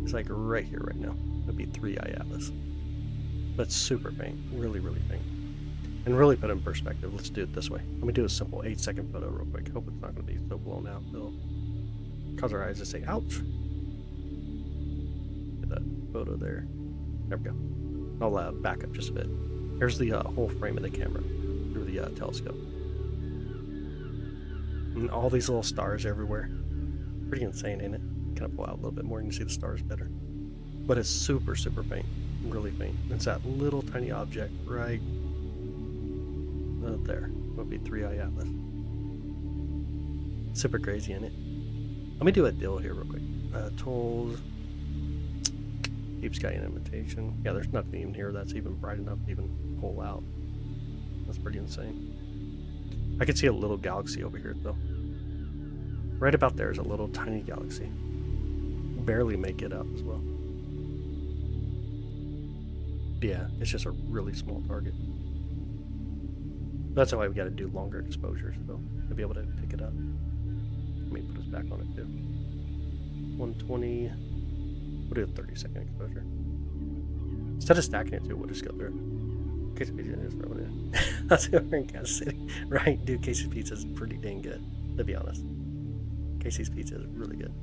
It's like right here, right now. It'd be 3i atlas. But super faint, really, really faint. And really put it in perspective. Let's do it this way. Let me do a simple 8-second photo real quick. Hope it's not going to be so blown out. It'll cause our eyes to say, ouch. Get that photo there. There we go. I'll back up just a bit. Here's the whole frame of the camera through the telescope. And all these little stars everywhere. Pretty insane, ain't it? Kind of pull out a little bit more and you see the stars better. But it's super, super faint. Really faint. It's that little tiny object right there. Would be 3i atlas. Super crazy, ain't it? Let me do a deal here real quick. Tools. Deep sky and invitation. Yeah, there's nothing even here that's even bright enough to even pull out. That's pretty insane. I can see a little galaxy over here though. Right about there is a little tiny galaxy. Barely make it out as well. Yeah, it's just a really small target. That's why we got to do longer exposures though to be able to pick it up. Let me put us back on it too. 120. We'll do a 30-second exposure. Instead of stacking it too, we'll just go through it. Casey Pizza is throwing in. That's why we're in Kansas City. Right, dude, Casey's Pizza is pretty dang good, to be honest. Casey's Pizza is really good.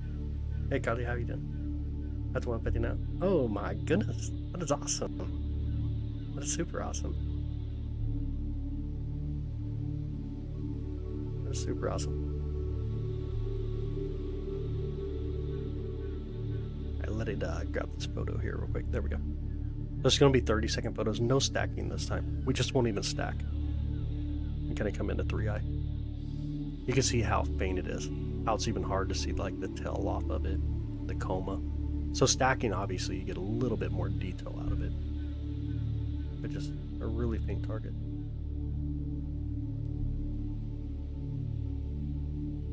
Hey, Carly, how you doing? That's 150 now. Oh my goodness. That is awesome. That is super awesome. That is super awesome. Let it grab this photo here real quick. There we go. There's going to be 30-second photos. No stacking this time. We just won't even stack. And kind of come into 3i. You can see how faint it is. How it's even hard to see like the tail off of it. The coma. So stacking, obviously, you get a little bit more detail out of it. But just a really faint target.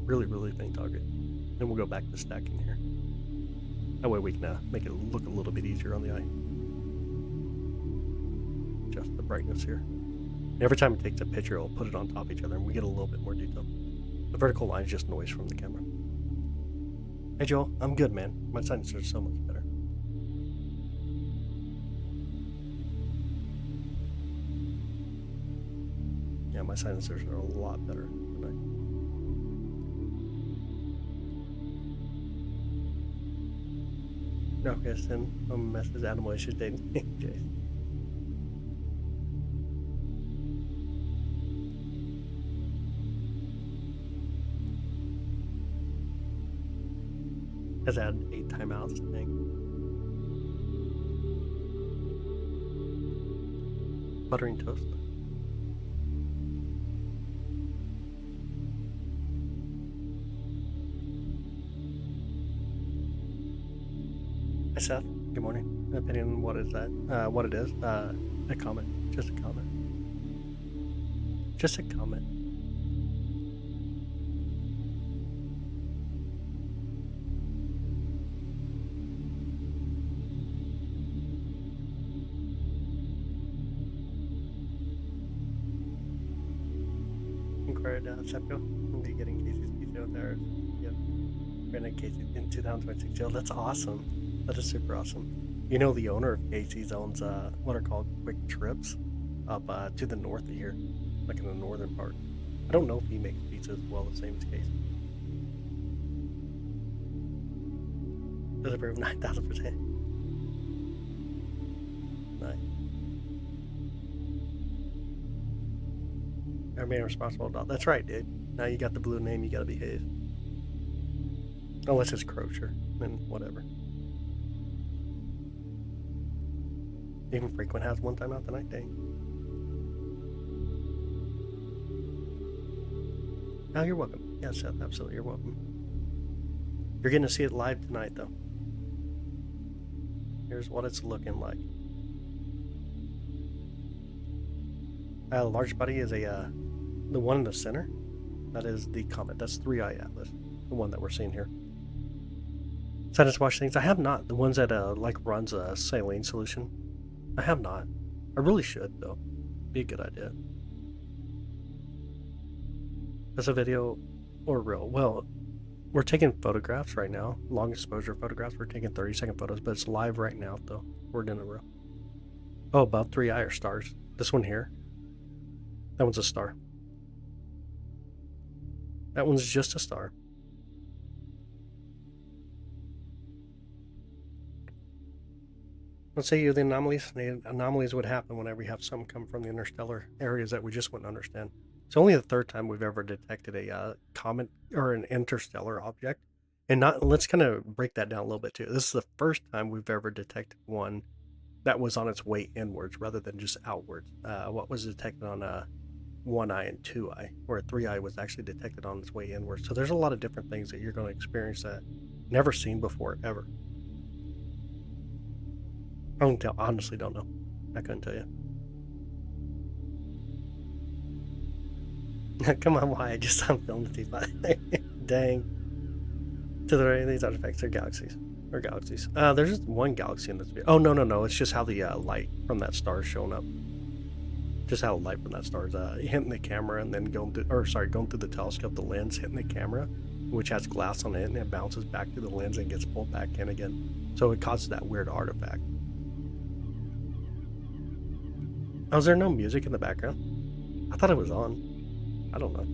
Really, really faint target. Then we'll go back to stacking here. That way we can make it look a little bit easier on the eye. Adjust the brightness here. And every time it takes a picture, it'll put it on top of each other and we get a little bit more detail. The vertical line is just noise from the camera. Hey Joel, I'm good, man. My sinuses are so much better. Yeah, my sinuses are a lot better tonight. No, okay, send a message. Animal should date Jason. Has had 8 timeouts, I think. Buttering toast. Hi Seth, good morning. Depending on what is that, what it is, a comment, just a comment. Just a comment. Inquired Sepco, will be getting Casey's Pizza out there. Yep. Brandon Casey in 2026. Joe, that's awesome. That is super awesome. You know, the owner of Casey's owns what are called quick trips up to the north of here, like in the northern part. I don't know if he makes pizza as well, the same as Casey. Does approve 9,000%. Nice. I'm being responsible dog. That's right, dude. Now you got the blue name, you gotta behave. Unless it's Crocher, then whatever. Even Frequent has one time out tonight, dang. Oh, you're welcome. Yeah, Seth, absolutely, you're welcome. You're getting to see it live tonight, though. Here's what it's looking like. Large body is the one in the center. That is the Comet. That's 3i Atlas, the one that we're seeing here. Sinus watch things. I have not. The ones that like runs a saline solution. I have not. I really should though. Be a good idea. As a video or real? Well, we're taking photographs right now. Long exposure photographs. We're taking 30-second photos, but it's live right now though. We're doing a real. Oh, above 3i are stars. This one here. That one's a star. That one's just a star. Let's say you're the anomalies. The anomalies would happen whenever you have some come from the interstellar areas that we just wouldn't understand. It's only the third time we've ever detected a comet or an interstellar object. And let's kind of break that down a little bit too. This is the first time we've ever detected one that was on its way inwards rather than just outwards. What was detected on 1i and 2i, where 3i was actually detected on its way inwards. So there's a lot of different things that you're going to experience that never seen before, ever. I honestly don't know. I couldn't tell you. Come on, why? I just stopped filming the T5. Dang. To the right, these artifacts are galaxies. Or galaxies. There's just one galaxy in this video. Oh, no. It's just how the light from that star is showing up. Just how the light from that star is hitting the camera and then going through the telescope, the lens hitting the camera, which has glass on it, and it bounces back to the lens and gets pulled back in again. So it causes that weird artifact. Oh, is there no music in the background? I thought it was on. I don't know.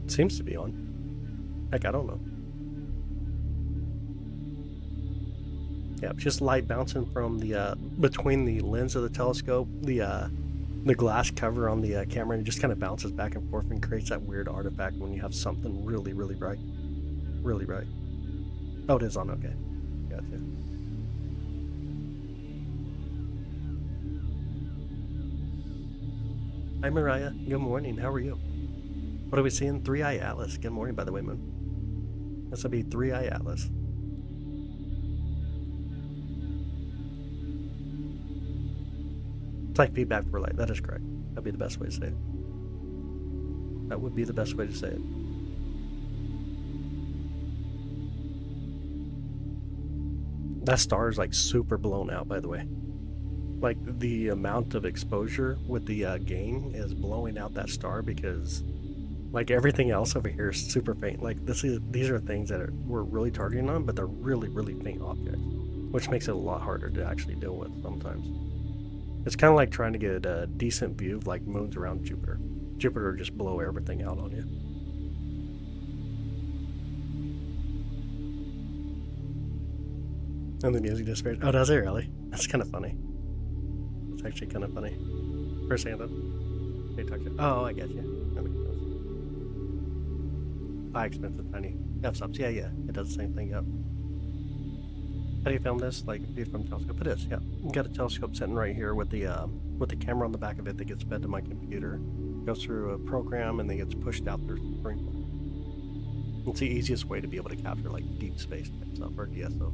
It seems to be on. Heck, I don't know. Yeah, just light bouncing from the between the lens of the telescope, the glass cover on the camera, and it just kind of bounces back and forth and creates that weird artifact when you have something really, really bright. Really bright. Oh, it is on. Okay, gotcha. Hi, Mariah. Good morning. How are you? What are we seeing? 3i Atlas. Good morning, by the way, Moon. This will be 3i Atlas. It's like feedback for light. That is correct. That'd be the best way to say it. That would be the best way to say it. That star is like super blown out, by the way. Like the amount of exposure with the gain is blowing out that star because like everything else over here is super faint. Like these are things that we're really targeting on, but they're really, really faint objects, which makes it a lot harder to actually deal with sometimes. It's kind of like trying to get a decent view of like moons around Jupiter. Jupiter will just blow everything out on you. And the music disappears. Oh, does it really? That's kind of funny. It's actually kind of funny. For a second though. They talk to, oh, I get you. That makes sense. High expensive tiny f-stops. Yeah. It does the same thing, yep. How do you film this? Like view from telescope? It is, yeah. You got a telescope sitting right here with the camera on the back of it that gets fed to my computer. Goes through a program and then gets pushed out through the sprinkler. It's the easiest way to be able to capture like deep space type stuff or DSO.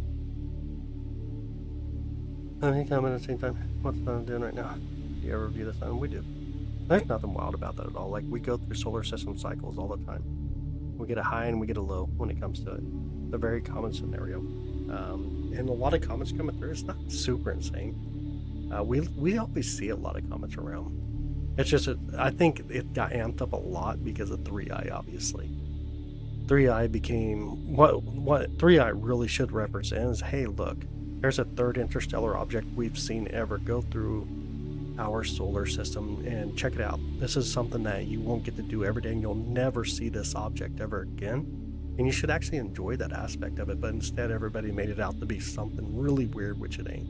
Any comment at the same time? What's I'm doing right now? Do you ever review this? We do. There's nothing wild about that at all. Like we go through solar system cycles all the time. We get a high and we get a low when it comes to it. It's a very common scenario. And a lot of comets coming through. It's not super insane. We always see a lot of comets around. It's just I think it got amped up a lot because of 3i, obviously. 3i became what 3i really should represent is, hey, look, there's a third interstellar object we've seen ever go through our solar system, and check it out. This is something that you won't get to do every day, and you'll never see this object ever again. And you should actually enjoy that aspect of it, but instead everybody made it out to be something really weird, which it ain't.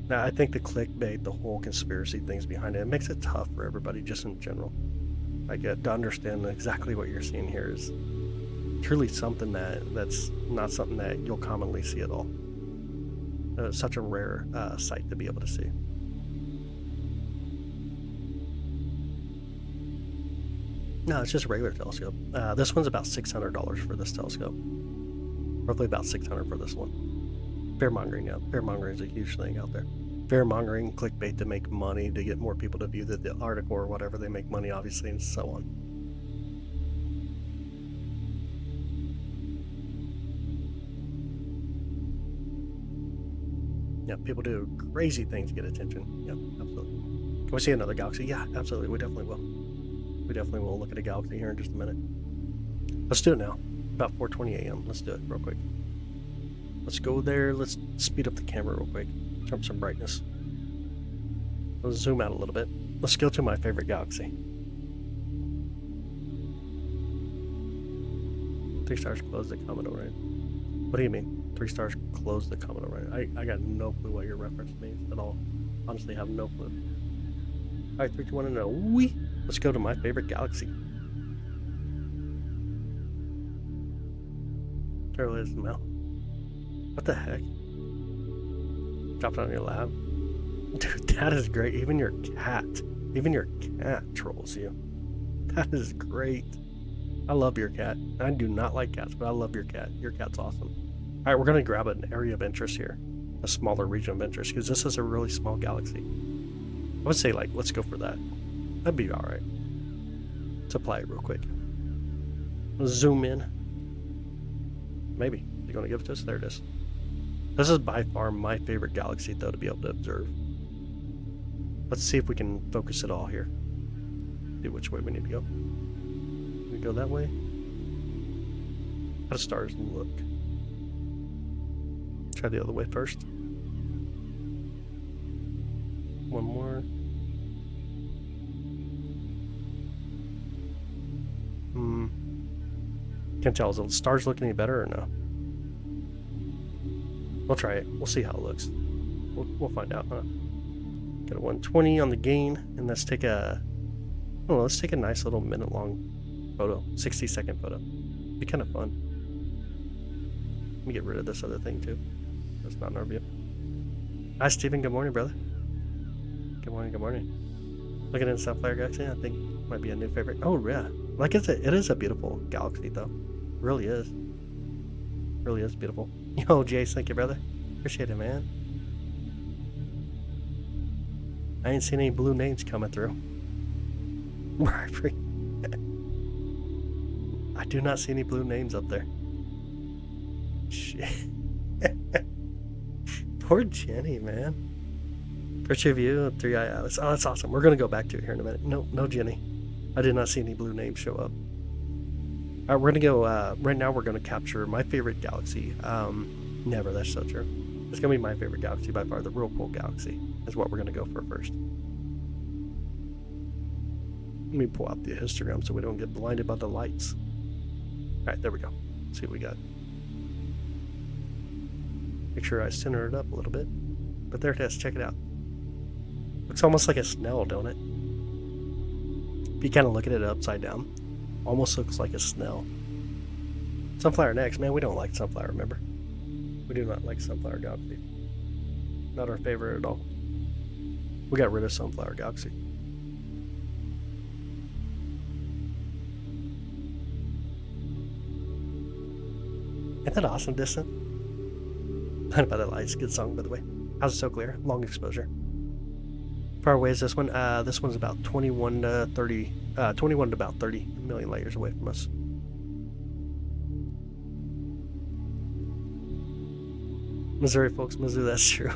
Now, I think the clickbait, the whole conspiracy things behind it makes it tough for everybody just in general. I get to understand exactly what you're seeing here is truly something that's not something that you'll commonly see at all. It's such a rare sight to be able to see. No, it's just a regular telescope. This one's about $600 for this telescope. Roughly about $600 for this one. Fear-mongering, yeah. Fear-mongering is a huge thing out there. Fear-mongering, clickbait to make money, to get more people to view the article or whatever. They make money, obviously, and so on. Yeah, people do crazy things to get attention. Yeah, absolutely. Can we see another galaxy? Yeah, absolutely. We definitely will. We definitely will look at a galaxy here in just a minute. Let's do it now. About 4:20 a.m. Let's do it real quick. Let's go there. Let's speed up the camera real quick. Turn up some brightness. Let's zoom out a little bit. Let's go to my favorite galaxy. 3 stars close the Comet Orion. What do you mean? 3 stars close the Comet Orion? I got no clue what your reference means at all. Honestly, have no clue. Alright, 3, 2, 1, and a wee. Let's go to my favorite galaxy. There it is now. What the heck? Drop it on your lap. Dude, that is great. Even your cat trolls you. That is great. I love your cat. I do not like cats, but I love your cat. Your cat's awesome. Alright, we're going to grab an area of interest here. A smaller region of interest, because this is a really small galaxy. I would say, like, let's go for that. That'd be alright. Let's apply it real quick. Let's zoom in. Maybe. They're going to give it to us? There it is. This is by far my favorite galaxy, though, to be able to observe. Let's see if we can focus it all here. See which way we need to go. We go that way. How do stars look? Try the other way first. One more. Can't tell. Is the stars look any better or no? We'll try it. We'll see how it looks. We'll find out, huh? Got a 120 on the gain, and let's take a. Oh, let's take a nice little minute-long photo, 60-second photo. Be kind of fun. Let me get rid of this other thing too. That's not in our view. Hi, Steven. Good morning, brother. Good morning. Good morning. Looking at Sapphire Galaxy, I think might be a new favorite. Oh yeah, like it is a beautiful galaxy though. It really is. Really is beautiful. Yo, Jace, thank you, brother. Appreciate it, man. I ain't seen any blue names coming through. I do not see any blue names up there. Shit. Poor Jenny, man. Appreciate you, 3-Eye Alice. Oh, that's awesome. We're gonna go back to it here in a minute. No, Jenny. I did not see any blue names show up. All right, we're gonna go. Right now, we're gonna capture my favorite galaxy. Never. That's so true. It's gonna be my favorite galaxy by far. The real cool galaxy is what we're gonna go for first. Let me pull out the histogram so we don't get blinded by the lights. All right, there we go. Let's see what we got. Make sure I center it up a little bit. But there it is. Check it out. Looks almost like a snail, don't it? If you kind of look at it upside down, almost looks like a snail. Sunflower next. Man, we don't like sunflower, remember? We do not like sunflower galaxy. Not our favorite at all. We got rid of sunflower galaxy. Isn't that awesome, Distant? Blinded by the lights. Good song, by the way. How's it so clear? Long exposure. Far away is this one? This one's about 21 to 30 million light years away from us. Missouri, folks. Missouri, that's true.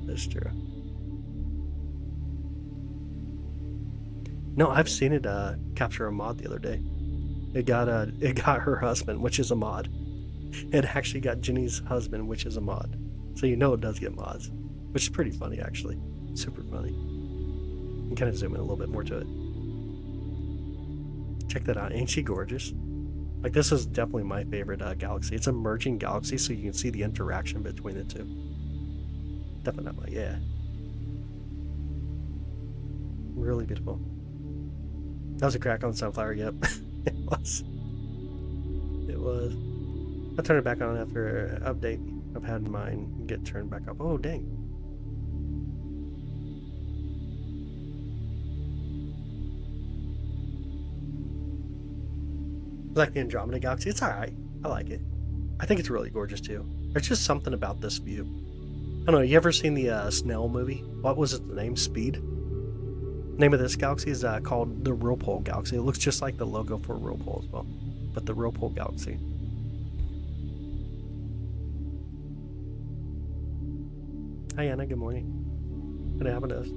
That's true. No, I've seen it capture a mod the other day. It got her husband, which is a mod. It actually got Jenny's husband, which is a mod. So you know it does get mods, which is pretty funny actually. Super funny. You can kind of zoom in a little bit more to it. Check that out. Ain't she gorgeous? Like, this is definitely my favorite galaxy. It's a merging galaxy, so you can see the interaction between the two. Definitely, yeah. Really beautiful. That was a crack on the sunflower, yep. It was. It was. I'll turn it back on after an update. I've had mine get turned back up. Oh, dang. Like the Andromeda Galaxy, it's alright. I like it. I think it's really gorgeous too. There's just something about this view. I don't know, you ever seen the Snell movie? What was it, the name? Speed? The name of this galaxy is called the Whirlpool Galaxy. It looks just like the logo for Whirlpool as well. But the Whirlpool Galaxy. Hi Anna, good morning. What happened to us?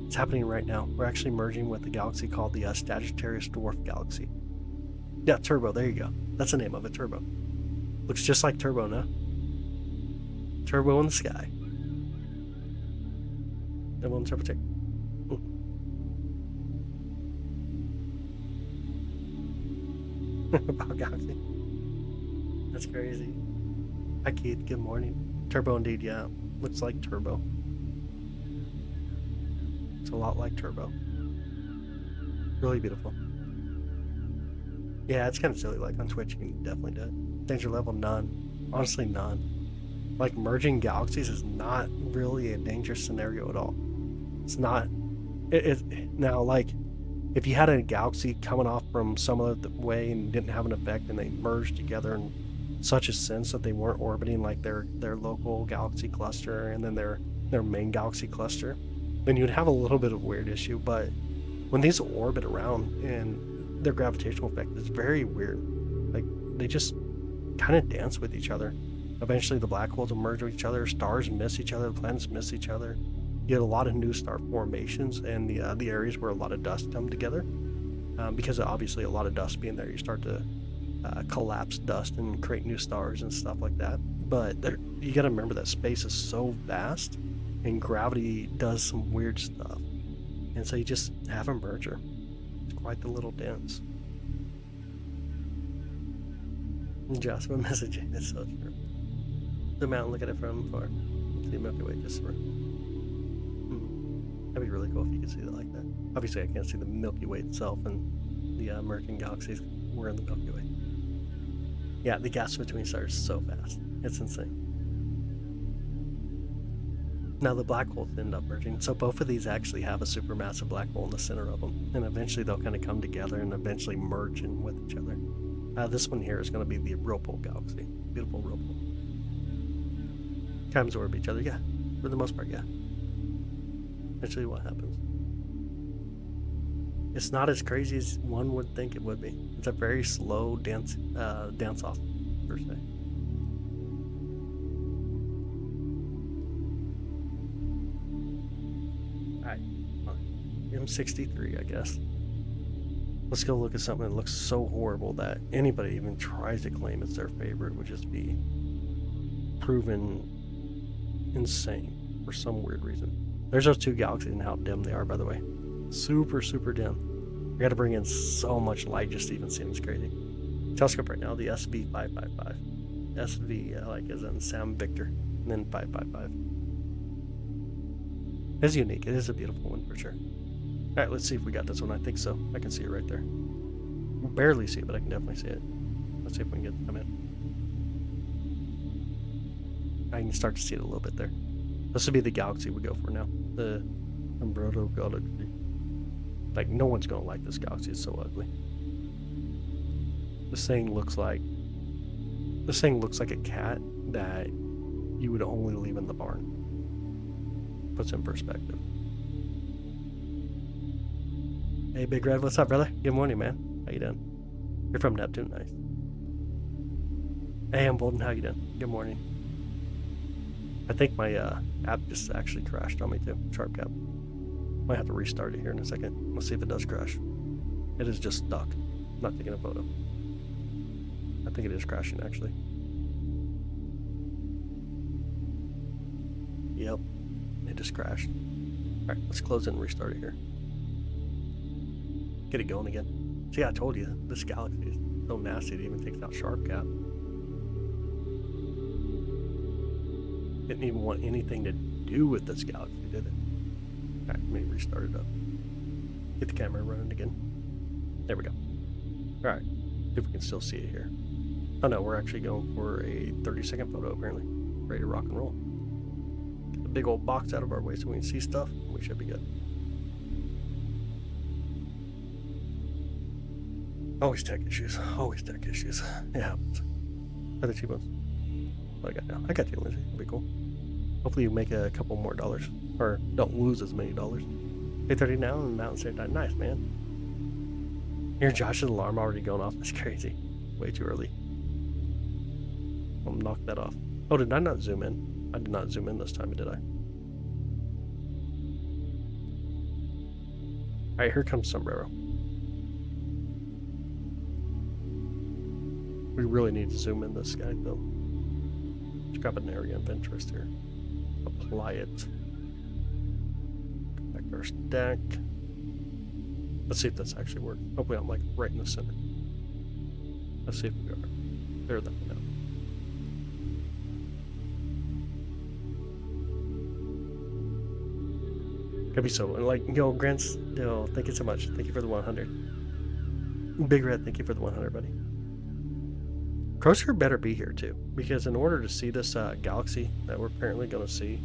It's happening right now. We're actually merging with a galaxy called the Sagittarius Dwarf Galaxy. Yeah, Turbo, there you go. That's the name of it, Turbo. Looks just like Turbo, no? Turbo in the sky. Then we'll triple check. About Galaxy. That's crazy. Hi Keith, good morning. Turbo indeed, yeah. Looks like Turbo. It's a lot like Turbo. Really beautiful. Yeah, it's kind of silly. Like on Twitch, you can definitely do it. Danger level, none. Honestly, none. Like merging galaxies is not really a dangerous scenario at all. It's not. Now, like, if you had a galaxy coming off from some other way and didn't have an effect, and they merged together in such a sense that they weren't orbiting like their local galaxy cluster and then their main galaxy cluster, then you'd have a little bit of a weird issue. But when these orbit around and their gravitational effect is very weird. Like, they just kind of dance with each other. Eventually the black holes will merge with each other, stars miss each other, planets miss each other. You get a lot of new star formations and the areas where a lot of dust come together. Because obviously a lot of dust being there, you start to collapse dust and create new stars and stuff like that. But you got to remember that space is so vast and gravity does some weird stuff. And so you just have a merger. Quite the little dance. Jasmine messaging, it's so true. Zoom out and look at it from far. See the Milky Way just for. That'd be really cool if you could see it like that. Obviously, I can't see the Milky Way itself and the merging galaxies. We're in the Milky Way. Yeah, the gas between stars is so fast. It's insane. Now the black holes end up merging, so both of these actually have a supermassive black hole in the center of them, and eventually they'll kind of come together and eventually merge in with each other. This one here is going to be the Whirlpool Galaxy. Beautiful Whirlpool. Kind of absorb each other, yeah. For the most part, yeah. Eventually what happens. It's not as crazy as one would think it would be. It's a very slow dance off, per se. M63, I guess. Let's go look at something that looks so horrible that anybody even tries to claim it's their favorite would just be proven insane for some weird reason. There's those two galaxies and how dim they are, by the way. Super, super dim. We got to bring in so much light just to even see them. It's crazy. Telescope right now, the SV555. SV, like as in Sam Victor, and then 555. It's unique. It is a beautiful one for sure. Alright, let's see if we got this one. I think so. I can see it right there. Barely see it, but I can definitely see it. Let's see if we can get it to come in. I can start to see it a little bit there. This would be the galaxy we go for now. The M42 galaxy. Like, no one's gonna like this galaxy. It's so ugly. This thing looks like a cat that you would only leave in the barn. Puts in perspective. Hey Big Red, what's up, brother? Good morning, man. How you doing? You're from Neptune, nice. Hey, I'm Bolden, how you doing? Good morning. I think my app just actually crashed on me too. SharpCap. Might have to restart it here in a second. Let's see if it does crash. It is just stuck. I'm not taking a photo. I think it is crashing actually. Yep. It just crashed. Alright, let's close it and restart it here. Get it going again. See, I told you, this galaxy is So nasty it even takes out Sharp Cap. Didn't even want anything to do with this galaxy, did it? Alright, let me restart it up. Get the camera running again. There we go. Alright, see if we can still see it here. Oh no, we're actually going for a 30-second photo apparently. Ready to rock and roll. Get the big old box out of our way so we can see stuff. We should be good. Always tech issues. Always tech issues. It happens. Are the cheap ones? What I got now? I got you, Lindsay. It'll be cool. Hopefully you make a couple more dollars. Or don't lose as many dollars. 8:30 now and Mountain Standard Time. Nice, man. Hear Josh's alarm already going off. That's crazy. Way too early. I'll knock that off. Oh, did I not zoom in? I did not zoom in this time, did I? Alright, here comes Sombrero. We really need to zoom in this guy, though. Let's grab an area of interest here. Apply it. Go back to our stack. Let's see if this actually works. Hopefully I'm like right in the center. Let's see if we are. There, that one out. Could be so. Like, yo, Grants, yo, thank you so much. Thank you for the 100. Big Red, thank you for the 100, buddy. Crozier better be here too, because in order to see this galaxy that we're apparently going to see,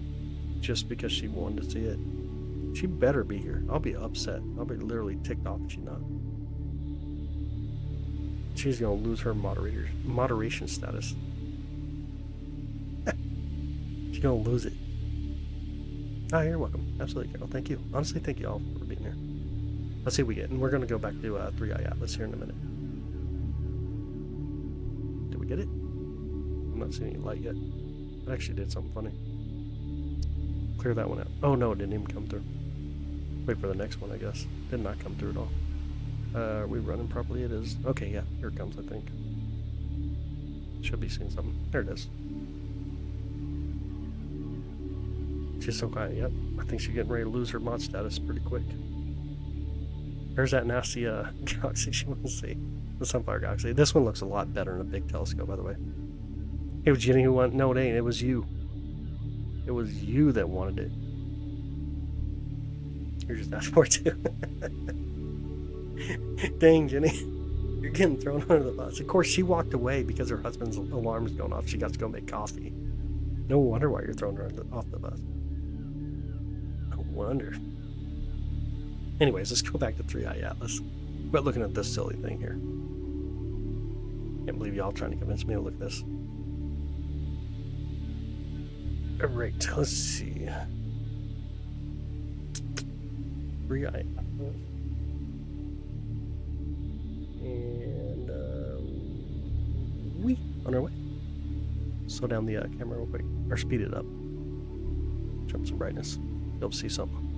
just because she wanted to see it, she better be here. I'll be upset. I'll be literally ticked off if she's not. She's going to lose her moderation status. She's going to lose it. Oh, you're welcome. Absolutely, Carol. Thank you. Honestly, thank you all for being here. Let's see what we get. And we're going to go back to 3 Eye Atlas here in a minute. Get it? I'm not seeing any light yet. I actually did something funny. Clear that one out. Oh no, it didn't even come through. Wait for the next one, I guess. Did not come through at all. Are we running properly? It is. Okay, yeah, here it comes, I think. Should be seeing something. There it is. She's so quiet. Yep. I think she's getting ready to lose her mod status pretty quick. There's that nasty galaxy she wants to see. The Sunflower Galaxy. This one looks a lot better in a big telescope, by the way. It was Jenny who wanted. No, it ain't. It was you. It was you that wanted it. You're just asking for it too. Dang, Jenny. You're getting thrown under the bus. Of course, she walked away because her husband's alarm was going off. She got to go make coffee. No wonder why you're throwing her off the bus. No wonder. Anyways, let's go back to 3 Eye Atlas. But looking at this silly thing here. Can't believe y'all trying to convince me to look at this. Alright, let's see. 3 Eye Atlas. And we on our way. Slow down the camera real quick. Or speed it up. Jump some brightness. You'll be able to see something.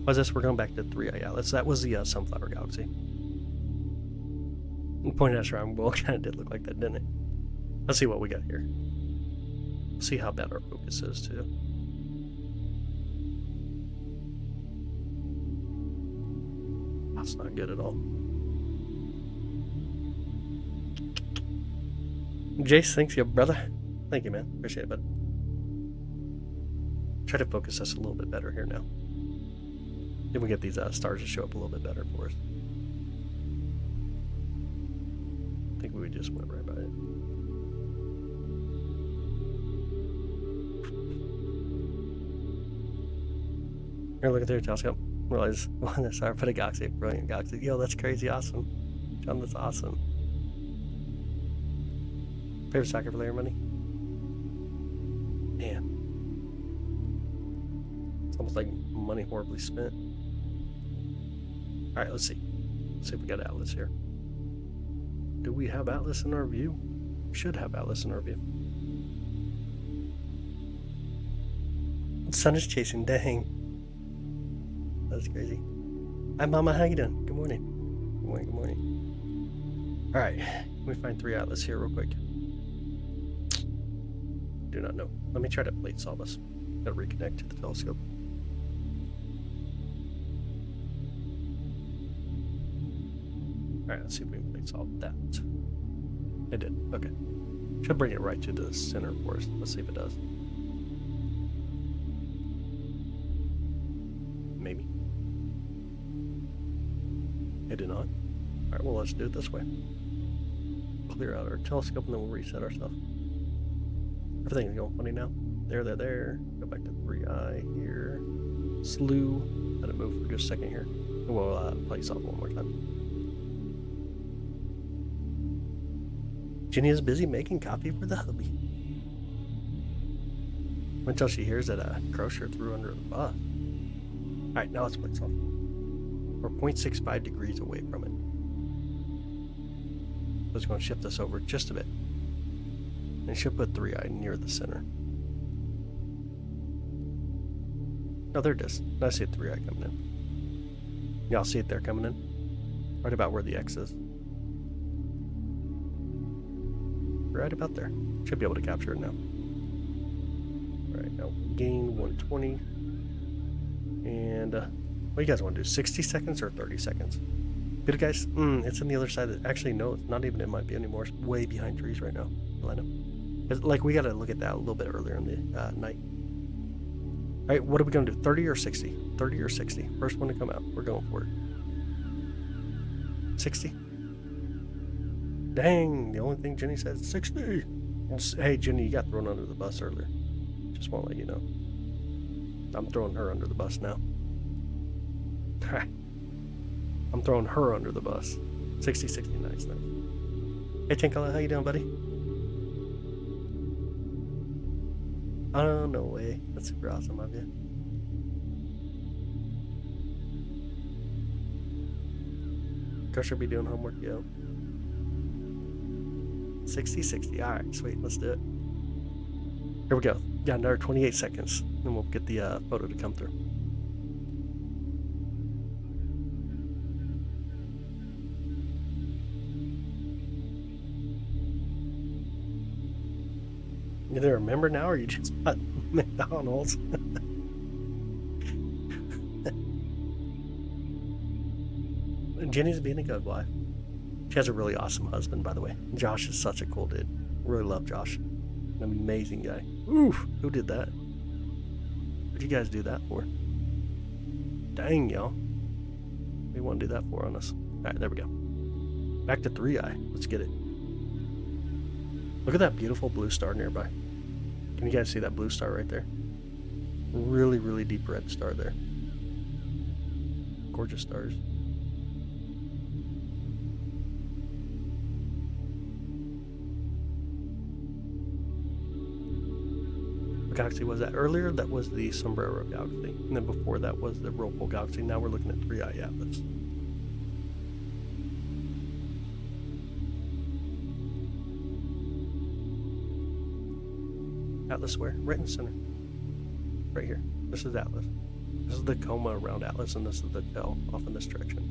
What's this? We're going back to 3 Eye Atlas. That was the Sunflower Galaxy. Pointed at Shrine. Well, kind of did look like that, didn't it? Let's see what we got here. Let's see how bad our focus is, too. That's not good at all. Jace, thanks you, brother. Thank you, man. Appreciate it, bud. Try to focus us a little bit better here now. Then we get these stars to show up a little bit better for us. I think we just went right by it. Here, look at their telescope. Realize, well, sorry for the galaxy, brilliant galaxy. Yo, that's crazy awesome. John, that's awesome. Favorite soccer player, money? Man. It's almost like money horribly spent. Alright, let's see. Let's see if we got Atlas here. Do we have Atlas in our view? We should have Atlas in our view. The sun is chasing, dang. That's crazy. Hi, Mama, how you doing? Good morning. Good morning, good morning. Alright, let me find 3 Atlas here real quick. Do not know. Let me try to plate solve us. Gotta reconnect to the telescope. Alright, let's see if we can solve that. It did. Okay. Should bring it right to the center for us. Let's see if it does. Maybe. It did not. Alright, well, let's do it this way. Clear out our telescope and then we'll reset ourselves. Everything's going funny now. There. Go back to 3i here. Slew. Let it move for just a second here. And we'll play solve one more time. Jenny is busy making coffee for the hubby. Until she hears that a grocer threw under the bus. Alright, now let's play solve. We're 0.65 degrees away from it. So it's going to shift us over just a bit. And it should put 3i near the center. Oh, there it is. I see 3i coming in. Y'all see it there coming in? Right about where the X is. Right about there. Should be able to capture it now. Alright, now gain 120. And what do you guys want to do? 60 seconds or 30 seconds? Good guys? It's on the other side. Actually, no, it's not even in my view anymore. It's way behind trees right now. Like, we got to look at that a little bit earlier in the night. Alright, what are we going to do? 30 or 60? 30 or 60? First one to come out. We're going for it. 60? Dang, the only thing Jenny said is 60. Hey, Jenny, you got thrown under the bus earlier. Just want to let you know. I'm throwing her under the bus now. I'm throwing her under the bus. 60, 60, nice. Hey, Tinkle, how you doing, buddy? Oh, no way. That's super awesome of you. Girl should be doing homework, yo. 60, 60. Alright, sweet. Let's do it. Here we go. Got another 28 seconds. Then we'll get the photo to come through. You either remember now or you just bought McDonald's. Jenny's being a good wife. She has a really awesome husband, by the way. Josh is such a cool dude. Really love Josh. An amazing guy. Oof, who did that? What'd you guys do that for? Dang, y'all. They want to do that for on us. Alright, there we go. Back to 3i. Let's get it. Look at that beautiful blue star nearby. Can you guys see that blue star right there? Really, really deep red star there. Gorgeous stars. What galaxy was that earlier? That was the Sombrero Galaxy. And then before that was the Whirlpool Galaxy. Now we're looking at 3i Atlas. Atlas where? Right in the center. Right here. This is Atlas. This is the coma around Atlas, and this is the tail off in this direction.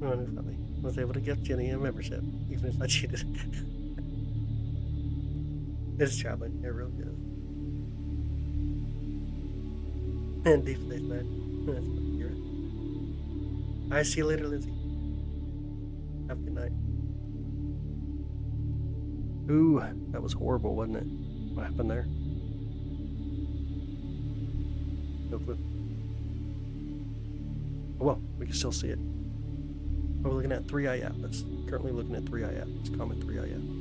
I was able to give Jenny a membership, even if I cheated. It's traveling. It really is. And deep space man. That's what you're right. Alright, see you later, Lindsay. Have a good night. Ooh, that was horrible, wasn't it? What happened there? No clue. Oh well, we can still see it. We're looking at 3i Atlas. Currently looking at 3i Atlas. Comet 3i Atlas.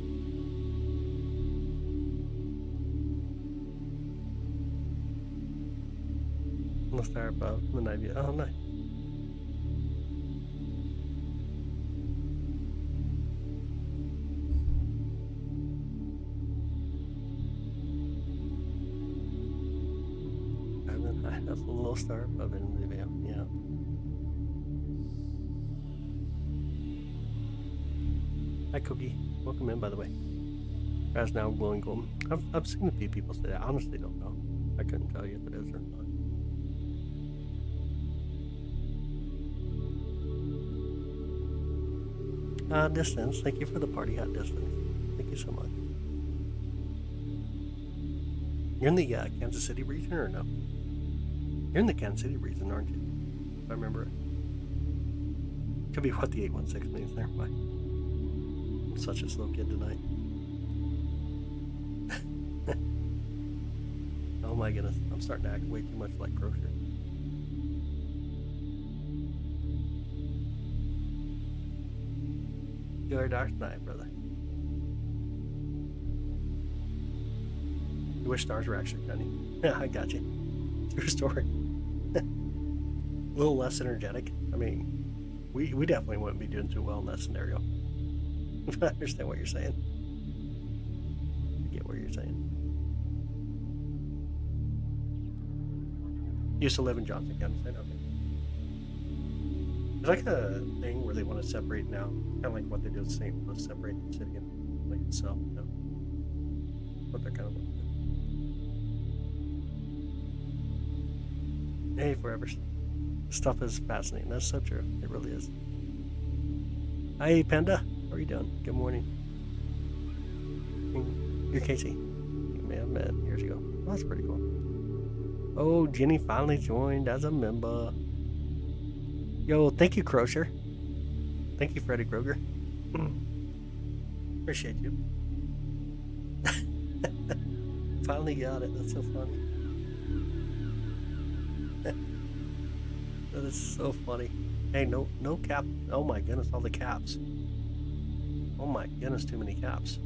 Let's start above the night view. Oh, nice. And then that's a little star above it in the video. Yeah. Hi, Cookie. Welcome in, by the way. As now glowing golden. I've seen a few people say that. I honestly don't know. I couldn't tell you if it is or not. Distance. Thank you for the party hat distance. Thank you so much. You're in the Kansas City region or no? You're in the Kansas City region, aren't you? If I remember it. Could be what the 816 means there. Bye. I'm such a slow kid tonight. Oh my goodness. I'm starting to act way too much like Crochet. Your dark night, brother. You wish stars were actually shiny. Yeah, I got you. True story. A little less energetic. I mean, we definitely wouldn't be doing too well in that scenario. I understand what you're saying. I get what you're saying. Used to live in Johnson, Kansas. Okay. There's like a thing where they want to separate now, kind of like what they do with St. Louis, separate the city and like itself. You know? What they're kind of looking at. Hey, forever. Stuff is fascinating. That's so true. It really is. Hi, Panda. How are you doing? Good morning. You're Casey. You may have met years ago. Oh, that's pretty cool. Oh, Jenny finally joined as a member. Yo, thank you, Crochet. Thank you, Freddy Kroger. Appreciate you. Finally got it. That's so funny. That is so funny. Hey, no cap. Oh my goodness, all the caps. Oh my goodness, too many caps.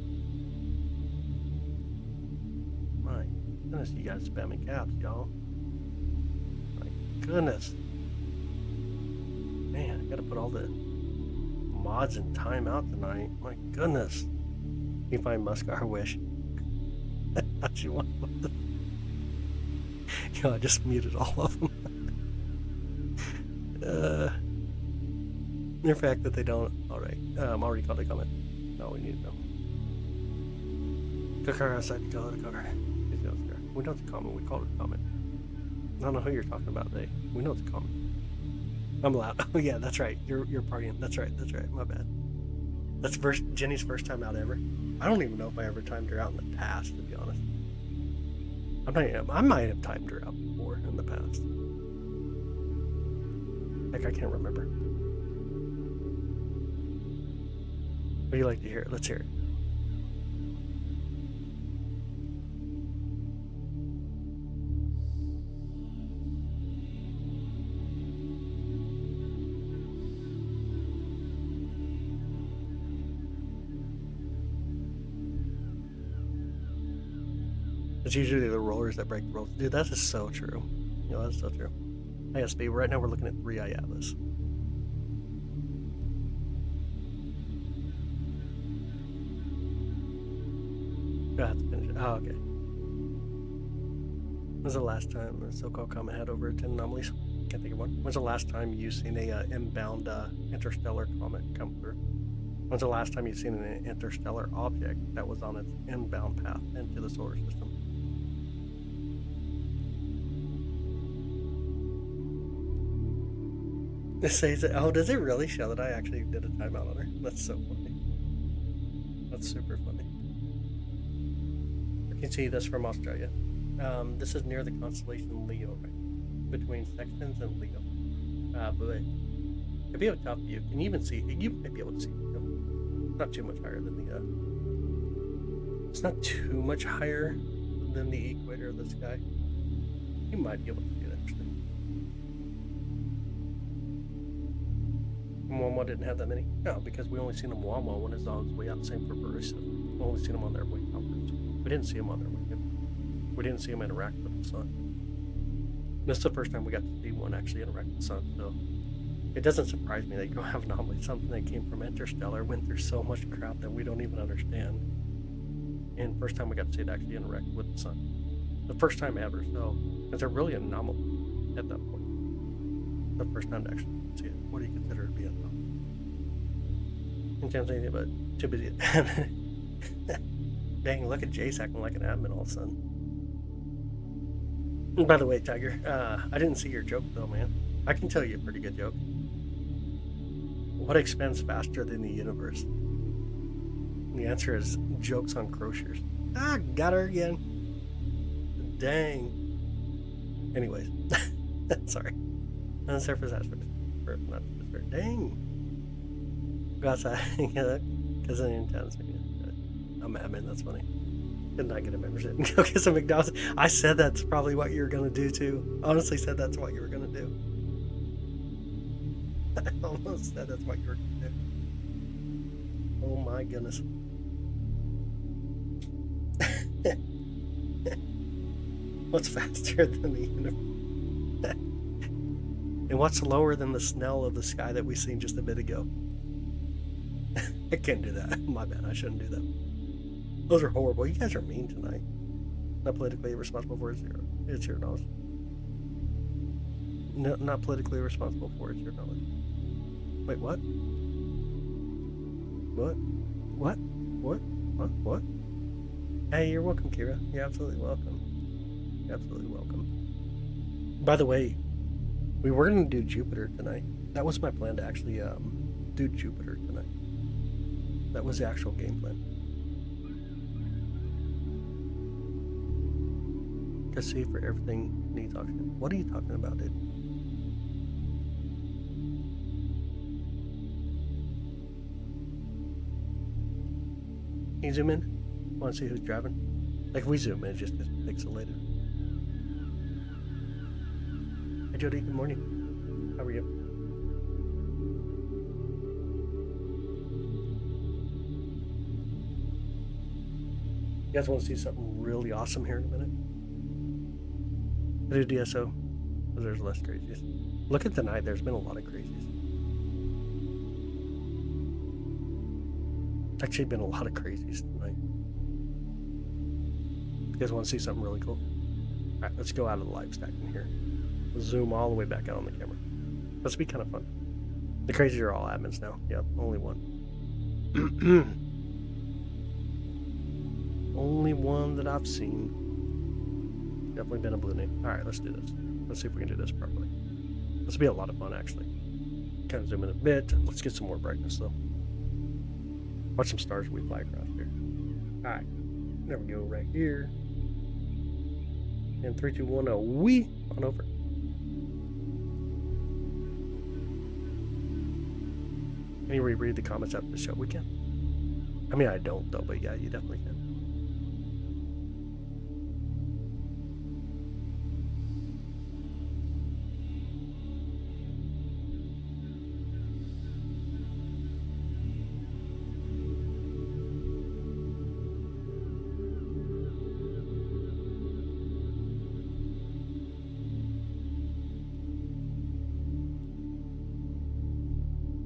My goodness, you guys spamming caps, y'all. My goodness. Man, I gotta put all the mods in timeout tonight. My goodness. You find Muscar wish. How'd you want to? Yo, I just muted all of them. The fact that they don't. Alright. Already called a comment. No, we need to know. The car outside the car. We know it's a comment. We call it a comment. I don't know who you're talking about today. We know it's a comment. I'm loud. Oh yeah, that's right. You're partying. That's right. My bad. That's Jenny's first time out ever. I don't even know if I ever timed her out in the past, to be honest. I might have timed her out before in the past. Like, I can't remember. What do you like to hear? Let's hear it. It's usually the rollers that break the rules. Dude, that is so true. You know, that's so true. I got speed. Right now we're looking at 3 Atlas. I have to finish it. Oh, okay. When's the last time the so-called Comet had over 10 anomalies? Can't think of one. When's the last time you've seen a inbound interstellar comet come through? When's the last time you've seen an interstellar object that was on its inbound path into the solar system? It says that. Oh, does it really show that I actually did a timeout on her? That's so funny. That's super funny. You can see this from Australia. This is near the constellation Leo, right? Between Sextans and Leo. But it'd be a tough view. Can you even see? You might be able to see Leo. Not too much higher than the. It's not too much higher than the equator of the sky. You might be able to see it actually. Mwamwa didn't have that many? No, because we only seen them Mwamwa when it's on its way out. Same for Barissa. We only seen them on their way outwards. We didn't see them on their way in. We didn't see them interact with the sun. This is the first time we got to see one actually interact with the sun, so it doesn't surprise me that you don't have anomaly. Something that came from interstellar went through so much crap that we don't even understand. And first time we got to see it actually interact with the sun. The first time ever, so it's a really anomaly at that point. The first time to actually see it. What do you consider to be an anomaly? I can't say anything but too busy. Dang, look at Jace acting like an admin all of a sudden. And by the way, Tiger, I didn't see your joke though, man. I can tell you a pretty good joke. What expands faster than the universe? And the answer is jokes on crochets. Ah, got her again. Dang. Anyways, Sorry. On the surface aspect. Not the dang. Go outside. Because I'm in town. I'm admin, that's funny. Did not get a membership. Go get some McDonald's. I said that's probably what you were going to do too. Honestly said that's what you were going to do. I almost said that's what you were going to do. Oh my goodness. What's faster than the universe? And what's lower than the smell of the sky that we seen just a bit ago? I can't do that. My bad. I shouldn't do that. Those are horrible. You guys are mean tonight. Not politically irresponsible for it. It's your knowledge. No, not politically responsible for it. It's your knowledge. Wait, what? What? What? What? What? What? Hey, you're welcome, Kira. You're absolutely welcome. You're absolutely welcome. By the way, we were going to do Jupiter tonight. That was my plan to actually do Jupiter tonight. That was the actual game plan. Just see for everything needs oxygen. What are you talking about, dude? Can you zoom in? Want to see who's driving? Like if we zoom in, it just gets pixelated. Hey Jody, good morning. How are you? You guys want to see something really awesome here in a minute? I do DSO, because there's less crazies. Look at the night, there's been a lot of crazies. It's actually been a lot of crazies tonight. You guys want to see something really cool? Alright, let's go out of the live stack in here. We'll zoom all the way back out on the camera. This will be kind of fun. The crazies are all admins now. Yep, only one. Only one that I've seen. Definitely been a blue name. Alright, let's do this. Let's see if we can do this properly. This will be a lot of fun, actually. Kind of zoom in a bit. Let's get some more brightness, though. Watch some stars we fly across here. Alright. There we go, right here. And 3, 2, 1, a wee on over. Can you reread the comments after the show? We can. I mean, I don't, though, but yeah, you definitely can.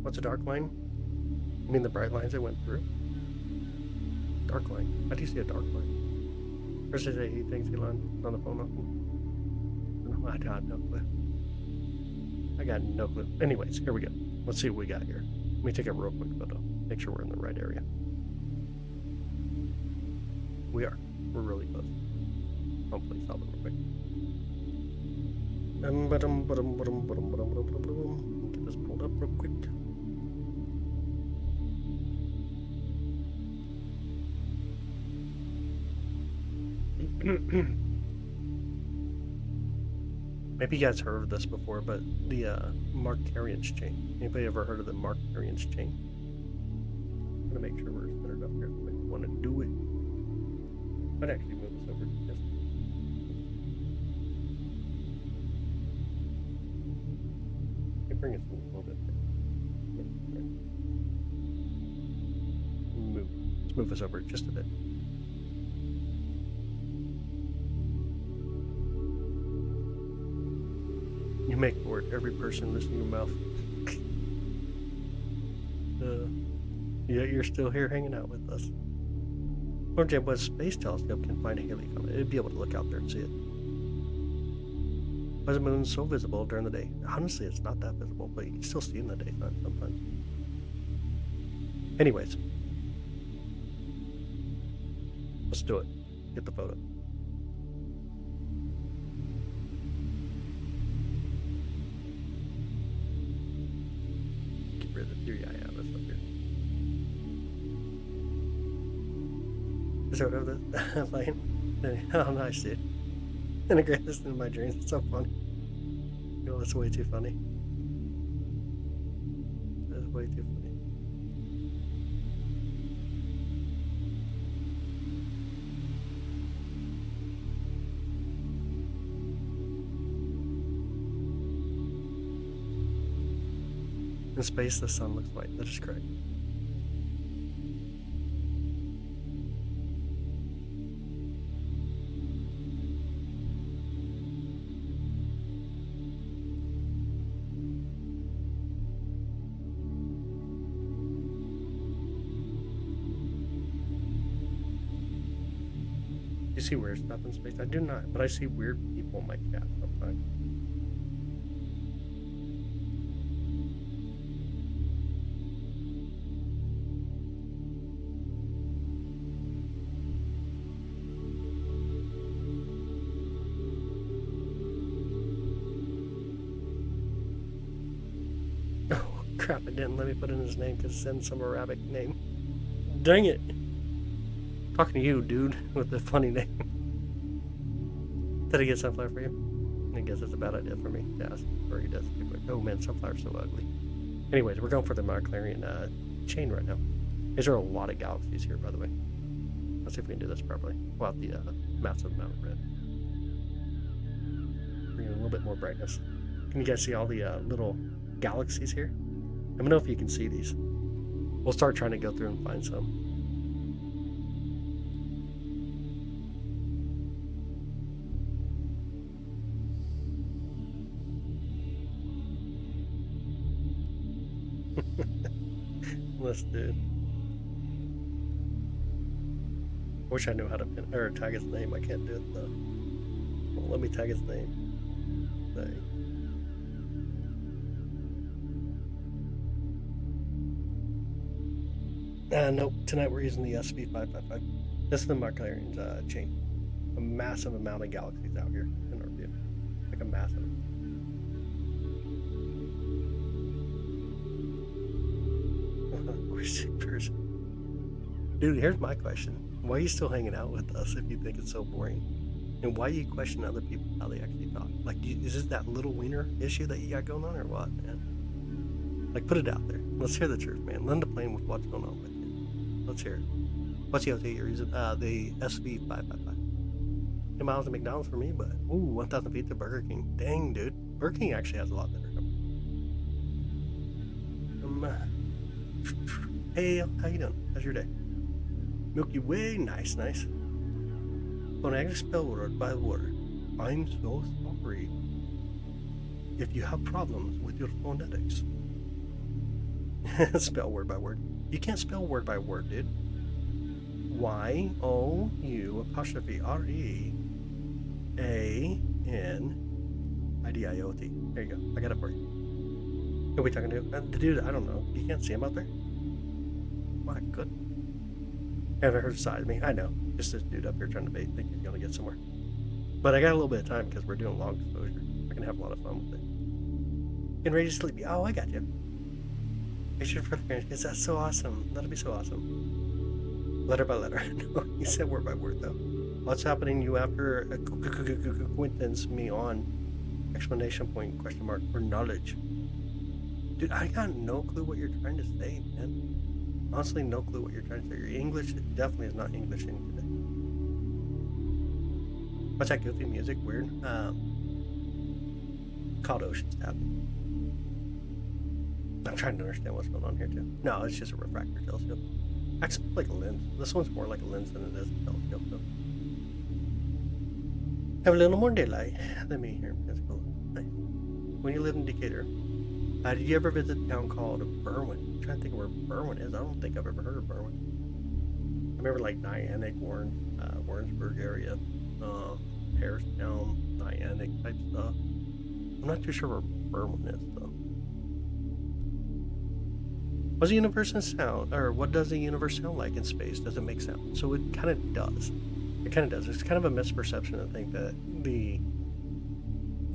What's a dark line? You mean the bright lines that went through? Dark line. How do you see a dark line? First I say he thinks Elon on the phone. No, I got no clue. I got no clue. Anyways, here we go. Let's see what we got here. Let me take a real quick photo. Make sure we're in the right area. We are. We're really close. Hopefully stop it real quick. Get this pulled up real quick. Maybe you guys heard of this before, but the Markarian's chain. Anybody ever heard of the Markarian's chain? I'm gonna make sure we're centered up here. If you want to do it, I'd actually move this over to this. Bring it a little bit. Let's move this over just a bit. You make for it every person listening to your mouth. Yet you're still here hanging out with us. Or James Space Telescope can find a Halley comet. It'd be able to look out there and see it. Why is the moon so visible during the day? Honestly, it's not that visible, but you can still see in the daytime sometimes. Anyways. Let's do it. Get the photo. Get rid of the theory I have. That's up here. Is that what I'm playing? Oh, nice, dude. Integrate this into my dreams. It's so funny. No, that's way too funny. That's way too funny. In space, the sun looks white. That is correct. You see weird stuff in space? I do not, but I see weird people in my chat sometimes. Oh crap! It didn't let me put in his name because it's in some Arabic name. Dang it! Talking to you, dude, with the funny name. Did I get sunflower for you? I guess that's a bad idea for me to ask, or he does. Oh man, sunflower's so ugly. Anyways, we're going for the Marclarian chain right now. These are a lot of galaxies here, by the way. Let's see if we can do this properly without the massive amount of red. Bring in a little bit more brightness. Can you guys see all the little galaxies here? Let me know if you can see these. We'll start trying to go through and find some. Let's do. Wish I knew how to pin or tag his name. I can't do it though. Well, let me tag his name. Nope. Tonight we're using the SV555. This is the Marclarian's chain. A massive amount of galaxies out here in our view. Like a massive. Dude, here's my question. Why are you still hanging out with us if you think it's so boring? And why do you question other people how they actually talk? Like, is this that little wiener issue that you got going on or what, man? Like, put it out there. Let's hear the truth, man. Lend a plane with what's going on with you. Let's hear it. What's the OT you're using? The SV555. 10 miles to McDonald's for me, but, ooh, 1,000 feet to Burger King. Dang, dude. Burger King actually has a lot better company. Hey, how you doing? How's your day? Milky Way, nice. Phonetic spell word by word. I'm so sorry if you have problems with your phonetics. Spell word by word. You can't spell word by word, dude. YOU'_REANIDIOT. There you go. I got it for you. Who are we talking to? The dude, I don't know. You can't see him out there? My goodness. Haven't heard side of me. I know. Just this dude up here trying to bait, think he's gonna get somewhere. But I got a little bit of time because we're doing long exposure. I can have a lot of fun with it. Getting ready to sleep. Oh, I got you. Make sure for the parents. That's so awesome. That'll be so awesome. Letter by letter. No, you said word by word though. What's happening? You after acquaintance me on exclamation point question mark for knowledge. Dude, I got no clue what you're trying to say, man. Honestly, no clue what you're trying to say. Your English definitely is not Englishing today. What's that goofy music? Weird. Called Ocean's Tab. I'm trying to understand what's going on here too. No, it's just a refractor telescope. Actually, like a lens. This one's more like a lens than it is a telescope, though. Have a little more daylight. Let me hear. That's cool. Nice. When you live in Decatur, did you ever visit a town called Berwyn? I'm trying to think of where Berwyn is. I don't think I've ever heard of Berwyn. I remember like Niantic, Warrensburg area, Harristown, Niantic type stuff. I'm not too sure where Berwyn is though. What's the universe sound, or what does the universe sound like in space? Does it make sound? So it kind of does. It kind of does. It's kind of a misperception to think that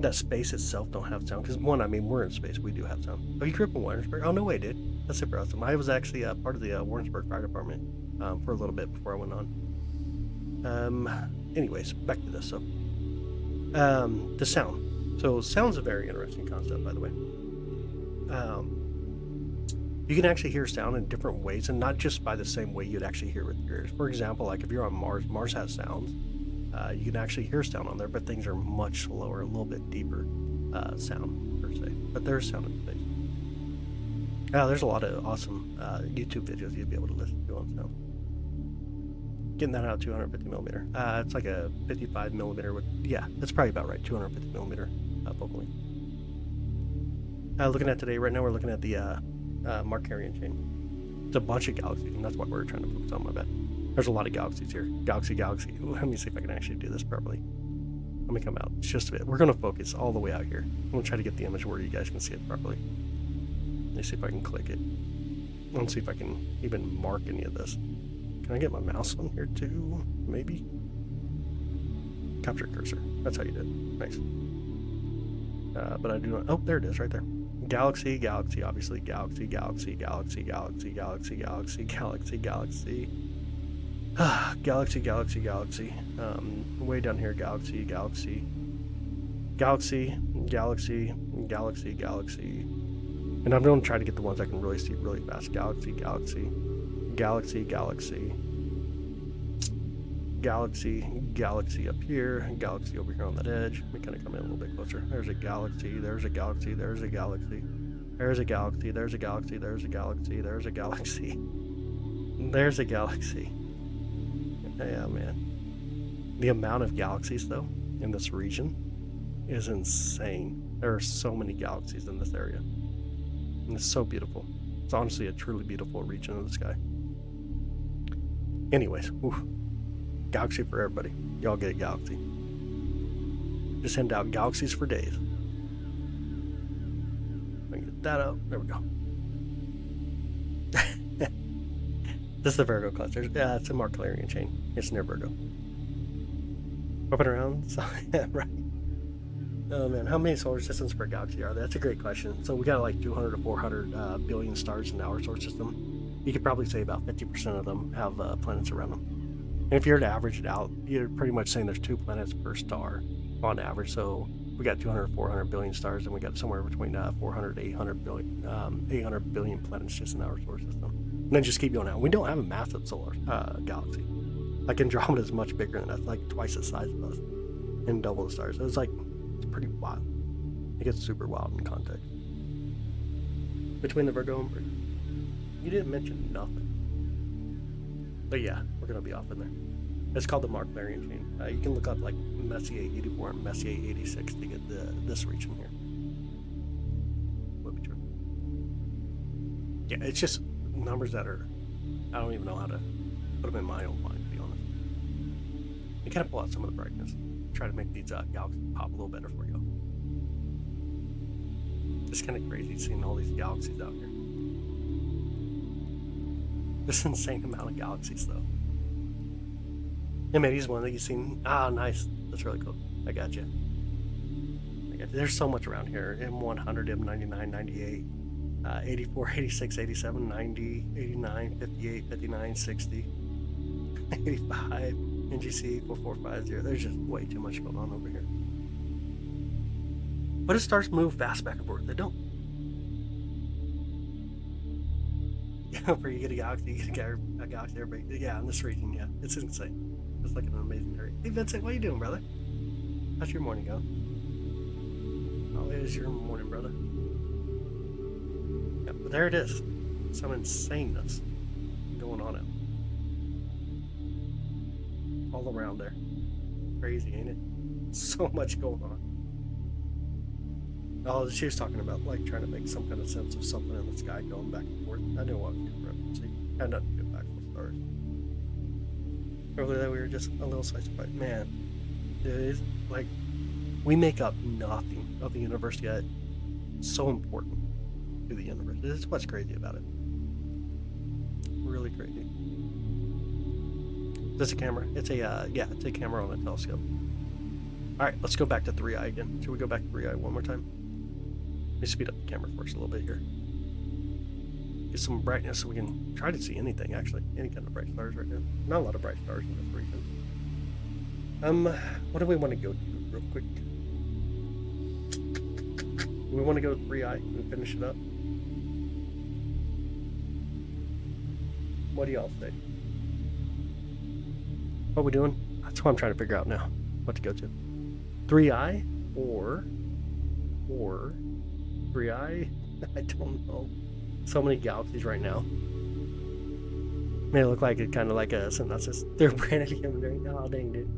that space itself don't have sound. Because one, I mean, we're in space. We do have sound. Oh, you grew up in Warrensburg? Oh, no way, dude. That's super awesome. I was actually part of the Warrensburg Fire Department for a little bit before I went on. Anyways, back to this. So, the sound. So sound's a very interesting concept, by the way. You can actually hear sound in different ways, and not just by the same way you'd actually hear with your ears. For example, like if you're on Mars, Mars has sounds. You can actually hear sound on there, but things are much slower, a little bit deeper sound per se. But there's sound in space. There's a lot of awesome YouTube videos you'd be able to listen to on sound. Getting that out 250 millimeter. It's like a 55 millimeter with, yeah, that's probably about right. 250 millimeter focal length. Looking at today, right now we're looking at the Markarian chain. It's a bunch of galaxies, and that's what we're trying to focus on, my bad. There's a lot of galaxies here. Galaxy. Ooh, let me see if I can actually do this properly. Let me come out. It's just a bit. We're going to focus all the way out here. I'm going to try to get the image where you guys can see it properly. Let me see if I can click it. Let's see if I can even mark any of this. Can I get my mouse on here too? Maybe? Capture cursor. That's how you do it. Nice. But I do not. Oh, there it is right there. Galaxy, obviously. Galaxy. Galaxy. Way down here, galaxy. And I'm going to try to get the ones I can really see really fast. Galaxy up here, galaxy over here on that edge. Let me kind of come in a little bit closer. There's a galaxy. There's a galaxy. Yeah, man. The amount of galaxies, though, in this region is insane. There are so many galaxies in this area. And it's so beautiful. It's honestly a truly beautiful region of the sky. Anyways, galaxy for everybody. Y'all get a galaxy. Just send out galaxies for days. Let me get that up. There we go. This is the Virgo cluster. Yeah, it's a Markarian chain. It's near Virgo. Whipping around. So, yeah, right. Oh man, how many solar systems per galaxy are there? That's a great question. So we got like 200 to 400 billion stars in our solar system. You could probably say about 50% of them have planets around them. And if you were to average it out, you're pretty much saying there's 2 planets per star on average. So we got 200 to 400 billion stars, and we got somewhere between 400 to 800 billion planets just in our solar system. And then just keep going out. We don't have a massive solar galaxy. Like Andromeda is much bigger than us, like twice the size of us, and double the stars. So it's pretty wild. It gets super wild in context. Between the Virgo and Virgo. You didn't mention nothing. But yeah, we're going to be off in there. It's called the Markarian chain. You can look up like Messier 84 and Messier 86 to get this region here. Would be true. Yeah, it's just numbers that are, I don't even know how to put them in my own mind, to be honest. You kind of pull out some of the brightness. Try to make these galaxies pop a little better for you. It's kind of crazy seeing all these galaxies out here. This insane amount of galaxies, though. And maybe he's one that you've seen. Ah, nice. That's really cool. I got you. There's so much around here. M100, M99, 98, 84, 86, 87, 90, 89, 58, 59, 60, 85. NGC 4450. There's just way too much going on over here. But it starts to move fast back and forth. They don't. Yeah, where you get a galaxy, you get a galaxy, everybody. Yeah, in this region, yeah. It's insane. It's like an amazing area. Hey, Vincent, what are you doing, brother? How's your morning going? How is your morning, brother? Yeah, but there it is. Some insaneness going on out. All around there. Crazy, ain't it? So much going on. Oh, she was talking about like trying to make some kind of sense of something in the sky going back and forth. I knew what I was referencing. Had nothing to do with actual stars. Earlier that we were just a little slice of bite. Man, it is like we make up nothing of the universe yet. So important to the universe. This is what's crazy about it. Really crazy. Is this a camera? It's a yeah, it's a camera on a telescope. All right, let's go back to 3i again. Should we go back to 3i one more time? Let me speed up the camera for us a little bit here. Get some brightness so we can try to see anything, actually. Any kind of bright stars right now. Not a lot of bright stars in this region. What do we want to go to real quick? We want to go to 3i and finish it up. What do y'all say? What are we doing? That's what I'm trying to figure out now. What to go to. 3i or 3i? I don't know. So many galaxies right now. May look like it kind of like a synopsis. They're branded inventory. Oh, dang, dude.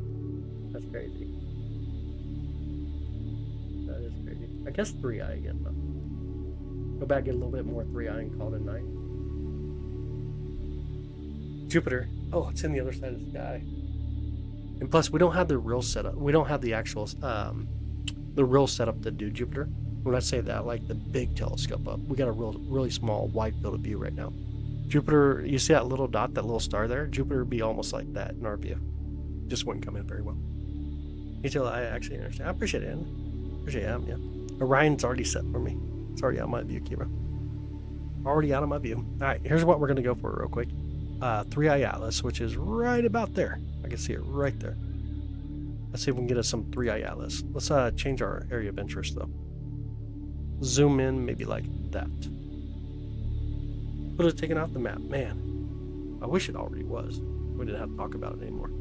That's crazy. That is crazy. I guess 3i again, though. Go back, get a little bit more 3i and call it a night. Jupiter. Oh, it's in the other side of the sky. And plus, we don't have the real setup. We don't have the actual, the real setup to do Jupiter. When I say that, like the big telescope up, we got a really small, wide field of view right now. Jupiter, you see that little dot, that little star there? Jupiter would be almost like that in our view. Just wouldn't come in very well. Detail, I actually understand. I appreciate it, Ann. Appreciate it, yeah. Orion's already set for me. It's already out of my view, Kira. Already out of my view. All right, here's what we're going to go for real quick. 3i Atlas, which is right about there. I can see it right there. Let's see if we can get us some 3i Atlas. Let's change our area of interest, though. Zoom in, maybe like that. Put it taken off the map. Man, I wish it already was. We didn't have to talk about it anymore.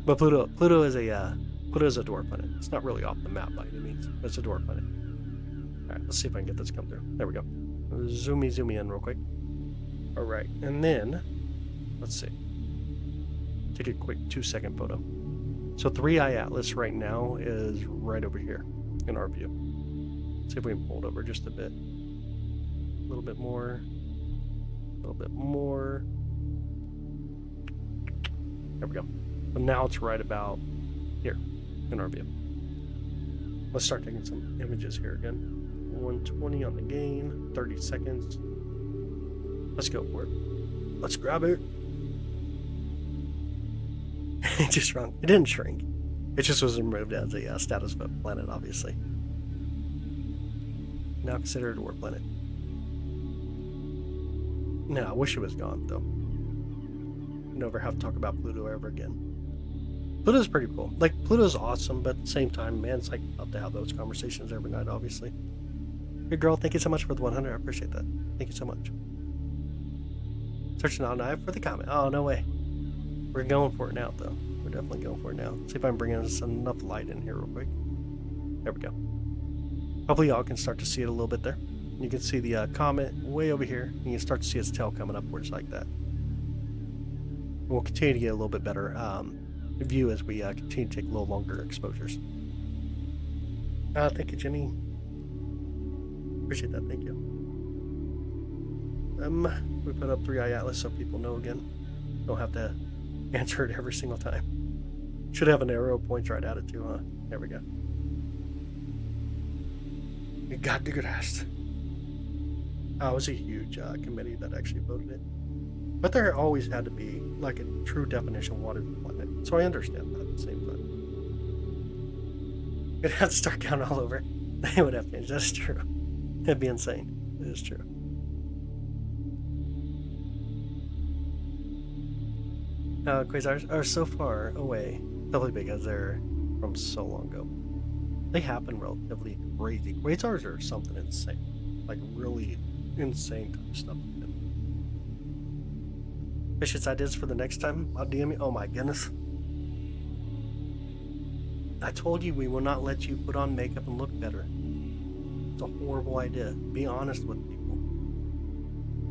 But Pluto is a dwarf planet. It's not really off the map by any means, but it's a dwarf planet. All right, let's see if I can get this to come through. There we go. Zoom me in real quick. All right, and then let's see. Take a quick 2-second photo. So 3i Atlas right now is right over here in our view. Let's see if we can pull it over just a bit. A little bit more. A little bit more. There we go. But now it's right about here in our view. Let's start taking some images here again. 120 on the gain, 30 seconds. Let's go for it. Let's grab it. It just shrunk. It didn't shrink. It just was removed as a status planet, obviously. Now considered a dwarf planet. No, I wish it was gone, though. Never have to talk about Pluto ever again. Pluto's pretty cool. Like, Pluto's awesome, but at the same time, man, it's like up to have those conversations every night, obviously. Good girl, thank you so much for the 100. I appreciate that. Thank you so much. Searching all night for the Comet. Oh, no way. We're going for it now, though. We're definitely going for it now. See if I'm bringing us enough light in here real quick. There we go. Hopefully y'all can start to see it a little bit there. You can see the Comet way over here. You can start to see its tail coming upwards like that. We'll continue to get a little bit better view as we continue to take a little longer exposures. Thank you, Jenny. Appreciate that. Thank you. We put up 3i Atlas so people know again. Don't have to answer it every single time. Should have an arrow points right at it too, huh? There we go. We got the grass. Oh, it was a huge committee that actually voted it. But there always had to be like a true definition of what is a planet. So I understand that at the same time. It'd have to start counting all over. They would have to change. That's true. It'd be insane. It is true. Quasars are so far away, probably because they're from so long ago. They happen relatively crazy. Quasars are something insane. Like really insane type stuff. Vicious ideas for the next time? I'll DM you. Oh my goodness. I told you we will not let you put on makeup and look better. It's a horrible idea. Be honest with people.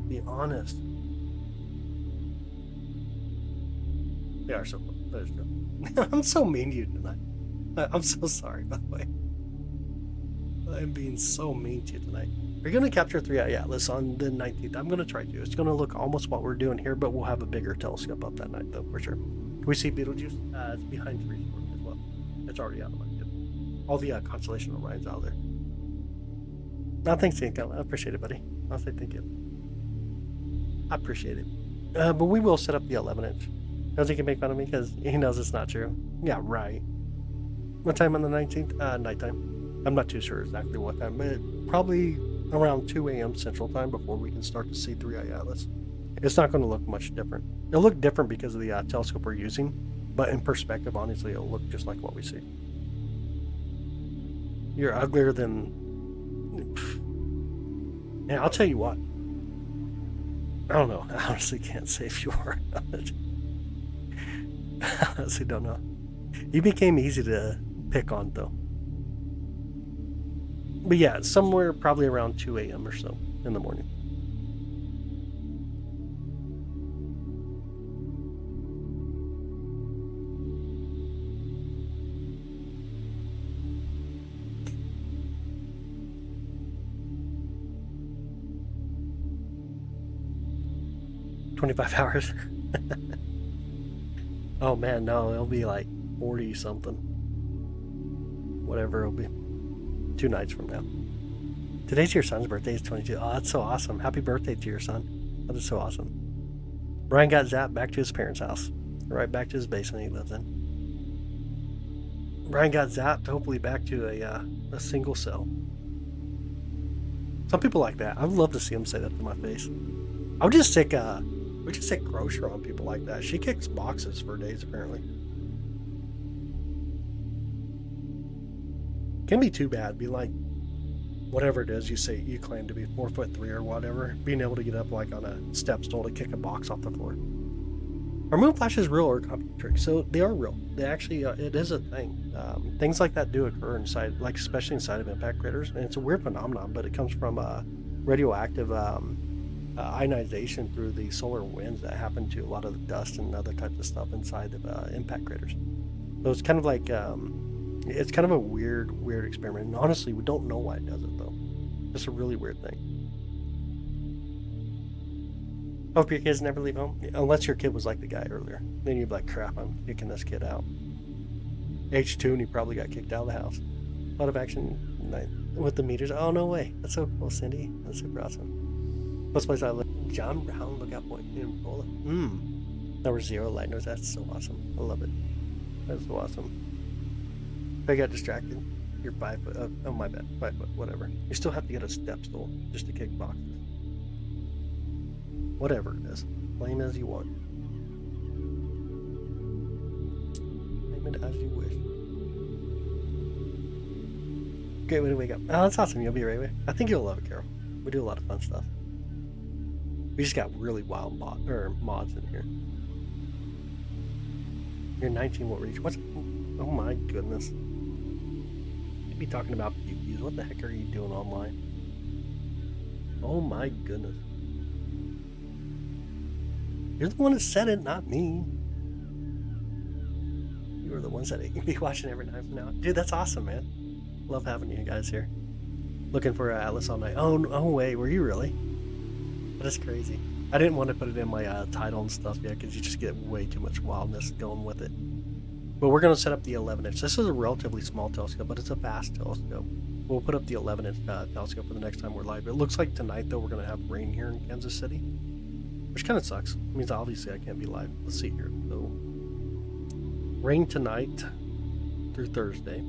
Be honest. They are so cool. That is true. I'm so mean to you tonight. I'm so sorry, by the way. I'm being so mean to you tonight. We're going to capture 3i Atlas on the 19th. I'm going to try to. It's going to look almost what we're doing here, but we'll have a bigger telescope up that night, though, for sure. Can we see Betelgeuse? It's behind 3 as well. It's already out of my view. All the constellation Orion's out there. No, thanks, Ian. I appreciate it, buddy. I'll say thank you. I appreciate it. But we will set up the 11-inch. Knows he can make fun of me because he knows it's not true. Yeah, right. What time on the 19th? Nighttime. I'm not too sure exactly what time, but probably around 2 a.m. Central Time before we can start to see 3i Atlas. It's not going to look much different. It'll look different because of the telescope we're using, but in perspective, honestly, it'll look just like what we see. You're uglier than... And I'll tell you what. I don't know. I honestly can't say if you are. I honestly don't know. You became easy to pick on, though. But yeah, somewhere probably around 2 a.m. or so in the morning. $25 hours. Oh man, no, it'll be like 40 something. Whatever it'll be. 2 nights from now. Today's your son's birthday. Is 22. Oh, that's so awesome. Happy birthday to your son. That is so awesome. Brian got zapped back to his parents' house. Right back to his basement he lives in. Brian got zapped, hopefully back to a single cell. Some people like that. I would love to see them say that to my face. I would just take Grocer on people like that. She kicks boxes for days, apparently. Can be too bad. Be like, whatever it is you say you claim to be 4'3" or whatever, being able to get up like on a step stool to kick a box off the floor. Are moon flashes real or computer tricks? So they are real. They actually, it is a thing. Things like that do occur inside, like especially inside of impact craters, and it's a weird phenomenon, but it comes from radioactive ionization through the solar winds that happen to a lot of the dust and other types of stuff inside of impact craters. So it's kind of like it's kind of a weird experiment, and honestly we don't know why it does it though. It's a really weird thing. Hope your kids never leave home, unless your kid was like the guy earlier. Then you'd be like, crap, I'm kicking this kid out. Age 2 and he probably got kicked out of the house. A lot of action with the meters. Oh no way, that's so cool, Cindy. That's super awesome. Most place I live, John Brown Lookout Point in Bode. Number 0 Lightners. That's so awesome. I love it. That's so awesome. I got distracted. You're 5 foot. Oh my bad. 5 foot. Whatever. You still have to get a step stool just to kick boxes. Whatever it is. Claim it as you want. Claim it as you wish. Great way to wake up. Oh, that's awesome. You'll be right away. I think you'll love it, Carol. We do a lot of fun stuff. We just got really wild mods in here. You're 19 what reach? What's... Oh my goodness. You'd be talking about PvPs. What the heck are you doing online? Oh my goodness. You're the one that said it, not me. You were the ones that you can be watching every night from now. Dude, that's awesome, man. Love having you guys here. Looking for Atlas all night. Oh, no way. Were you really? That's crazy. I didn't want to put it in my title and stuff yet because you just get way too much wildness going with it. But we're going to set up the 11-inch. This is a relatively small telescope, but it's a fast telescope. We'll put up the 11-inch telescope for the next time we're live. It looks like tonight, though, we're going to have rain here in Kansas City, which kind of sucks. It means obviously I can't be live. Let's see here. So, rain tonight through Thursday.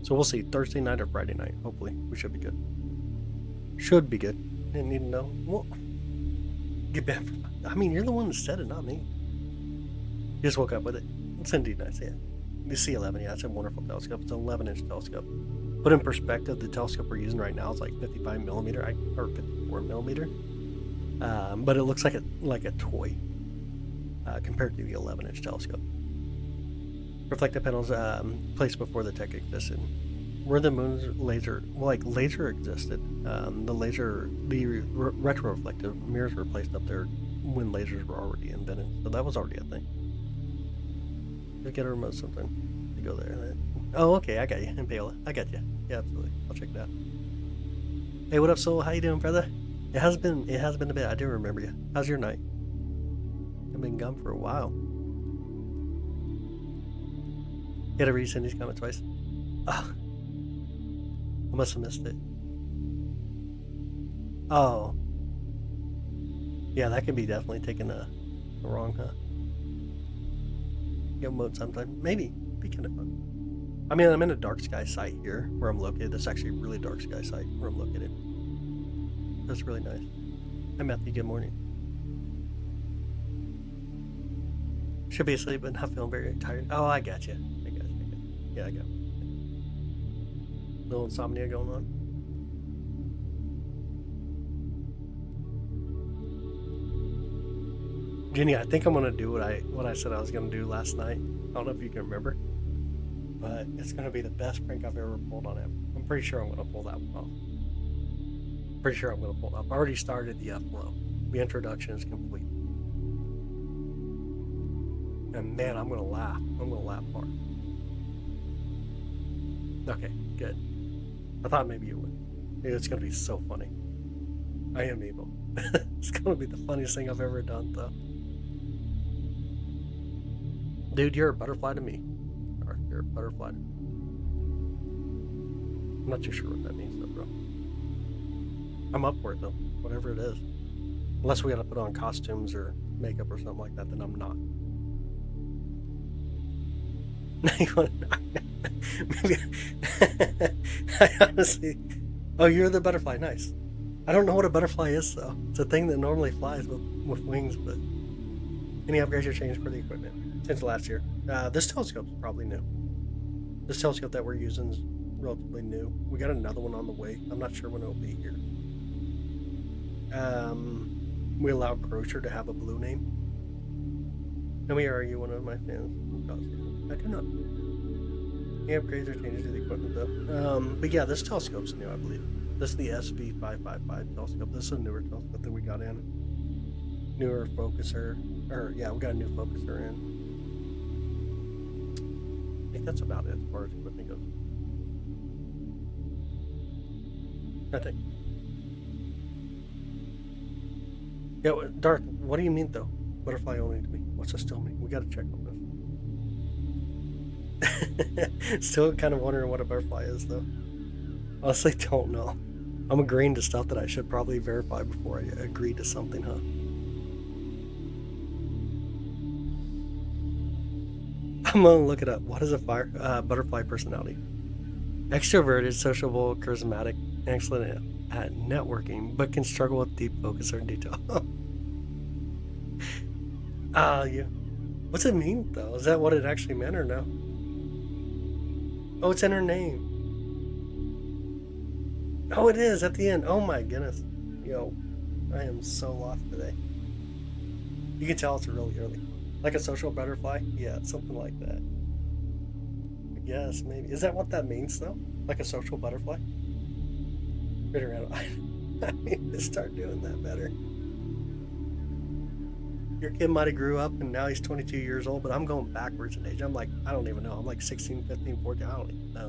So we'll see Thursday night or Friday night. Hopefully, we should be good. Should be good. Didn't need to know. Well, get back. I mean, you're the one that said it, not me. You just woke up with it. It's indeed nice, yeah. The C11, yeah, it's a wonderful telescope. It's an 11-inch telescope. Put in perspective, the telescope we're using right now is like 55 millimeter, or 54 millimeter. But it looks like a toy compared to the 11-inch telescope. Reflective panels placed before the tech existed. Where the moon's laser existed, the retroreflective mirrors were placed up there when lasers were already invented. So that was already a thing. Look at a remote something. You go there. Oh, okay, I got you. Impala. I got you. Yeah, absolutely. I'll check that. Hey, what up, Soul? How you doing, brother? It has been a bit. I do remember you. How's your night? I've been gone for a while. You had to read Cindy's comment twice. Oh. I must have missed it. Oh. Yeah, that could be definitely taken wrong, huh? Get mode sometime. Maybe. Be kind of fun. I mean, I'm in a dark sky site here where I'm located. That's actually a really dark sky site where I'm located. That's really nice. Hi, Matthew. Good morning. Should be asleep, but not feeling very tired. Oh, I got you. Yeah, I got you. Little insomnia going on. Jenny, I think I'm gonna do what I said I was gonna do last night. I don't know if you can remember, but it's gonna be the best prank I've ever pulled on him. I'm pretty sure I'm gonna pull that one off. Pretty sure I'm gonna pull it off. I already started the flow. The introduction is complete. And man, I'm gonna laugh. I'm gonna laugh hard. Okay, good. I thought maybe you would. It's gonna be so funny. I am evil. It's gonna be the funniest thing I've ever done, though. Dude, you're a butterfly to me. Or you're a butterfly to me. I'm not too sure what that means, though, bro. I'm up for it, though. Whatever it is. Unless we gotta put on costumes or makeup or something like that, then I'm not. Maybe. I honestly. Oh, you're the butterfly. Nice. I don't know what a butterfly is, though. It's a thing that normally flies with wings, but. Any upgrades or changes for the equipment since last year? This telescope's probably new. This telescope that we're using is relatively new. We got another one on the way. I'm not sure when it'll be here. We allowed Grocer to have a blue name. Tell me, are you one of my fans? I do not. Any upgrades or changes to the equipment, though? But yeah, this telescope's new, I believe. This is the SV555 telescope. This is a newer telescope that we got in. Newer focuser. Or, yeah, we got a new focuser in. I think that's about it as far as equipment goes. I think. Yeah, Darth, what do you mean, though? Butterfly only to me. What's this still mean? We gotta check on this. Still kind of wondering what a butterfly is, though. Honestly, don't know. I'm agreeing to stuff that I should probably verify before I agree to something, huh? I'm gonna look it up. What is a butterfly personality? Extroverted, sociable, charismatic, excellent at networking, but can struggle with deep focus or detail. Yeah. What's it mean, though? Is that what it actually meant or no? Oh, it's in her name. Oh, it is at the end. Oh my goodness. Yo, I am so lost today. You can tell it's really early. Like a social butterfly? Yeah, something like that. I guess, maybe. Is that what that means, though? Like a social butterfly? Right around. I need to start doing that better. Your kid might have grew up and now he's 22 years old, but I'm going backwards in age. I'm like, I don't even know. I'm like 16, 15, 14. I don't even know.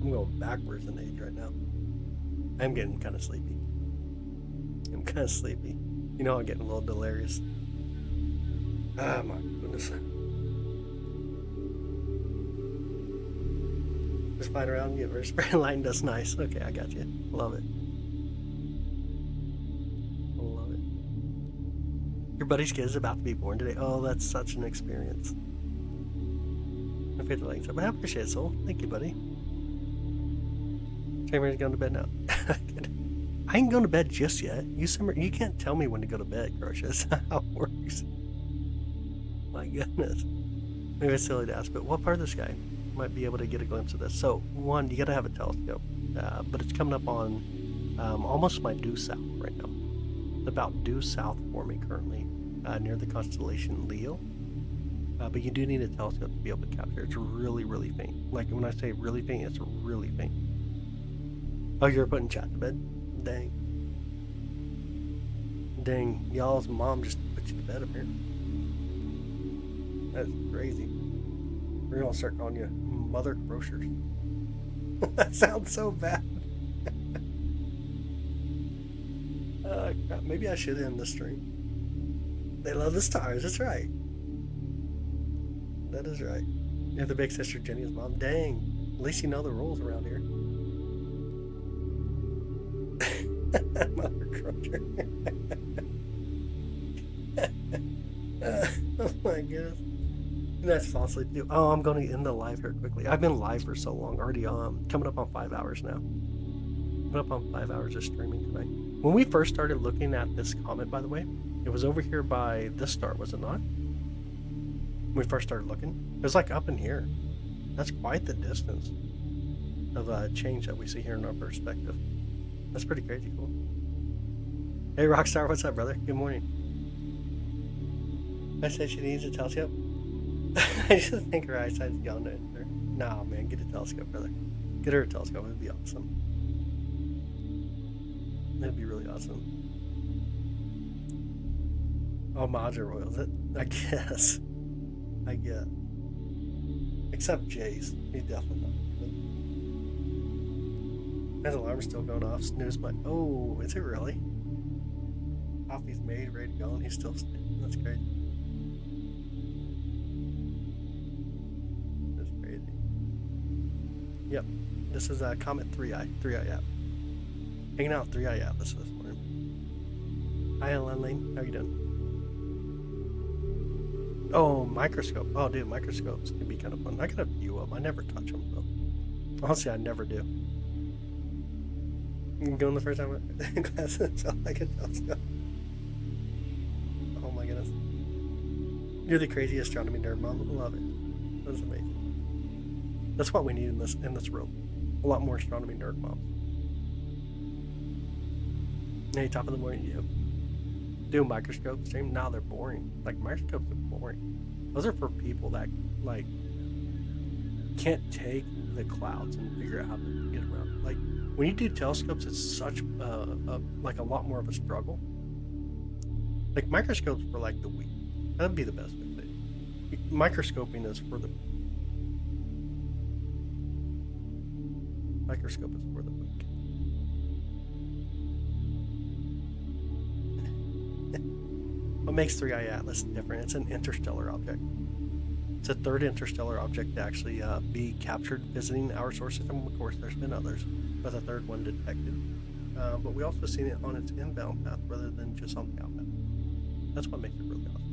I'm going backwards in age right now. I'm getting kind of sleepy. I'm kind of sleepy. You know, I'm getting a little delirious. Ah, my goodness. Just flying around and get very spray line dust. Nice. Okay, I got you. Love it. Love it. Your buddy's kid is about to be born today. Oh, that's such an experience. I feel the links up. I appreciate it, soul. Thank you, buddy. Chamber's going to bed now. I ain't going to bed just yet. You can't tell me when to go to bed, Crush. That's not how it works. My goodness. Maybe it's silly to ask, but what part of the sky might be able to get a glimpse of this? So, one, you got to have a telescope, but it's coming up on almost my due south right now. It's about due south for me currently, near the constellation Leo. But you do need a telescope to be able to capture. It's really, really faint. Like when I say really faint, it's really faint. Oh, you're putting chat to bed? Dang. Dang, y'all's mom just put you to bed up here. That's crazy. We're gonna start calling you Mother Grocer. That sounds so bad. Crap. Maybe I should end the stream. They love the stars, that's right. That is right. You're the big sister Jenny's mom. Dang. At least you know the rules around here. Mother Grocer. Oh my goodness. That's fall asleep too. Oh, I'm going to end the live here quickly. I've been live for so long. Already coming up on 5 hours now. Coming up on 5 hours of streaming tonight. When we first started looking at this comet, by the way, it was over here by this star, was it not? When we first started looking. It was like up in here. That's quite the distance. of change that we see here in our perspective. That's pretty crazy cool. Hey Rockstar, what's up, brother? Good morning. I said she needs a telescope. I just think her eyesight's gone to her. Nah, man, get a telescope, brother. Get her a telescope. It'd be awesome. That'd be really awesome. Oh, Madra Royals. I guess. I guess. Except Jace. He's definitely not. His alarm's still going off. Snooze button. Oh, is it really? Coffee's made, ready to go, and he's still snoozing. That's great. That's crazy. Yep. This is Comet 3i. 3i app. Hanging out 3i Atlas this morning. Hi, Ellen. How you doing? Oh, microscope. Oh, dude, microscopes can be kind of fun. I got a few of them. I never touch them, though. Honestly, I never do. Going the first time with glasses felt like a telescope. Oh my goodness. You're the craziest astronomy nerd, Mom. Love it. That's amazing. That's what we need in this room. A lot more astronomy nerd moms. Hey, top of the morning, you. Do microscope stream? Nah, they're boring. Like, microscopes are boring. Those are for people that, like, can't take the clouds and figure out how to get around. Like, when you do telescopes, it's such, like, a lot more of a struggle. Like, microscopes for, like, the weak. That'd be the best way to say it. Microscoping is for the... Microscope is for the weak. What makes 3i Atlas different? It's an interstellar object. It's a third interstellar object to actually be captured visiting our solar system. Of course, there's been others, but the third one detected. But we also seen it on its inbound path rather than just on the outbound. That's what makes it really awesome.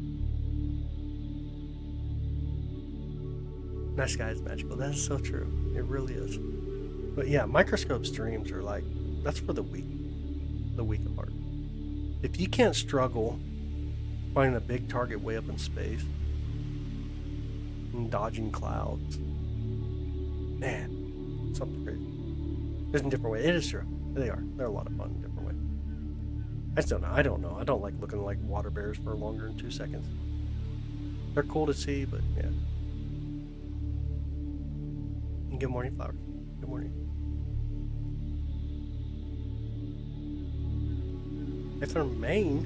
Night sky is magical. That is so true. It really is. But yeah, microscope streams are like, that's for the weak of heart. If you can't struggle finding a big target way up in space and dodging clouds, man, something crazy. There's a different way. It is true. They're a lot of fun in a different way. I just don't know. I don't like looking like water bears for longer than 2 seconds. They're cool to see, but yeah. And good morning, flowers. Good morning. If they're in Maine,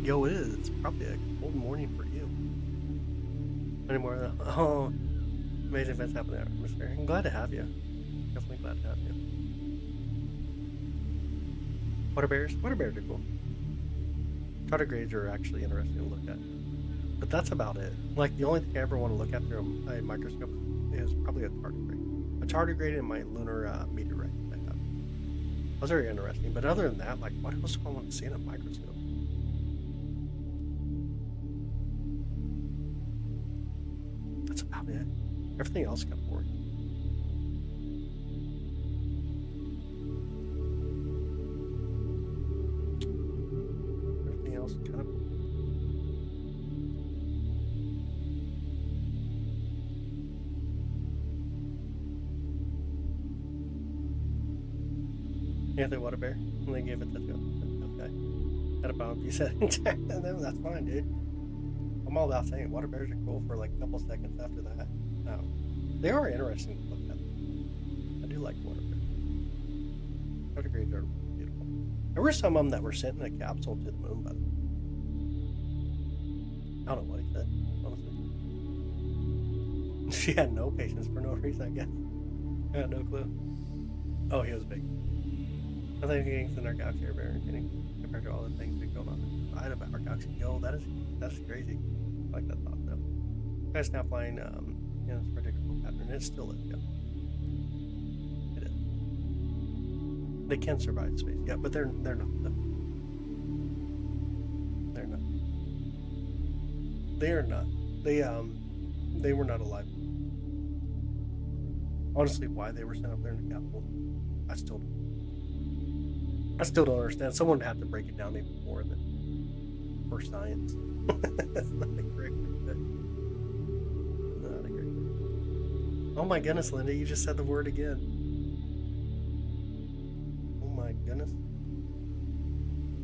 yo, it is. It's probably a cold morning for you. Any more of that? Oh, amazing events happening in our atmosphere. I'm glad to have you. Definitely glad to have you. Water bears are cool. Tardigrades are actually interesting to look at. But that's about it. Like, the only thing I ever want to look at through a microscope is probably a tardigrade. A tardigrade and my lunar meteorite. Those are interesting, but other than that, like, what else do I want to see in a microscope? That's about it. Everything else got boring. Everything else kind of. Yeah, they water bear, and they gave it to go. Okay. Had a bomb you said. That's fine, dude. I'm all about saying water bears are cool for like a couple seconds after that. No. They are interesting to look at. I do like water bears. Tardigrades are beautiful. There were some of them that were sent in a capsule to the moon, by the way. I don't know what he said, honestly. She had no patience for no reason, I guess. I got no clue. Oh, he was big. I think things in our galaxy are very entertaining compared to all the things that go on inside of our galaxy. Yo, that's crazy. I like that thought though. You guys now flying in this predictable pattern. It still is, yeah. It is. They can survive space, yeah, but they're not though. They're not. They are not. They were not alive. Honestly, why they were sent up there in the capsule, I still don't understand. Someone would have to break it down even more than for science. That's not a great thing. Not a great thing. Oh my goodness, Linda, you just said the word again.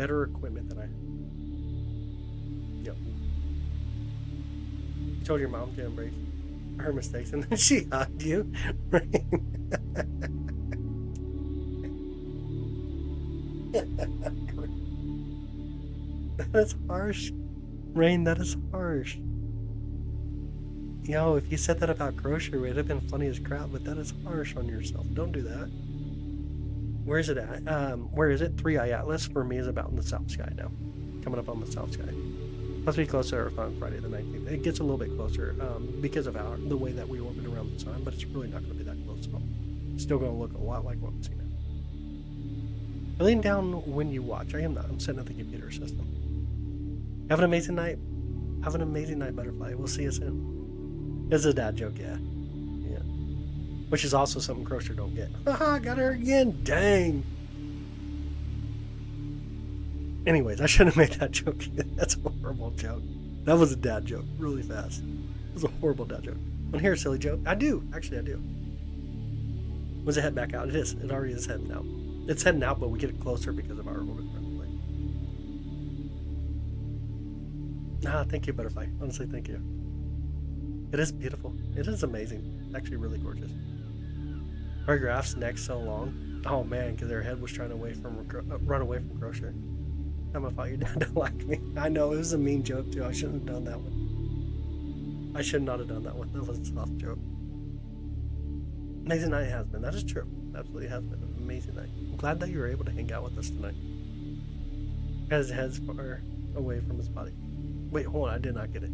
better equipment than I have. Yep. You told your mom to embrace her mistakes, and then she hugged you. That is harsh. Rain, that is harsh. Yo, if you said that about Grocer, it would have been funny as crap, but that is harsh on yourself. Don't do that. Where is it at? Where is it? 3i Atlas for me is about in the south sky now. Coming up on the south sky. Must be closer on Friday the 19th. It gets a little bit closer because of the way that we orbit around the sun, but it's really not going to be that close at all. It's still going to look a lot like what we see now. Laying down when you watch. I am not. I'm sitting at the computer system. Have an amazing night. Have an amazing night, Butterfly. We'll see you soon. It's a dad joke, yeah. Yeah. Which is also something Crusher don't get. Haha, got her again. Dang. Anyways, I shouldn't have made that joke. That's a horrible joke. That was a dad joke. Really fast. It was a horrible dad joke. Want to hear a silly joke? I do. Actually, I do. Was it head back out? It is. It already is heading out. It's heading out, but we get it closer because of our orbit. Thank you, Butterfly. Honestly, thank you. It is beautiful. It is amazing. It's actually really gorgeous. Our graph's neck so long. Oh man, because their head was trying to run away from Crusher. I thought your dad don't like me. I know, it was a mean joke too. I shouldn't have done that one. I should not have done that one. That was a soft joke. Amazing night it has been. That is true. Absolutely has been an amazing night. I'm glad that you were able to hang out with us tonight. His head's far away from his body. Wait, hold on, I did not get it.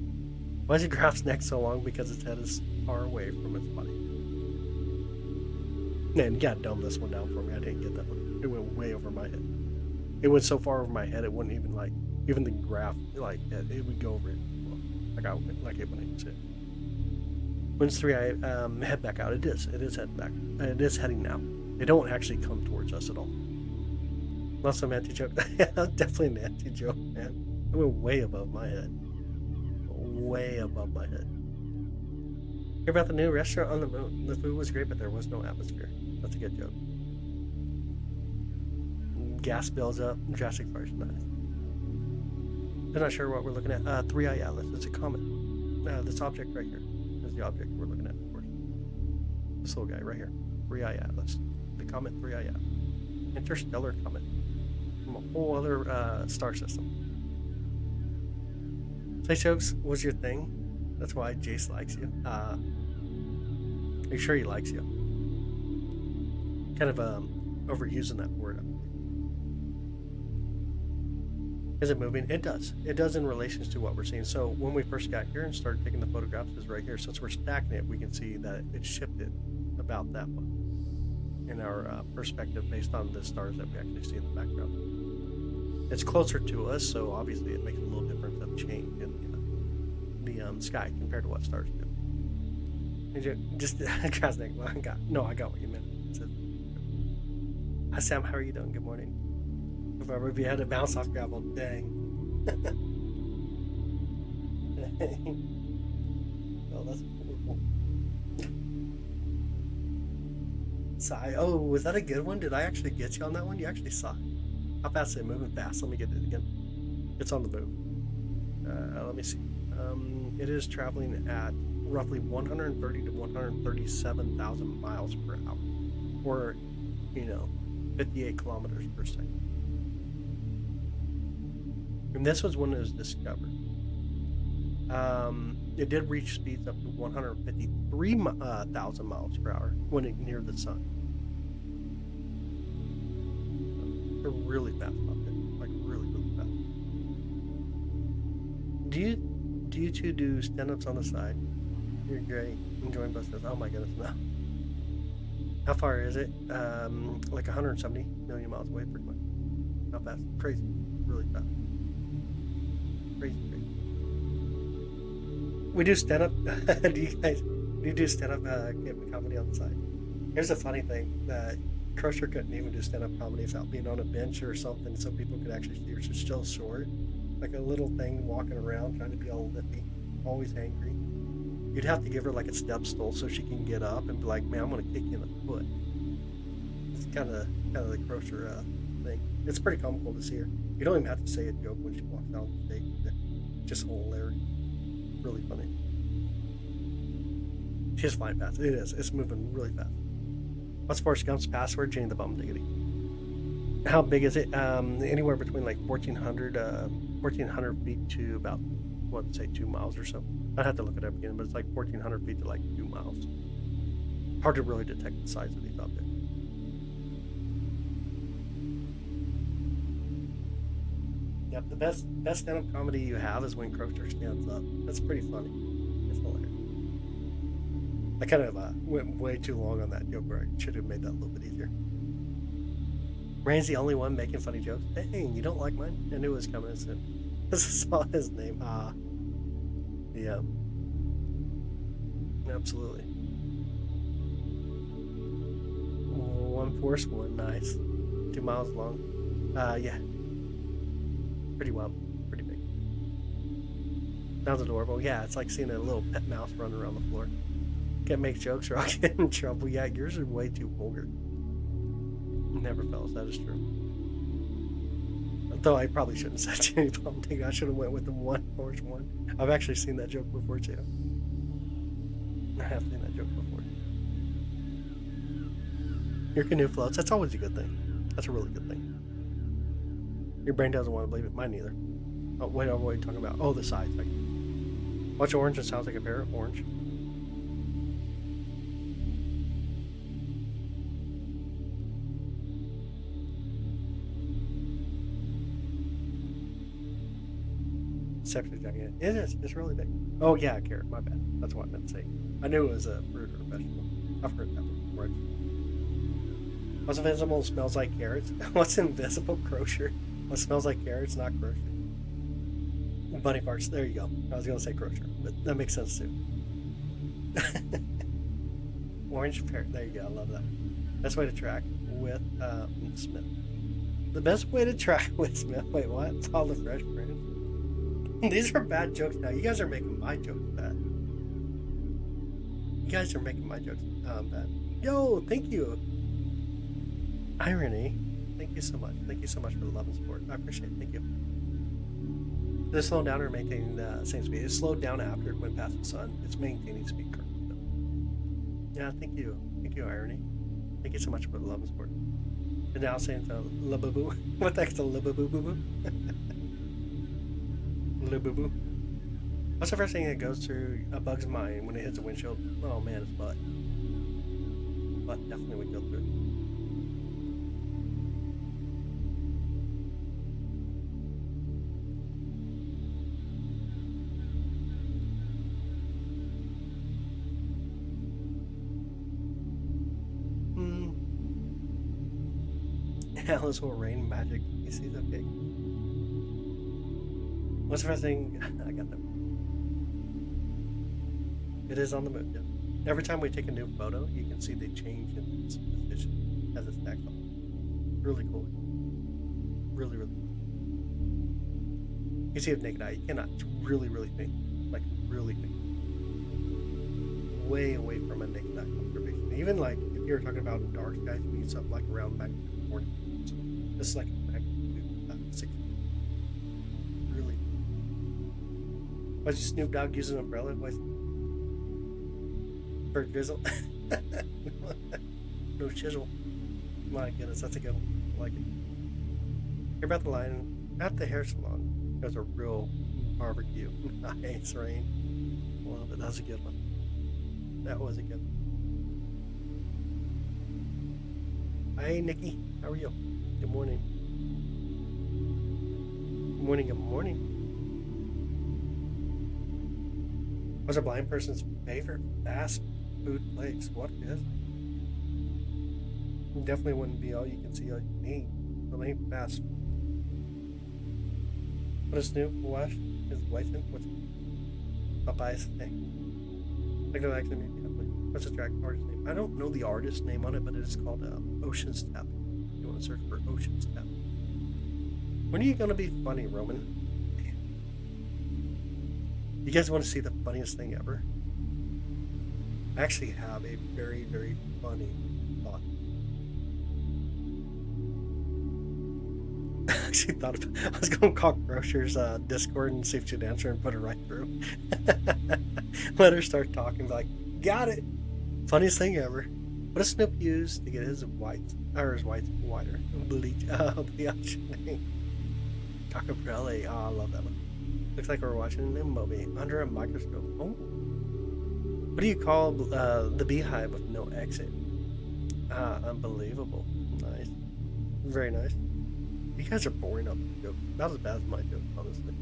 Why is your graph's neck so long? Because its head is far away from its body. Man, you gotta dumb this one down for me. I didn't get that one. It went way over my head. It went so far over my head, it wouldn't even even the graph, it would go over it. Like it wouldn't sit. When's 3i head back out? It is heading back. It is heading now. They don't actually come towards us at all. Unless I'm anti-joke. Yeah, that's definitely an anti-joke, man. It went way above my head. Way above my head. Hear about the new restaurant on the moon? The food was great, but there was no atmosphere. That's a good joke. Gas builds up. Jurassic Park's nice. I'm not sure what we're looking at. 3i Atlas. It's a comet. This object right here is the object we're looking at, of course. This little guy right here. 3i Atlas. The comet 3i Atlas. Interstellar comet. From a whole other star system. Play jokes was your thing. That's why Jace likes you. Are you sure he likes you? Kind of overusing that word. Is it moving? It does. It does in relation to what we're seeing. So when we first got here and started taking the photographs, is right here. Since we're stacking it, we can see that it shifted about that one in our perspective based on the stars that we actually see in the background. It's closer to us, so obviously it makes a little difference of change in the sky compared to what stars do. Just I got what you meant. Hi Sam, how are you doing? Good morning. If I would had to bounce off gravel, dang. Oh, that's cool. Sigh. Oh, was that a good one? Did I actually get you on that one? You actually saw it. How fast is it moving? Fast. Let me get it again. It's on the move. Let me see. It is traveling at roughly 130 to 137,000 miles per hour, or 58 kilometers per second. And this was when it was discovered. It did reach speeds up to 153,000 miles per hour when it neared the sun. A really fast object, like really fast. Do you two do stand-ups on the side? You're great. Enjoying buses. Oh my goodness, no. How far is it? Like 170 million miles away, pretty much. How fast? Crazy. Really fast. Crazy. We do stand-up. Do you do stand-up comedy on the side? Here's a funny thing. Crusher couldn't even do stand-up comedy without being on a bench or something so people could actually see her. She's still short. Like a little thing walking around trying to be all lippy. Always angry. You'd have to give her like a step stool so she can get up and be like, man, I'm going to kick you in the foot. It's kind of the Crusher thing. It's pretty comical to see her. You don't even have to say a joke when she walks out on stage. Just hilarious. Really funny. She's flying fast. It is. It's moving really fast. What's Forrest Gump's password? Jane the Bum Diggity. How big is it? Anywhere between like 1,400 feet to about, what, say 2 miles or so. I'd have to look it up again, but it's like 1,400 feet to like 2 miles. Hard to really detect the size of these objects. Yep, the best stand-up comedy you have is when Croaker stands up. That's pretty funny. It's hilarious. I kind of went way too long on that joke where I should have made that a little bit easier. Rain's the only one making funny jokes. Dang, you don't like mine? I knew it was coming soon. I saw his name. Yeah. Absolutely. One force one, nice. 2 miles long. Yeah. Pretty wild. Pretty big. Sounds adorable. Yeah, it's like seeing a little pet mouse running around the floor. Can't make jokes or I'll get in trouble. Yeah, yours are way too vulgar. Never fellas, that is true. Though I probably shouldn't have said Jenny Bum Diggity. I should have went with the one horse one. I've actually seen that joke before too. I have seen that joke before. Your canoe floats. That's always a good thing. That's a really good thing. Your brain doesn't want to believe it. Mine neither. Oh, wait, what are you talking about? Oh, the size. Like, what's orange? It sounds like a pear. Orange. Sexually gigantic. It is. It's really big. Oh yeah, a carrot. My bad. That's what I meant to say. I knew it was a fruit or a vegetable. I've heard that before. What's invisible smells like carrots? What's invisible? Croaker. What smells like carrots? Not Croaker. Bunny farts. There you go. I was gonna say Croaker, but that makes sense too. Orange pear. There you go. I love that. Best way to track with Smith. The best way to track with Smith. Wait, what? It's all the Fresh Prince. These are bad jokes now. You guys are making my jokes bad. You guys are making my jokes bad. Yo, thank you. Irony. Thank you so much. Thank you so much for the love and support. I appreciate it. Thank you. Did it slow down or maintain the same speed? It slowed down after it went past the sun. It's maintaining speed currently. Yeah, thank you. Thank you, Irony. Thank you so much for the love and support. And now saying to Libaboo. What the heck's a Libaboo? Libaboo. What's the first thing that goes through a bug's mind when it hits a windshield? Oh man, it's butt. Butt definitely would go through it. Alice will rain magic. He sees okay. What's the first thing? I got that. It is on the moon, yeah. Every time we take a new photo, you can see they change in its position as it stacks up. Really cool. Really, really cool. You see it with naked eye. You cannot. It's really, really faint. Like, really faint. Way away from a naked eye observation. Even like, if you're talking about dark skies, you need something like around magnitude 40. So this is like magnitude 6. Really. Why is Snoop Dogg using an umbrella? Why is for drizzle? No chisel. My goodness, that's a good one. I like it. Hear about the line at the hair salon. It was a real barbecue. Nice rain. Love it. That was a good one. That was a good one. Hey, Nikki. How are you? Good morning. Good morning. Good morning. What's a blind person's favorite fast food place? What is? It definitely wouldn't be all you can see, all you can eat. It ain't fast. What is Snoop Wash? His wife in? What's Popeye's thing? I go back to me. What's the track artist name? I don't know the artist name on it, but it is called Ocean's Tap. You want to search for Ocean's Tap. When are you going to be funny, Roman? You guys want to see the funniest thing ever? I actually have a very, very funny thought. I actually thought I was going to call Grocer's Discord and see if she'd answer and put her right through. Let her start talking, like, got it. Funniest thing ever. What does Snoop use to get his whites whiter? Bleach. Bleach. Cacaprelli. Oh, I love that one. Looks like we're watching a movie under a microscope. Oh. What do you call the Beehive with no exit? Unbelievable. Nice. Very nice. You guys are boring up the joke. Not as bad as my jokes, honestly.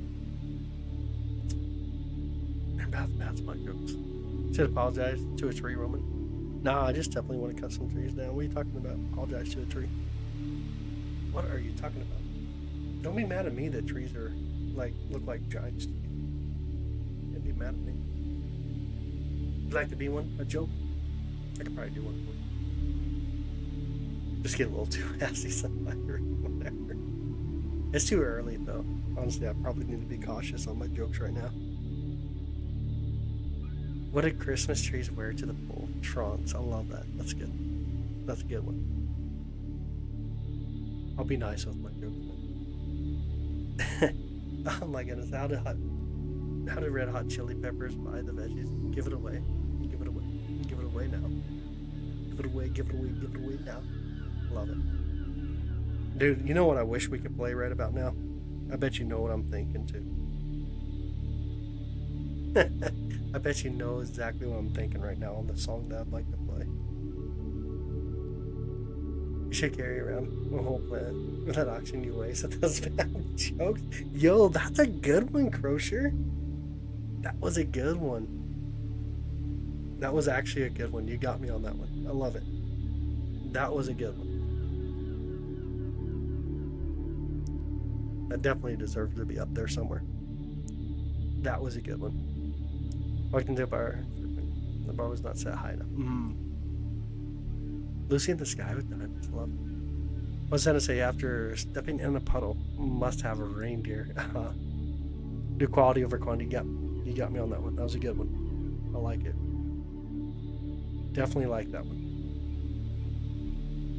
They're about as bad as my jokes. Should apologize to a tree, Roman. Nah, I just definitely want to cut some trees down. What are you talking about? Apologize to a tree. What are you talking about? Don't be mad at me that trees are look like giants to you. Can't be mad at me. Would you like to be one? A joke? I could probably do one for you. Just get a little too nasty sometimes. Whatever. It's too early though. Honestly, I probably need to be cautious on my jokes right now. What did Christmas trees wear to the pole? Trunks. I love that. That's good. That's a good one. I'll be nice with my jokes. Oh my goodness! How did Red Hot Chili Peppers buy the veggies? Give it away. Give it away. Give it away now. Give it away. Give it away. Give it away now. Love it. Dude, you know what I wish we could play right about now? I bet you know what I'm thinking too. I bet you know exactly what I'm thinking right now on the song that I'd like to play. You should carry around a whole plan with that auction you waste at those bad jokes. Yo, that's a good one, Crocier. That was a good one. That was actually a good one. You got me on that one. I love it. That was a good one. That definitely deserves to be up there somewhere. That was a good one. Walking to the bar. The bar was not set high enough. Lucy in the sky with diamonds. Love. I was going to say, after stepping in a puddle, must have a reindeer. Do quality over quantity. Yep. You got me on that one. That was a good one. I like it. Definitely like that one.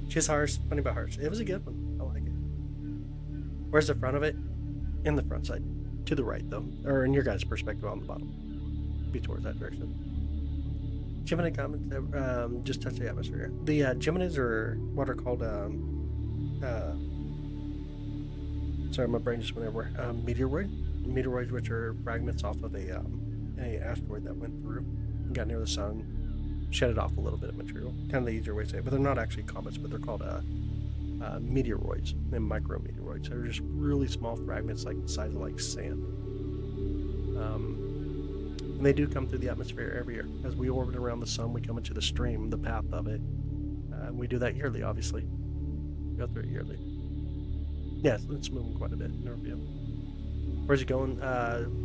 She's harsh. Funny about harsh. It was a good one. I like it. Where's the front of it? In the front side. To the right, though. Or in your guys' perspective on the bottom. Be towards that direction. Gemini comments just touch the atmosphere. The Geminis are what are called sorry, my brain just went everywhere. Meteoroids, which are fragments off of a asteroid that went through, got near the sun, shedded off a little bit of material. Kind of the easier way to say it, but they're not actually comets, but they're called meteoroids and micrometeoroids. They're just really small fragments, like the size of like sand. And they do come through the atmosphere every year. As we orbit around the sun, we come into the stream, the path of it. We do that yearly, obviously. We go through it yearly. Yes, it's moving quite a bit in our view. Where's it going?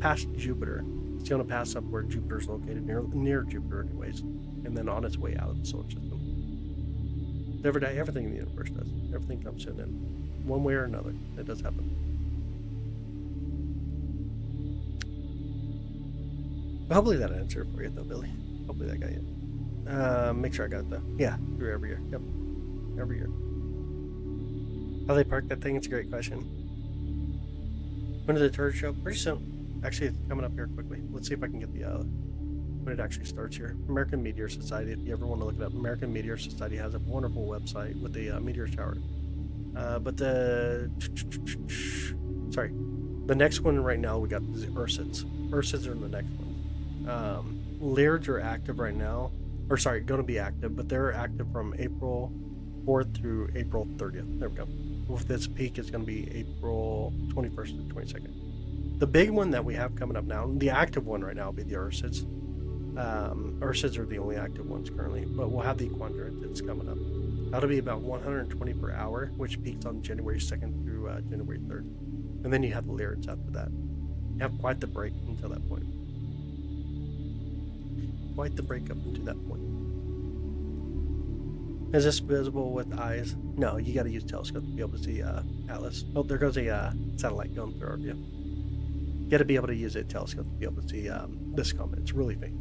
Past Jupiter. It's going to pass up where Jupiter's located, near Jupiter anyways, and then on its way out of the solar system. Everything in the universe does. Everything comes to an end. One way or another. It does happen. Hopefully that answered for you though, Billy. Hopefully that got you. Make sure I got it though. Yeah, through every year. Yep. Every year. How they park that thing? It's a great question. When did the tour show? Pretty soon. Actually, it's coming up here quickly. Let's see if I can get the when it actually starts here. American Meteor Society. If you ever want to look it up, American Meteor Society has a wonderful website with the meteor shower. But the next one right now we got the Ursids. Ursids are the next one. Lyrids are active right now, or sorry, going to be active, but they're active from April 4th through April 30th. There we go. With this peak, it's going to be April 21st to 22nd. The big one that we have coming up now, the active one right now will be the Ursids. Ursids are the only active ones currently, but we'll have the Quadrantids coming up. That'll be about 120 per hour, which peaks on January 2nd through January 3rd. And then you have the Lyrids after that. You have quite the break until that point. Quite the break up into that point. Is this visible with eyes? No, you got to use telescope to be able to see Atlas. Oh, there goes a satellite going through our view. You got to be able to use a telescope to be able to see this comet. It's really faint.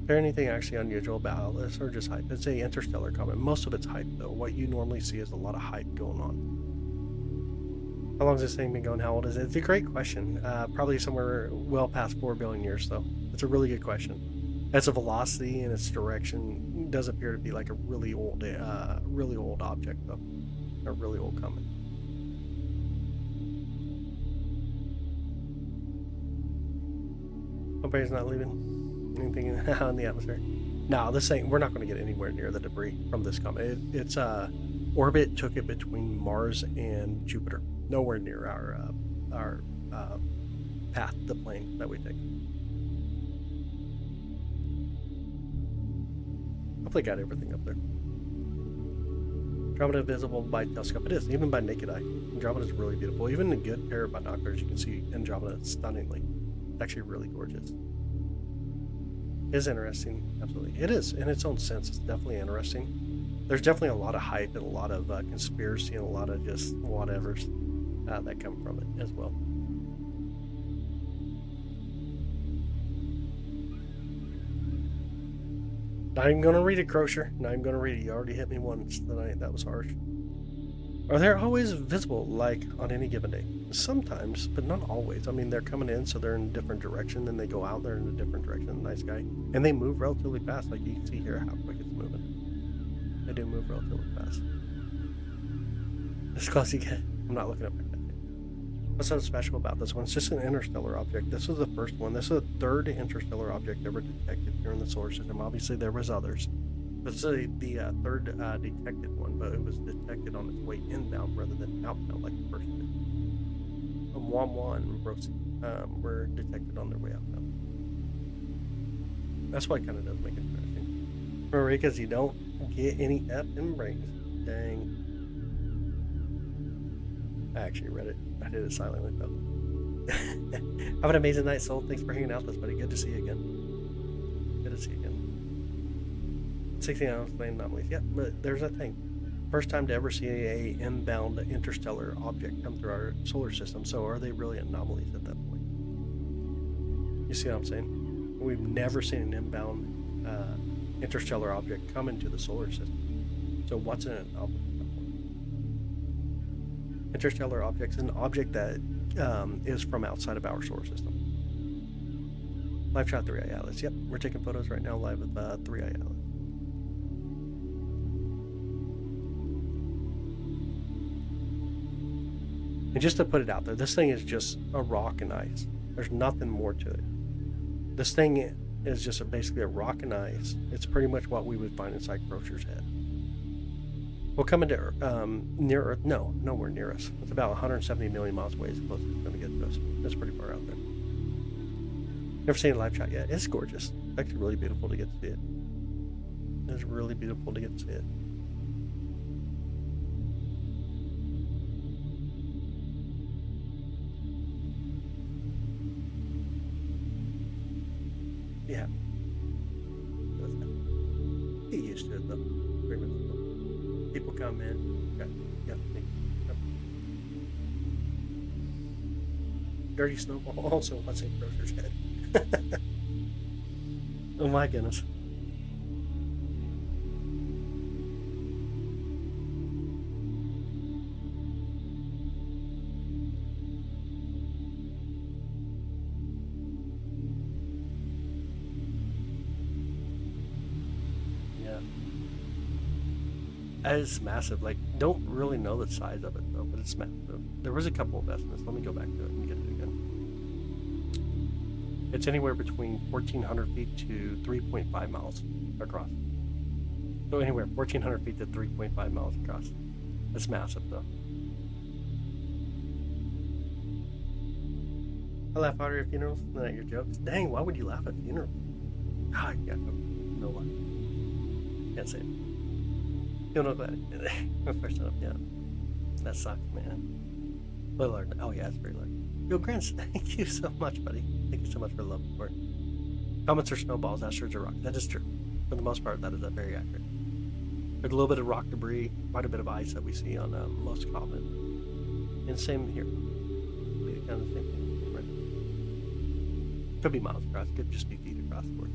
Is there anything actually unusual about Atlas or just hype? It's a interstellar comet. Most of it's hype though. What you normally see is a lot of hype going on. How long has this thing been going? How old is it? It's a great question. Probably somewhere well past 4 billion years, though. It's a really good question. Its velocity and its direction does appear to be like a really old object, though. A really old comet. Nobody's not leaving anything in the atmosphere. No, this thing, we're not going to get anywhere near the debris from this comet. Its orbit took it between Mars and Jupiter. Nowhere near our path, the plane that we take. Hopefully got everything up there. Andromeda visible by telescope. It is, even by naked eye. Andromeda is really beautiful. Even in a good pair of binoculars, you can see Andromeda stunningly. It's actually really gorgeous. It is interesting, absolutely. It is, in its own sense, it's definitely interesting. There's definitely a lot of hype and a lot of conspiracy and a lot of just whatevers that come from it as well. Not even going to read it, Crosher. Not even going to read it. You already hit me once tonight. That was harsh. Are they always visible, like, on any given day? Sometimes, but not always. I mean, they're coming in, so they're in a different direction. Then they go out, they're in a different direction. The night sky. And they move relatively fast. Like, you can see here how quick it's moving. They do move relatively fast. As close as you get. I'm not looking up my thing. What's so special about this one? It's just an interstellar object. This was the first one. This is the third interstellar object ever detected here in the solar system. Obviously, there was others. But it's the third detected one, but it was detected on its way inbound rather than outbound like the first two. Wamwa and Rosette were detected on their way outbound. That's why it kind of does make it interesting. Remember, because you don't get any F in brains. Dang. I actually read it. I did it silently, though. Have an amazing night, Soul. Thanks for hanging out with us, buddy. Good to see you again. Good to see you again. 16 unexplained anomalies. Yeah, but there's that thing. First time to ever see a inbound interstellar object come through our solar system. So are they really anomalies at that point? You see what I'm saying? We've never seen an inbound interstellar object come into the solar system. So what's an anomaly? Interstellar objects is an object that is from outside of our solar system. Live shot 3i Atlas. Yep, we're taking photos right now live with 3i Atlas. And just to put it out there, this thing is just a rock and ice. There's nothing more to it. This thing is just basically a rock and ice. It's pretty much what we would find inside Crocier's head. We'll come into near Earth. No, nowhere near us. It's about 170 million miles away as close as it's going to get to us. That's pretty far out there. Never seen a live shot yet. It's gorgeous. It's actually really beautiful to get to see it. It's really beautiful to get to see it. Yeah. Get used to it though. Pretty much though. People come in. Got Dirty Snowball also what's in Crocier's head. Oh my goodness. It's massive. Like, don't really know the size of it though, but it's massive. There was a couple of estimates. Let me go back to it and get it again. It's anywhere between 1,400 feet to 3.5 miles across. So anywhere 1,400 feet to 3.5 miles across. It's massive though. I laugh harder at funerals than at your jokes. Dang, why would you laugh at funerals? Ah, yeah, no lie. Can't say it. You'll know glad my first time, yeah. That sucks, man. Little large. Oh yeah, it's very large. Yo, Grants, thank you so much, buddy. Thank you so much for the love and support. Comets are snowballs, asteroids are rocks. That is true. For the most part, that is very accurate. There's a little bit of rock debris, quite a bit of ice that we see on most comets. And same here. Kind of the same thing, right? Could be miles across, could just be feet across the board.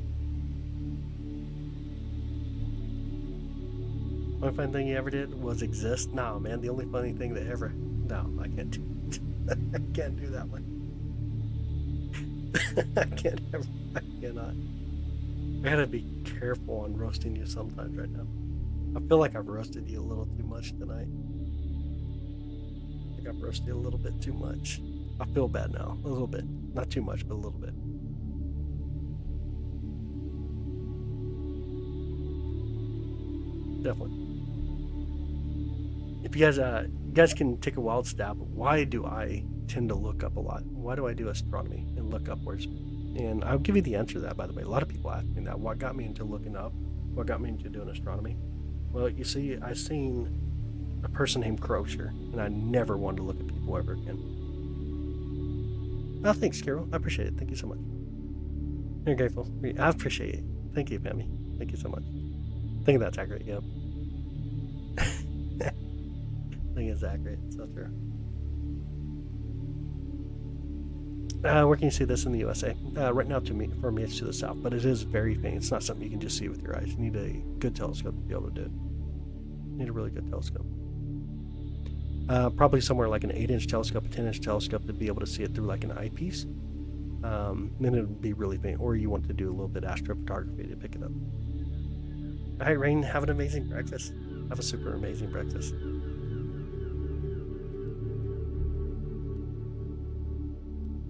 The only funny thing you ever did was exist? No, man, the only funny thing that ever... No, I can't do I can't do that one. I cannot. I gotta be careful on roasting you sometimes right now. I feel like I've roasted you a little too much tonight. I think I've roasted you a little bit too much. I feel bad now, a little bit. Not too much, but a little bit. Definitely. If you guys can take a wild stab, why do I tend to look up a lot? Why do I do astronomy and look upwards? And I'll give you the answer to that, by the way. A lot of people ask me that. What got me into looking up? What got me into doing astronomy? Well, you see, I seen a person named Crozier, and I never wanted to look at people ever again. Oh, thanks, Carol. I appreciate it. Thank you so much. You're grateful. I appreciate it. Thank you, Pammy. Thank you so much. I think that's accurate, yeah. I think it's accurate. It's not true. Where can you see this in the USA? Right now, for me, it's to the south, but it is very faint. It's not something you can just see with your eyes. You need a good telescope to be able to do it. You need a really good telescope. Probably somewhere like an 8-inch telescope, a 10-inch telescope to be able to see it through like an eyepiece. Then it would be really faint, or you want to do a little bit of astrophotography to pick it up. All right, Rain, have an amazing breakfast. Have a super amazing breakfast.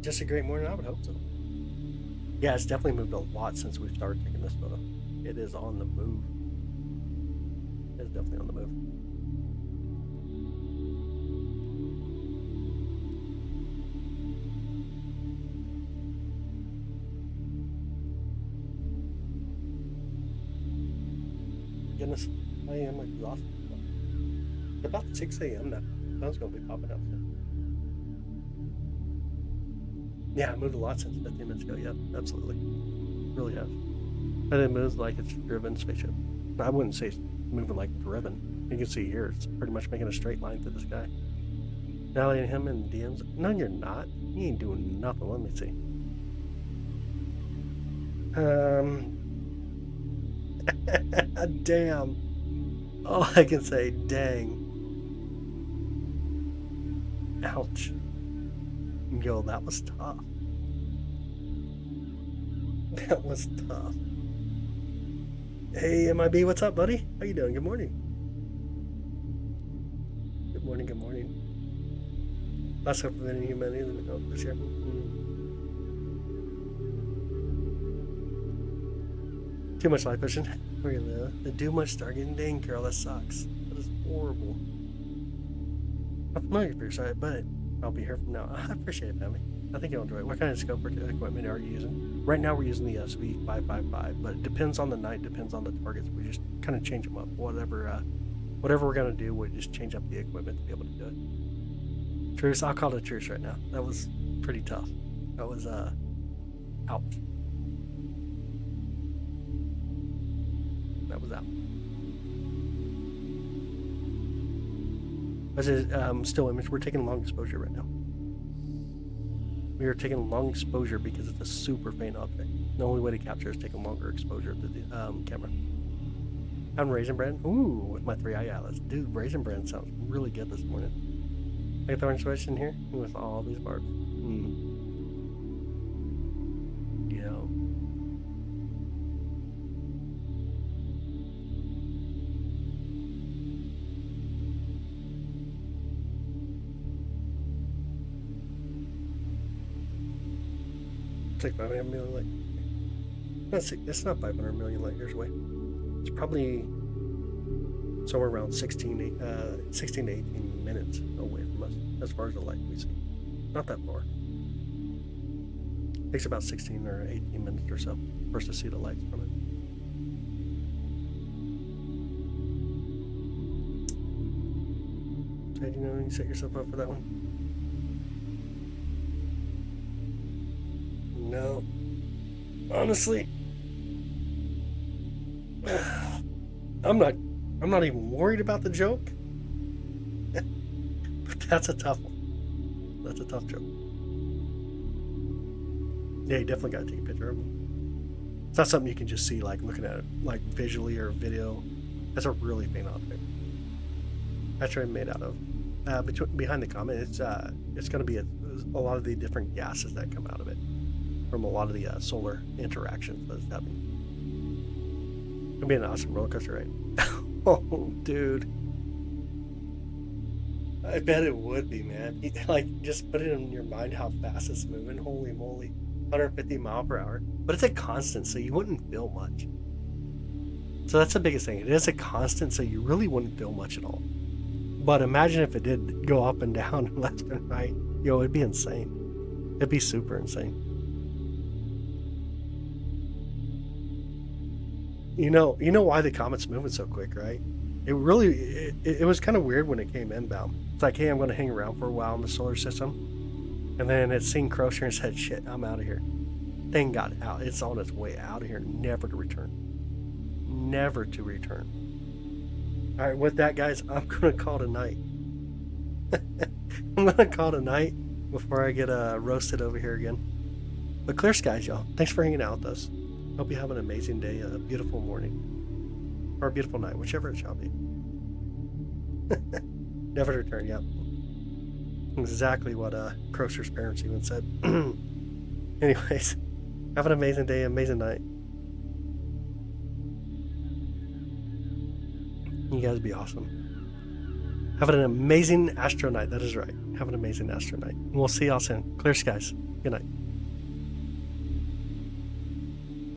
Just a great morning, I would hope so. Yeah, it's definitely moved a lot since we started taking this photo. It is on the move. It's definitely on the move. Goodness, I am exhausted. It's about 6 a.m. now. Sun's gonna be popping up soon. Yeah, it moved a lot since 15 minutes ago. Yep, absolutely. It really has. And it moves like it's driven spaceship. I wouldn't say it's moving like driven. You can see here, it's pretty much making a straight line through the sky. Nallying him in DMs. No, you're not. You ain't doing nothing. Let me see. Damn. All I can say, dang. Ouch. Yo, that was tough. That was tough. Hey, MIB, what's up, buddy? How you doing? Good morning. Good morning, good morning. Last hope of any humanity this year. Too much light pushing. Where you live? The do much starting. Dang, Carol, that sucks. That is horrible. I'm familiar with your site, but I'll be here from now. I appreciate it, family. I think you'll enjoy it. What kind of scope or equipment are you using? Right now, we're using the SV555, but it depends on the night, depends on the targets. We just kind of change them up. Whatever we're gonna do, we just change up the equipment to be able to do it. Truce. I'll call it a truce right now. That was pretty tough. That was ouch. That was out. This is still image. We're taking long exposure right now. We are taking long exposure because it's a super faint object. The only way to capture is taking longer exposure to the camera. I'm Raisin Bran. Ooh, with my 3i Atlas. Dude, Raisin Bran sounds really good this morning. I got the orange switch in here with all these barbs. Yo. It's like 500 million light. It's not 500 million light years away. It's probably somewhere around 16 to 18 minutes away from us, as far as the light we see. Not that far. It takes about 16 or 18 minutes or so for us to see the lights from it. So, you know, you set yourself up for that one? No. Honestly, I'm not even worried about the joke. But that's a tough one. That's a tough joke. Yeah, you definitely gotta take a picture of them. It's not something you can just see like looking at it like visually or video. That's a really faint object. That's what it's made out of. behind the comet, it's going to be a lot of the different gases that come out of it from a lot of the solar interactions that's happening. It'll be an awesome roller coaster ride. Oh, dude. I bet it would be, man. Like, just put it in your mind how fast it's moving. Holy moly. 150 mile per hour. But it's a constant, so you wouldn't feel much. So that's the biggest thing. It is a constant, so you really wouldn't feel much at all. But imagine if it did go up and down, left and right. Yo, it'd be insane. It'd be super insane. You know why the comet's moving so quick, right? It was kind of weird when it came inbound. It's like, hey, I'm going to hang around for a while in the solar system. And then it's seen Crozier and said, shit, I'm out of here. Thing got out. It's on its way out of here, never to return. Never to return. All right, with that, guys, I'm going to call it a night. I'm going to call it a night before I get roasted over here again. But clear skies, y'all. Thanks for hanging out with us. Hope you have an amazing day, a beautiful morning, or a beautiful night, whichever it shall be. Never to return, yep. Exactly what Crozier's parents even said. Anyways, have an amazing day, amazing night. You guys be awesome. Have an amazing astro night. That is right. Have an amazing astro night. We'll see y'all soon. Clear skies. Good night.